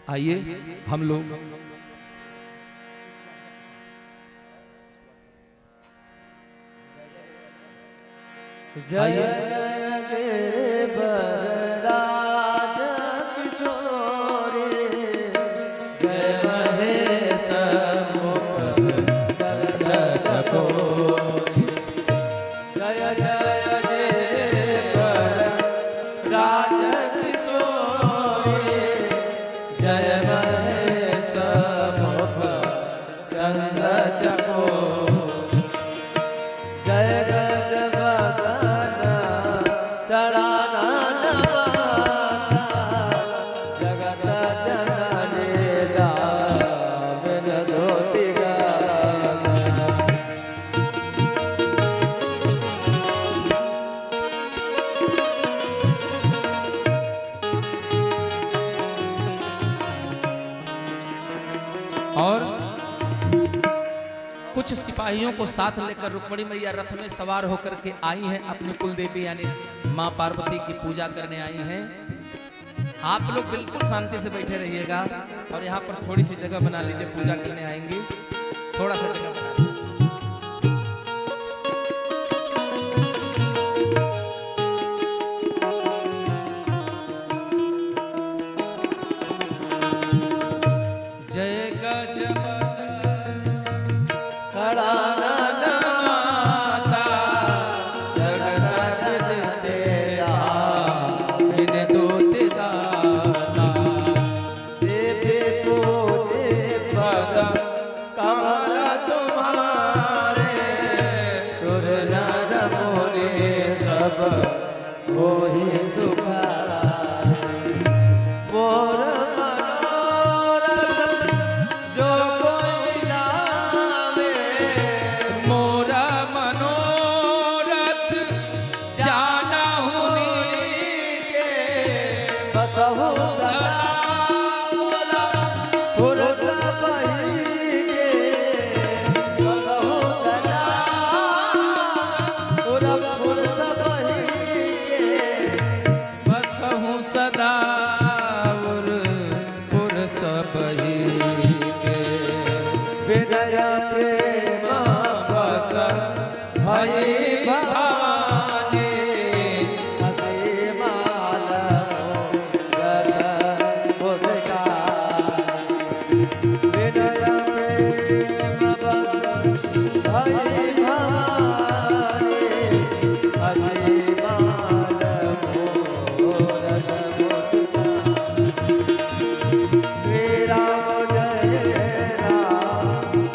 [SPEAKER 3] आइए हम लोग
[SPEAKER 2] जय जय गिरिवरराज किशोरी, जय महेश मुख चंद्र चकोरी, जय जय गिरिवरराज किशोरी, जय महेश मुख चंद्र चकोरी, जय
[SPEAKER 3] और कुछ सिपाहियों को साथ लेकर रुक्मिणी मैया रथ में सवार होकर के आई हैं, अपनी कुल देवी यानी मां पार्वती की पूजा करने आई हैं। आप लोग बिल्कुल शांति से बैठे रहिएगा और यहाँ पर थोड़ी सी जगह बना लीजिए, पूजा करने आएंगी, थोड़ा सा जगह बना लीजिए।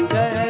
[SPEAKER 2] जय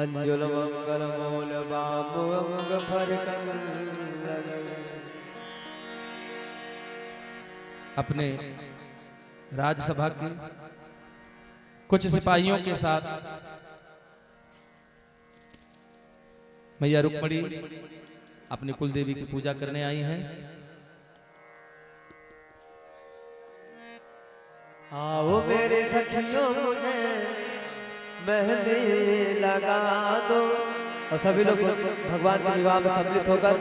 [SPEAKER 2] मंजुल मंगल मूल बाम अंग भर
[SPEAKER 3] अपने राज्यसभा के कुछ सिपाहियों के साथ मैया रुक्मणी अपनी कुल देवी की पूजा करने आई हैं।
[SPEAKER 2] आओ मेरे सखियों मुझे मेहंदी लगा दो। और सभी लोग भगवान के विवाह में सम्मिलित होकर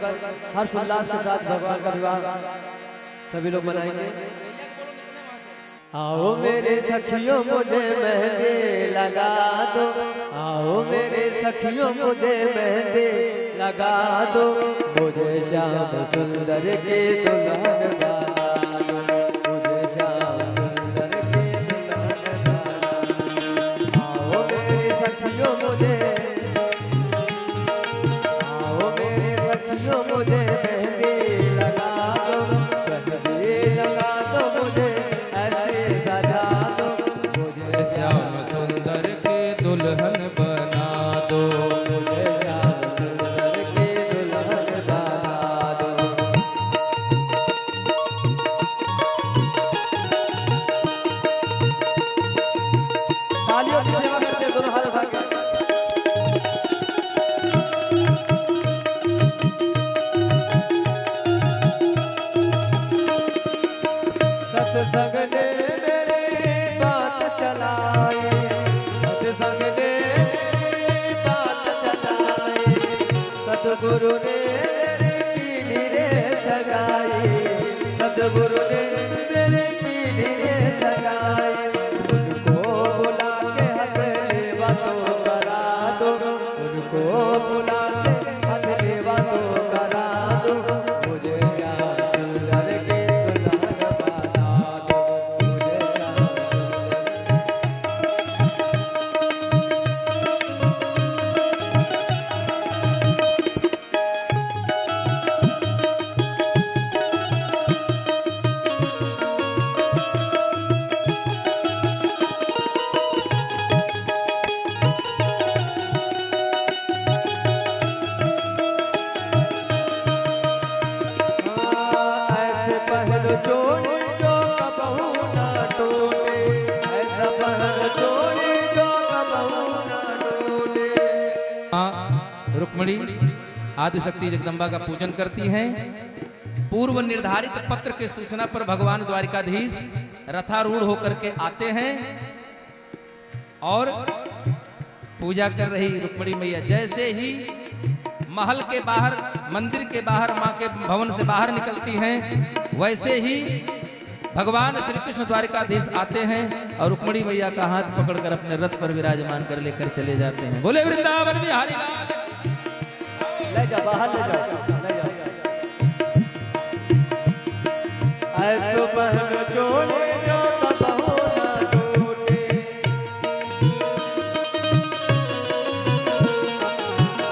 [SPEAKER 2] हर्ष उल्लास के साथ भगवान का विवाह सभी लोग मनाएंगे। आओ मेरे सखियों मुझे मेहंदी लगा दो, आओ मेरे सखियों मुझे मेहंदी लगा दो, मुझे श्याम सुंदर के दुल्हन बना दो, मुझे श्याम सुंदर के दुल्हन बना दो। आओ मेरे सखियों मुझे, आओ मेरे सखियों मुझे मेहंदी लगा दो, मेहंदी लगा दो मुझे
[SPEAKER 3] श्याम सुंदर के दुल्हन बना दो,
[SPEAKER 2] मुझे श्याम सुंदर के दुल्हन बना दो। तालियों की सेवा करते दोनों हाथ उठा के। सत्संग ने मेरी बात चलाई, सत्संग ने मेरी बात चलाई, सतगुरु ने मेरी पीढ़ी रे सगाई, सतगुरु ने मेरी पीढ़ी रे सगाई। उनको बुला के हथेली बातों करा दो, उनको बुला के हथेली बातों करा दो, मुझे श्याम सुंदर के दुल्हन बना दो, मुझे श्याम सुंदर। ऐसे पहलो जोड़ी जो कबहू ना टूटे, ऐसा पहलो जोड़ी जो कबहू ना टूटे।
[SPEAKER 3] मां रुक्मणी आदिशक्ति जगदम्बा का पूजन करती हैं। पूर्व निर्धारित पत्र के सूचना पर भगवान द्वारिकाधीश रथारूढ़ होकर के आते हैं और पूजा कर रही रुक्मणी मैया जैसे ही महल के बाहर, मंदिर के बाहर, मां के भवन से बाहर निकलती हैं, वैसे ही भगवान श्री कृष्ण द्वारिकाधीश आते हैं और रुक्मणी मैया का हाथ पकड़कर अपने रथ पर विराजमान कर लेकर चले जाते हैं। बोले वृंदावन बिहारी लाल की।
[SPEAKER 2] ले जा बाहर ले जाओ, ले जाओ। ऐसो पहलो जोड़ी जो कबहू ना टूटे,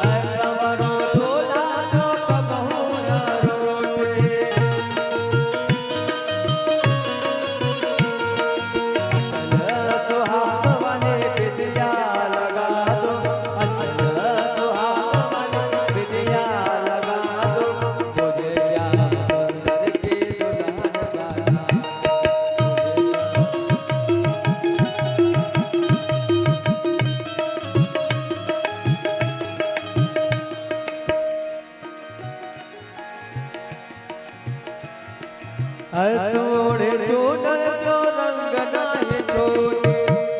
[SPEAKER 2] ऐसा वरो झोला जो कबहू ना रोटे। अचल सुहाग वाले विद्या लगा दो, अचल सुहाग वाले विद्या लगा दो, मुझे श्याम सुंदर के दुल्हन बना दो। ऐसोड़े चूनर जो रंग नाहे छोटे,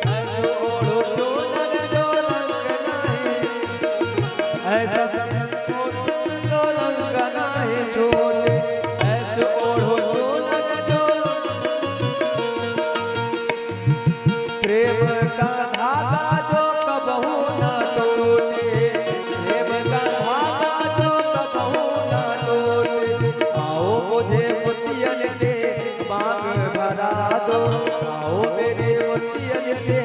[SPEAKER 2] ऐसोड़ो चूनर जो रंग नाहे, ऐसा जो रंग नाहे छोटे, ऐसोड़ो चूनर जो प्रेम का धागा जो कबहू ना टूटे, प्रेम का धागा जो कबहू ना टूटे। आओ मुझे मोतियन के बाग भरा दो, आओ मेरे मोतियन के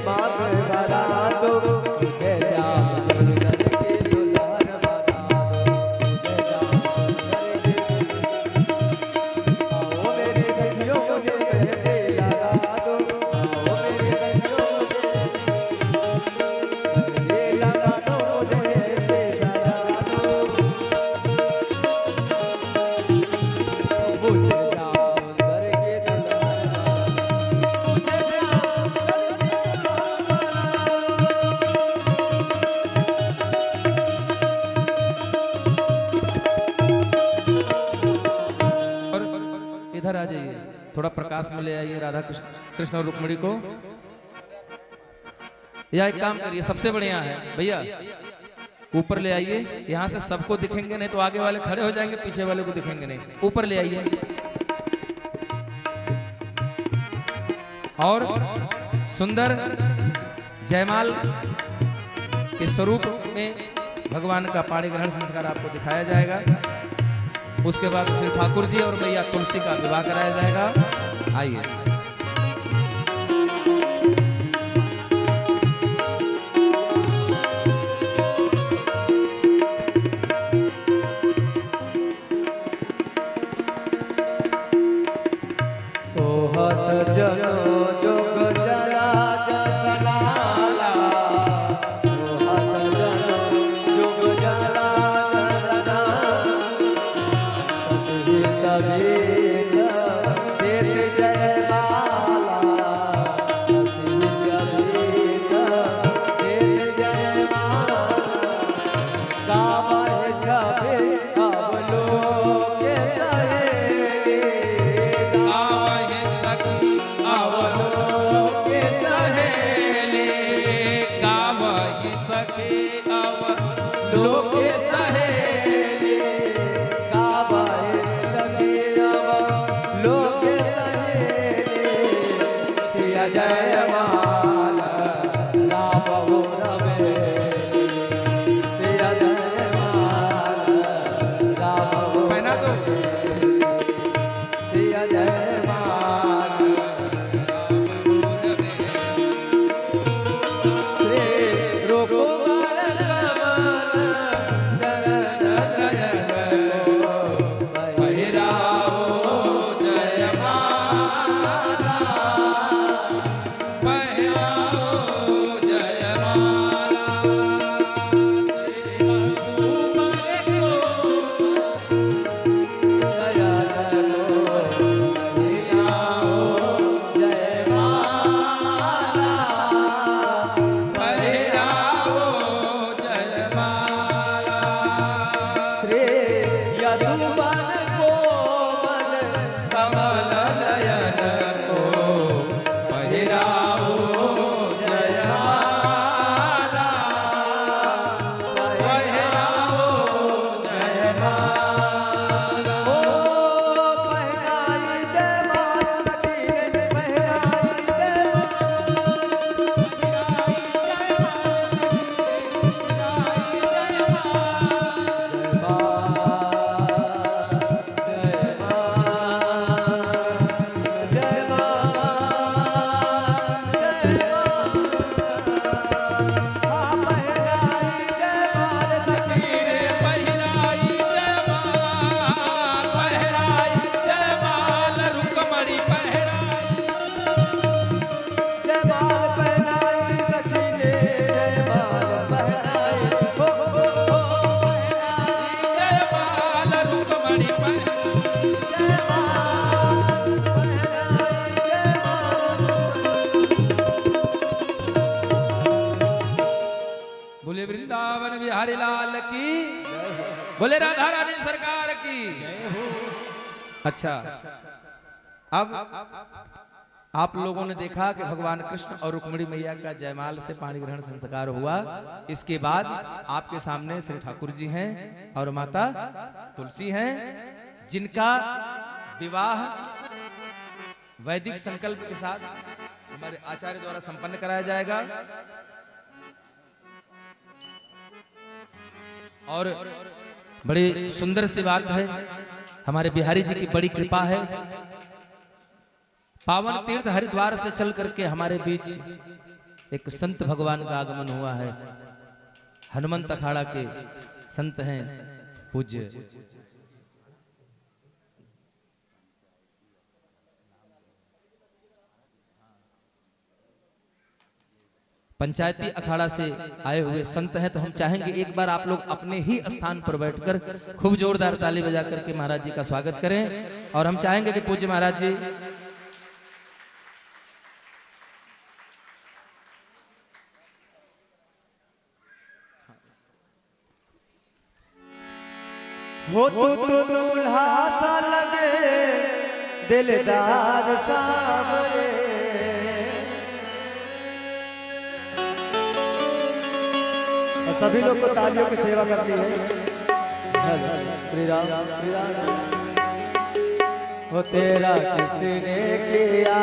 [SPEAKER 2] बाग भरा दो, मुझे श्याम सुंदर के दुल्हन बना दो, मुझे श्याम सुंदर के दुल्हन। आओ मेरे सखियों मुझे मेहंदी लगा दो, आओ मेरे सखियों मुझे मेहंदी लगा दो,
[SPEAKER 3] इधर आ जाइए, थोड़ा प्रकाश में ले आइए राधा कृष्ण और रुक्मिणी को। या एक काम करिए, सबसे बढ़िया है भैया, ऊपर ले आइए, यहाँ से सबको दिखेंगे नहीं तो आगे वाले खड़े हो जाएंगे, पीछे वाले को दिखेंगे नहीं, ऊपर ले आइए। और सुंदर जयमाल के स्वरूप में भगवान का पाणी ग्रहण संस्कार आपको दिखाया जाएगा। उसके बाद श्री ठाकुर जी और मैया तुलसी का विवाह कराया जाएगा। आइए।
[SPEAKER 2] सोहत जगो जोग जला जलाला, सोहत जगो जोग जला जलाला, सभी सभी देत जय माला, सभी सभी देत जय माला, गावह छबे अवलोके सहे,
[SPEAKER 3] लोके सहेले
[SPEAKER 2] गावह लगे अब लोके सहेले, सिया जयमाला राम हो रवे, सिया जयमाला राम हो
[SPEAKER 3] पहना दो।
[SPEAKER 2] सिया जयमाला श्री रोको
[SPEAKER 3] बोले वृंदावन बिहारी लाल की, बोले राधा रानी सरकार की। अच्छा, अब आप लोगों ने देखा कि भगवान कृष्ण और रुक्मिणी मैया का जयमाल से पाणी ग्रहण संस्कार हुआ। इसके बाद आपके सामने श्री ठाकुर जी हैं और माता तुलसी हैं, जिनका विवाह वैदिक संकल्प के साथ हमारे आचार्य द्वारा संपन्न कराया जाएगा। और बड़ी सुंदर सी बात है, हमारे बिहारी जी की बड़ी कृपा है। पावन तीर्थ हरिद्वार से चल करके हमारे बीच एक संत भगवान का आगमन हुआ है। हनुमंत अखाड़ा के संत हैं पूज्य पंचायती अखाड़ा से आए हुए संत हैं। तो हम चाहेंगे एक बार आप लोग अपने ही स्थान पर बैठकर खूब जोरदार ताली बजा करके महाराज जी का स्वागत करें। और हम चाहेंगे कि पूज्य महाराज जी
[SPEAKER 2] हो तो दूल्हा सा लगे दिलदार सावरे। और सभी लोग को तालियों की सेवा करनी है। श्री राम श्री राम। वो तेरा किसने किया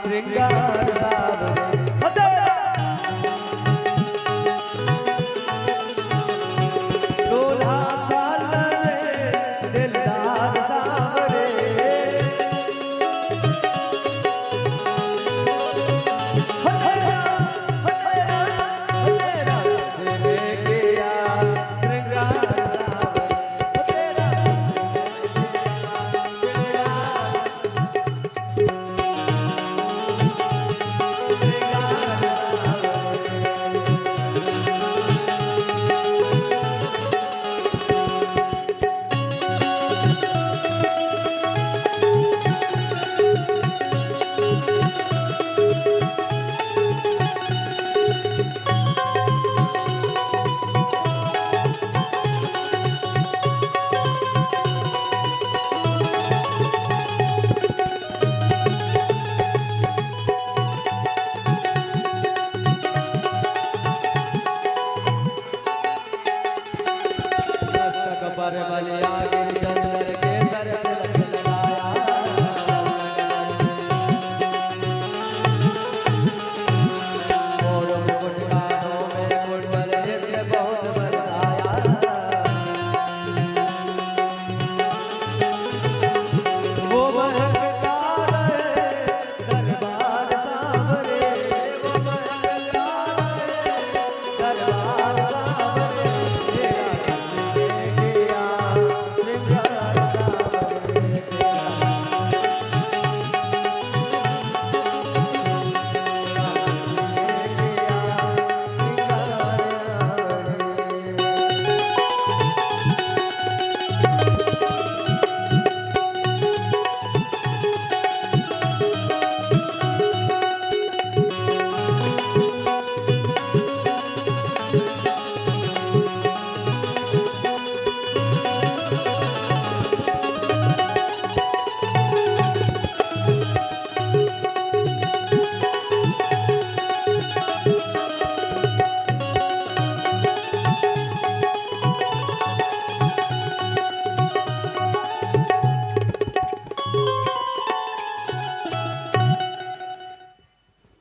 [SPEAKER 2] श्रृंगार सावरे।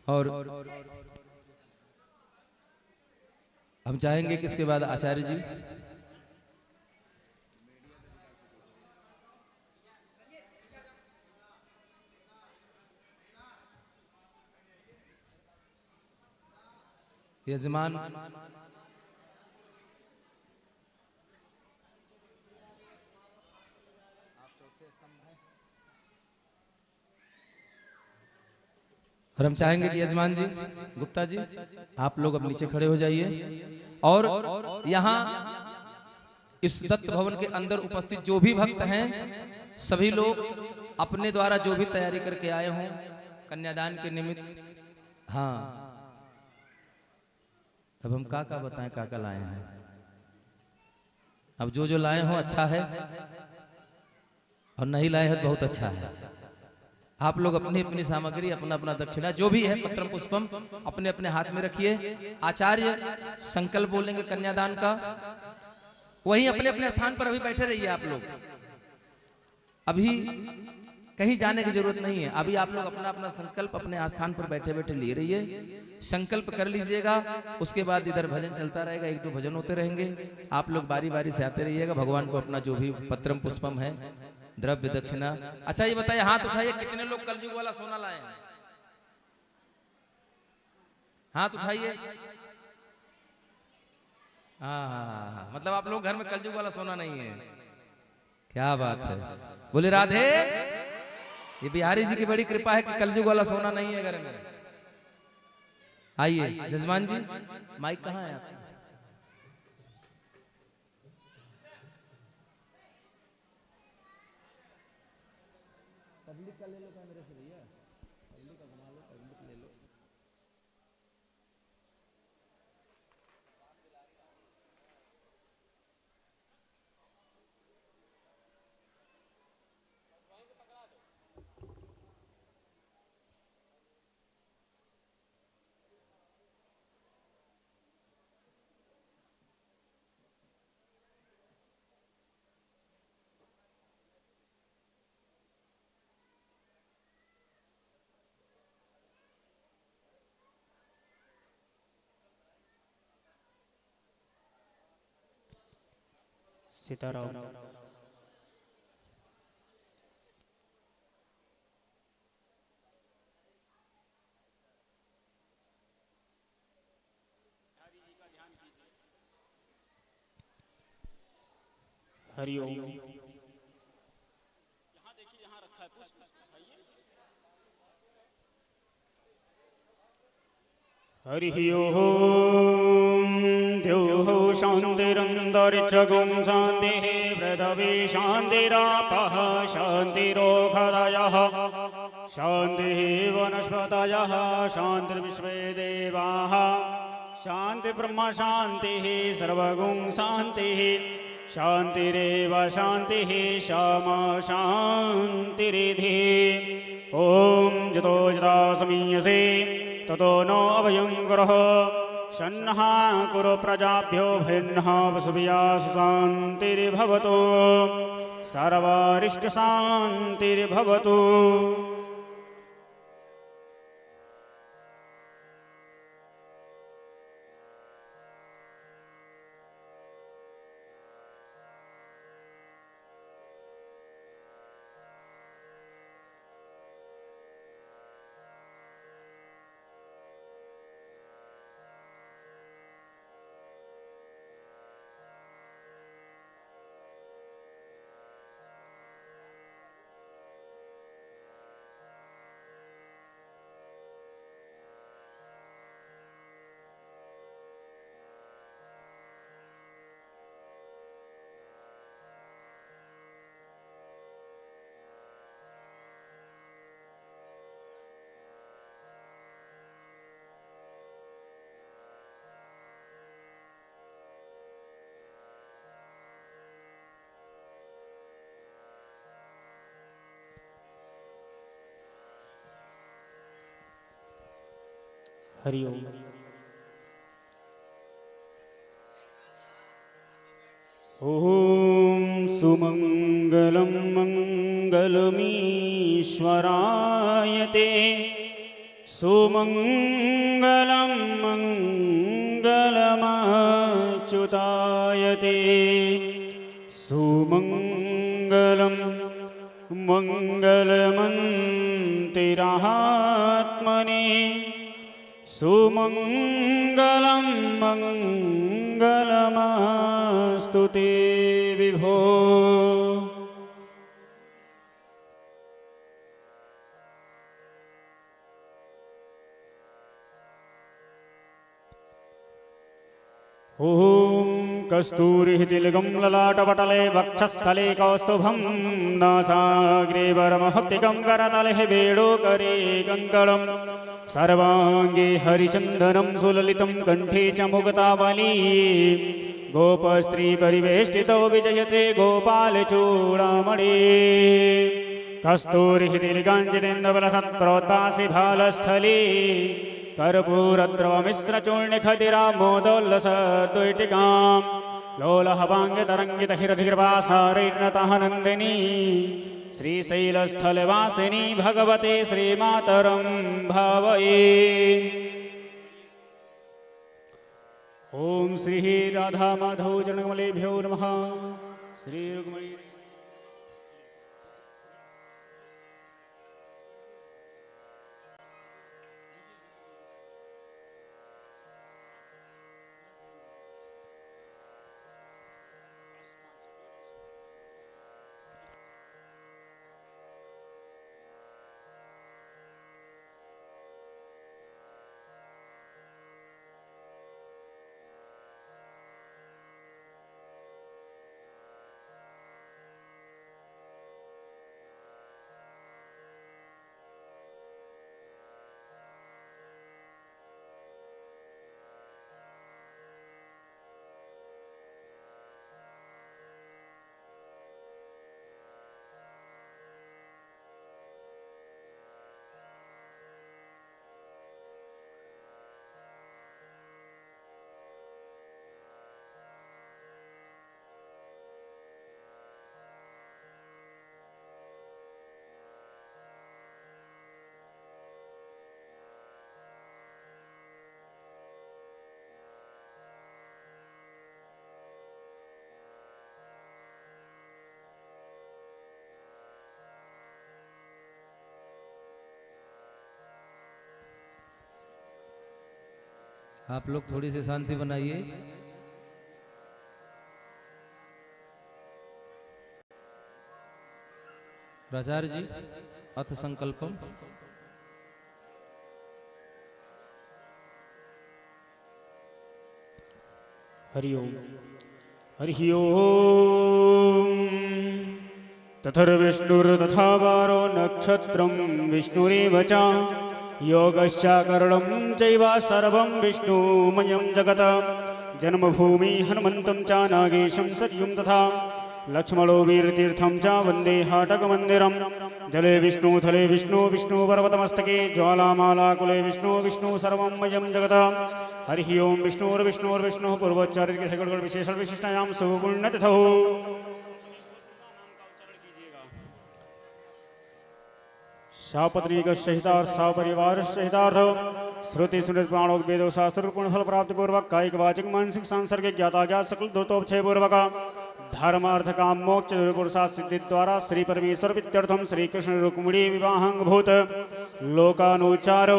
[SPEAKER 3] और हम चाहेंगे कि इसके बाद आचार्य जी यजमान और हम चाहेंगे कि यजमान जी गुप्ता जी आप लोग अब नीचे खड़े हो जाइए और यहाँ इस दत्त भवन के अंदर उपस्थित जो भी भक्त हैं सभी लोग अपने द्वारा जो भी तैयारी करके आए हों कन्यादान के निमित्त। हाँ अब हम का बताएं का लाए हैं। अब जो लाए हो अच्छा है और नहीं लाए हैं बहुत अच्छा है। आप लोग अपनी अपनी सामग्री अपना अपना दक्षिणा जो भी है पत्रम पुष्पम अपने अपने हाथ में रखिए। आचार्य संकल्प बोलेंगे कन्यादान का, वहीं अपने अपने स्थान पर अभी बैठे रहिए। आप लोग अभी कहीं जाने की जरूरत नहीं है। अभी आप लोग अपना अपना संकल्प अपने आस्थान पर बैठे बैठे लिए रहिए, संकल्प कर लीजिएगा। उसके बाद इधर भजन चलता रहेगा, एक दो भजन होते रहेंगे। आप लोग बारी बारी से आते रहिएगा। भगवान को अपना जो भी पत्रम पुष्पम है द्रव्य दक्षिणा। अच्छा ये बताइए, हाथ उठाइए कितने लोग कलयुग वाला सोना लाए हैं? हाथ उठाइए। हाँ, मतलब आप लोग घर में कलयुग वाला सोना नहीं है। क्या बात है, बोले राधे। ये बिहारी जी की बड़ी कृपा है कि कलयुग वाला सोना नहीं है घर में। आइए जजमान जी, माइक कहाँ है आपका? पब्लिक का ले लो कैमरे से भैया, पब्लिक का बना लो, पब्लिक ले लो।
[SPEAKER 1] सीताराम। हरिओम। हरि ओम। द्यौः शान्तिरन्तरिक्षगुं शान्तिः पृथिवी शान्तिरापः शान्तिरोषधयः शान्तिः वनस्पतयः शान्तिर्विश्वे देवाः शान्तिर्ब्रह्म शान्तिः सर्वगुं शान्तिः शान्तिरेव शान्तिः श्यामा शान्तिरिधि। ॐ जतो जता समीयसे ततो नो अभयं गुरः सन्नः कुरु प्रजाभ्यो भिन्नः वसुभ्यः शान्तिर्भवतु सर्वारिष्टशान्तिर्भवतु। हरि ओम। ओम सुमंगलम मंगलमीश्वराय ते सुमंगलम मंगलमच्युताय ते सुमंगलम मंगलमन्तिरात्मने सुमंगलम मंगलमस्तु ते विभो। ओम कस्तूरितिलकं ललाटपटले वक्षस्थले कौस्तुभं नासाग्रे वरमहक्तिकं करतले वेणुकरे कङ्कणं सर्वाङ्गे हरिचन्दनं सुललितं कण्ठे च मुक्तावली गोपस्त्रीपरिवेष्टितो विजयते गोपालचूडामणि कस्तूरितिलकाञ्चितेन्दुबलसत्प्रोद्भासि भालस्थले कर्पूरद्रवमिश्रचूर्णिखदिरामोदोल्लसद्वैटिकां लोलहवाङ्गतरङ्गितहिरधिकृपासारैर्नतः नन्दिनी श्रीशैलस्थलवासिनी भगवते श्रीमातरं भावये। ओम श्री राधा माधव चरणकमलेभ्यो नमः। श्री रुक्मिणी
[SPEAKER 3] आप लोग थोड़ी सी शांति बनाइए। प्राचार्य जी अथ संकल्पम।
[SPEAKER 1] हरि ओम। हरि ओम। तथर्विष्णुर्तथा वारो नक्षत्रं विष्णुरेव च योगश्चाकरणं चैव सर्वं विष्णुमयं जगत्। जन्मभूमि हनुमन्तं च नागेशं सत्यं तथा लक्ष्मणो वीरतीर्थं च वन्दे हाटकमन्दिरं। जले विष्णु थले विष्णु विष्णु पर्वतमस्तके ज्वालामालाकुले विष्णु विष्णु सर्वं मयं जगत्। हरिः ओं। विष्णुर्विष्णुर्विष्णुः पूर्वोच्चारित विशेषण विशिष्टायां सुपुण्यतिथौ सापत्नीक सहितार्थ सपरिवार सहितार्थ श्रुति सुनित प्राणोक वेदो शास्त्र पूर्ण फल प्राप्ति पूर्वक कायिक वाचिक मानसिक सांसर्गिक ज्ञाता ज्ञात सकल दोतोपक्षय पूर्वक धर्म अर्थ काम मोक्ष पुरुषार्थ सिद्धि द्वारा श्री परमेश्वर वित्यर्थम श्री कृष्ण रुक्मिणी विवाहांग भूत लोकानुचार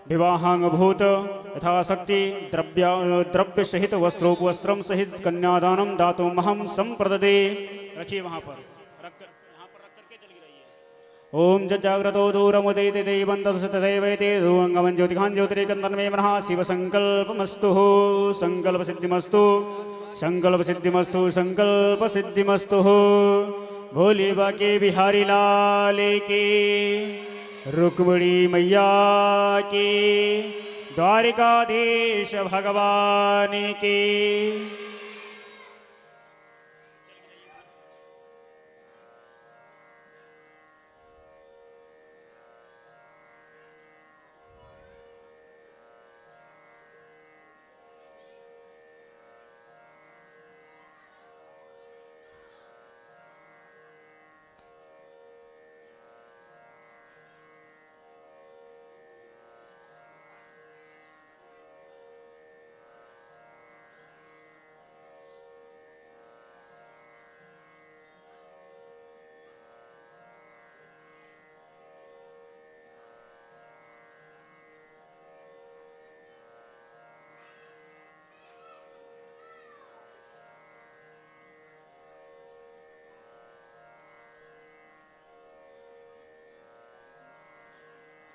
[SPEAKER 1] विवाहांग भूत यथाशक्ति द्रव्य सहित वस्त्रोपवस्त्रम सहित कन्यादानम दातुमहं संप्रददे। रखिए वहां पर ओम जजाग्रतो दूरमुदयते देवं तत्सतदैवैते दूरंगमं ज्योतिकां ज्योतिरेकन्दन्मे मनः शिव संकल्पमस्तु संकल्प सिद्धिमस्तु संकल्प सिद्धिमस्तु संकल्प सिद्धिमस्तु। भोले बाके बिहारी लाल के रुक्मिणी मैया के द्वारिकाधीश भगवान के।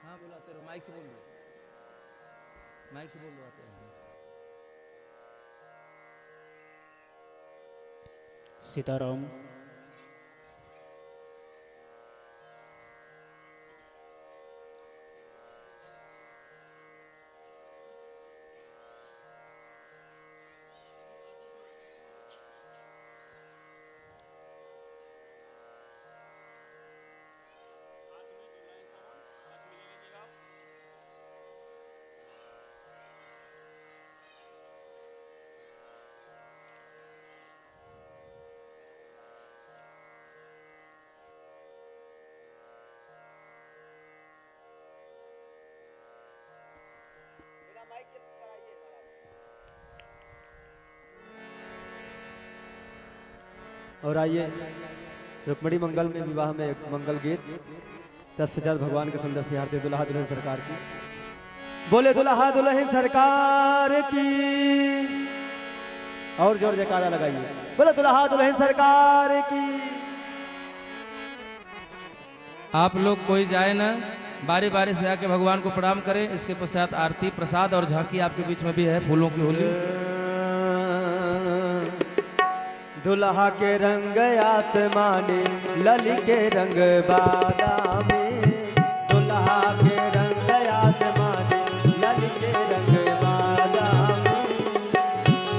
[SPEAKER 3] हाँ बुलाते रहो, माइक से बोल दो, माइक से बोल दो आते हैं।
[SPEAKER 1] सीताराम।
[SPEAKER 2] और आइए रुक्मिणी मंगल में विवाह में एक मंगल गीत तत्पश्चात भगवान के सुंदर से आरती दुल्हा दुल्हन सरकार की। बोले दुल्हा दुल्हन सरकार की और जोर जयकारा लगाइए। बोले दुल्हा दुल्हन सरकार की।
[SPEAKER 3] आप लोग कोई जाए ना, बारी बारी से आके भगवान को प्रणाम करें। इसके पश्चात आरती प्रसाद और झांकी आपके बीच में भी है, फूलों की होली।
[SPEAKER 2] दुल्हा के रंग आसमानी लली के रंग बादामी। दुल्हा के रंग आसमानी लली के रंग बादामी।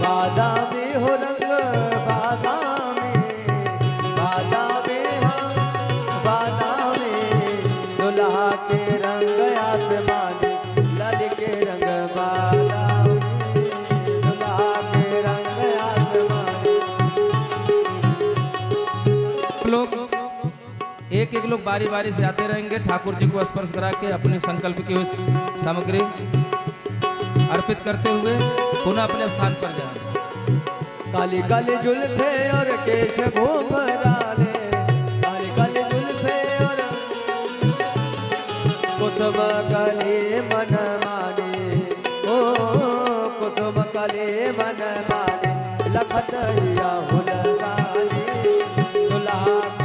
[SPEAKER 2] बादामी हो रंग बादामी बादामी हम बादामी। दुल्हा के रंग आसमानी लली के रंग बादामी। दुल्हा के रंग आसमानी।
[SPEAKER 3] लोग एक एक लोग बारी बारी से आते रहेंगे, ठाकुर जी को स्पर्श करा के अपने संकल्प की सामग्री अर्पित करते हुए पुनः अपने स्थान पर जाएं।
[SPEAKER 2] काली काली जुल्फे और केश घूमराले। काली काली जुल्फे और कुसुम कली मन माने। ओ कुसुम कले वन माली लखत हिया हुलसानी दुल्हा